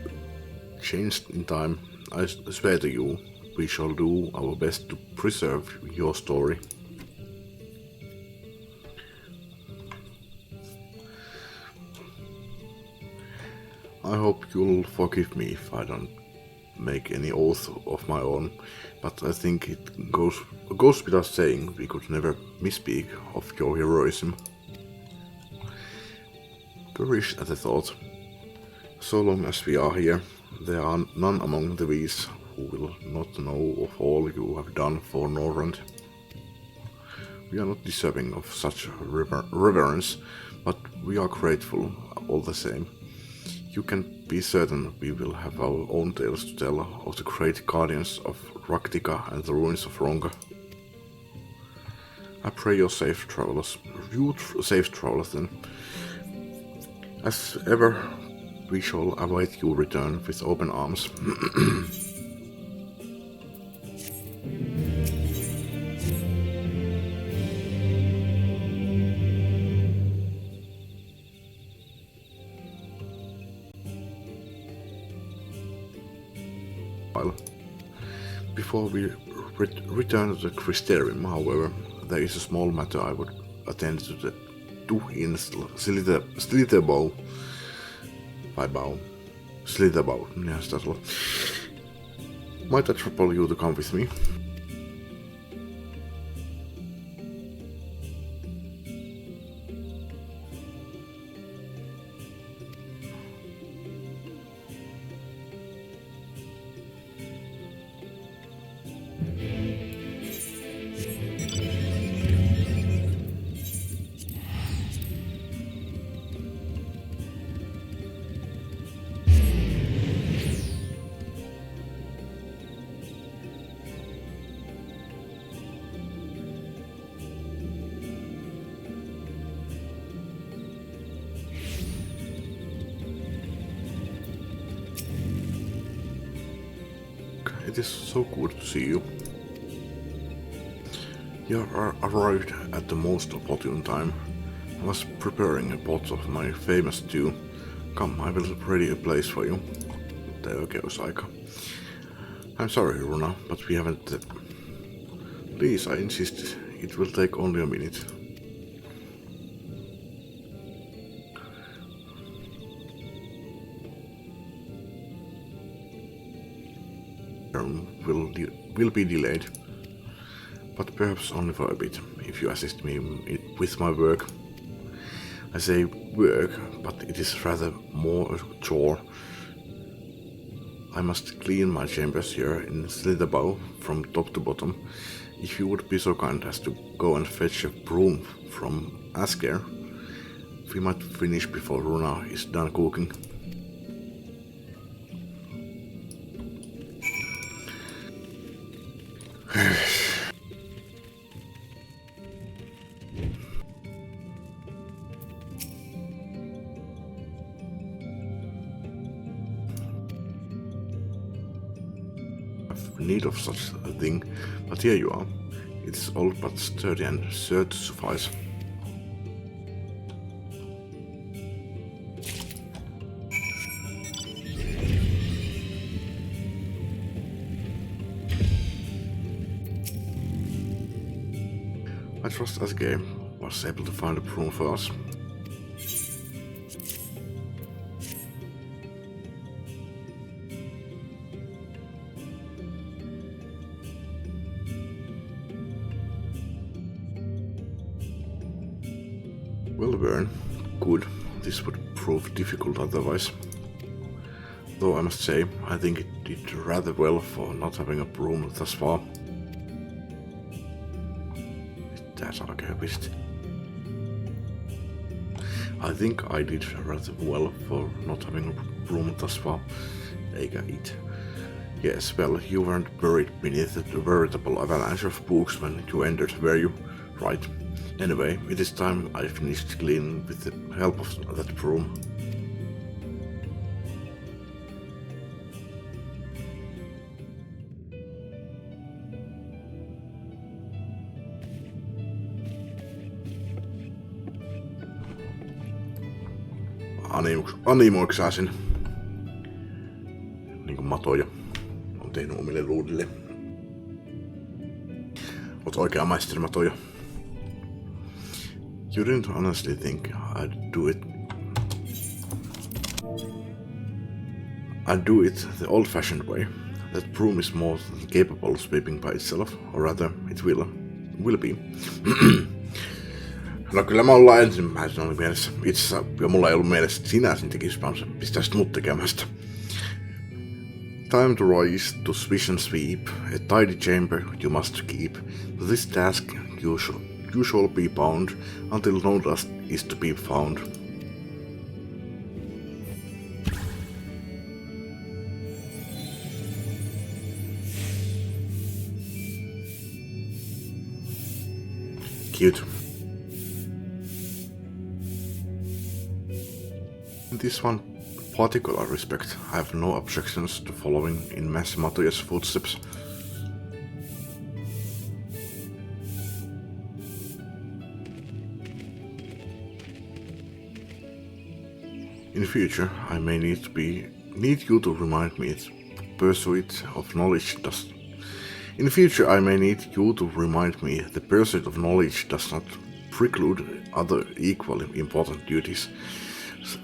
change in time, I swear to you, we shall do our best to preserve your story. I hope you'll forgive me if I don't make any oath of my own, but I think it goes without saying we could never misspeak of your heroism. Perish at the thought. So long as we are here, there are none among the V's who will not know of all you have done for Norrand. We are not deserving of such reverence, but we are grateful all the same. You can be certain we will have our own tales to tell of the great guardians of Raktika and the ruins of Ronka. I pray you safe travels then. As ever, we shall await your return with open arms. Before we return to the Crystarium, however, there is a small matter I would attend to in Slitherbow. Slitherbow, yes, that's all. Might I trouble you to come with me? It is so good to see you. You have arrived at the most opportune time. I was preparing a pot of my famous stew. Come, I will ready a place for you. Teokeosaika. I'm sorry, Runa, but we haven't... Please, I insist. It will take only a minute. Will be delayed, but perhaps only for a bit, if you assist me with my work. I say work, but it is rather more a chore. I must clean my chambers here in Slitherbow from top to bottom. If you would be so kind as to go and fetch a broom from Asker, we might finish before Runa is done cooking. Need of such a thing, but here you are. It's old but sturdy and sure to suffice. I trust Asgore was able to find a broom for us. Well, Vern, good. This would prove difficult otherwise. Though I must say, I think it did rather well for not having a broom thus far. That's archivist. I think I did rather well for not having a broom thus far. Eikä it. Yes, well, you weren't buried beneath the veritable avalanche of books when you entered, were you? Right. Anyway, it is time I finished cleaning with the help of that broom. Animoiksasin. Niinku matoja on tehnyt omille luudille. Oot oikea maisteri matoja. You didn't honestly think I'd do it the old-fashioned way. That broom is more than capable of sweeping by itself, or rather, it will be. No kyllä me ollaan ensimmäisenä oli mielessä. Itse asiassa mulla ei ollut mielessä, että sinä sen tekisit, vaan sä pistäisit mut tekemästä. Time to rise to swish and sweep, a tidy chamber you must keep. To this task you shall be bound, until no dust is to be found. Cute. In this one particular respect, I have no objections to following in Messi Matoya's footsteps. In future, I may need you to remind me that pursuit of knowledge In the future I may need you to remind me the pursuit of knowledge does not preclude other equally important duties,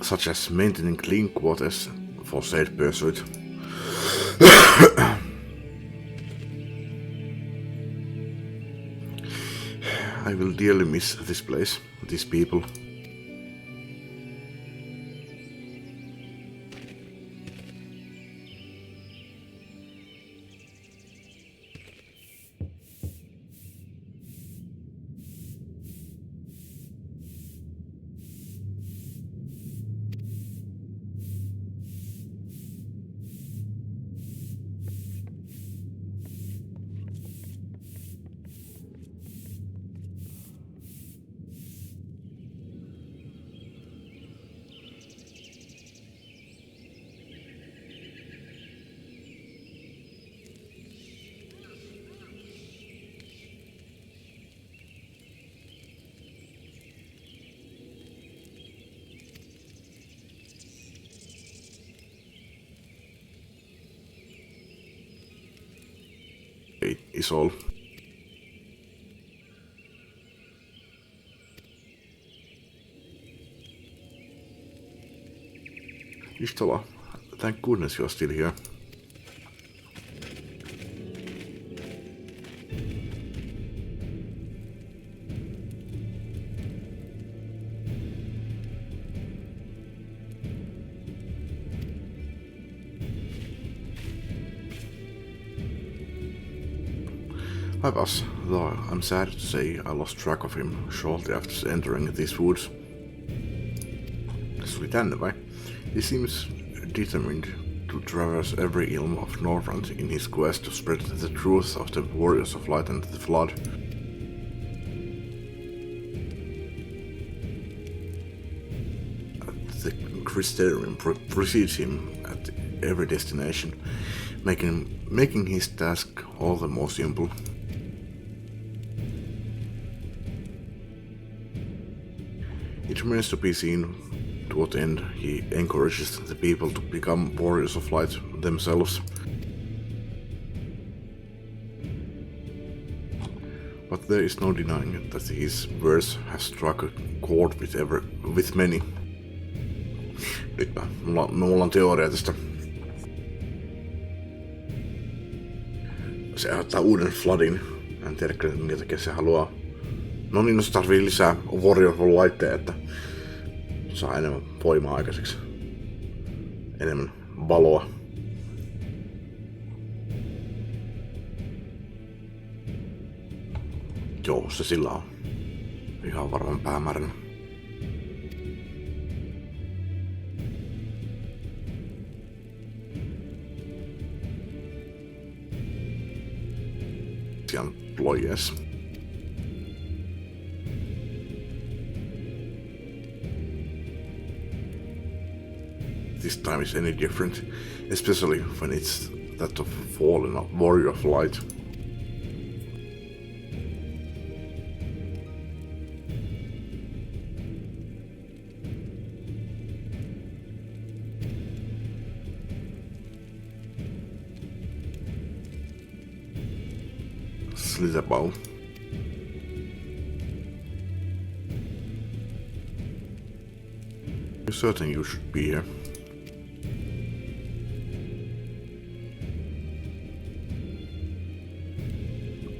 such as maintaining clean quarters for said pursuit. I will dearly miss this place, these people. Is all. Ishtola, thank goodness you are still here. I was, though I'm sad to say I lost track of him shortly after entering these woods. Sweet anyway, he seems determined to traverse every ilm of Northrend in his quest to spread the truth of the warriors of light and the flood. The Crystarium precedes him at every destination, making his task all the more simple. It remains to be seen to what end he encourages the people to become warriors of light themselves. But there is no denying that his verse has struck a chord with many. Nyt mulla on teoria tästä. Se aiheuttaa uuden floodin. En tiedä kyllä minkä takia se haluaa. No niin, no se tarvii lisää warrior of lightteja, että saa enemmän voimaa aikaiseksi. Enemmän valoa. Joo, se sillä on ihan varmaan päämääränä. Sian plojes. This time is any different, especially when it's that of a fallen warrior of light. Slitherbow. You're certain you should be here.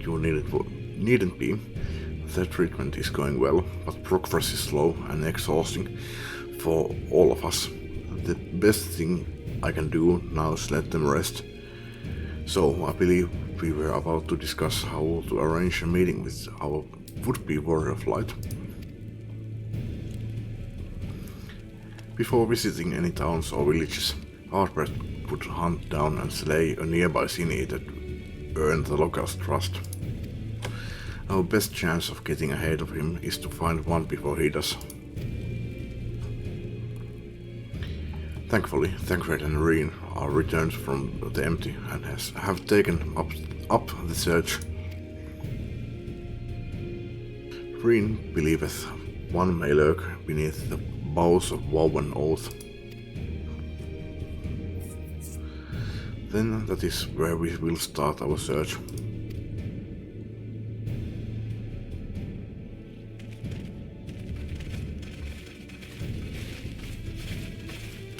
You needn't be. The treatment is going well, but progress is slow and exhausting for all of us. The best thing I can do now is let them rest. So I believe we were about to discuss how to arrange a meeting with our would-be warrior of light. Before visiting any towns or villages, Arbert would hunt down and slay a nearby sin-eater to earn the locals' trust. Our best chance of getting ahead of him is to find one before he does. Thankfully, Thancred and Reen are returned from the empty and have taken up the search. Reen believeth one may lurk beneath the boughs of woven oath. Then that is where we will start our search.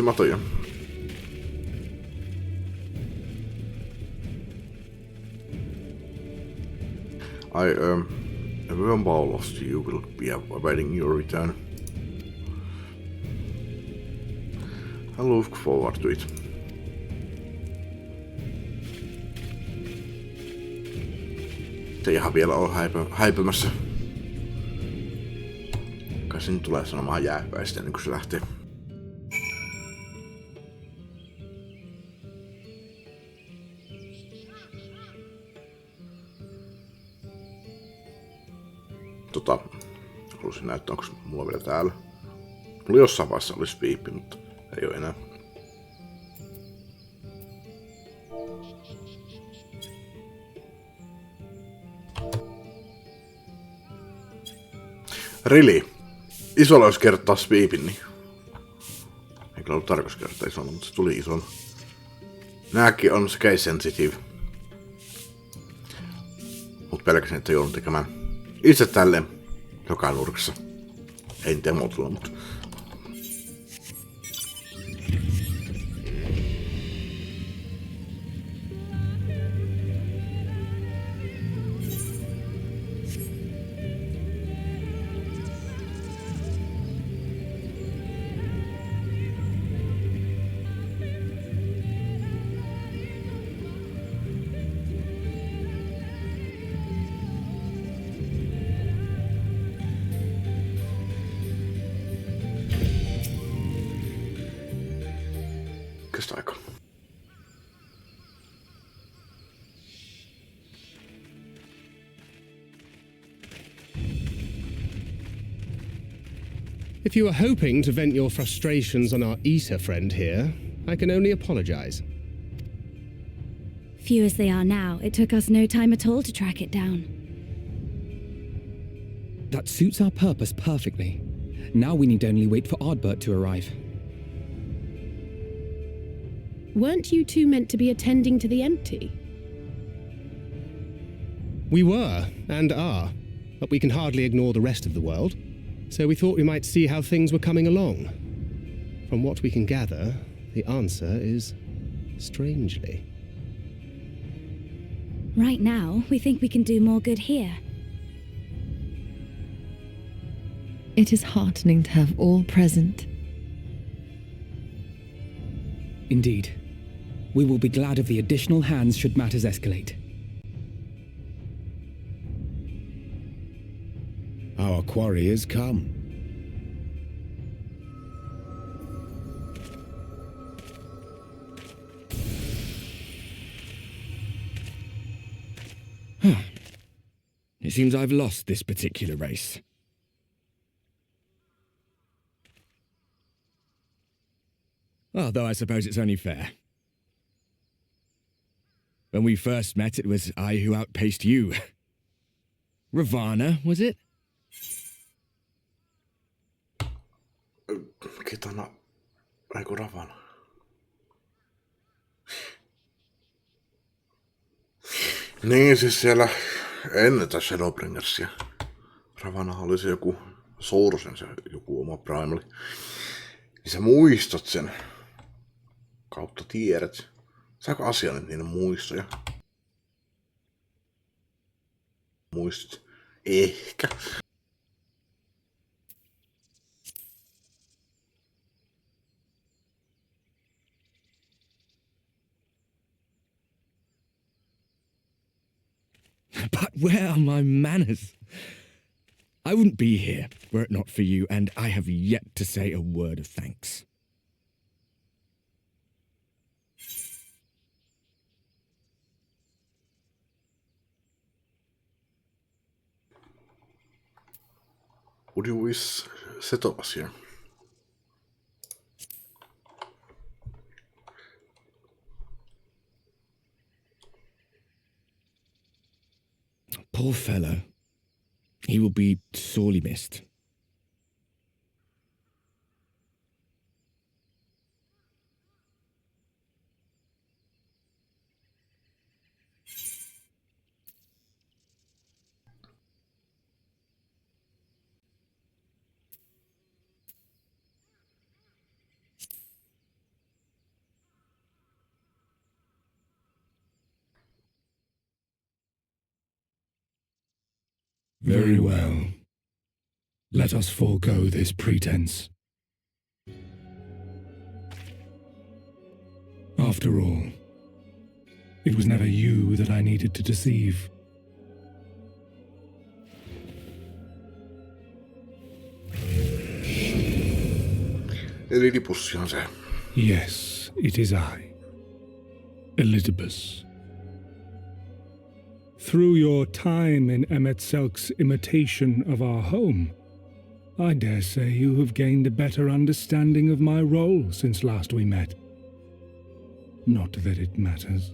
matoja. Everyone ball lost to you will be awaiting your return. I look forward to it. Se ihan vielä on häipymässä. Kai se nyt tulee sanomaan jääpäistä ennen kuin se lähtee. Haluaisin näyttää, onko mulla vielä täällä. Mulla jossain vaiheessa olisi viippi, mutta ei oo enää. Really? Isolla olisi kertaa sweepin, niin... Ei kyllä ollut tarkoitus kertaa isolla, mutta se tuli isolla. Nääkin on case sensitive. Mut pelkäsin, että joudun tekemään itse tälleen joka nurkassa. Ei nyt emotulla, mutta... Aika. If you were hoping to vent your frustrations on our Issa friend here, I can only apologize. Few as they are now, it took us no time at all to track it down. That suits our purpose perfectly. Now we need only wait for Ardbert to arrive. Weren't you two meant to be attending to the empty? We were, and are, but we can hardly ignore the rest of the world, so we thought we might see how things were coming along. From what we can gather, the answer is strangely. Right now, we think we can do more good here. It is heartening to have all present. Indeed. We will be glad of the additional hands should matters escalate. Our quarry has come. It seems I've lost this particular race. Although I suppose it's only fair. When we first met, it was I who outpaced you. Ravana, was it? Kitana. Eiku Ravana. Niin, siis siellä ennen tässä Shadowbringersia. Ravana oli se joku Sourcen, se joku oma primali. Niin sä muistat sen. Kautta tiedät. Saako asia nyt niiden muistoja? Muistit? Ehkä. But where are my manners? I wouldn't be here were it not for you, and I have yet to say a word of thanks. Would you wish set up us here? Poor fellow. He will be sorely missed. Very well. Let us forego this pretense. After all, it was never you that I needed to deceive. Elidipussi on se. Yes, it is I, Elidibus. Through your time in Emet-Selk's imitation of our home, I dare say you have gained a better understanding of my role since last we met. Not that it matters.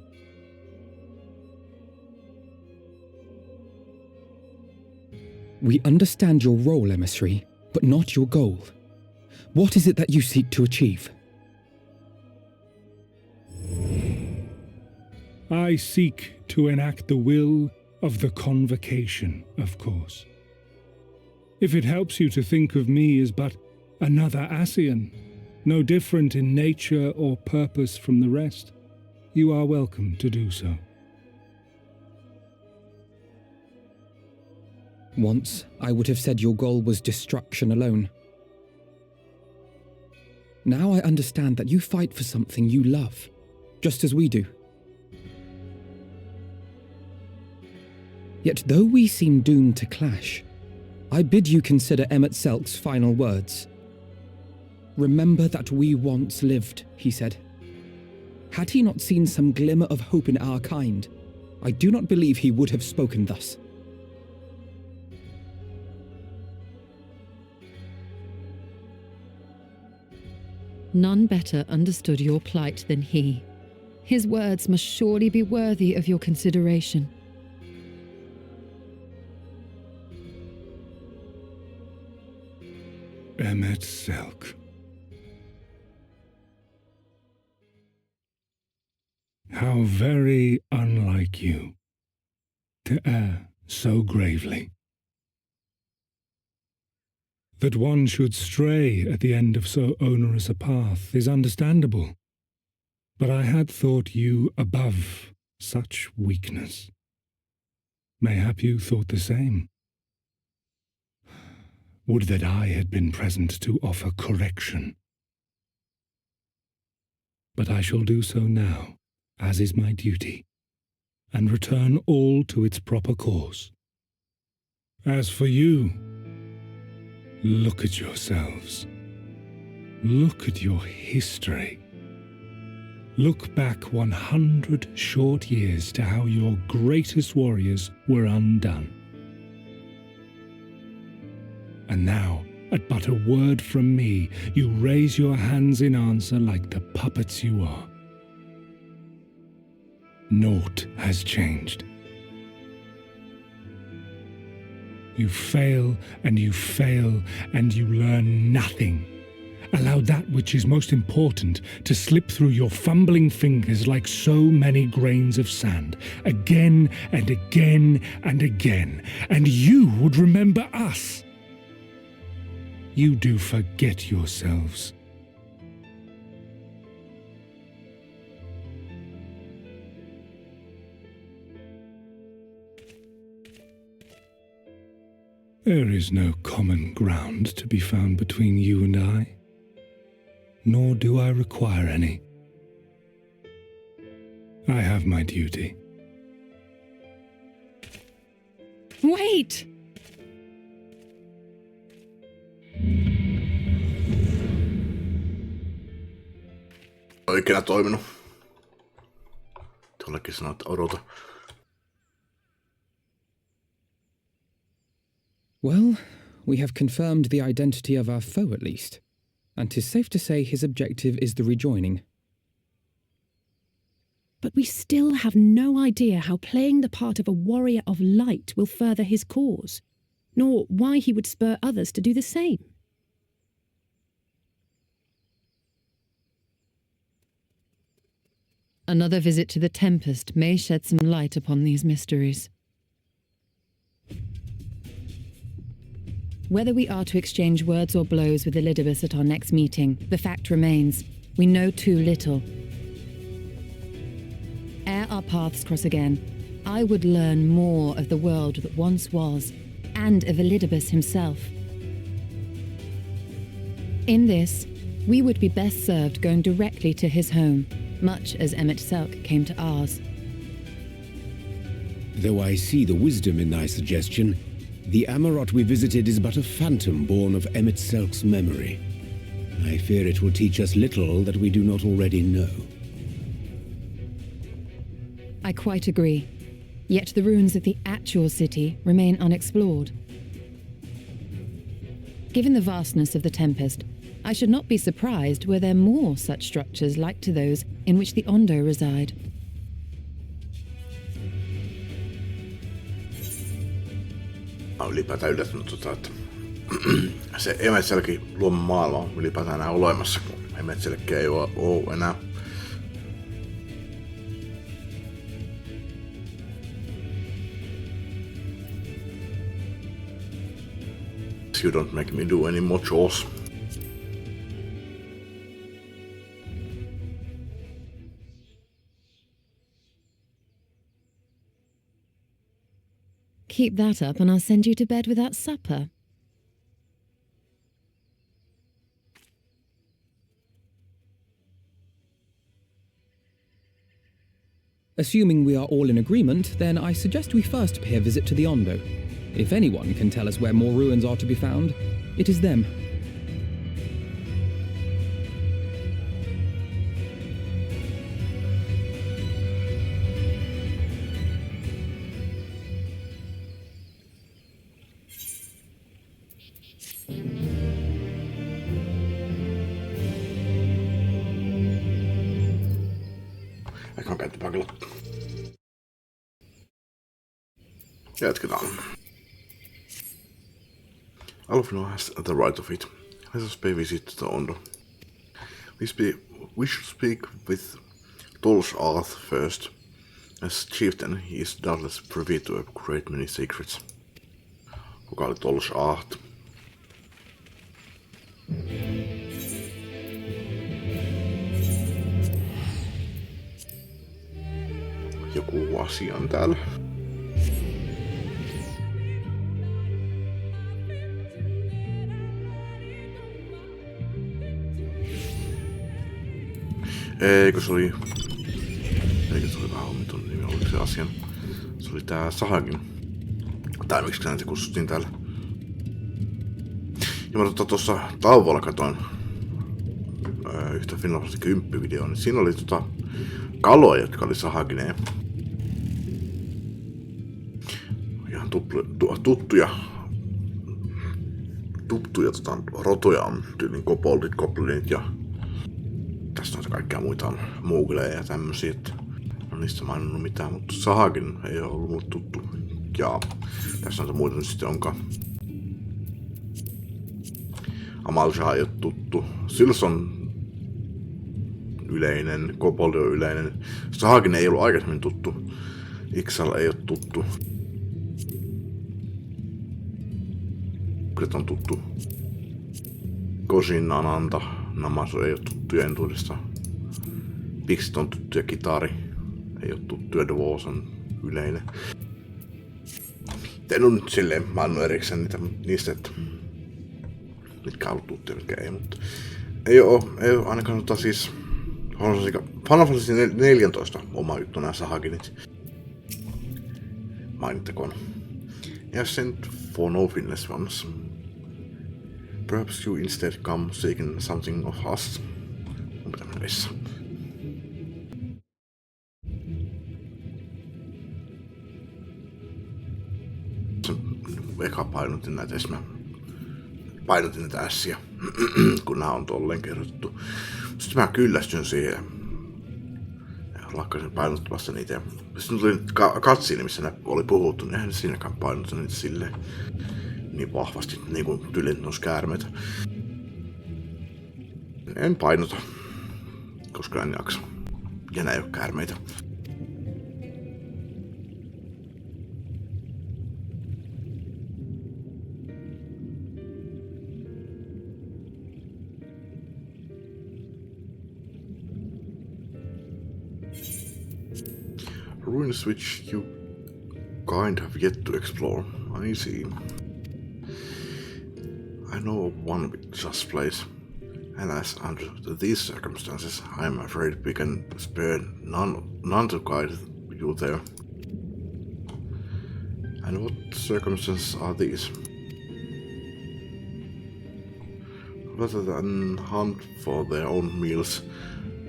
We understand your role, emissary, but not your goal. What is it that you seek to achieve? I seek to enact the will of the Convocation, of course. If it helps you to think of me as but another Ascian, no different in nature or purpose from the rest, you are welcome to do so. Once, I would have said your goal was destruction alone. Now I understand that you fight for something you love, just as we do. Yet though we seem doomed to clash, I bid you consider Emet-Selk's final words. Remember that we once lived, he said. Had he not seen some glimmer of hope in our kind, I do not believe he would have spoken thus. None better understood your plight than he. His words must surely be worthy of your consideration. Emet-Selk. How very unlike you to err so gravely. That one should stray at the end of so onerous a path is understandable, but I had thought you above such weakness. Mayhap you thought the same. Would that I had been present to offer correction. But I shall do so now, as is my duty, and return all to its proper course. As for you, look at yourselves. Look at your history. Look back 100 short years to how your greatest warriors were undone. And now, at but a word from me, you raise your hands in answer like the puppets you are. Naught has changed. You fail, and you fail, and you learn nothing. Allow that which is most important to slip through your fumbling fingers like so many grains of sand, again and again and again, and you would remember us. You do forget yourselves. There is no common ground to be found between you and I, nor do I require any. I have my duty. Wait! Oikein toiminut. Tuollekin sanoo, että odota. Well, we have confirmed the identity of our foe at least, and 'tis safe to say his objective is the rejoining. But we still have no idea how playing the part of a warrior of light will further his cause, nor why he would spur others to do the same. Another visit to the Tempest may shed some light upon these mysteries. Whether we are to exchange words or blows with Elidibus at our next meeting, the fact remains, we know too little. Ere our paths cross again, I would learn more of the world that once was, and of Elidibus himself. In this, we would be best served going directly to his home, much as Emmett Selk came to ours. Though I see the wisdom in thy suggestion, the Amarot we visited is but a phantom born of Emmett Selk's memory. I fear it will teach us little that we do not already know. I quite agree. Yet the ruins of the actual city remain unexplored. Given the vastness of the Tempest, I should not be surprised were there more such structures like to those in which the Ondo reside. Mä ylipäätään yllättynyt, että se Emetselläkin luoman maailma on ylipäätään enää olemassa, kun Emetselläkin ei ole enää. You don't make me do any more chores. Keep that up and I'll send you to bed without supper. Assuming we are all in agreement, then I suggest we first pay a visit to the Ondo. If anyone can tell us where more ruins are to be found, it is them. Ehkä on käyty pakilla. Jatketaan. Alfino has the right of it. Let us pay visit to the Ondo. We should speak with Tol's Arth first. As chieftain, he is doubtless privy to a great many secrets. Kuka oli Tol's Arth? Joku asia on täällä. Eikö se oli vähän hommitun nimi, oliko se asian? Se oli tää Sahagin. Tai miksi näitä kutsuttiin täällä. Ja mä tuossa tauolla katoin yhtä Final Fantasy 10 videoa, niin siinä oli kaloja, jotka oli Sahagineen. Ihan tuttuja rotuja on tyylin koboldit, goblinit ja tästä on se kaikkea muita on moogleja ja tämmösiä, että on niistä maininnut mitään, mutta Sahagin ei ole ollut mulle tuttu. Ja tässä on se muita nyt sitten onkaan. Amalja ei ole tuttu. Sils on yleinen, koboldi on yleinen. Sahagin ei ollut aikaisemmin tuttu. Ixal ei ole tuttu. Kret on tuttu. Koshin, Ananta, Namasu ei ole tuttuja entuudesta. Pixit on tuttuja, Kitari ei ole tuttuja, Dvos on yleinen. En ole nyt silleen maannut erikseen niistä, että mitkä on ollut tuttuja, mitkä ei, mutta ei oo ainakaan siis Final Fantasy 14 oma juttu nää Sahaginit. Mainittakoon. Ja sent for no Finless ones. Perhaps you instead come seeking something of us. Mun pitää mennä vessaan. Eka painotin näitä painotin näitä ässiä, kun nää on tolleen kerrottu. Sitten mä kyllästyn siihen ja lakkasin painottamassa niitä. Ja sitten tuli katsiini, missä ne oli puhuttu, niin eihän siinäkään painottu niitä silleen niin vahvasti, niin kuin tyylin noissa käärmeitä. En painota, koska en jaksa. Ja nää ei oo käärmeitä. Ruins which you kind have yet to explore. I see. I know of one with just place, and as under these circumstances, I am afraid we can spare none to guide you there. And what circumstances are these? Rather than hunt for their own meals,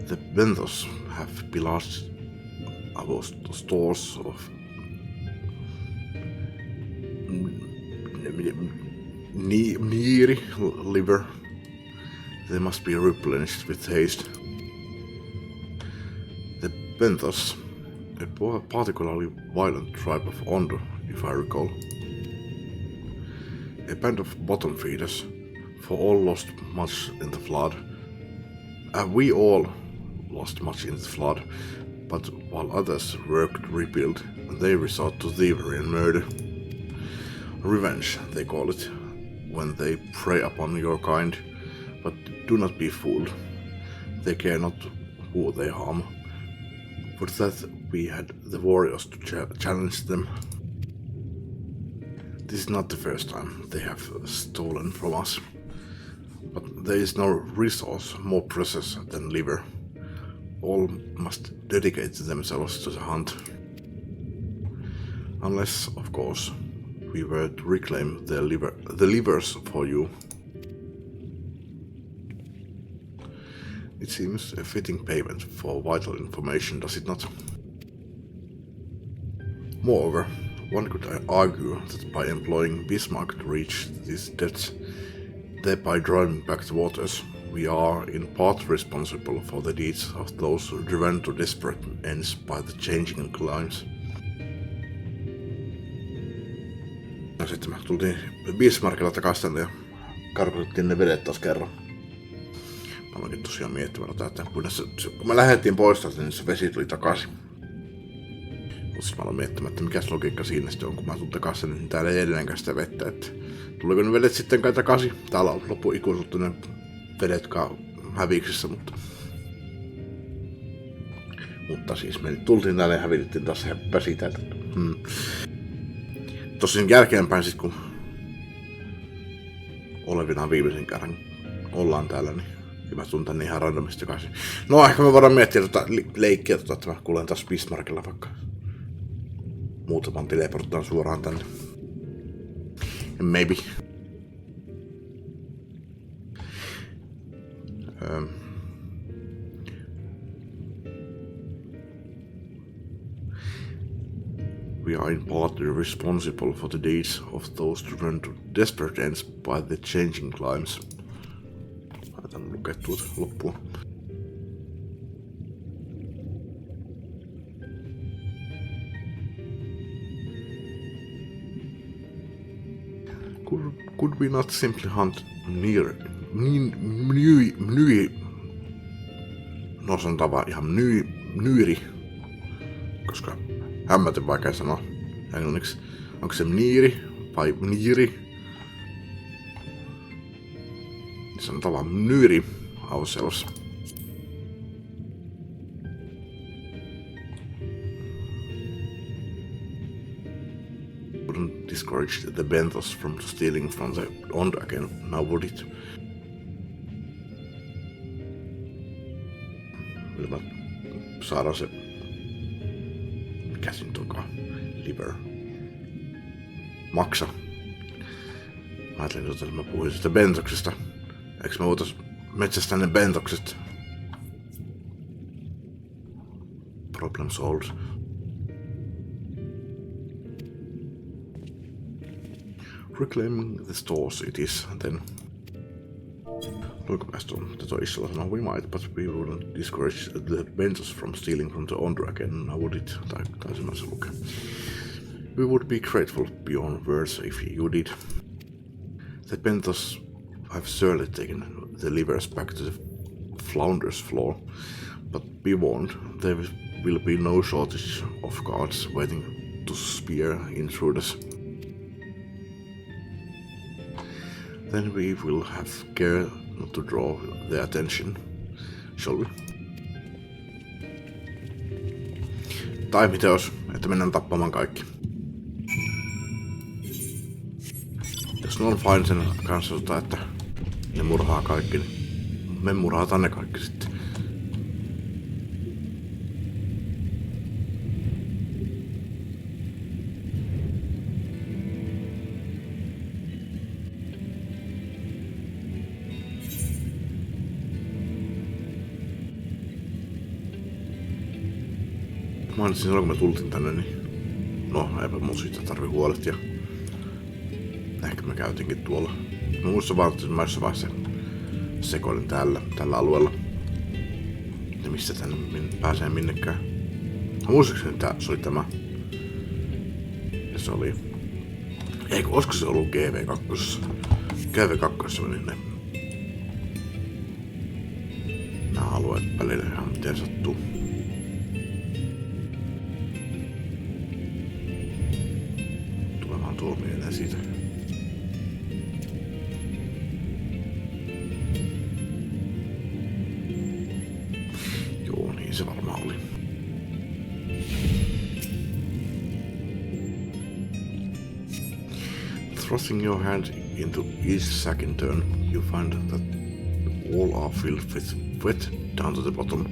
the Benthos have pillaged our stores of Niri liver. They must be replenished with haste. The Benthos, a particularly violent tribe of Ondo, if I recall. A band of bottom feeders, for all lost much in the flood. We all lost much in the flood, but while others worked to rebuild, they resort to thievery and murder. Revenge, they call it, when they prey upon your kind, but do not be fooled. They care not who they harm. For that we had the warriors to challenge them. This is not the first time they have stolen from us, but there is no resource more precious than liver. All must dedicate themselves to the hunt. Unless, of course, we were to reclaim the livers for you. It seems a fitting payment for vital information, does it not? Moreover, one could argue that by employing Bismarck to reach these depths, thereby driving back the waters, we are in part responsible for the deeds of those driven to desperate ends by the changing climes. No sitten me tultiin Bismarckilla takaisin tänne ja karkotettiin ne vedet taas kerran. Mä aloinkin tosiaan miettimään, että kun me lähdettiin pois täältä, niin se vesi tuli takaisin. Mutta siis mä aloin miettimään, että mikäs logiikka siinä sitten on, kun mä tulen takaisin, niin täällä ei edelleenkään sitä vettä. Että tuleeko ne vedet sitten kai takaisin? Täällä on loppu ikuisuutta ne vedet häviksissä, mutta siis me nyt tultiin täällä ja hävitettiin taas se vesi täältä. Tosin jälkeenpäin sit kun olevinaan viimeisen kerran ollaan täällä, niin mä tulen tänne ihan randomisti takaisin. No ehkä me voidaan miettiä leikkiä, että mä kuulen taas Bismarckilla vaikka muutaman teleporttaan suoraan tänne. Maybe. We are in part responsible for the deeds of those driven to desperate ends by the changing climes. Laitan lukea tuota loppuun. Could we not simply hunt no sanotaan vaan ihan nyiri, koska hämmäten vaikea sanoa englanniksi. Onko se niiri vai niiri? Sanotaan vaan nyri ourselves. Wouldn't discourage the Benthos from stealing from the Ondo again, now would it? Millä saadaan se käsin tokaa liver maksa. Mä ajattelin, että mä puhuin sitä Benthoksesta. Eikö me voitais metsästää ne Benthokset? Problem solved. Reclaiming the stores it is, then. Look, Aston, Isla sanoo, we might, but we wouldn't discourage the Benthos from stealing from the Ondo again, now would it? Taisin mä se lukea. We would be grateful beyond words if you did. The Benthos have surely taken the livers back to the Flounder's floor, but be warned, there will be no shortage of guards waiting to spear intruders. Then we will have care not to draw their attention, shall we? Tai mitä jos, että mennään tappamaan kaikki. Jos Jos ne on fine sen kanssa, että ne murhaa kaikki, niin me murhataan ne kaikki sitten. Mainitsin silloin, kun me tultiin tänne, niin no, eipä mun siitä tarvi huolehtia. Ehkä me käytiinkin tuolla. Mä muistan vaan, että mä jossain vaiheessa sekoilin tällä alueella. Ja mistä tänne pääsee minnekään. Mä muistaakseni, että se oli tämä. Ja se oli... Eikö, olisiko se ollut XIV2? XIV2 meni ne... Nää alueet välillä ihan miten sattuu. Tulemaan tuo mieleen siitä. Joo, niin se varmaan oli. Thrusting your hand into each sack in turn, you find that all are filled with wet down to the bottom.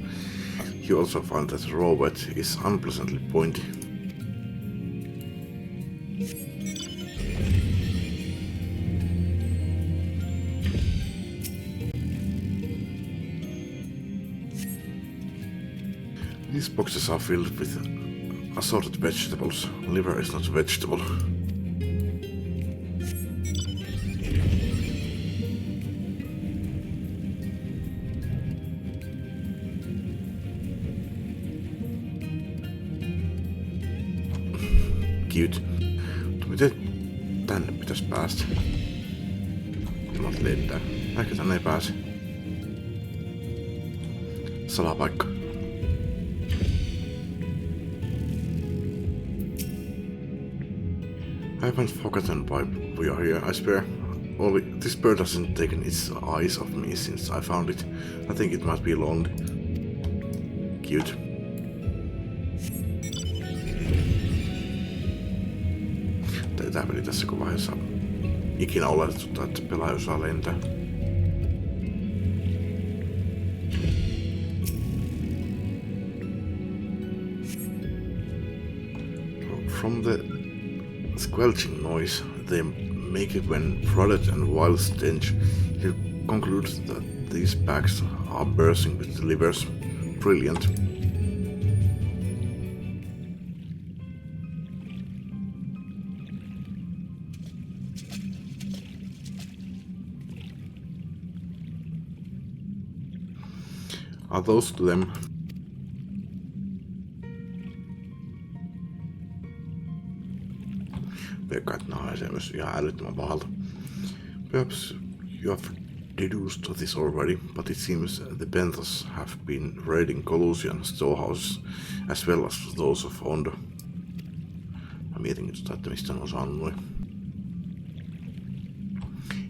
You also find that raw wet is unpleasantly pointy. These boxes are filled with assorted vegetables. Liver is not a vegetable. Cute. Mutta miten tänne pitäisi päästä? Ilmat lentää. Ehkä tänne ei pääse. Salapaikka. I haven't forgotten why we are here, I swear. Only this bird hasn't taken its eyes off me since I found it. I think it might be lonely. Cute. Tää meni tässä kun vaiheessa ikinä oletettu, että pelaaja osaa lentää. From the squelching noise they make it when flooded and wild stench, you conclude that these bags are bursting with livers. Brilliant. Are those to them? Veikkaat naisee myös ihan älyttömän pahalta. Perhaps you have deduced this already, but it seems the Benthas have been raiding Colusian storehouses as well as those of Ondo. Mä mietin nyt, että mistä ne on saanut noin.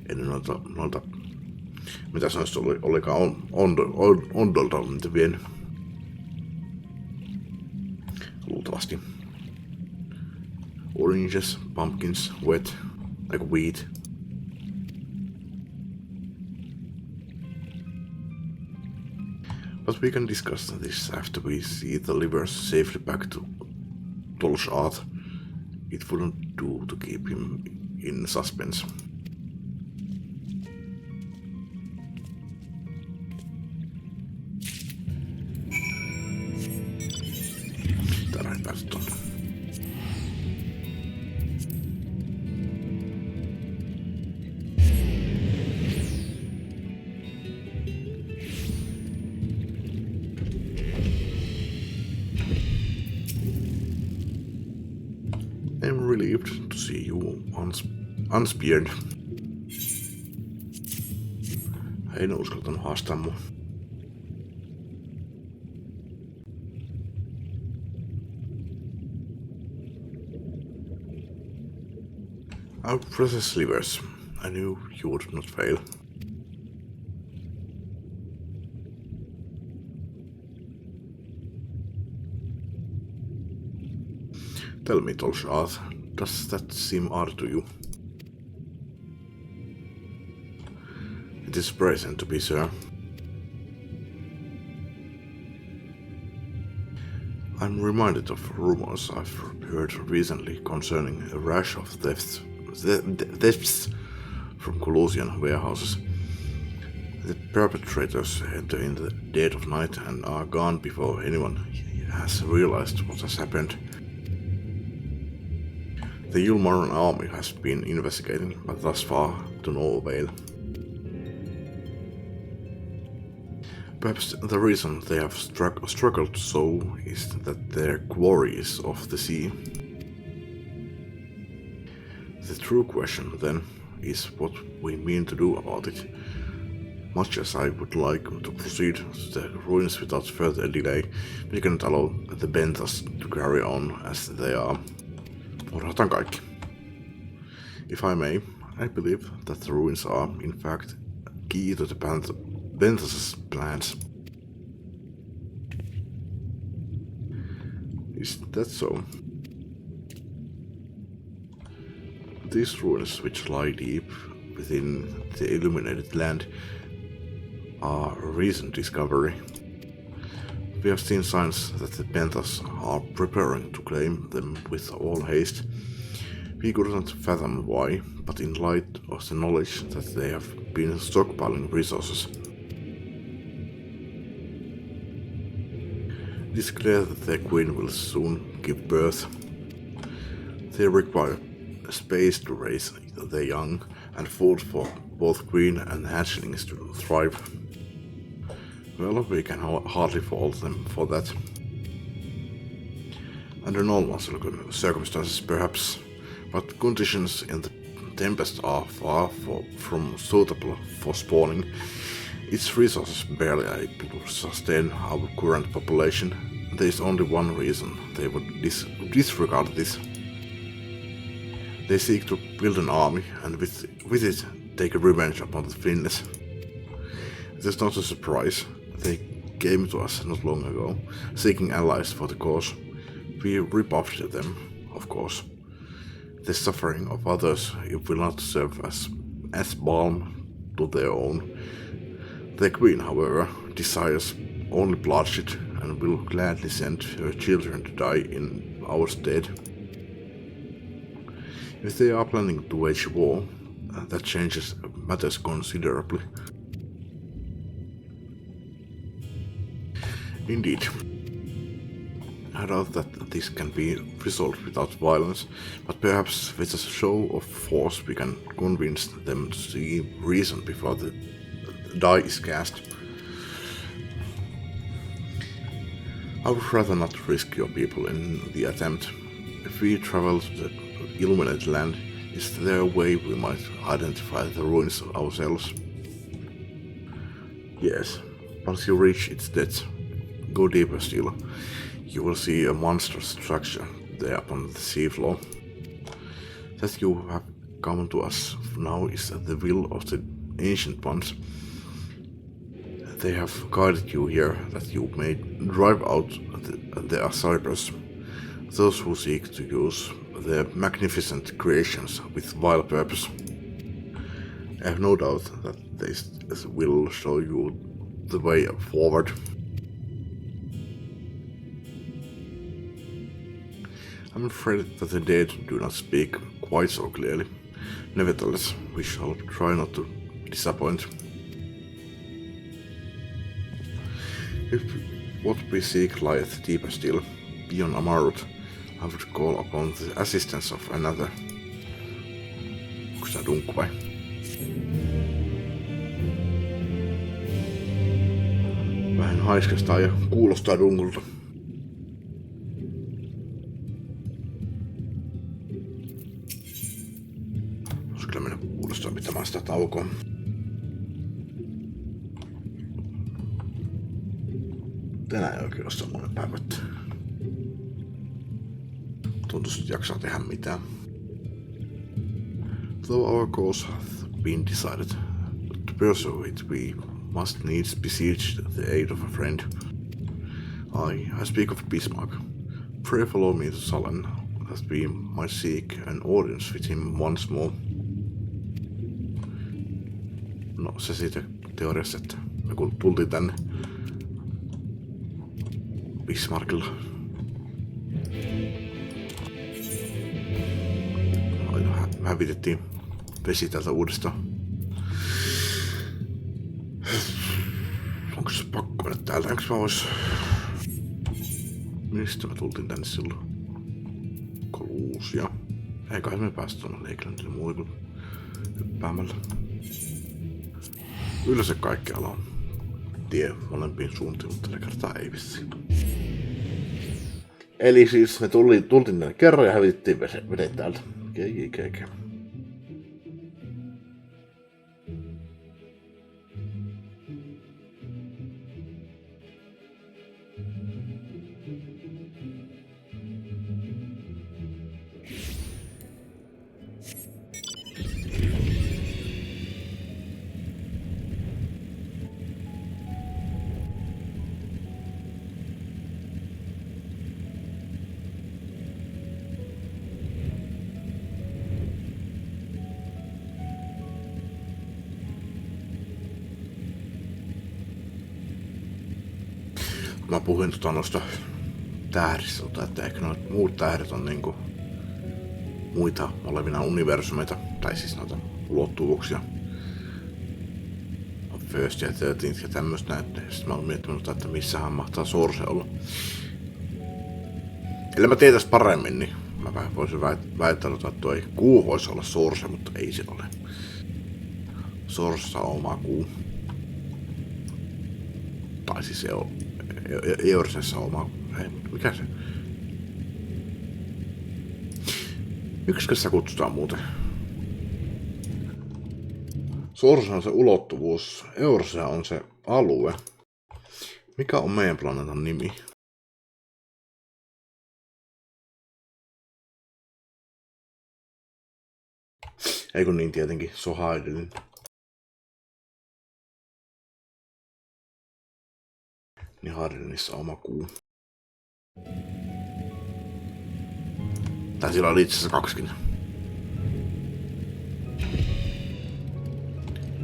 Ennen noilta mitä se olisi olikaan Ondolta on niitä vienyt. Luultavasti. Oranges, pumpkins, wet, like wheat. But we can discuss this after we see the livers safely back to Tolshath. It wouldn't do to keep him in suspense. Täällä ei päästä tuonne. I'm relieved to see you unspeared. En uskaltanut haastaa mua. Our precious livers. I knew you would not fail. Tell me, Tolshath, does that seem odd to you? It is present, to be sure. I'm reminded of rumors I've heard recently concerning a rash of thefts from Colossian warehouses. The perpetrators enter in the dead of night and are gone before anyone has realized what has happened. The Yulmaran army has been investigating, but thus far to no avail. Perhaps the reason they have struggled so is that their quarry is off the sea. The true question, then, is what we mean to do about it. Much as I would like to proceed to the ruins without further delay, we cannot allow the Benthas to carry on as they are. Odotan kaikki. If I may, I believe that the ruins are, in fact, key to the Benthas' plans. Is that so? These ruins, which lie deep within the illuminated land, are a recent discovery. We have seen signs that the Benthas are preparing to claim them with all haste. We could not fathom why, but in light of the knowledge that they have been stockpiling resources, it is clear that their queen will soon give birth. They require space to raise their young and food for both queen and hatchlings to thrive. Well, we can hardly fault them for that. Under normal circumstances, perhaps, but conditions in the Tempest are far from suitable for spawning. Its resources barely able to sustain our current population. There is only one reason they would disregard this. They seek to build an army and with it take revenge upon the Finns. It is not a surprise. They came to us not long ago, seeking allies for the cause. We rebuffed them, of course. The suffering of others will not serve as balm to their own. The queen, however, desires only bloodshed and will gladly send her children to die in our stead. If they are planning to wage war, that changes matters considerably. Indeed, I doubt that this can be resolved without violence, but perhaps with a show of force we can convince them to see reason before the die is cast. I would rather not risk your people in the attempt. If we travel to the illuminated land, is there a way we might identify the ruins ourselves? Yes, once you reach its depths, go deeper still. You will see a monstrous structure there upon the seafloor. That you have come to us now is the will of the ancient ones. They have guided you here that you may drive out the outsiders, those who seek to use their magnificent creations with vile purpose. I have no doubt that they will show you the way forward. I'm afraid that the dead do not speak quite so clearly. Nevertheless, we shall try not to disappoint. If what we seek lieth deeper still, beyond Amarut, I would call upon the assistance of another. Onko se dunkku vai? Vähän haiskastaa ja kuulostaa dunkulta. Voisi kyllä mennä uudestaan pitämään sitä taukoa. Tänään ei oikein ole semmoinen päivä, että tuntuisi, että jaksaa tehdä mitään. Though our cause hath been decided, to pursue it we must needs beseech the aid of a friend. I speak of Bismarck. Pray follow me to Sullen, that we might seek an audience with him once more. No se siitä teoriassa, että me kun tultiin tänne Bismarckilla. Hävitettiin vesi täältä uudestaan. Onko se pakko mennä täältä? Enkö mä vois... Mistä me tultiin tänne silloin? Koluusia. Eiköhän me päästä tuonne Lakelandille muu kuin hyppäämällä. Yleensä kaikkialla on tie molempiin suuntiin, mutta tällä kertaa ei vissiin. Eli siis me tultiin tänne kerran ja hävitettiin vedet täältä. Okei. Mä puhuin noista tähdistä, että ehkä noita muut tähdet on niinku muita olevina universumeita, tai siis noita ulottuvuuksia. First ja 13 ja tämmöstä näette. Sitten mä oon miettinyt, että missähän mahtaa Source olla. Eli mä tietäis paremmin, niin mä voisin väittää, että toi kuu voisi olla Source, mutta ei se ole. Source on oma kuu. Tai siis se on Eorsessa oma... Hei, mikä se? Yksikö se kutsutaan muuten? Source on se ulottuvuus, Eorse on se alue. Mikä on meidän planeetan nimi? Ei kun niin tietenkin, Sohaidelin. Niin Haidelinissa on oma kuu. Tai sillä oli itse asiassa kaksikin.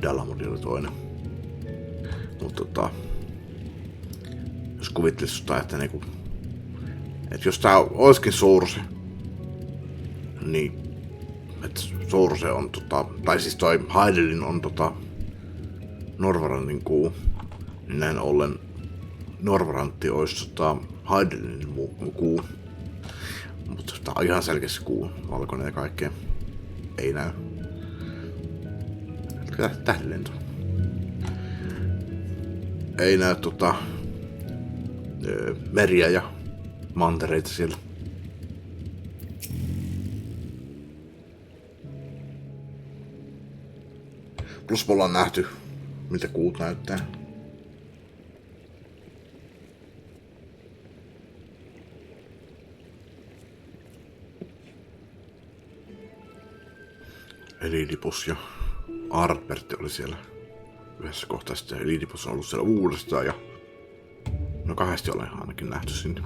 Dalamudi oli toinen. Mutta jos kuvittelis sitä, että niinku... Et jos tää olisikin Source, niin... Et Source on tai siis toi Heidelin on Norvarantin kuu. Niin näin ollen Norvarantti olisi Heidelin kuu. Mutta tää on ihan selkeästi kuu, valkoinen ja kaikkea. Ei näy. Tähdenlento. Ei näy meriä ja mantereita siellä. Plus me ollaan nähty, miltä kuut näyttää. Elidipus ja Artbertti oli siellä yhdessä kohtaa, sitten Elidipus on ollut siellä uudestaan ja no kahdesti olen ainakin nähty sinne.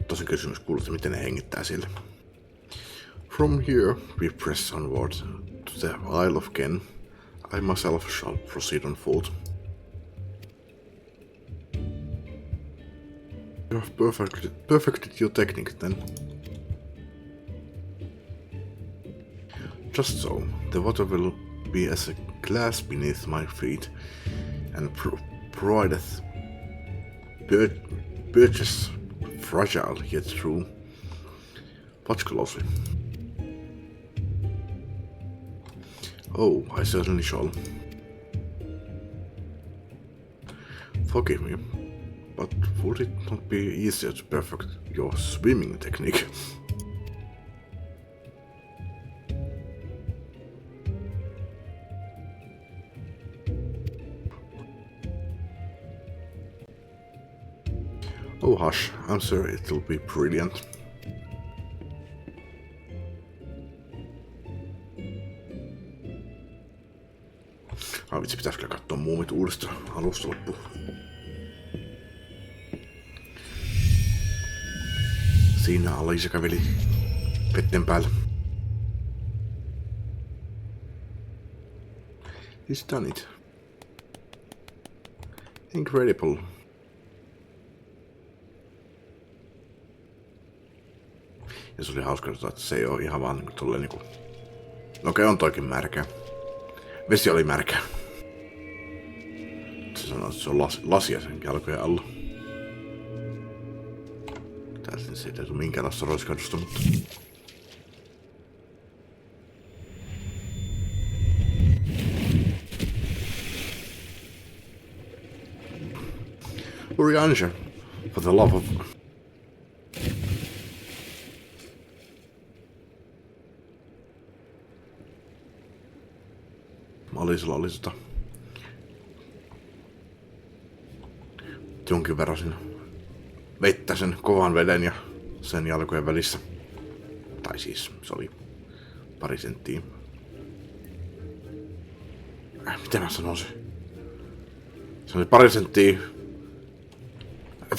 Tosi kysymys kuuluu, että miten ne hengittää siellä. From here we press onward to the Isle of Ken. I myself shall proceed on foot. You have perfected your technique then. Just so, the water will be as a glass beneath my feet, and provideth birches fragile yet true. Watch closely. Oh, I certainly shall. Forgive me, but would it not be easier to perfect your swimming technique? Oh hush, I'm sure it'll be brilliant. Vitsi, pitäis kyllä katsoa muumit uudestaan alusta loppuun. Siinä Aliisa käveli vetten päällä. He's done it. Incredible. Ja se oli hauska, että se ei ole ihan vaan niinku tolleen niinku... Okei, on toikin märkä. Vesi oli märkä. Se sanoo, että se on lasia sen jalkojen alla. Täältä se ei tule minkäänlaista roiskahdusta, mutta... Urianger, for the love of... Alisella oli jonkin verran siinä vettä sen kovan veden ja sen jalkojen välissä. Tai siis se oli pari senttiä. Miten mä sanoisin? Se oli pari senttiä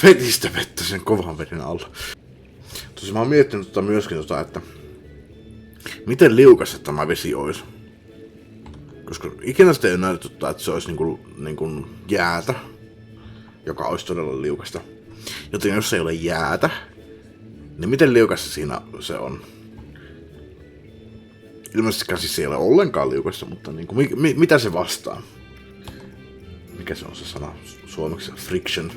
vetistä vettä sen kovan veden alla. Tosi mä oon miettinyt myöskin että miten liukas tämä vesi olisi. Koska ikinä sitä ei näytetty, että se olisi niinku jäätä, joka olisi todella liukasta. Joten jos se ei ole jäätä, niin miten liukasta siinä se on? Ilmeisesti siis se ei ole ollenkaan liukasta, mutta niinku, mitä se vastaa? Mikä se on se sana suomeksi? Friction.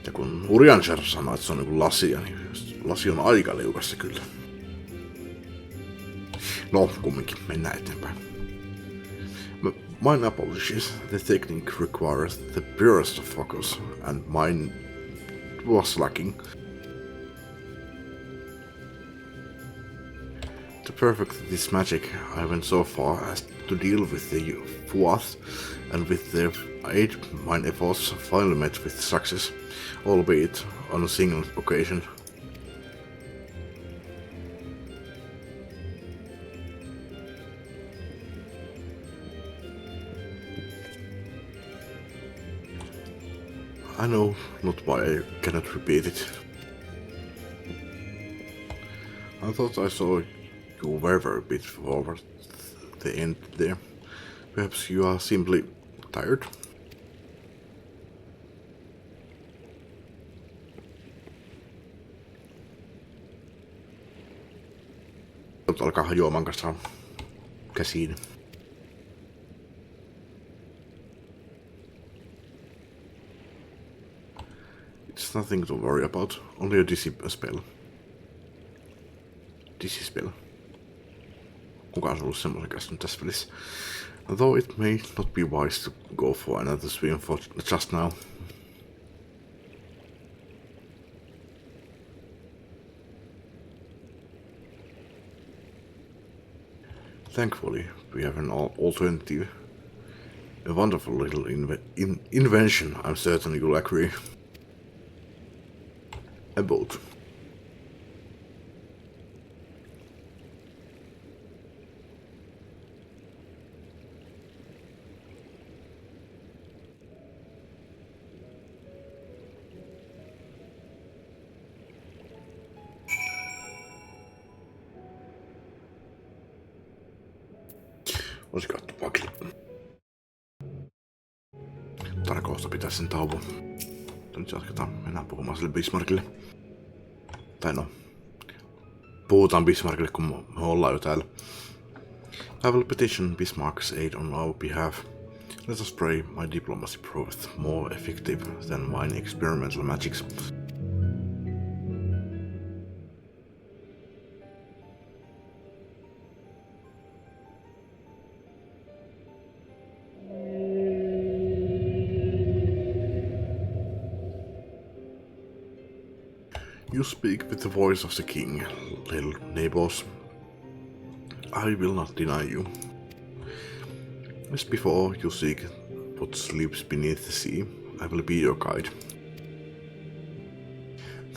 Ja kun Urianger sanoo, että se on niinku lasia, niin lasi on aika liukassa kyllä. No, kumminkin, mennään eteenpäin. Mine apologies. The technique requires the purest of focus, and mine was lacking. To perfect this magic, I went so far as to deal with the Fourth, and with their aid, mine efforts finally met with success, albeit on a single occasion. I know not why I cannot repeat it. I thought I saw you waver a bit forward the end there. Perhaps you are simply tired? Alkaa hajoamaan kanssa käsiin. It's nothing to worry about, only a dizzy spell. Dizzy spell. Kuka on ollut semmoisen käsinyt tässä pelissä? Though it may not be wise to go for another swing for just now. Thankfully, we have an alternative. A wonderful little invention, I'm certain you'll agree. A boat. Voisi katsoa pakille. Tarkoista pitää sen tauon. Nyt jatketaan. Mennään puhumaan sille Bismarckille. Tai no, puhutaan Bismarckille, kun me ollaan jo täällä. I will petition Bismarck's aid on our behalf. Let us pray my diplomacy proveth more effective than mine experimental magics. You speak with the voice of the king, little neighbors. I will not deny you. As before you seek what sleeps beneath the sea, I will be your guide.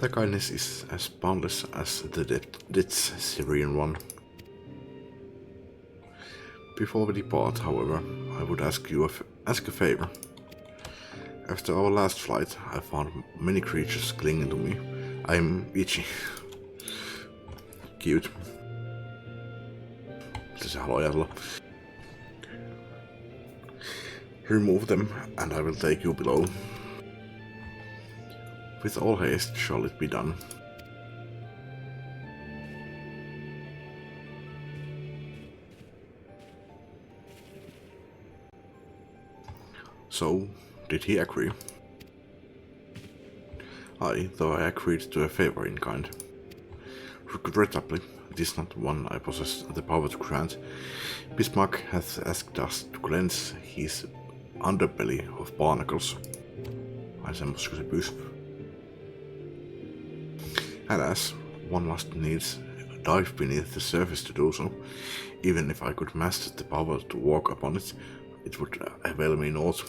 Thy kindness is as boundless as the depth's serene one. Before we depart, however, I would ask a favor. After our last flight, I found many creatures clinging to me. I'm itchy. cute. Se haluaa ajatella. Remove them, and I will take you below. With all haste shall it be done. So, did he agree? Though I agreed to a favor in kind. Regrettably, it is not one I possess the power to grant. Bismarck has asked us to cleanse his underbelly of barnacles. Ai semmoisko se pyysi. And as one must needs dive beneath the surface to do so, even if I could master the power to walk upon it, it would avail me naught.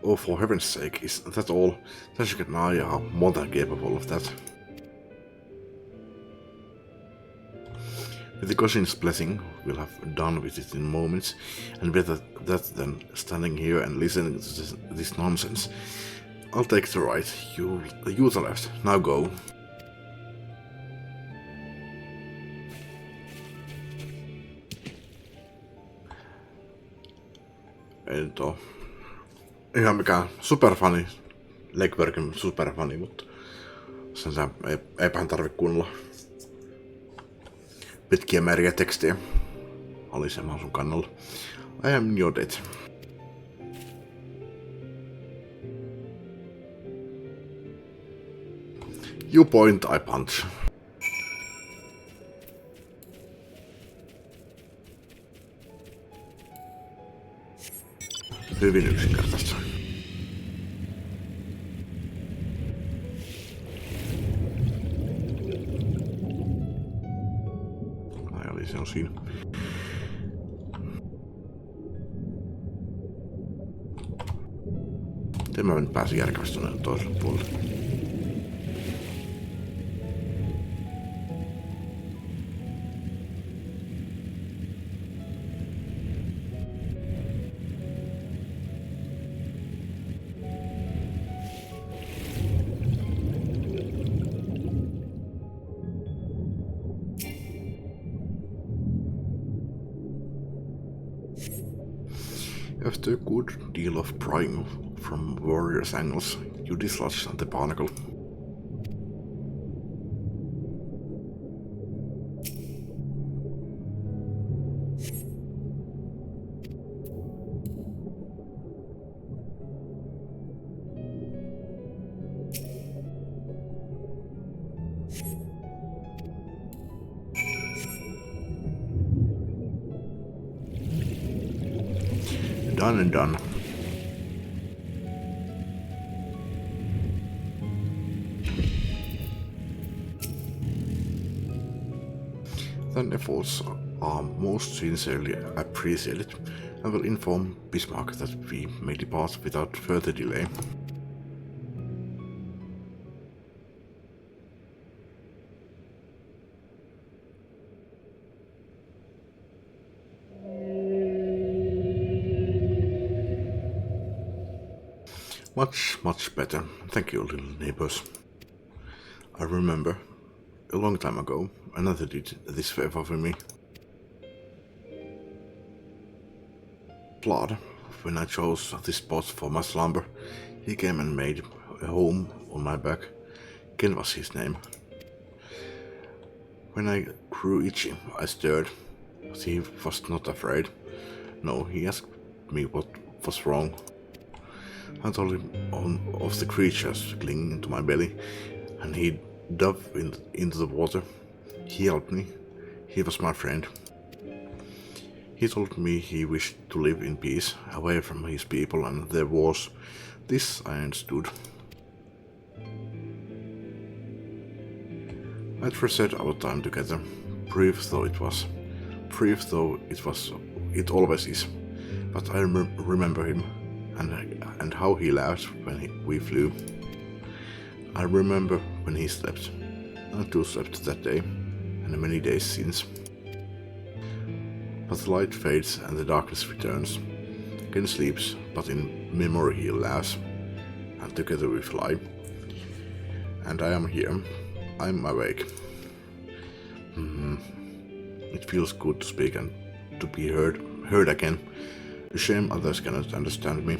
Oh, for heaven's sake, is that all? Tashik and I are more than capable of that. With the cousin's blessing, we'll have done with it in moments, and better that than standing here and listening to this nonsense. I'll take the right, you the left. Now go. Ei nyt oo ihan mikään superfani, Legbergin superfani, mutta sen eipähän tarvi kuunnella pitkiä määriä tekstiä alisemaan sun kannalla. I am your date. You point, I punch. Hyvin yksinkertaista. Eli se on siinä. Miten mä nyt pääsin järkevästi tuonne toiselle puolelle? After a good deal of prying from various angles, you dislodge the barnacle. Done and done. Then efforts are most sincerely appreciated, and will inform Bismarck that we may depart without further delay. Much better. Thank you, little neighbors. I remember, a long time ago, another did this favor for me. Blood, when I chose this spot for my slumber, he came and made a home on my back. Ken was his name. When I grew itchy, I stirred, but he was not afraid. No, he asked me what was wrong. I told him of the creatures clinging to my belly, and he dove into the water. He helped me. He was my friend. He told me he wished to live in peace, away from his people and their wars. This I understood. I treasured our time together, brief though it was. Brief though it always is. But I remember him. And how he laughed when we flew. I remember when he slept. I too slept that day, and many days since. But the light fades and the darkness returns. Ken sleeps, but in memory he laughs, and together we fly. And I am here. I'm awake. It feels good to speak and to be heard again. A shame others cannot understand me.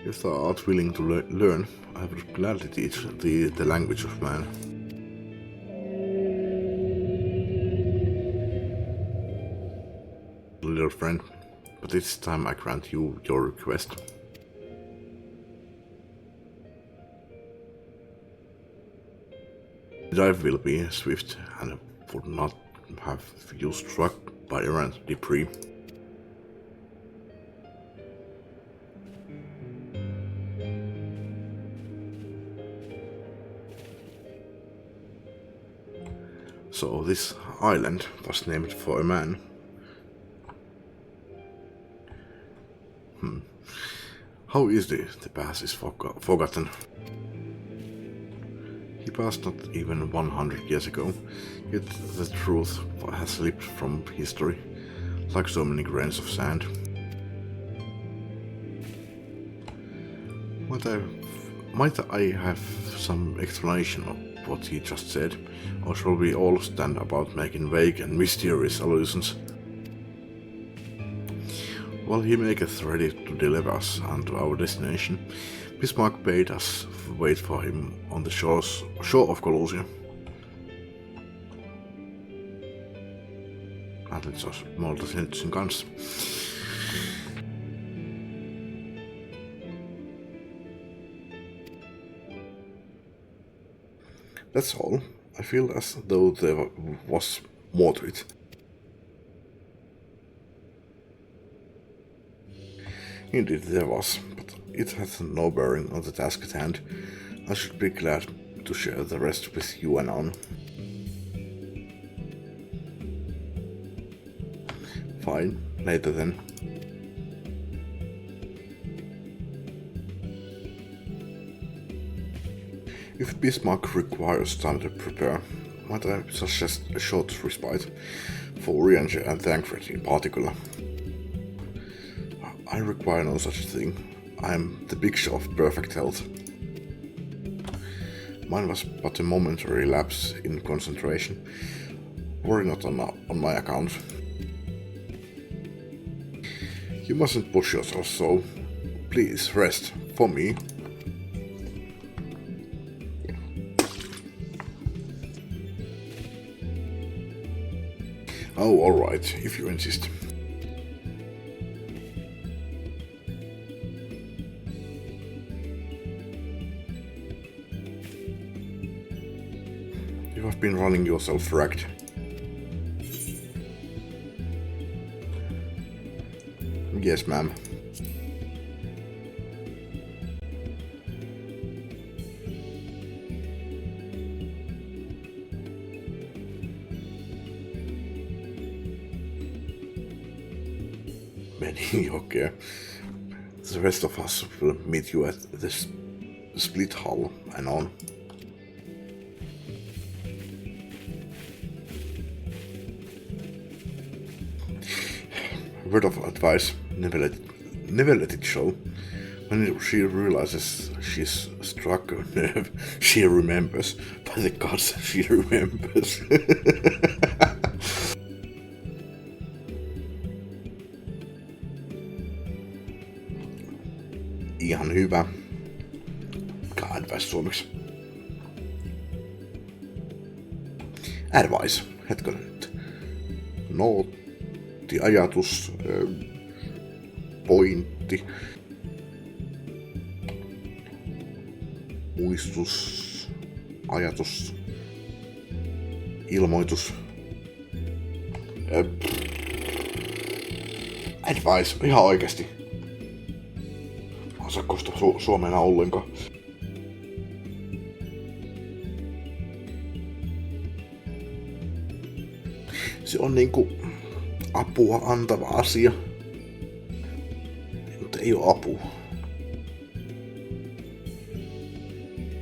If thou art willing to learn, I would gladly teach the language of man. Little friend, but this time I grant you your request. The dive will be swift and would not have you struck by errant debris. So this island was named for a man. How easily the past is forgotten. He passed not even 100 years ago, yet the truth has slipped from history, like so many grains of sand. Might I have some explanation of what he just said, or shall we all stand about making vague and mysterious allusions? While he maketh ready to deliver us unto our destination, Bismarck bade us wait for him on the shore of Colossia. Ajattelin, että me oltaisiin nyt sen kanssa. That's all. I feel as though there was more to it. Indeed there was, but it had no bearing on the task at hand. I should be glad to share the rest with you anon. Fine, later then. If Bismarck requires time to prepare, might I suggest a short respite, for Rianger and Thancred in particular? I require no such thing. I am the picture of perfect health. Mine was but a momentary lapse in concentration. Worry not on my account. You mustn't push yourself so. Please rest, for me. Oh, alright, if you insist. You have been running yourself ragged. Yes, ma'am. Many, okay. The rest of us will meet you at the split hull and on. Word of advice, never let it show. When she realizes she's struck a nerve, she remembers. By the gods, she remembers. Ihan hyvä. Mikä advice suomeksi? Advice, hetkonen nyt. Nootti, ajatus, pointti, muistus, ajatus, ilmoitus. Advice, ihan oikeesti. Sakkosta suomena ollenkaan. Se on niinku apua antava asia. Mutta ei oo apua.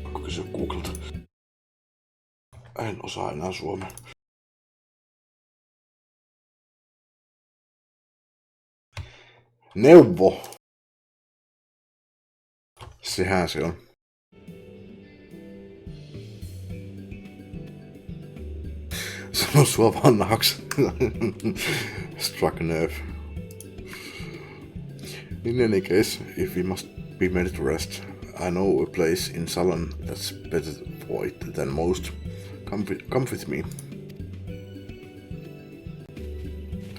Pakko kysyä Googlelta. En osaa enää suomea. Neuvo! Sehän se on. Sano sua vanhaksi. Struck a nerve. In any case, if we must be made to rest, I know a place in Salon that's better for it than most. Come with me.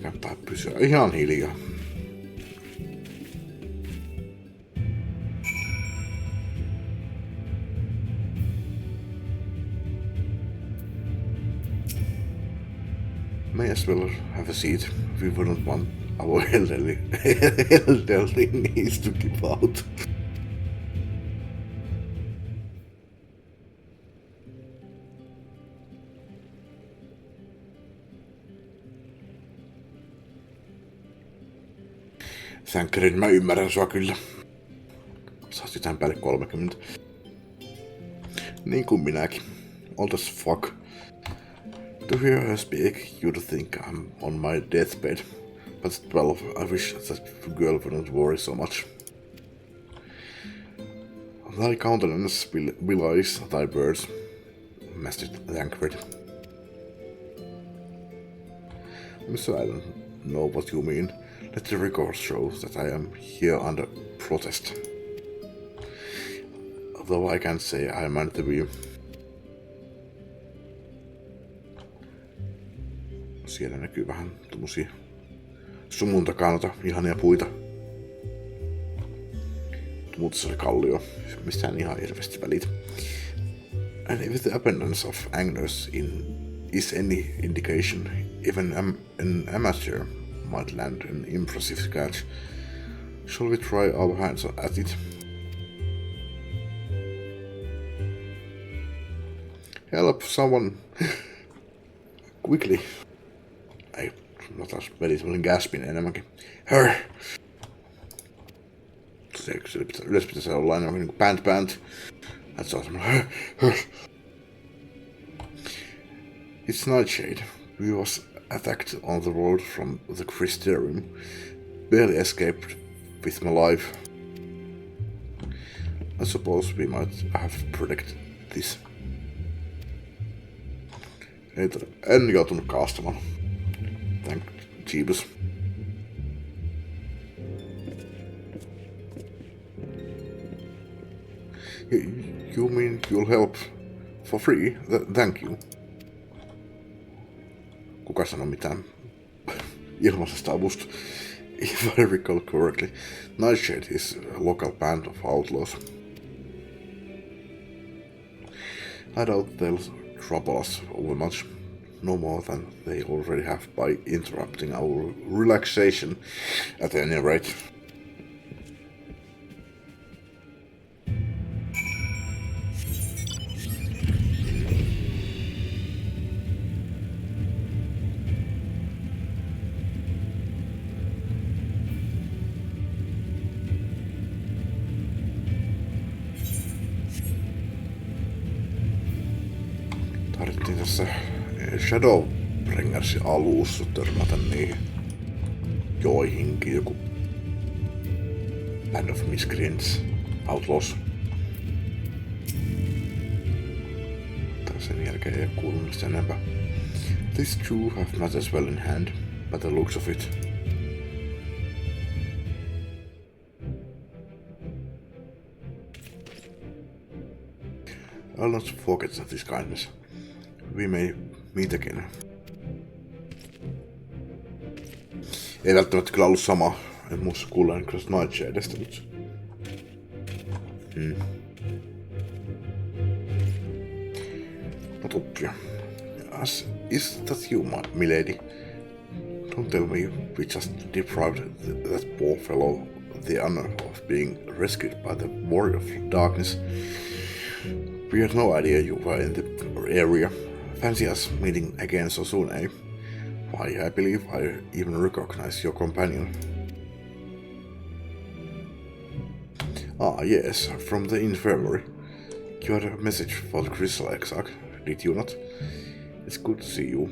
Kannattaa pysyä ihan hiljaa. May as well have a seat. We wouldn't want our elderly needs to give out. Sänkkärin, mä ymmärrän sua kyllä. Saat jotain päälle 30. Niin kuin minäkin. Old as fuck. To hear her speak, you'd think I'm on my deathbed. But at 12, I wish that girl wouldn't worry so much. Thy countenance belies thy words, Master Tancred. So I don't know what you mean. Let the record show that I am here under protest. Though I can't say I meant to be. Siellä näkyy vähän tommosia sumun takana ihania puita. Mutta se oli kallio, mistään ihan hirveästi välitä. And if the abundance of anglers is any indication, even an amateur might land an impressive catch. Shall we try our hands at it? Help someone quickly. Ei, mä taas vedin semmosen gaspin enemmänkin. Her! Yleensä pitäisi olla aina niinku band. Että se on semmonen her. It's Nightshade. We was attacked on the road from the Crysterium. Barely escaped with my life. I suppose we might have predicted this. En joutunut kaastamaan. Thank Jeebus. You mean you'll help for free? Thank you. Kuka sanoi mitään ilmaisesta avusta? If I recall correctly, Nightshade is a local band of outlaws. I doubt they'll trouble us over much, no more than they already have by interrupting our relaxation, at any rate. Tarvittiin tässä Shadowbringersin alussa törmätä niihin joihinkin joku Band of Miscreants, Outlaws. Sen jälkeen ei oo kuulunut sitä enempää. These two have matters well in hand, by the looks of it. I'll not forget this kindness. We may meet again. Ei välttämättä kyllä ollut sama. En muista kuulleen kyllä Nightshadestä nyt. Not okay. Is that you, milady? Don't tell me we just deprived that poor fellow the honor of being rescued by the warrior of darkness. We had no idea you were in the area. Fancy us meeting again so soon, eh? Why, I believe I even recognize your companion. Ah, yes, from the infirmary. You had a message for the Crystal Exarch, did you not? It's good to see you,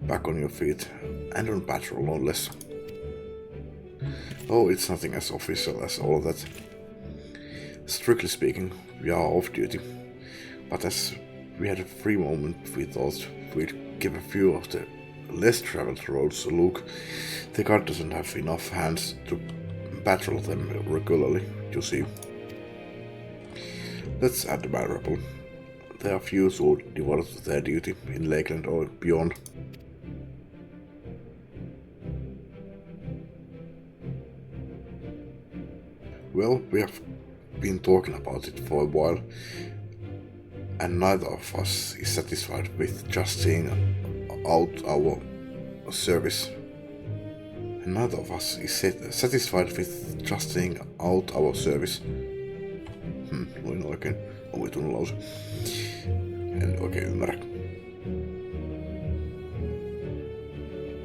back on your feet, and on patrol, no less. Oh, it's nothing as official as all of that. Strictly speaking, we are off duty, but as we had a free moment, we thought we'd give a few of the less traveled roads a look, the guard doesn't have enough hands to patrol them regularly, you see. That's admirable. There are few who devote their duty in Lakeland or beyond. Well, we have been talking about it for a while, and neither of us is satisfied with just seeing out our service. Luin oikein omituinen lause. En oikein ymmärrä.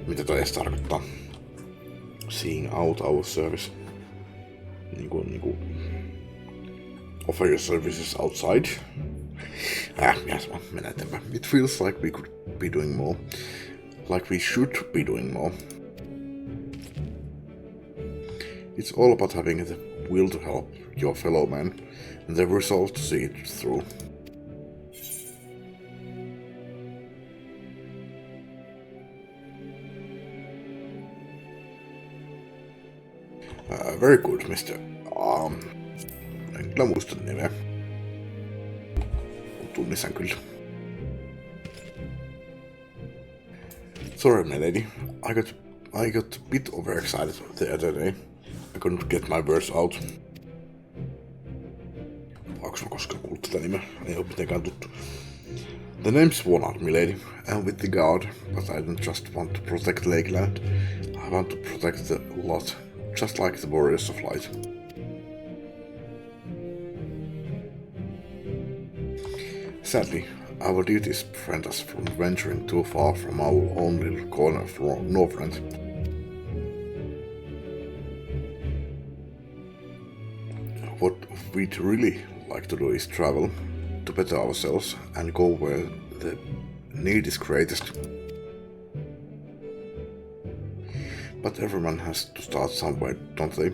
Mitä toi edes tarkoittaa? Seeing out our service. Niinku offer your services outside. Yes, mennään eteenpäin. It feels like we could be doing more. Like we should be doing more. It's all about having the will to help your fellow man, and the resolve to see it through. Very good, Mr. En kyllä muista nimeä. Tunnistan kyllä. Sorry, my lady. I got a bit overexcited the other day. I couldn't get my words out. Onko mä koskaan kuullut tätä nimeä? Ei oo mitenkään tuttu. The name's Warnard, milady. I'm with the guard, but I don't just want to protect Lakeland. I want to protect the lot, just like the Warriors of Light. Sadly, our duties prevent us from venturing too far from our own little corner of Northrend. What we'd really like to do is travel, to better ourselves, and go where the need is greatest. But everyone has to start somewhere, don't they?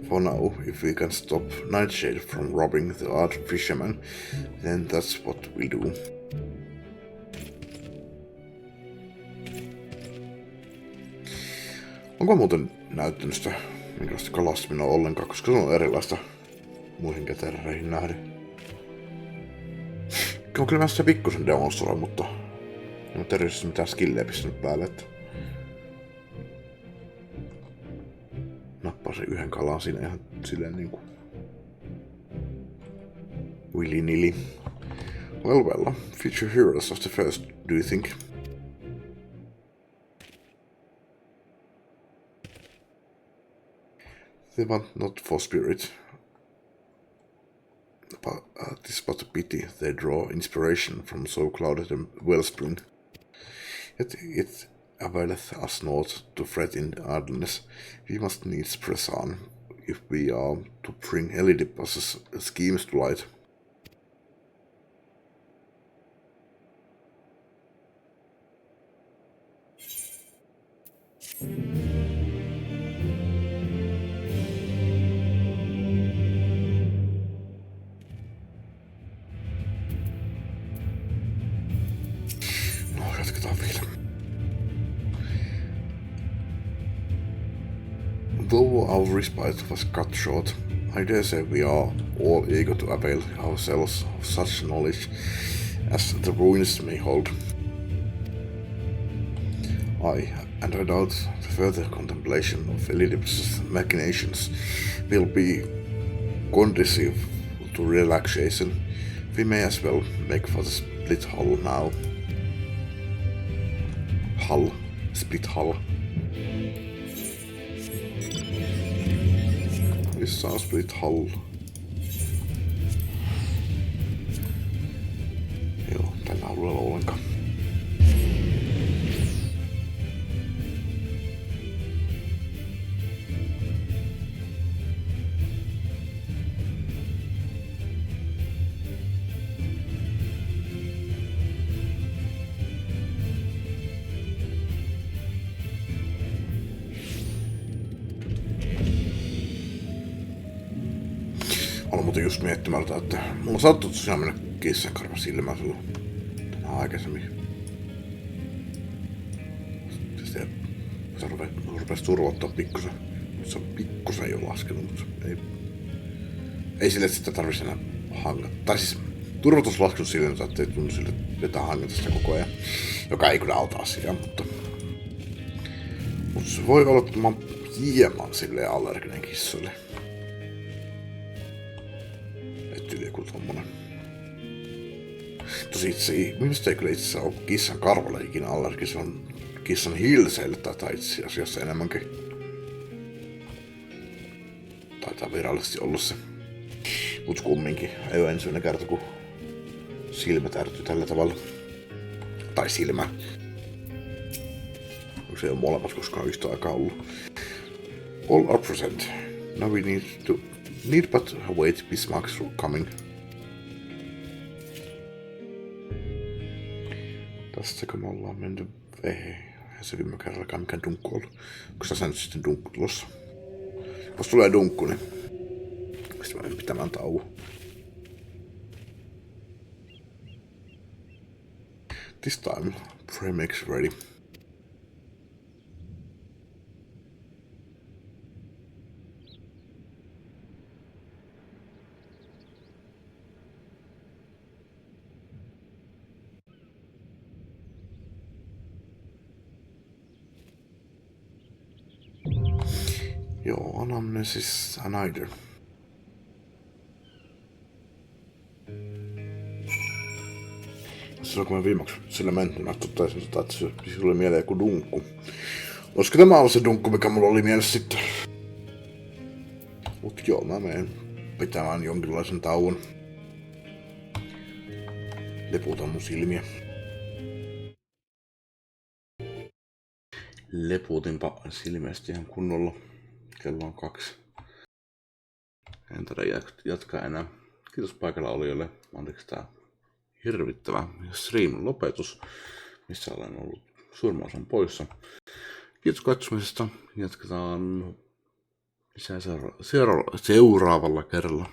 For now, if we can stop Nightshade from robbing the art fisherman, then that's what we'll do. Onko muuten näyttänyt sitä minkälaista kalastaminen on ollenkaan, koska se on erilaista muihin ketereihin nähden. On kyllä vähän se pikkusen demonstroi, mutta en ole erityisesti mitään skilleä pistänyt päälle, että nappasin yhden kalan siinä ihan silleen niinku willy-nilly. Well, future heroes of the first, do you think? They want not for spirit, but tis but a pity they draw inspiration from so clouded a wellspring. Yet it availeth us not to fret in idleness. We must needs press on, if we are to bring Elidipus's schemes to light. Though our respite was cut short, I dare say we are all eager to avail ourselves of such knowledge as the ruins may hold. I doubt the further contemplation of Elidipus's machinations will be conducive to relaxation. We may as well make for the split hull now. Split hull. Missä on split hull? Joo, tällä alueella ollenkaan. Olen muuten just miettimältä, että mulla saattoi tosiaan mennä kissankarva silmään silloin tänään aikaisemmin. nopeasti ja se rupesi turvottaa pikkusen. Se on pikkusen jo laskenut, mutta ei sille, että sitä tarvitsisi enää hangata. Tai siis turvotus laskenut silleen, että ei tunnu sille, että pitää hangata sitä koko ajan. Joka ei kyllä auta asiaa, mutta se voi olla, että mä oon hieman silleen allerginen kissoille. Et yli joku tommonen. Tosi ihmiset ei kyllä itse asiassa ole kissan karvalle ikinä allergi, se on kissan hilseille tai itse asiassa enemmänkin. Taitaa virallisesti olla se. Mut kumminkin, ei ole ensimmäinen kerta, kun silmä tärtyy tällä tavalla. Tai silmä. Se ei ole molemmat koskaan yhtä aikaa ollut. All are present. Now we need but wait Bismarck's coming. Tästäkö me ollaan menty? Ei se viime kerrallakaan mikään dunkku ollut. Onko tässä nyt sitten dunkku tulossa? Jos tulee dunkku, niin sitten mä menen pitämään tauon. This time, pray makes ready. Joo, anamnesis anider. Silloin kun mä viimeksi sillä mentin, mä totesin, että se oli mieleen joku dunkku. Olisiko tämä ollut se dunkku, mikä mulla oli mielessä sitten? Mut joo, mä menen pitämään jonkinlaisen tauon. Leputan mun silmiä. Leputinpa silmeästi ihan kunnolla. Kello on 2. En taida jatkaa enää. Kiitos paikalla olijoille. Anteeksi tää hirvittävä stream-lopetus, missä olen ollut suurimman osan poissa. Kiitos katsomisesta. Jatketaan lisää seuraavalla kerralla.